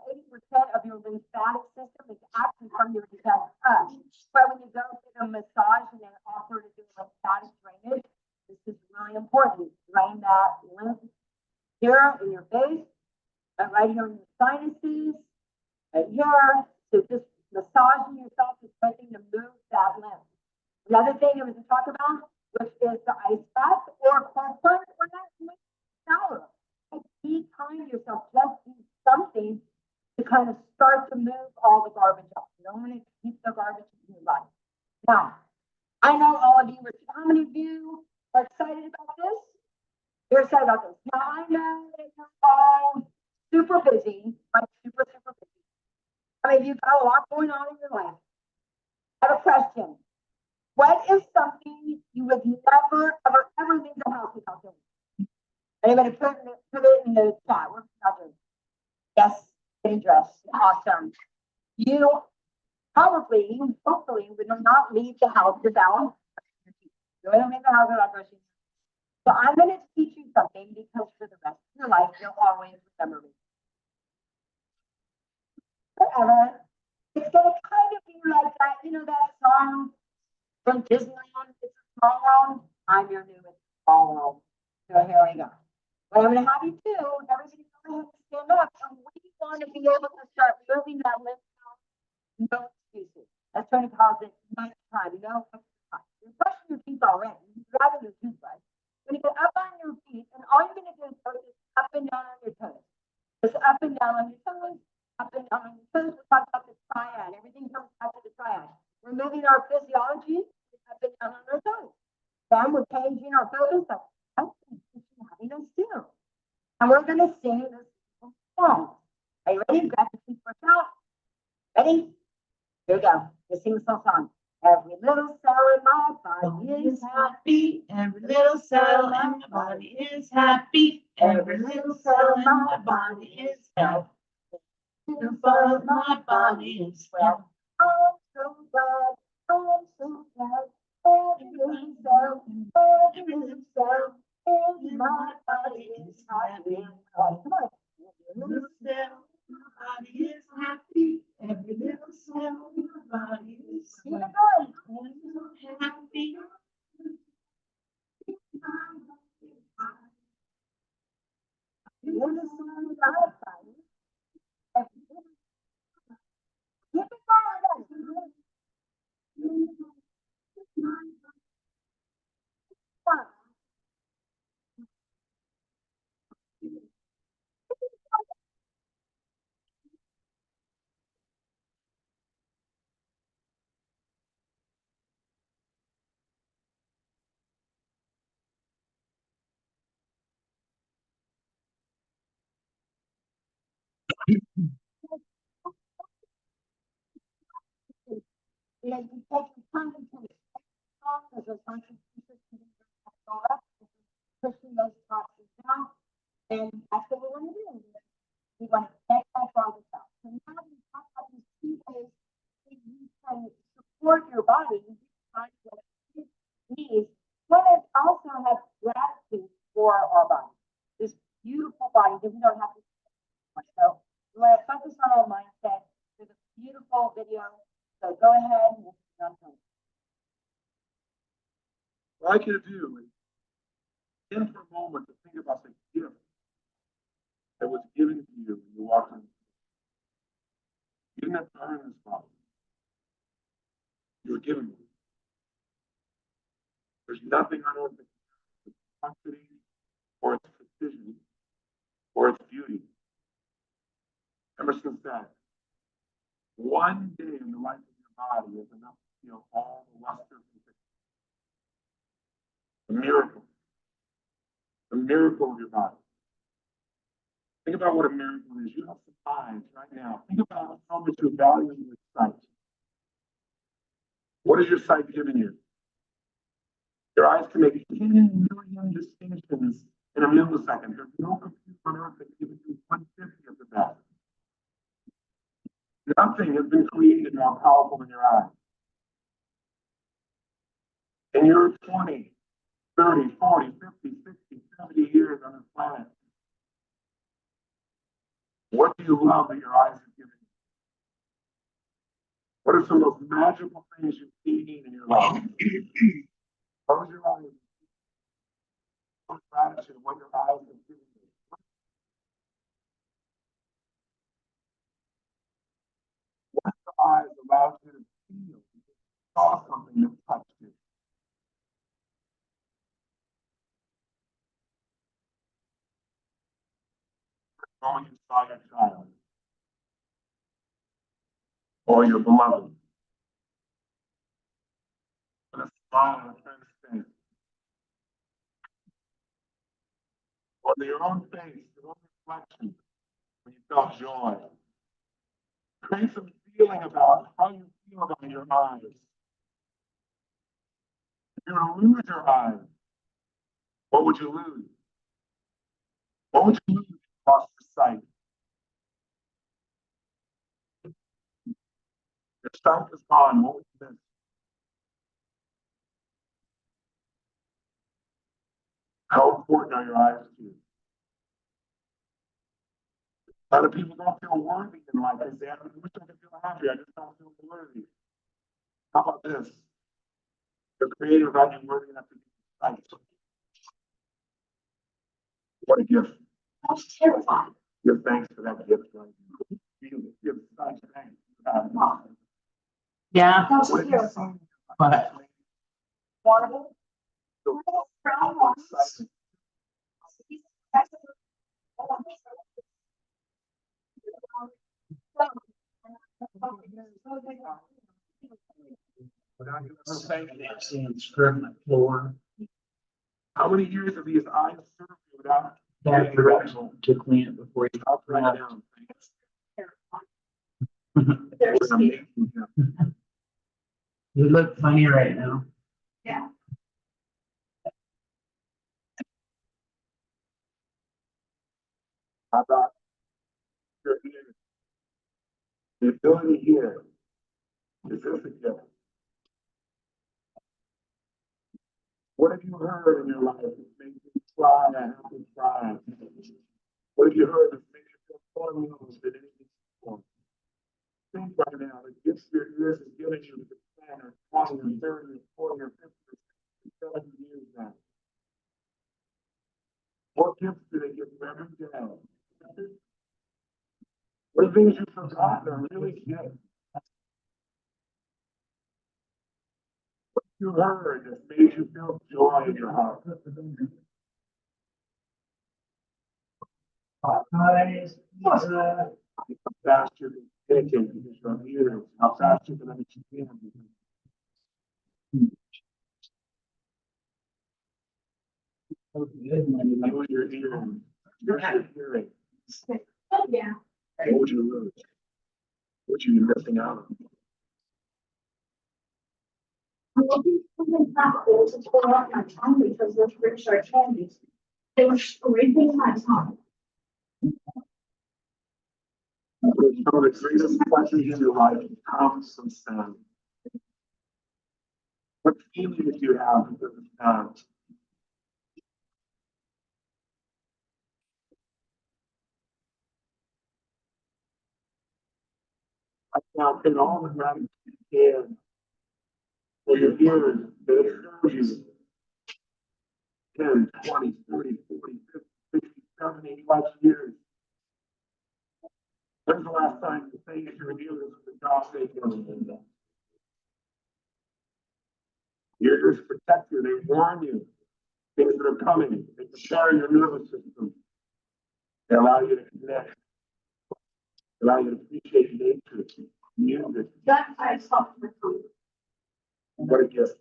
80% of your lymphatic system is actually from your chest up. But when you go get a massage and they offer to do lymphatic drainage, this is really important. Drain that lymph here in your base, right here in your sinuses, right here. So just massaging yourself is something to move that lymph. Another thing that we can talk about, which is the excited about this. Now I know that you're all super busy, like super, super busy. I mean, you've got a lot going on in your life. I have a question. What is something you would never, ever, ever leave the house without doing? Anybody put it in the chat. What's not doing? Yes, getting dressed. Awesome. You probably, hopefully, would not leave the house without. You don't leave the house without brushing. So I'm going to teach you something because for the rest of your life, you'll always remember me. Forever. It's going to kind of be like that, you know, that song from Disneyland, It's a Small World. I'm your new It's a Small World. So here we go. What I'm going to have you do, everybody go ahead and stand up, and we want to be able to start moving that lymph now. No excuses. That's going to cause it much time, no extra time. You're brushing your teeth already. You're grabbing your toothbrush. You're going to get up on your feet, and all you're going to do is go just up and down on your toes. Just up and down on your toes, up and down on your toes. We're talking about the triad. Everything comes back to the triad. We're moving our physiology up and down on our toes. Then we're changing our focus. That's having us do. And we're going to sing this song. Are you ready? Grab the toothbrush out. Ready? Here we go. Let's sing the song. Every little cell in my body is happy. Every little cell in my body is happy. Every little cell in my body is healthy. Every cell in my body is well. I'm so glad. I'm so glad. Every little cell in my body is happy. Come on. Every little cell in my body is happy. Every little cell in my body is Keep it well. going. Happy. Little cell in my body. Keep it going. Come on. You know, you take your time and take it off. There's a bunch of pieces to go up, pushing those toxins down, and that's what we want to do. We want to get that body out. So now we talk about these 2 ways that you can support your body, find what it needs. One is also have gratitude for our body, this beautiful body that we don't have to. So we want to focus on our mindset. There's a beautiful video. So go ahead and jump in. What I'd like you to do is, in for a moment, to think about the gift that was given to you when you walked in. You didn't have to earn this body. You were given it. There's nothing on earth that can its complexity or its precision or its beauty. Emerson said, one day in the life of your body is enough to feel all the luster and the miracle. The miracle of your body. Think about what a miracle is. You have some eyes right now. Think about how much you value your sight. What is your sight giving you? Your eyes can make 10 million distinctions in a millisecond. There's no computer on earth that can even do 1/50 of that. Nothing has been created more powerful than your eyes. And you're 20, 30, 40, 50, 60, 70 years on this planet. What do you love that your eyes have given you? What are some of those magical things you've seen in your life? Close your eyes. Show gratitude what your eyes have given you. What your eyes allowed you to feel? You saw something that touched you. Oh, you saw your child. Or your beloved. With a smile on a friend's face. to your own face, your own reflection, when you felt joy. Create some feeling about how you feel about your eyes. If you were to lose your eyes, what would you lose? What would you lose if you lost your sight? Your sight is gone, what would you miss? How important are your eyes to you? A lot of people don't feel worthy in life. They say, I wish I could feel happy, I just don't feel worthy. How about this? You're created without you worthy enough to be sight. What a gift. That's terrifying. Give thanks for that gift, right? Give such thanks for that. Yeah, That's What have you terrifying. seen? but Waterville? The- Brown ones. Without you ever thanking them. How many years have these eyes served you without? To clean it before you. I'll write it down. They're What an scary. amazing gift. You look funny right now. Yeah. How about your ears? The ability to hear. Is this a gift? What have you heard in your life that makes you cry and have to cry? What have you heard that makes you feel more loved than anything before? Think right now, the gifts your ears is giving you the 10 or 20 or 30 or 40 or 50 or 70 years now. What gifts do they give you every day? What are things you've forgotten or really gifts? What you heard that made you feel joy in your heart? How fast you can communicate because your ears, how fast you can understand. You and your hearing. Here's your hearing. Yeah. What would you lose? What would you be missing out on? I'm looking for something practical to pull out my tongue because those rich are candies. They were scraping my tongue. Some of the greatest pleasures in your life comes from sound. What feeling did you have because of sound? I now in all the gratitude you can for your ears that have served you 10, 20, 30, 40, 50, 60, 70 plus years. When's the last time you thanked your ears for the job they did? Your ears protect you, they warn you things that are coming, they prepare your nervous system, they allow you to connect, they allow you to appreciate nature, music. That I stopped my tongue. What a gift.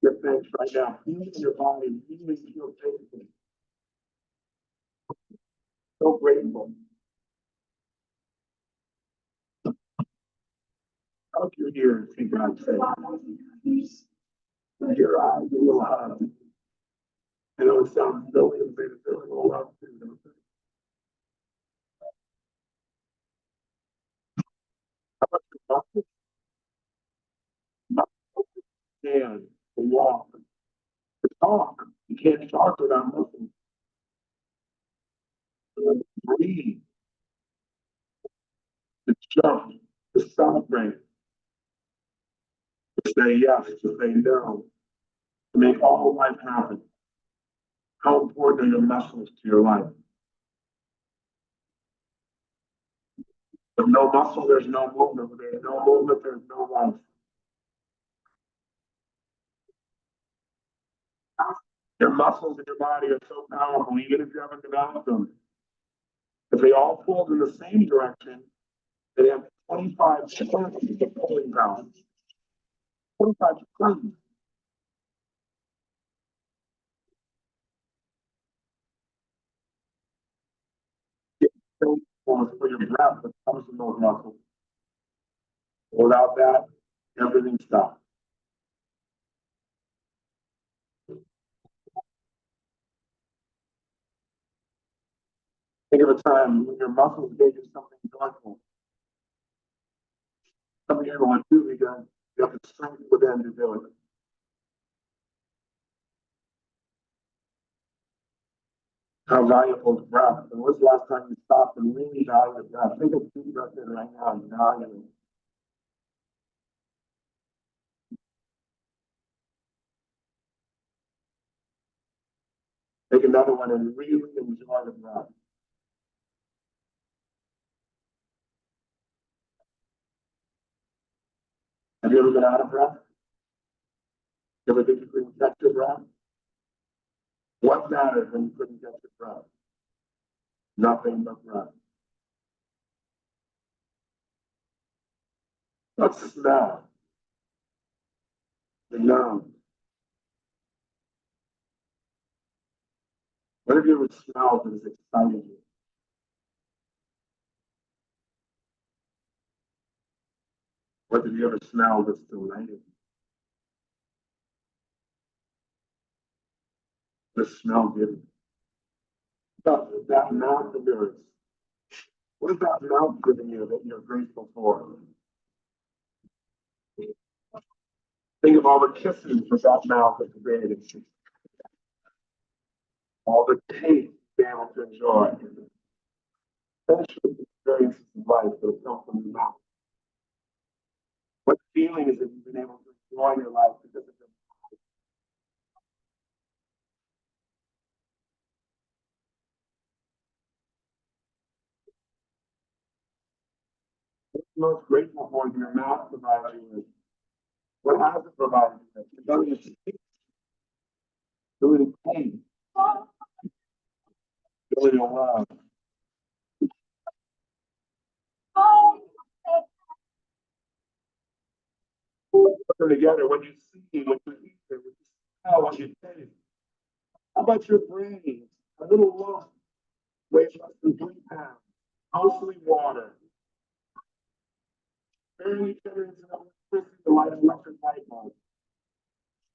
Give thanks right now. Feel in your body, really feel thankful. So grateful. Hug your ears, see God say. Your eyes, a little hug. I know it sounds silly, but it's a little love too, don't it? How about your muscles? Muscles to stand, to walk, to talk. You can't talk without muscles. To breathe, to jump, to celebrate, to say yes, to say no, to make all life happen. How important are your muscles to your life? With no muscle, there's no movement. With there's no movement, there's no life. Your muscles in your body are so powerful, even if you haven't developed them. If they all pulled in the same direction, they have 25 tons of pulling power. 25 tons. Almost for your breath that comes from those muscles. Without that, everything stops. Think of a time when your muscles gave you something joyful. Something you want to do because you have the strength within to do it. How valuable is breath? And when's the last time you stopped and really valued the breath? Think of deep breath in right now and value it. Take another one and really enjoy the breath. Have you ever been out of breath? You ever think you couldn't catch your breath? What matters when you couldn't catch your breath? Nothing but breath. Let's smell. The numb. What have you ever smelled that has excited you? What did you ever smell that's delighted you? The smell given. That mouth of yours. What is that mouth giving you that you're grateful for? Think of all the kisses that mouth has created. All the taste you're able to enjoy. Essentially, experiences of life that come from your mouth. What feeling is it you've been able to enjoy your life because of your mouth? What you're most grateful for your mouth provides you with? What has it provided you with? The ability to speak, the ability to pain, the ability to love. Put them together when you see, when you eat, when you smell, when you taste. How about your brain? A little lump weighs less than 3 pounds, mostly water. Barely generates enough electricity to light an electric light bulb,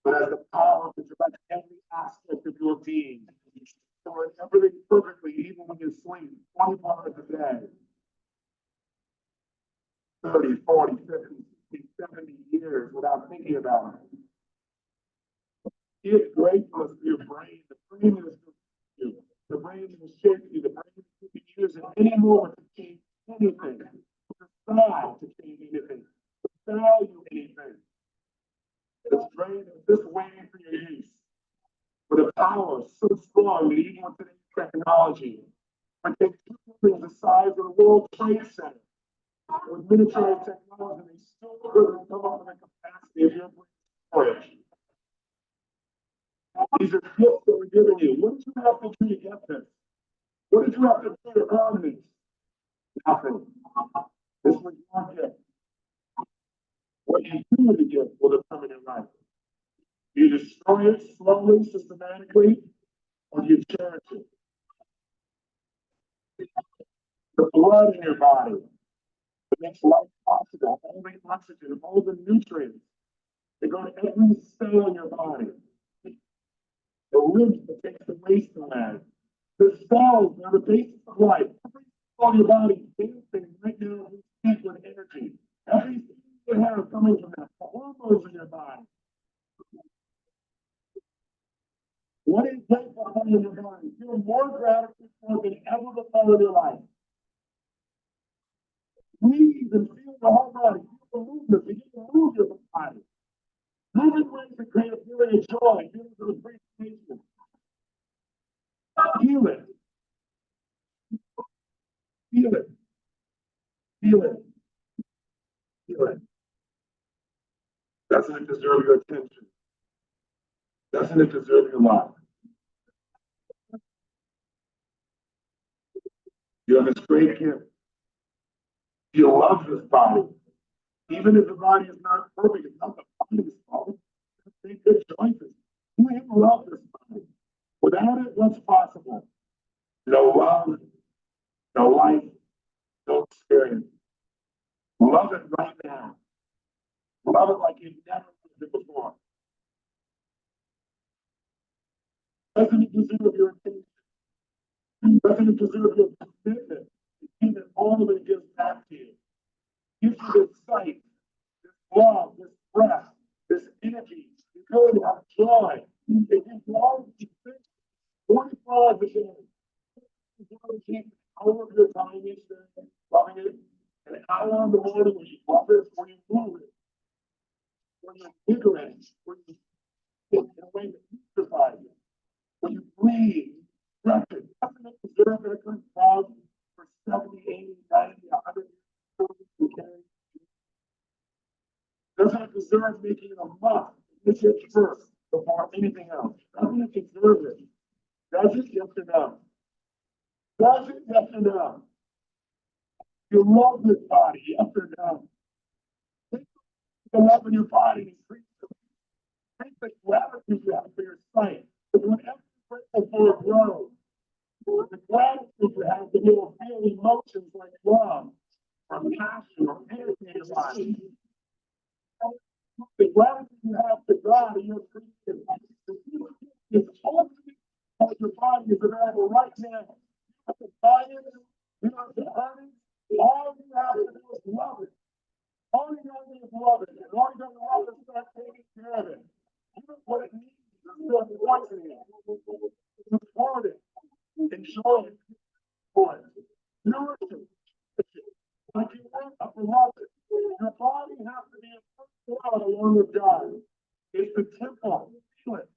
but has the power to direct every aspect of your being. Doing everything perfectly, even when you sleep, 24 hours a day. 30, 40, 50, 60, 70 years without thinking about it. Give gratefulness to your brain. The brain is you. The brain will shape you. The brain can be used at any moment to change anything. To decide to change anything. To value anything. This brain is just waiting for your use. With a power so strong that even with today's technology, I take 2 buildings the size of the World Trade Center. With military technology, they still couldn't come up with the capacity of your brain storage. These are gifts that we're giving you. What did you have to do to get this? What did you have to do to earn this? Nothing. This was your gift. What you do with the gift will determine your life. You destroy it slowly, systematically, or you cherish it. The blood in your body that makes life possible, all the oxygen, all the nutrients that go to every cell in your body. The roots that takes the waste away. The cells are the basis of life. Every cell in your body is dancing right now with energy. Everything you have coming from that. The hormones in your body. What is grateful for in your body? Feel more gratitude for than ever before in your life. Breathe and feel the whole body. Feel the movement. Begin to move your body. Move in ways that create a feeling of joy, feelings of appreciation. Feel it. Feel it. Feel it. Feel it. Doesn't it deserve your attention? Doesn't it deserve your love? You have this great gift. You love this body. Even if the body is not perfect, it's not the body's fault. Make good choices. You love this body. Without it, what's possible? No love, no life, experience. Love it right now. Love it like you've never lived it before. Doesn't it deserve your attention? Doesn't it deserve your commitment? Give it all that it gives back to you. Gives you this sight, this love, this breath, this energy. You really have joy. It gives you all these things. 24 hours a day. Keep hour of your time each day, loving it. An hour in the morning when you love it, when you move it, when you vigor it, when you think in a way that exercise it, when you breathe, breath it. Doesn't it deserve that good crowd for 70, 80, 90, 100 years? Doesn't it deserve making it a must? It's it first before anything else. Doesn't it deserve it? Does it? Yes or no? Does it? Yes or no? You love this body, yes or no? Think the love in your body increase. Think the gratitude you have for your sight. Because whenever you're grateful for it grows, the gratitude you have that you will feel emotions like love or passion or anything in your body. The gratitude you have to God and your creator is ultimately what your body is available right now. You have to buy it, you have to earn it. All you have to do is love it. All you gotta do is love it. And all you gotta love is start taking care of it. You know what it needs is still poisoning it. Support it. Enjoy it. For it. Nourish it. Like you want to love it. Your body has to be in first blood along with God. It's the temple. Feel it.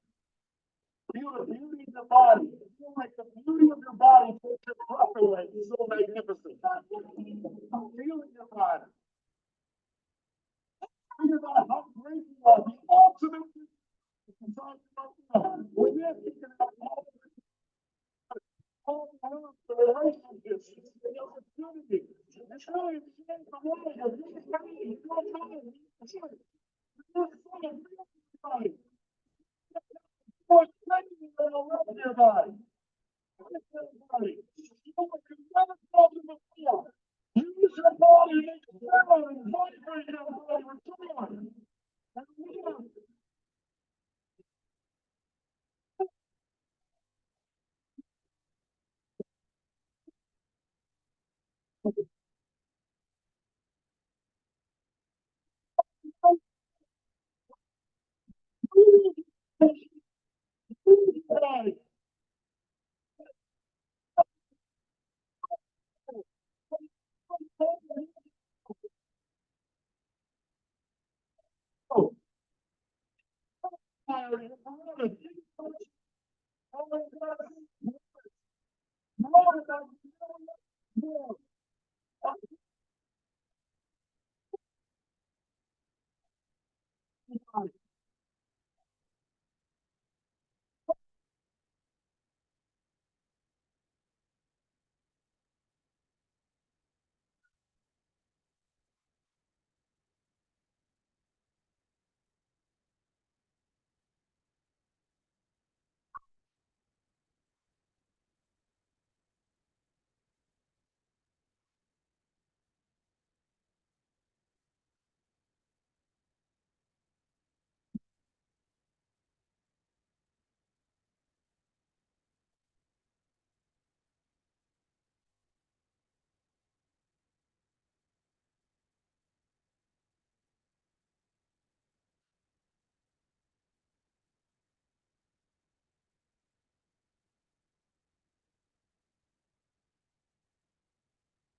Feel the beauty of your body. Feel like the beauty of your body takes your breath away. It's so magnificent. Feel it in your body. Think about how great you are. The ultimate. With this, you can have all the relationships, the opportunity. It's really the world. You're free. You're free. Your body. Use your body to make a ceremony, vibrate your body with joy.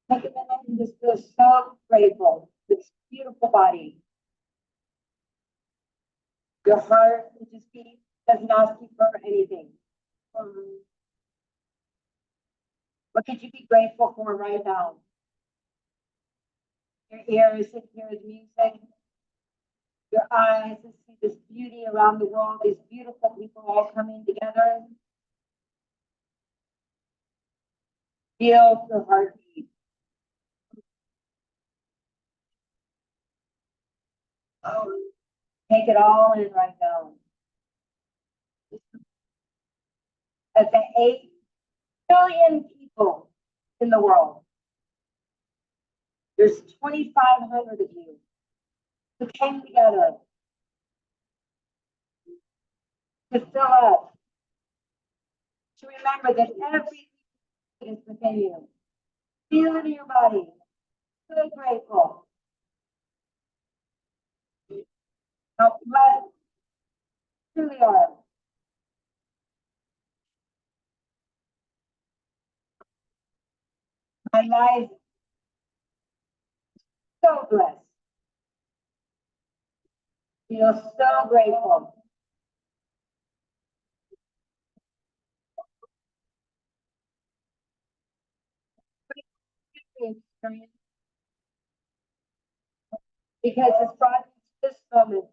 Take a minute and just feel so grateful. This beautiful body. Your heart is just beat, doesn't ask you for anything. What could you be grateful for right now? Your ears to hear the music. Your eyes to see this beauty around the world, these beautiful people all coming together. Feel the heartbeat. Take it all in right now. At the 8 billion people in the world, There's 2,500 of you who came together to fill up, to remember that everything is within you. Feel it in your body. So grateful. How blessed you truly are. My life, so blessed. Feel so grateful. Experience. Because it's brought me to this moment.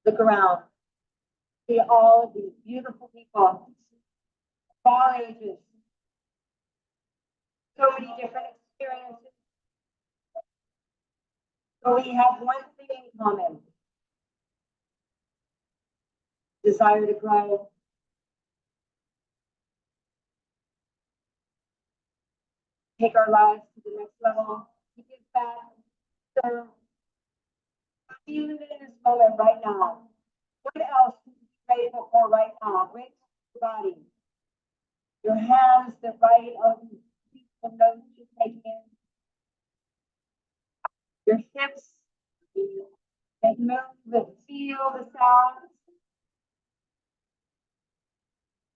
The ground. See all of these beautiful people, of all ages, so many different experiences. But we have one thing in common. Desire to grow. Take our lives to the next level. To give back. Serve. Feel it in this moment right now. What else can you be grateful for right now? Grateful for your body. Your hands that write on beautiful notes you take in. Your hips that move and feel the sounds.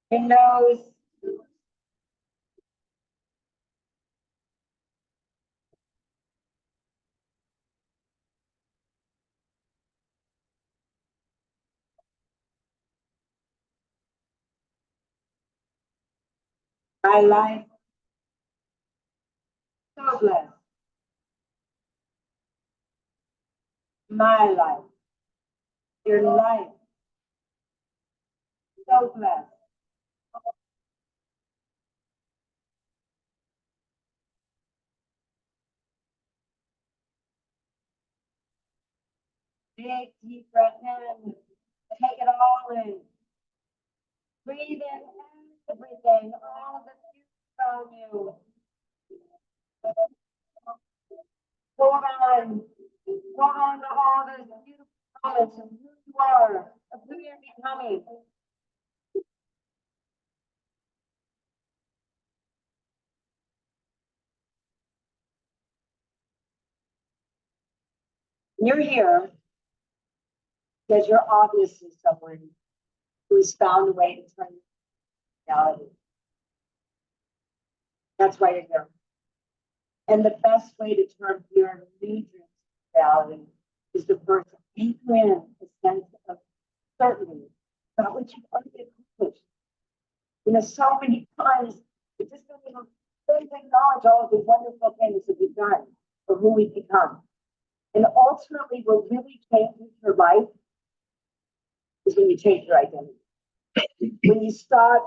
Your nose. My life, so blessed. My life, your life, so blessed. Big deep breath in, take it all in. Breathe in everything, all the beauty around you. Hold on to all those beautiful moments of who you are, of who you're becoming. You're here because you're obviously someone who's found a way to turn reality. That's why you're here. And the best way to turn your new dreams into reality is to first anchor in a sense of certainty about what you've already accomplished. You know, so many times we just don't even really acknowledge all of the wonderful things that we've done or who we've become. And ultimately, what really changes your life is when you change your identity. When you start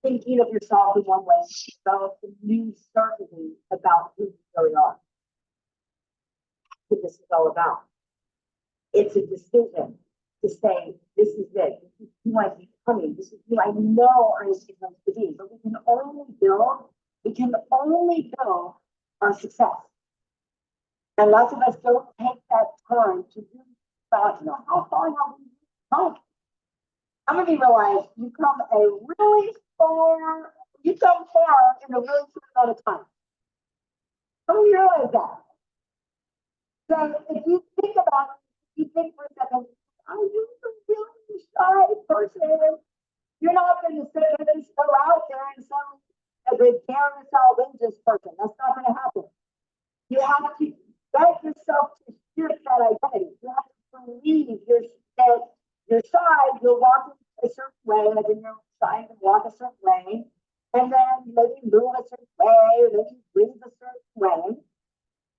thinking of yourself in one way, develop a new certainty about who you really are. What this is all about. It's a decision to say, this is it. This is who I'm becoming. This is who I know I'm supposed to be. But we can only build on success. And lots of us don't take that time to really thought, you know, how far have we come? How many realize you come far in a really short amount of time? How many realize that? So if you think for a second, I'm just a really shy person. You're not going to say, let's go out there and some as a Karen outrageous person. That's not going to happen. You have to get yourself to shift that identity. You have to believe that you're shy, you'll walk a certain way, like when you're shy to walk a certain way, and then maybe move a certain way, or maybe breathe a certain way.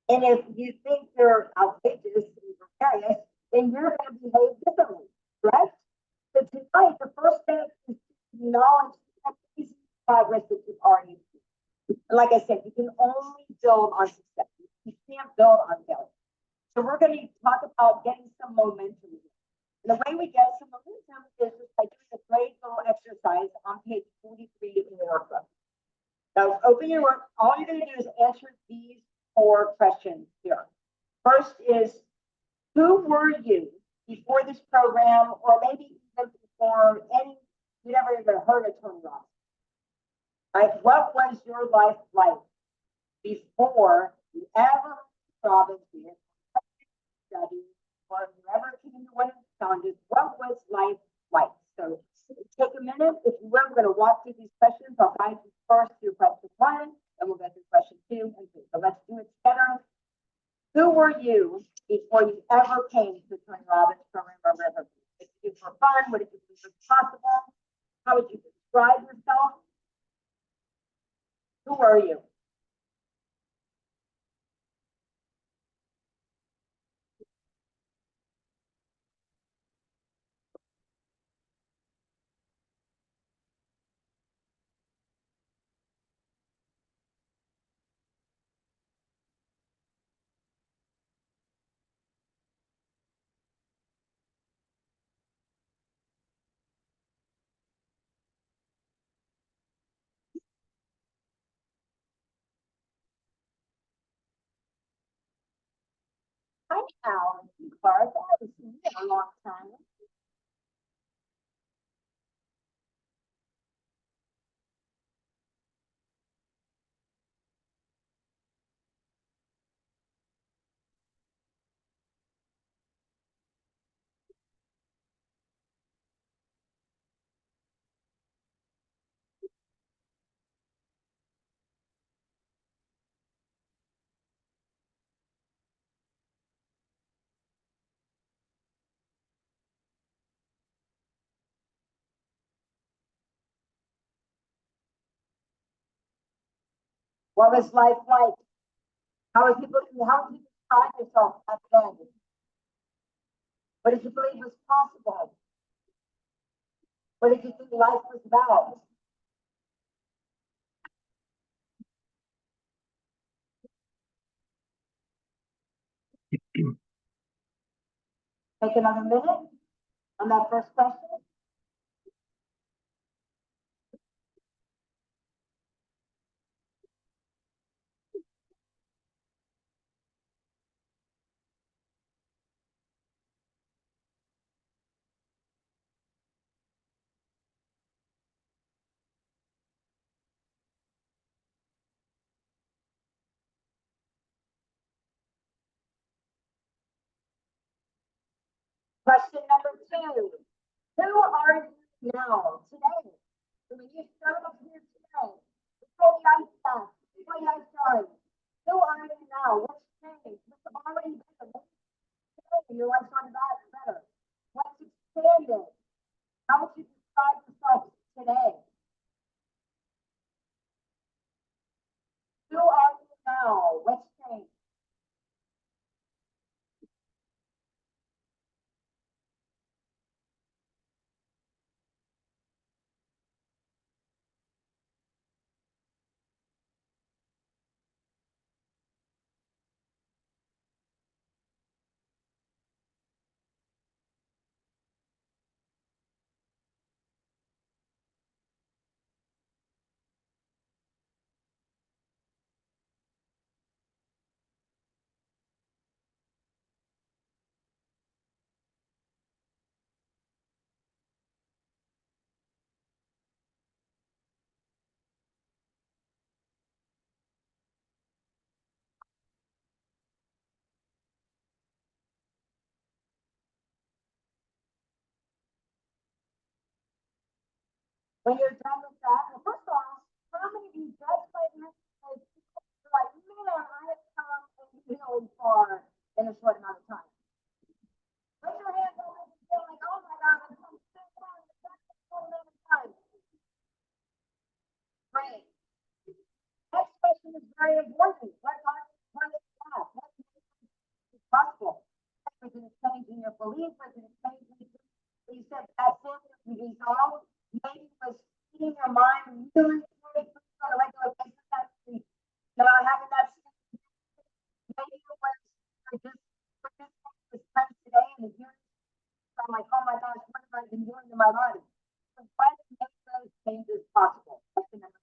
And if you think you're outrageous and precarious, then you're going to behave differently, correct? So tonight, the first step is to acknowledge that this is progress that you've already made. And like I said, you can only build on success. You can't build on failure. So we're going to talk about getting some momentum. And the way we get some momentum is just by doing a great little exercise on page 43 in the workbook. you're gonna do is answer these 4 questions here. First is, who were you before this program, or maybe even before you never even heard of Tony Robbins? Like, what was your life like before you ever Robbins did, study, or you ever came to one of the challenges? What was life like? So take a minute. If you will, we're going to walk through these questions. I'll guide you first through question 1, and we'll go through question 2 and 3. So let's do it together. Who were you before you ever came to the Tony Robbins program or River? What did you do for fun? What did you do for possible? How would you describe yourself? Who are you? Hi, Alan Clark. I haven't seen you in a long time. What was life like? How did you describe yourself at the end? What did you believe was possible? What did you think life was about? Take another minute on that first question. Question number 2. Who are you now, today? So when you showed up here today, before the ice bath, before the ice shine, who are you now? What's changed? What's already been? Today, your life's on better. What's expanded? How would you describe yourself today? Who are you now? What's changed? When you're done with that, well, first of all, how many of you just like me, like, man, I have come really far in a short amount of time? Raise your hands up and feel like, oh my God, I've come so far in such a short amount of time. Great. Next question is very important. What are you path? What is possible? Was it changing your belief? Was it changing? You said that's it, you resolve. Maybe it was feeding your mind really good on a regular basis. That's not having that. Maybe it was this time today and the year. I'm like, oh my gosh, what have I been doing in my life? So try to make those changes possible. That's the number.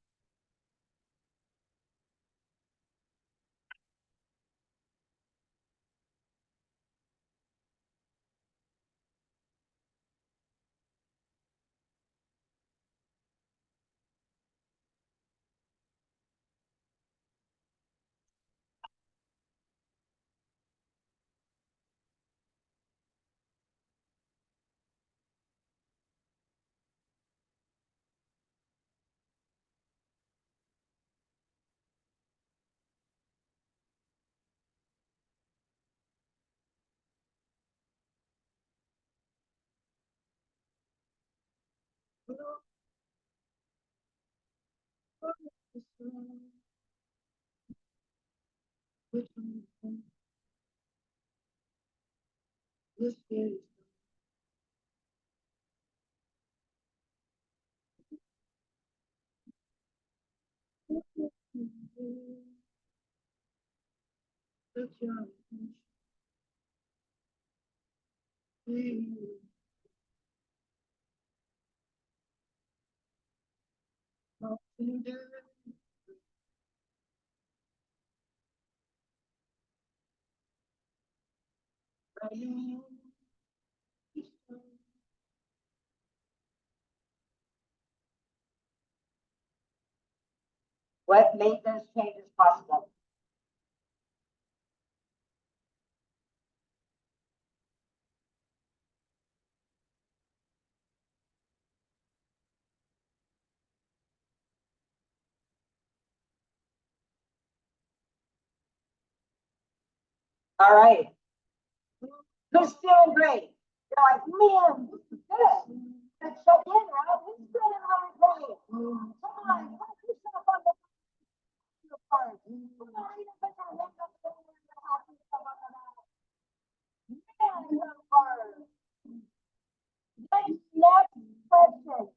What made those changes possible? All right. Who's feeling great? You're like, man, this is good. Let's check in, right? Who's feeling really great? Come on, put yourself on the part. Come on, even put your hands up there and you're happy to come on the mat. Man, you're hard. Next question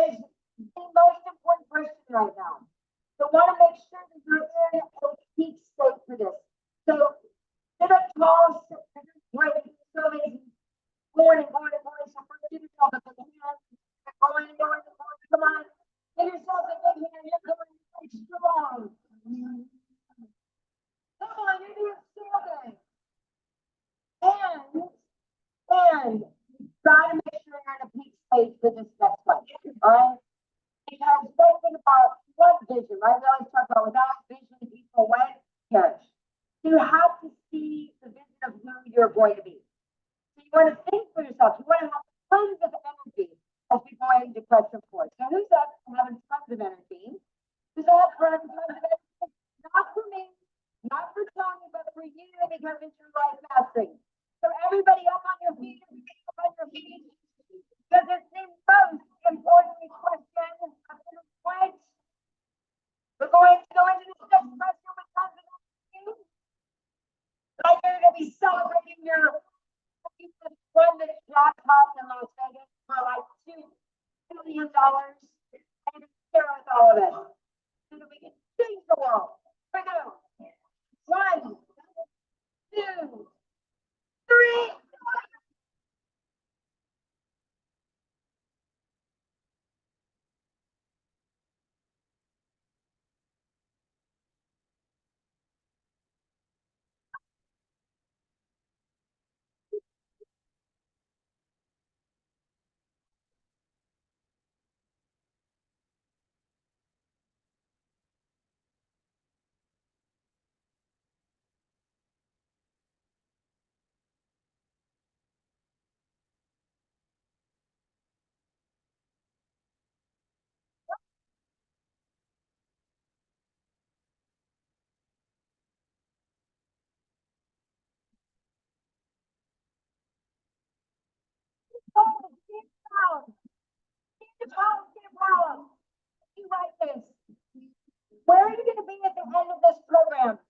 is the most important question right now. So want to make sure that you're in a peak state for this. So sit up tall, sit great, so amazing. Going and going and going. So first give yourself a big hand. Going and going and going. Come on. Give yourself a big hand. You're going really strong. Come on, you're doing so good. And you gotta make sure you're in a peak state for this next one. All right? Because thinking about what vision, right? We always talk about without vision, people won't perish. You have to see the vision of who you're going to be. So you want to think for yourself. You want to have tons of energy as we go into question 4. So who's up for having tons of energy? Who's up for having tons of energy? Not for me, not for Tony, but for you because it's your life mastering. So everybody up on your feet, up on your feet. Because it's the most important question of the point. We're going to go into this next question with tons of energy. Like you're going to be celebrating your 1-minute jackpot in Las Vegas for like $2 billion and share with all of us so that we can change the world. Here we go. 1, 2, 3. Keep proud. Keep proud. Keep proud. You like this. Where are you going to be at the end of this program?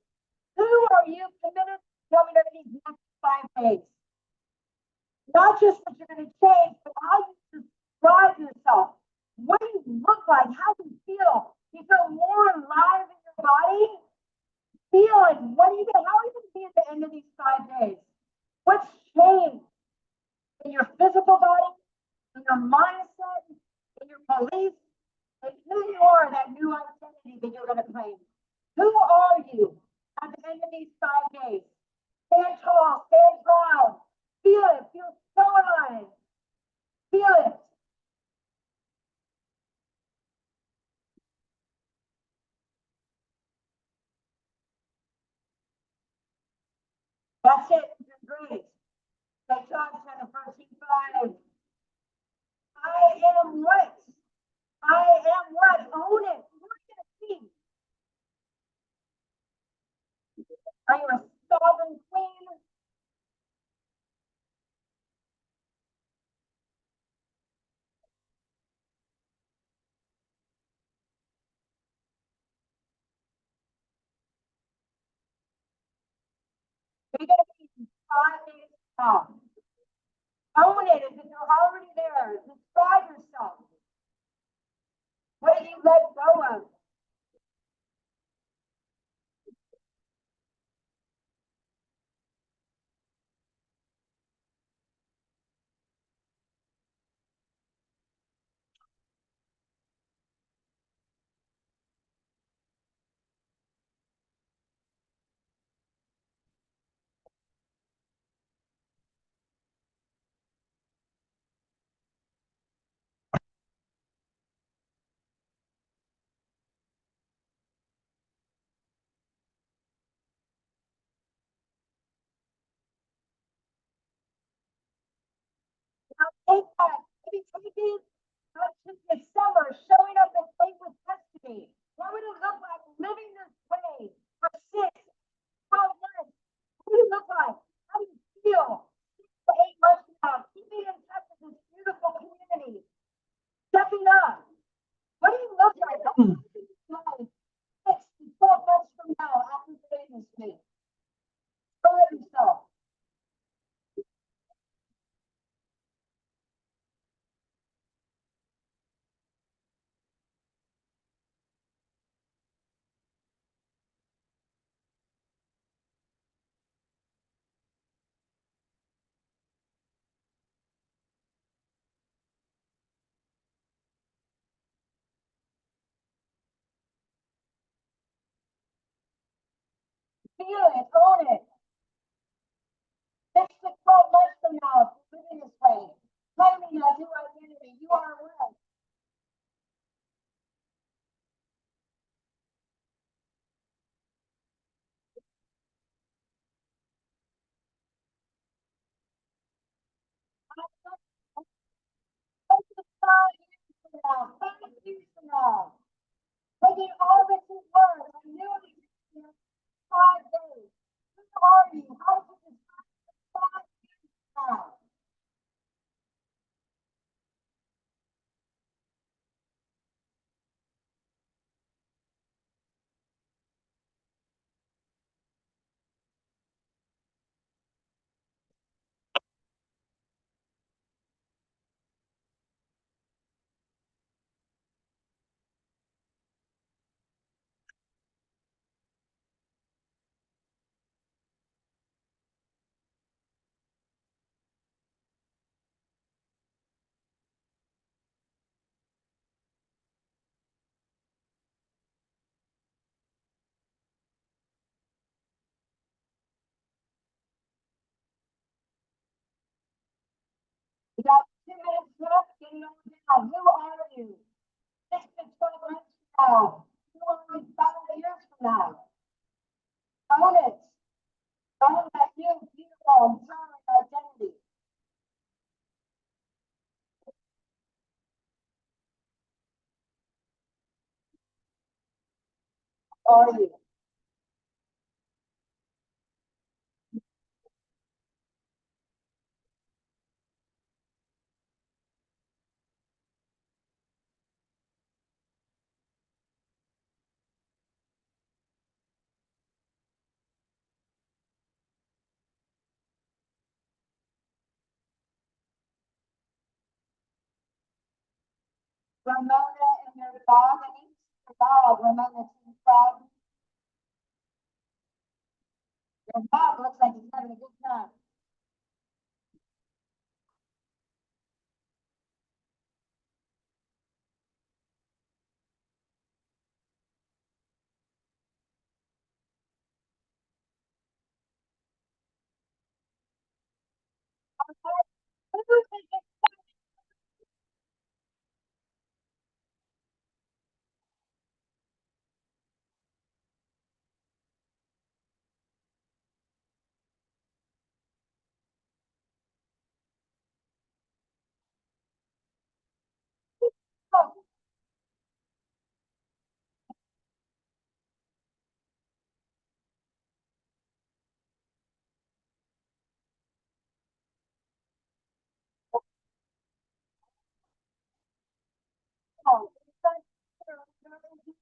Who are you committed to coming up these next 5 days? Not just what you're going to change, but how you describe yourself. What do you look like? How do you feel? Do you feel more alive in your body? Feeling. What are you going? How are you going to be at the end of these 5 days? What's changed in your physical body, in your mindset, in your beliefs, and who you are? That new identity that you're going to claim. Who are you at the end of these 5 days? Stand tall. Stand proud. Feel it. Feel so alive. Feel it. That's it. You're great. So John said the first 5. I am what? I am what? Own it. What are you going to see? Are you a sovereign queen? 5 days from now. Own it, if you're already there, describe yourself. What do you let go of? Now take that, maybe take it out to the summer, showing up and play with destiny. What would it look like living this way for 6, 12 months? What do you look like? How do you feel? 6 to 8 months from now, keeping in touch with this beautiful community, stepping up. What do you look like? What do you look like 6 to 12 months from now after today's meeting? Describe yourself. Feel it, own it. 6 to 12 months from now, if you're living this way, claiming that new identity, you are aware. Take the 5 years from now, 5 years from now, taking all that you learned, I knew it in 5 days. Who are you? How did you describe 5 years from now? We got 2 minutes left, getting on down. Who are you? 6 to 12 months from now. Who are you 5 years from now? Own it. Own that new, beautiful, empowering identity. Are you? Ramona and your dog, I need your dog, Ramona's dog. Your dog looks like he's having a good time.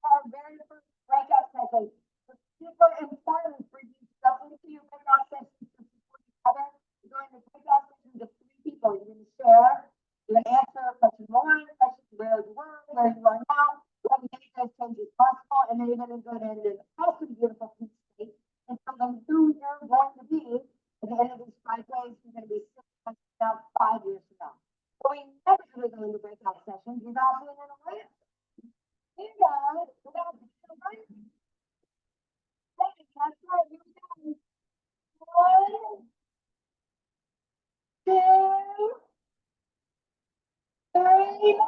Our very first breakout session. It's super important for you to go into your breakout sessions to support each other. going to break out into 3 people. You're gonna share, you're gonna answer question 1, question where you were, where you are now, what many those changes possible, and then you're gonna go to this awesome, beautiful peach state and tell them who you're going to be at the end of these 5 days. You're gonna be 6 months from now, 5 years from now. So we never really go into breakout sessions without being in a way. You guys, without being in a way. That's right, here we go. 1, 2, 3.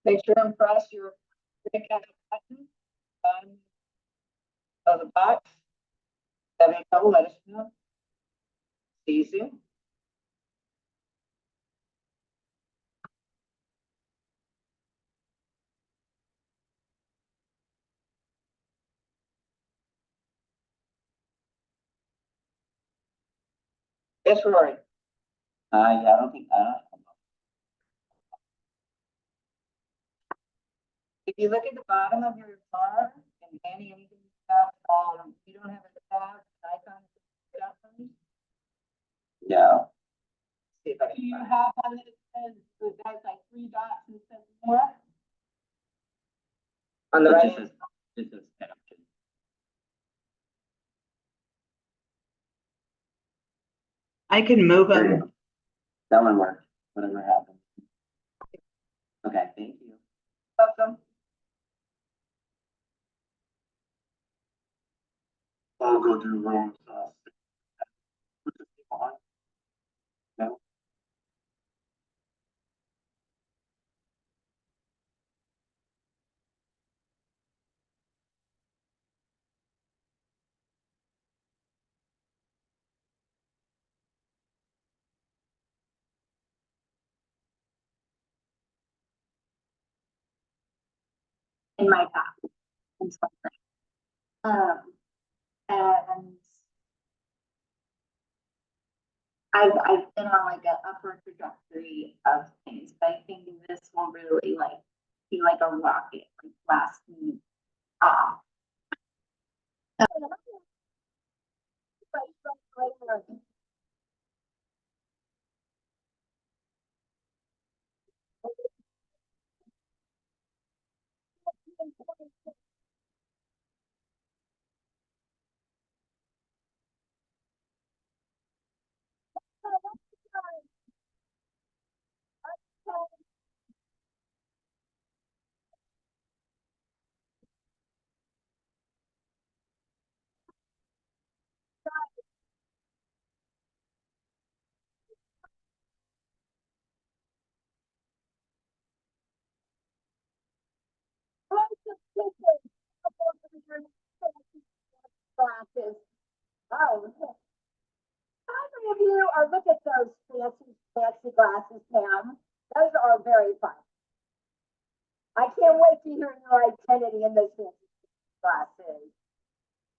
Make sure and press your breakout button of the box. Have any trouble, let us know. See you soon. Yes, Rory. Yeah, I don't think, If you look at the bottom of your car and Danny, anything you have, you don't have a tab, icon. yeah. See if I can Do you find it. have one that says, that's like 3 dots and says more? On the It right. just says, it says action. I can move There you them. go. That one worked, whatever happened. Okay, thank you. Welcome. I'll go do rooms, No? In my path. I'm sorry. And I've been on like an upward trajectory of things, but I think this will really like be like a rocket, like blast me off. Glasses. Oh, how many of you are, look at those fancy glasses, Pam? Those are very fun. I can't wait to hear your identity in those fancy glasses.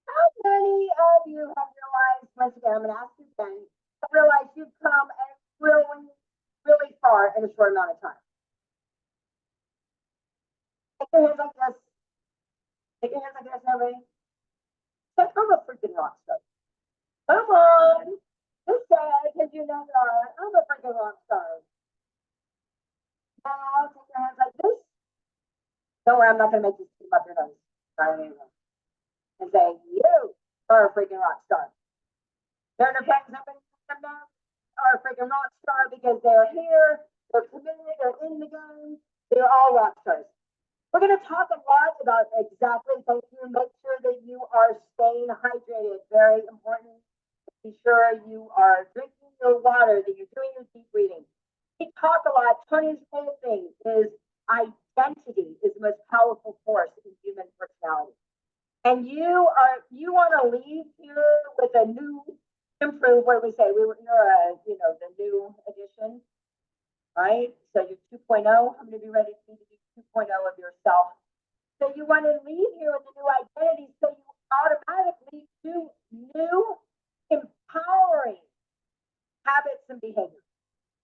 How many of you have realized, once again, I'm gonna ask you again, have realized you've come a really, really far in a short amount of time? Take your hands like this. Take your hands like this, everybody. Like, I'm a freaking rock star. Come on. Just say it, because you know that. I'm a freaking rock star. Now, take your hands like this. Don't worry, I'm not going to make you keep up your nose. Sorry, and say, you are a freaking rock star. They're in the presence of them are a freaking rock star because they're here, they're committed, they're in the game. They're all rock stars. We're going to talk a lot about exactly, thank you. Make sure that you are staying hydrated. Very important. Be sure you are drinking your water, that you're doing your deep breathing. We talk a lot. Tony's whole thing is identity is the most powerful force in human personality. And you want to leave here with a new, improved, what do we say? You're the new edition, right? So you're 2.0. I'm going to be ready to do 2.0 of yourself. So you want to leave here with a new identity, so you automatically do new, empowering habits and behaviors.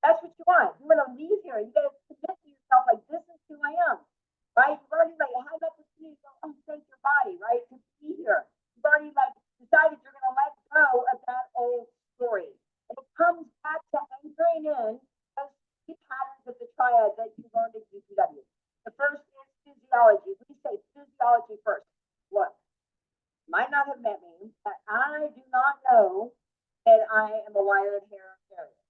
That's what you want. You want to leave here. You got to commit to yourself, like, this is who I am, right? You've already like had that opportunity to go and thank your body, right? To be here. You've already like decided you're going to let go of that old story. And it comes back to anchoring in those three patterns of the triad that you learned at UPW. The first is physiology. We say physiology first. Look, you might not have met me, but I do not know that I am a wired hair carrier.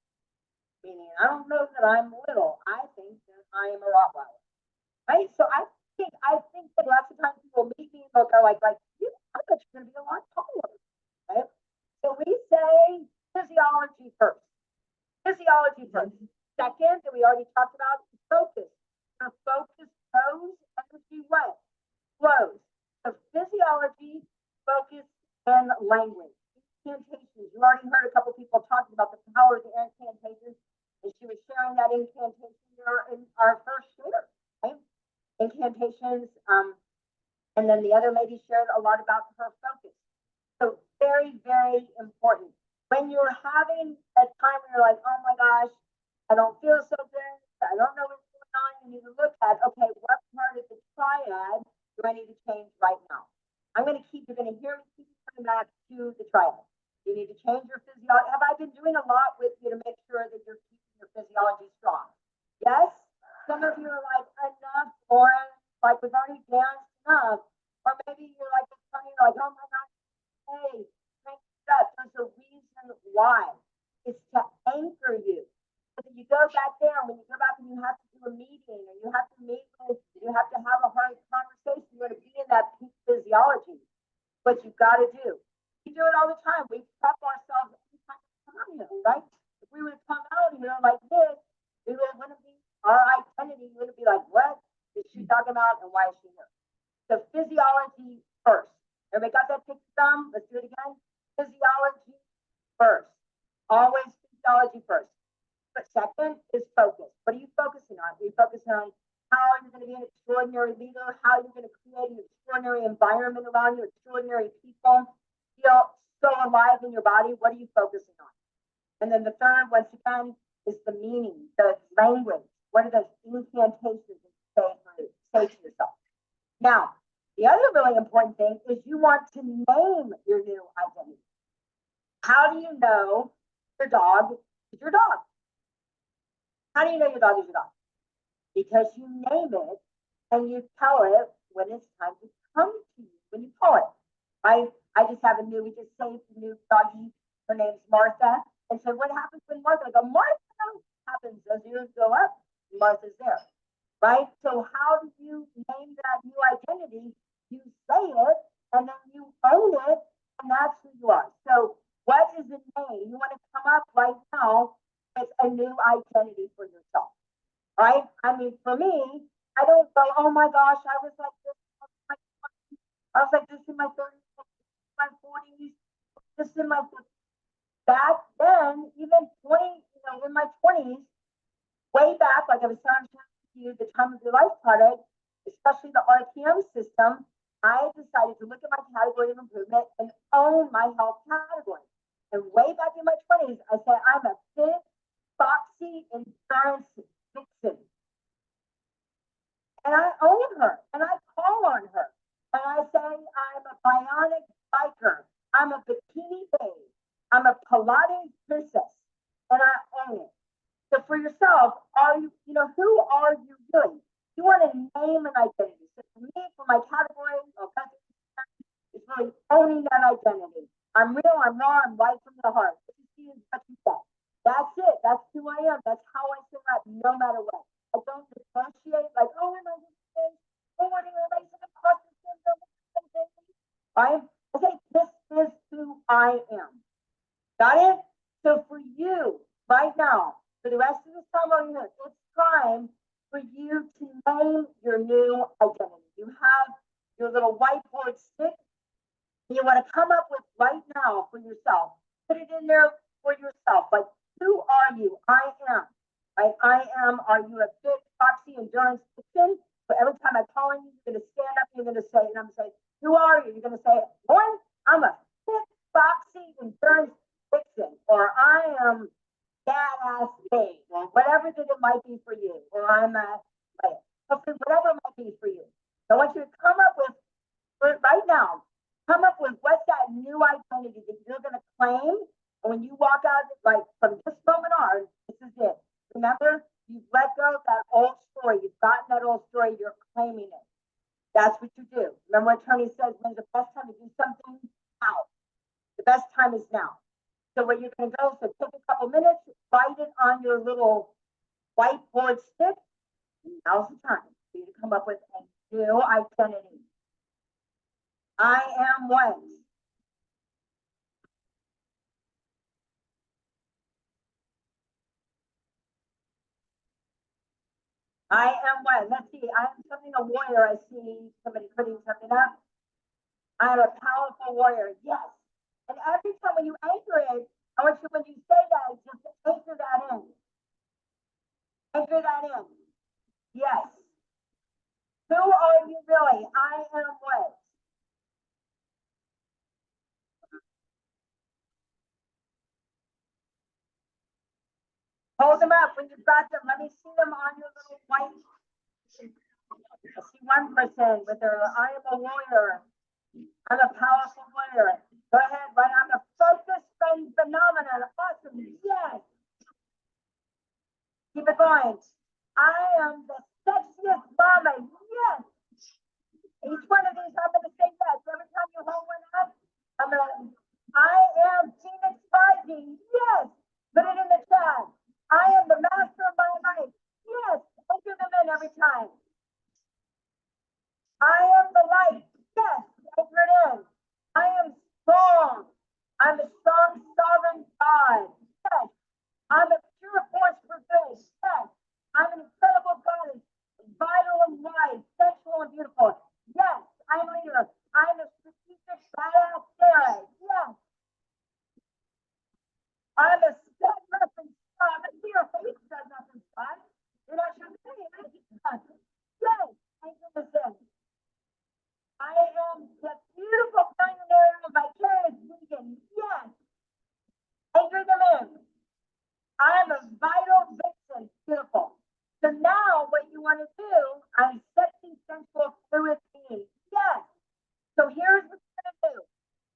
Meaning, I don't know that I'm little. I think that I am a Rottweiler. Right? So I think that lots of times people meet me and they'll go like, I bet you're gonna be a lot taller. Right? So we say physiology first. Physiology first. Second, that we already talked about, is focus. Your focus goes, energy what? Flows. So physiology, focus, and language. Incantations. You already heard a couple people talking about the power of the incantations, and she was sharing that incantation in our first share, right? Incantations. And then the other lady shared a lot about her focus. So very, very important. When you're having a time where you're like, oh my gosh, I don't feel so good, I don't know what's going on, you need to look at, okay, what part of the triad do I need to change right now? You're going to hear me keep coming back to the triad. You need to change your physiology. Have I been doing a lot with you to make sure that you're keeping your physiology strong? Yes? Some of you are like, enough, Lauren, like we've already danced enough. Or maybe you're like, oh my God, hey, crank it up. There's a reason why. It's to anchor you. So that you go back there, and when you go back and you have to do a meeting, or you have to meet with, you have to have a hard conversation, you want to be in that peak physiology. What you've got to do. We do it all the time. We prep ourselves every time we come out here, right? If we would come out here like this, we wouldn't be our identity. You wouldn't be like, what is she talking about, and why is she here? So physiology first. Everybody got that picture thumb? Let's do it again. Physiology first. Always physiology first. But second is focus. What are you focusing on? Are you focusing on how you're going to be an extraordinary leader, how you're going to create an extraordinary environment around you, extraordinary people, feel so alive in your body? What are you focusing on? And then the third, once again, is the meaning, the language. What are those incantations that you say to yourself? Now, the other really important thing is you want to name your new identity. How do you know your dog is your dog? How do you know your dog is your dog? Because you name it and you tell it when it's time to come to you, when you call it. I just have we just saved a new doggy. Her name's Martha. And so what happens when Martha? I go, Martha, happens as years go up, Martha's there. Right? So how do you name that new identity? You say it, and then you own it, and that's who you are. So what is the name? You want to come up right now with a new identity for yourself. Right? I mean, for me, I don't go, oh my gosh, I was like this, I was like this in my 30s, my 40s, this in my 50s. Back then, even 20, in my 20s, way back, like I was telling you, the time of your life product, especially the RTM system, I decided to look at my category of improvement and own my health category. And way back in my 20s, I said, I'm a fit, foxy, endurance vixen. And I own her, and I call on her. And I say, I'm a bionic biker. I'm a bikini babe. I'm a Pilates princess. And I own it. So for yourself, who are you really? You want to name an identity. So for me, for my category, it's really owning that identity. I'm real, I'm raw, I'm right from the heart. What you see is what you get. That's it. That's who I am. That's how I show up, no matter what. I don't negotiate like, oh, am I this thing? Oh, what am I going to cost this? Right? Okay, this is who I am. Got it? So for you, it's time for you to name your new identity. You have your little whiteboard stick. And you want to come up with right now for yourself. Put it in there for yourself. Like, who are you? I am. Right? I am. Are you a fit, foxy, endurance fiction? So every time I call on you, you're going to stand up. You're going to say, and I'm going to say, who are you? You're going to say, one, I'm a fit, foxy, endurance fiction, or I am badass babe, or whatever that it might be for you, or I'm a, like, whatever it might be for you. So I want you to come up with, right now, come up with what's that new identity that you're going to claim. And when you walk out, like from this moment on, this is it. Remember, you've let go of that old story. You've gotten that old story. You're claiming it. That's what you do. Remember what Tony says, when's the best time to do something? Now. The best time is now. So what you're going to go, so take a couple minutes, write it on your little whiteboard stick. Now's the time for you to come up with a new identity. I am what? I am what? Let's see. I am something a warrior. I see somebody putting something up. I am a powerful warrior. Yes. And every time when you anchor it, I want you, when you say that, just anchor that in. Anchor that in. Yes. Who are you really? I am what? Hold them up when you've got them. Let me see them on your little white. I see one person with their, I am a warrior. I'm a powerful warrior. Go ahead, right? I'm a focused phenomenon. Awesome. Yes. Keep it going. I am the sexiest mama. Yes. Each one of these, I'm going to say yes. Every time you hold one up, I am Phoenix Rising. Yes. Put it in the chat. I am the master of my life. Yes. Enter them in every time. I am the light. Yes. Enter it in. I am strong. I'm a strong, sovereign God. Yes. I'm a pure force for good. Yes. I'm an incredible goddess, vital and wise, sensual and beautiful. Yes. I'm a leader. I'm a strategic badass Sarah. Yes. I'm a stud reference. I'm a dear face stud reference. You're not sure the name. Yes. Thank you, Miss. I am the beautiful pioneer of vicarious vegan. Yes. Anchor them in. I am a vital vixen. Beautiful. So now what you want to do, I'm sexy, sensual, fluid being. Yes. So here's what you're going to do.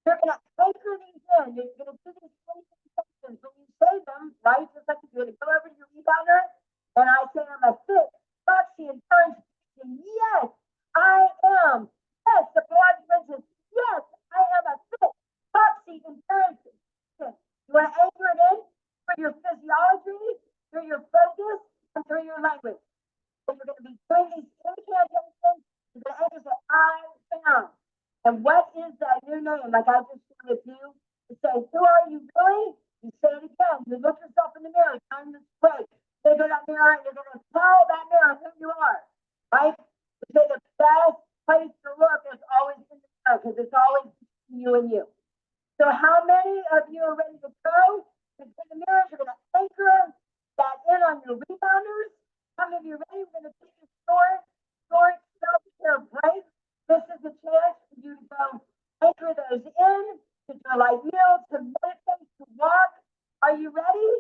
You're going to anchor these in. You're going to do these 20 sections. When you say them, right, just like you're going to go over to your rebounder, and I say I'm a fit, foxy, encouraged. Yes, I am. Yes, the broad mentions. Yes, I am a fit, foxy, encouraged. You want to anchor it in through your physiology, through your focus, and through your language. So you're going to be doing these incantations. You're going to anchor that I am. And what is that new name? Like I just shared with you, to say, who are you really? You say it again. You look yourself in the mirror, time to break. You go to that mirror and you're going to tell that mirror who you are. Right? You say the best place to look is always in the mirror because it's always you and you. So how many of you are ready to go? In the mirror, you're going to anchor that in on your rebounders. How many of you are ready? We're going to take your short self-care break. This is a chance for you to go anchor those in, to do a light meal, to meditate, to walk. Are you ready?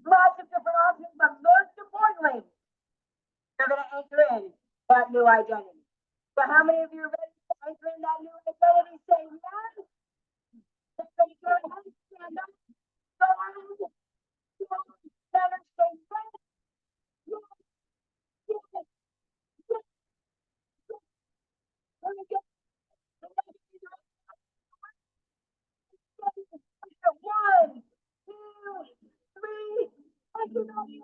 Lots of different options, but most importantly, you're going to anchor in that new identity. So how many of you are ready to anchor in that new identity? Say yes. Everybody go ahead, stand up. Go on. Center, stay ready. Yes, yes, yes, yes. Let me get one, two, three. I can only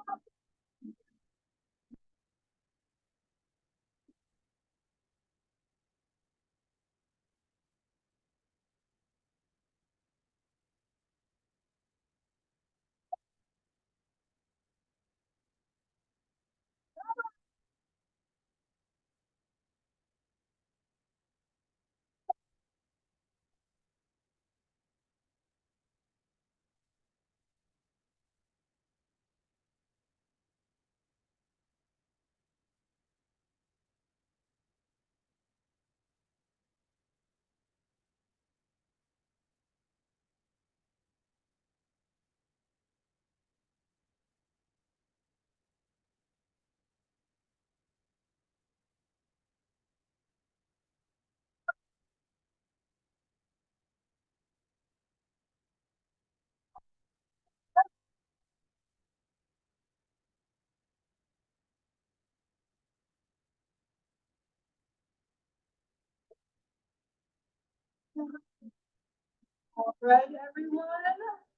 All right, everyone,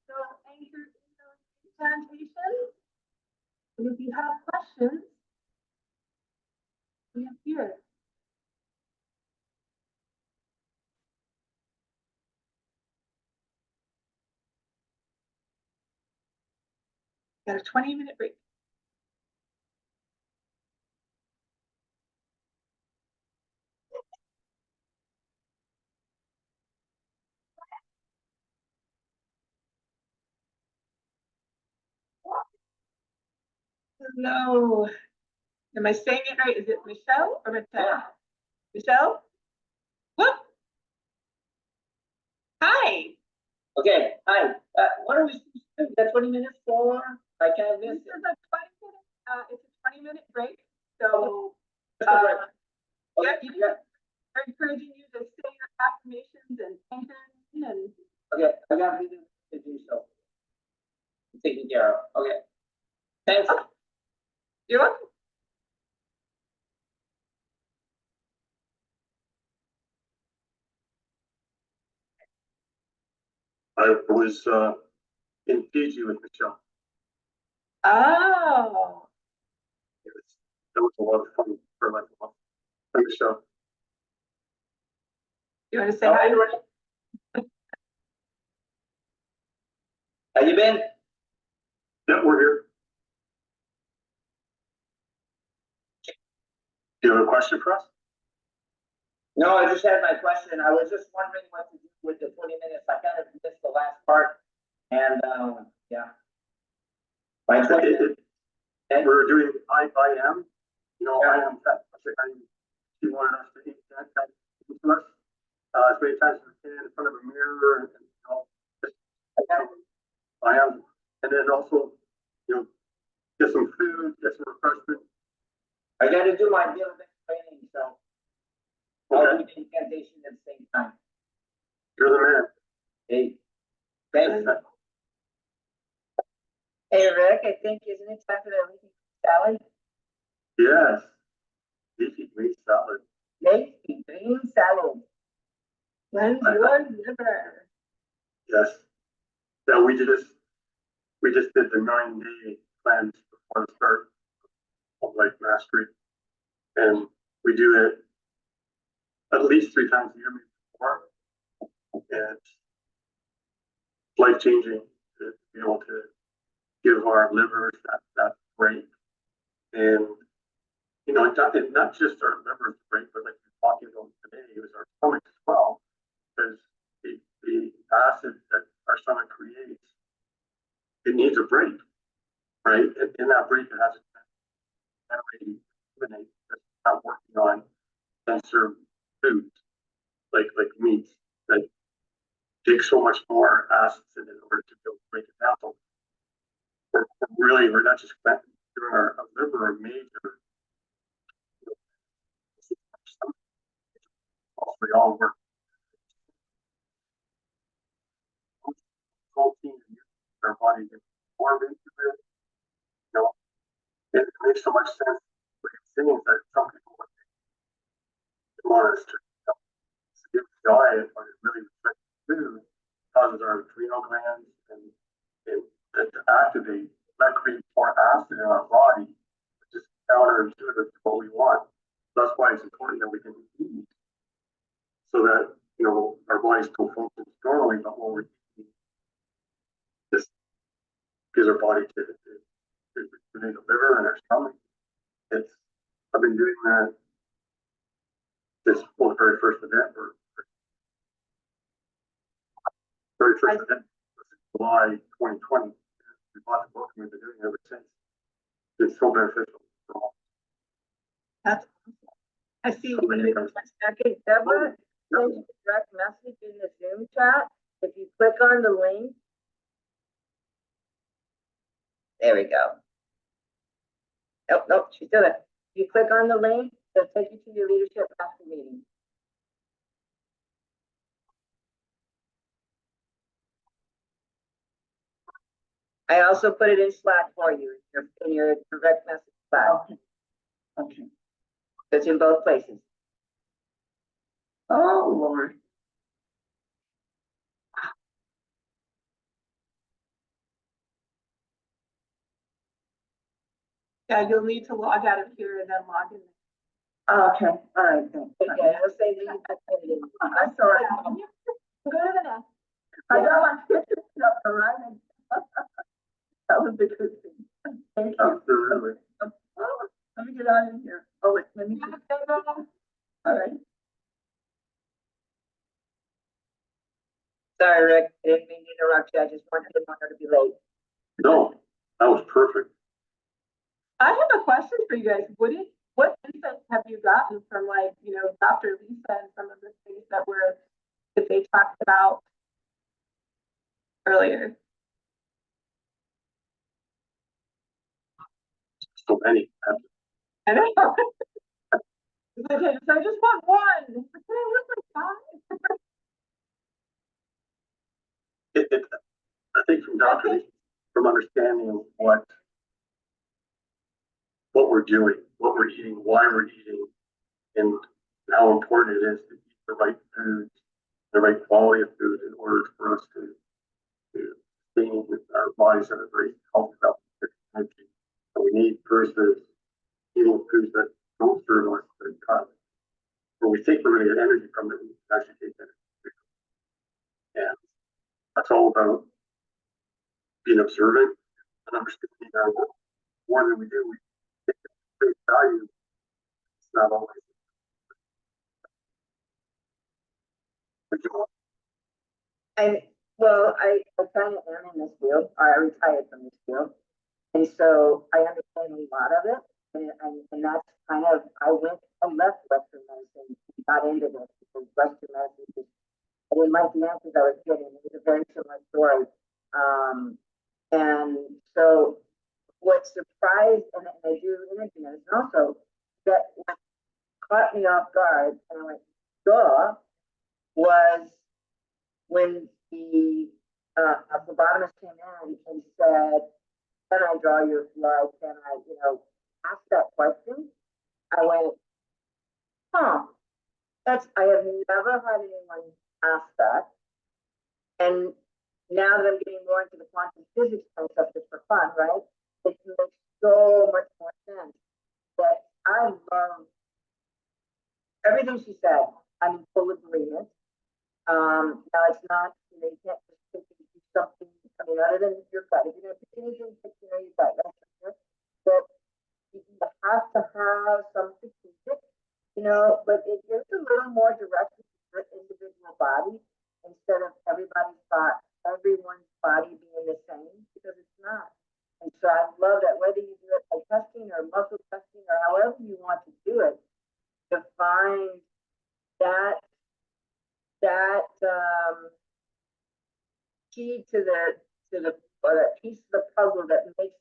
so anchored in those plantations. And if you have questions, we have here. Got a 20-minute break. Hello. Am I saying it right? Is it Michelle or Michelle? Michelle? What? Hi. Okay, hi, what are we, got 20 minutes for? I can't This miss is it. a 20-minute, it's a 20-minute break. So, Just a break. yeah, Okay, yeah, we're encouraging you to say your affirmations and anchor in and okay, I got meetings to do so. Taken care of, okay. Thanks. you're welcome. I was, in Fiji with Michelle. Oh, That was a lot of fun for like a month. Hi, Michelle. you want to say How hi? are you doing? How you been? Yeah, we're here. Do you have a question for us? No, I just had my question. I was just wondering what to do with the 20 minutes. I kind of missed the last part. And, yeah. My 20 minutes. And We're doing I am, you know, I am tech. She wanted us to eat that to us, as many times as we can in front of a mirror and you know, just, I am. And then also, you know, get some food, get some refreshment. I got to do my daily training, so I'll Okay, do the incantation at the same time. you're the man. Hey, thanks. Hey, Rick, I think, isn't it time for the leafy salad? Yes. Leafy green salad. Leafy green salad. When's your liver? Yes. Yeah, we just did the 9-day cleanse before the start of Life Mastery. And we do it at least 3 times a year, maybe 4. And it's life changing to be able to give our livers that break. And you know, it's not just our livers break, but like we're talking about today, it was our stomach as well. Because the acid that our stomach creates, it needs a break, right? And in that break, it has to generate, eliminate, that's not working on denser foods like meats that take so much more acids in order to be able to break it down. So we're not just doing our liver a major. We all work. Protein and our body gets more into it. You know, it makes so much sense. What you're saying is that some people want us to, you know, skip diet or really restrict food causes our adrenal glands and to activate that creates more acid in our body, which is counterintuitive to what we want. That's why it's important that we can eat so that you know our body still functions normally, but what we're eating just gives our body to the liver and our stomach. I've been doing that this well, the very first event or very first event was July 2020. We bought the book and we've been doing it ever since. It's so beneficial for all. That's awesome. I see So you many moved times. Okay, Deborah, sent you a direct message in the Zoom chat. If you click on the link. There we go. Nope, she's still there. If you click on the link, it'll take you to your leadership master meeting. I also put it in Slack for you, in your direct message Slack. Okay. It's in both places. Oh, Lord. Yeah, you'll need to log out of here and then log in. Okay, all right, thanks. Okay, I'll say leave. I'm sorry. Go to the next. I got my picture up, all right? That was the good thing. Thank you. Absolutely. Let me get out of here. Oh, wait, let me. All right. Sorry, Rick, I didn't mean to interrupt you, I just didn't want her to be late. No, that was perfect. I have a question for you guys. What insights have you gotten from like, Dr. Lisa and some of the things that they talked about earlier? So many. I don't know. Okay, so I just want one. Can I have like I think from understanding what we're doing, what we're eating, why we're eating, and how important it is to eat the right foods, the right quality of food in order for us to stay with our bodies at a very healthy level. So we need versus eating foods that don't serve us good cause. Where we think we're going to get energy from it, we actually take energy. And that's all about being observant and understanding our work. More than we do, we take face value. It's not always. I kind of am in this field, or I retired from this field. And so I understand a lot of it. And that's kind of, I left Western medicine, got into this because Western medicine, I didn't like the answers I was getting. It was a very similar story. And so what surprised, and I do energy medicine also, that what caught me off guard, and I went, duh, was when the phlebotomist came in and said, can I draw your blood? Can I, ask that question? I went, huh, I have never had anyone ask that. And now that I'm getting more into the quantum physics concept just for fun, right? It makes so much more sense. But I love everything she said. I'm in full agreement. Now it's not, you can't just pick and do something, other than your gut. If you're going to pick anything, pick, your gut. But you have to have something to pick, but it gives a little more direction to your individual body instead of everyone's body being the same, because it's not. And so I love that, whether you do it by testing or muscle testing or however you want to do it, to find that key to the or that piece of the puzzle that makes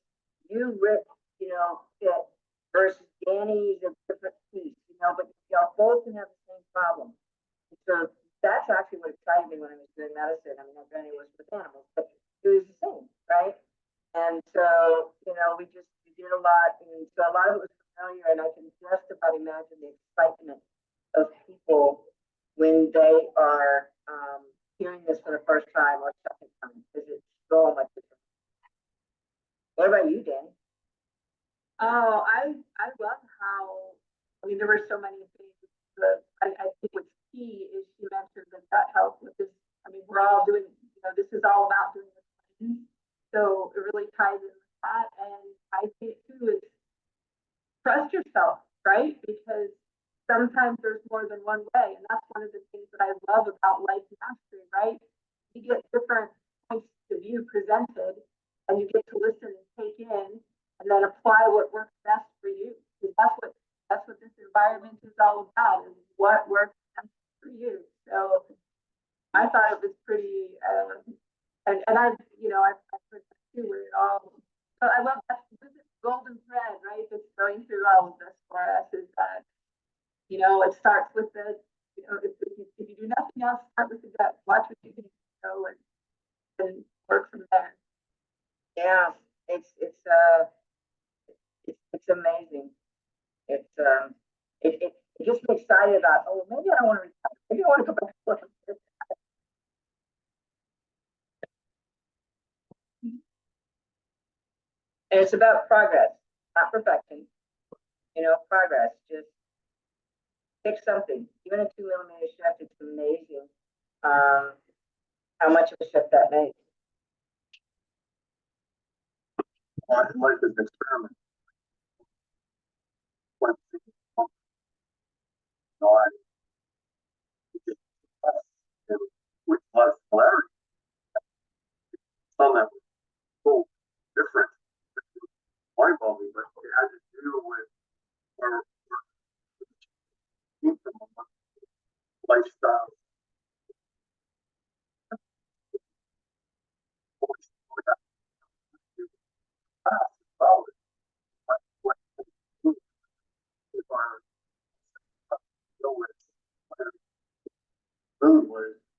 you Rick, fit versus Danny's a different piece, but y'all both can have the same problem. And so that's actually what excited me when I was doing medicine. I granted it was with animals, but it was the same, right? And so, we did a lot, and so a lot of it was familiar, and I can just about imagine the excitement of people when they are hearing this for the first time or second time, because it's so much different. What about you, Danny? Oh, I love how, there were so many things. I think what's key is she mentioned the gut health, which is, we're all doing, this is all about doing this. So it really ties in with that. And I think too is trust yourself, right? Because sometimes there's more than one way. And that's one of the things that I love about life mastery, right? You get different points of view presented and you get to listen and take in and then apply what works best for you. Because that's what this environment is all about, is what works best for you. So I thought it was pretty, and I've heard that too, where it all, so I love that golden thread, right? That's going through all of this for us is that, it starts with the, if you do nothing else, start with the gut, watch what you can do, and work from there. Yeah, it's amazing. It gets me excited about, oh, maybe I don't want to retire. Maybe I want to go back to work. And it's about progress. not perfection, progress, just pick something, even a 2 millimeter shift, it's amazing, how much of a shift that makes. Life is an experiment. When I with less clarity, some that was so different, mind boggling, but it had to do with our lifestyle. Food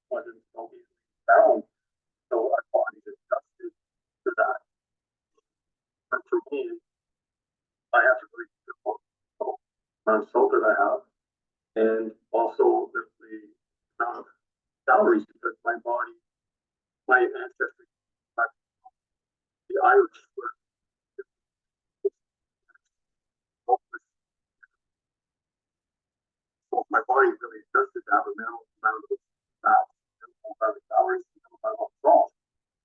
wasn't so easily found, so our bodies adjusted to that. But for me, I have to really be careful amount of salt that I have, and also the amount of calories because my body, my ancestors, the Irish were so my body really adjusted to have a minimal amount of fat and amount of calories and amount of salt.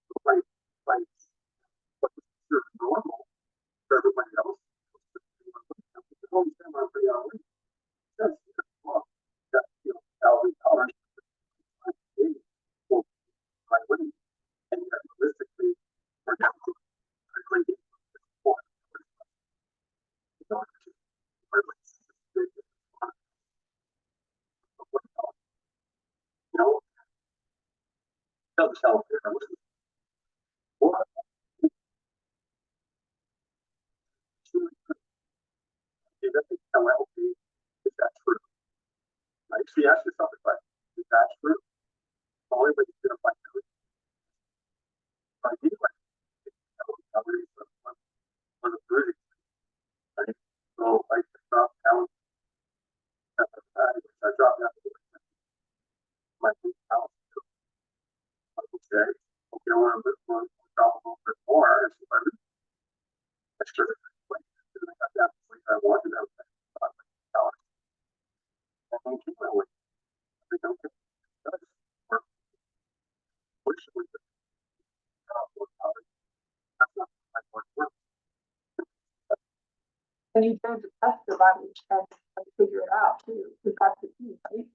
So like what was considered normal for everybody else. I'm pretty hourly. That's well, that calorie tolerance. Well, I wouldn't, and yet realistically, we're down to critically important. You know, self-care. What? Is that true? Like, she asked herself the question, is that true? The only way to get a fight is by being like, calories on the food, right? So, like, drop down, I drop down my food house. I would say, okay, I want to live one, drop a little bit more, and so I should have, like, I got that, I wanted that, calories. And then keep my weight. I don't get that. Which was the calories. That's not my point. And you tend to test your body and figure it out too, because that's the key, right?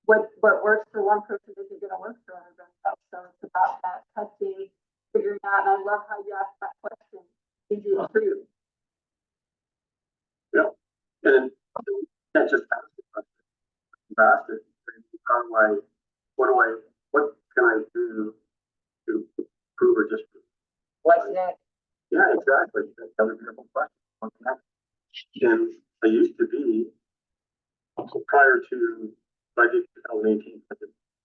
What works for one person isn't gonna work for everybody else, so it's about that testing, figuring out, and I love how you asked that question, did you improve? Yeah, and you can't just ask the question. You ask it, how do I, what can I do to prove or disprove? What's next? Yeah, exactly. That's a beautiful question. What's next? And I used to be, prior to, I did 2018, I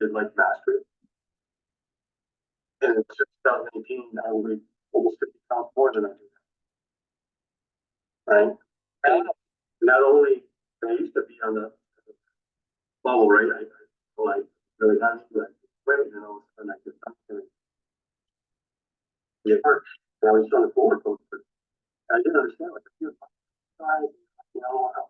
did like mastery. And in 2018, I weighed almost 50 pounds more than I do now. Right? And not only, I used to be on the bubble, right? I like really high school, weight, and I just, I'm gonna get hurt. And I was on the floor coach, but I didn't understand, like, I feel size, how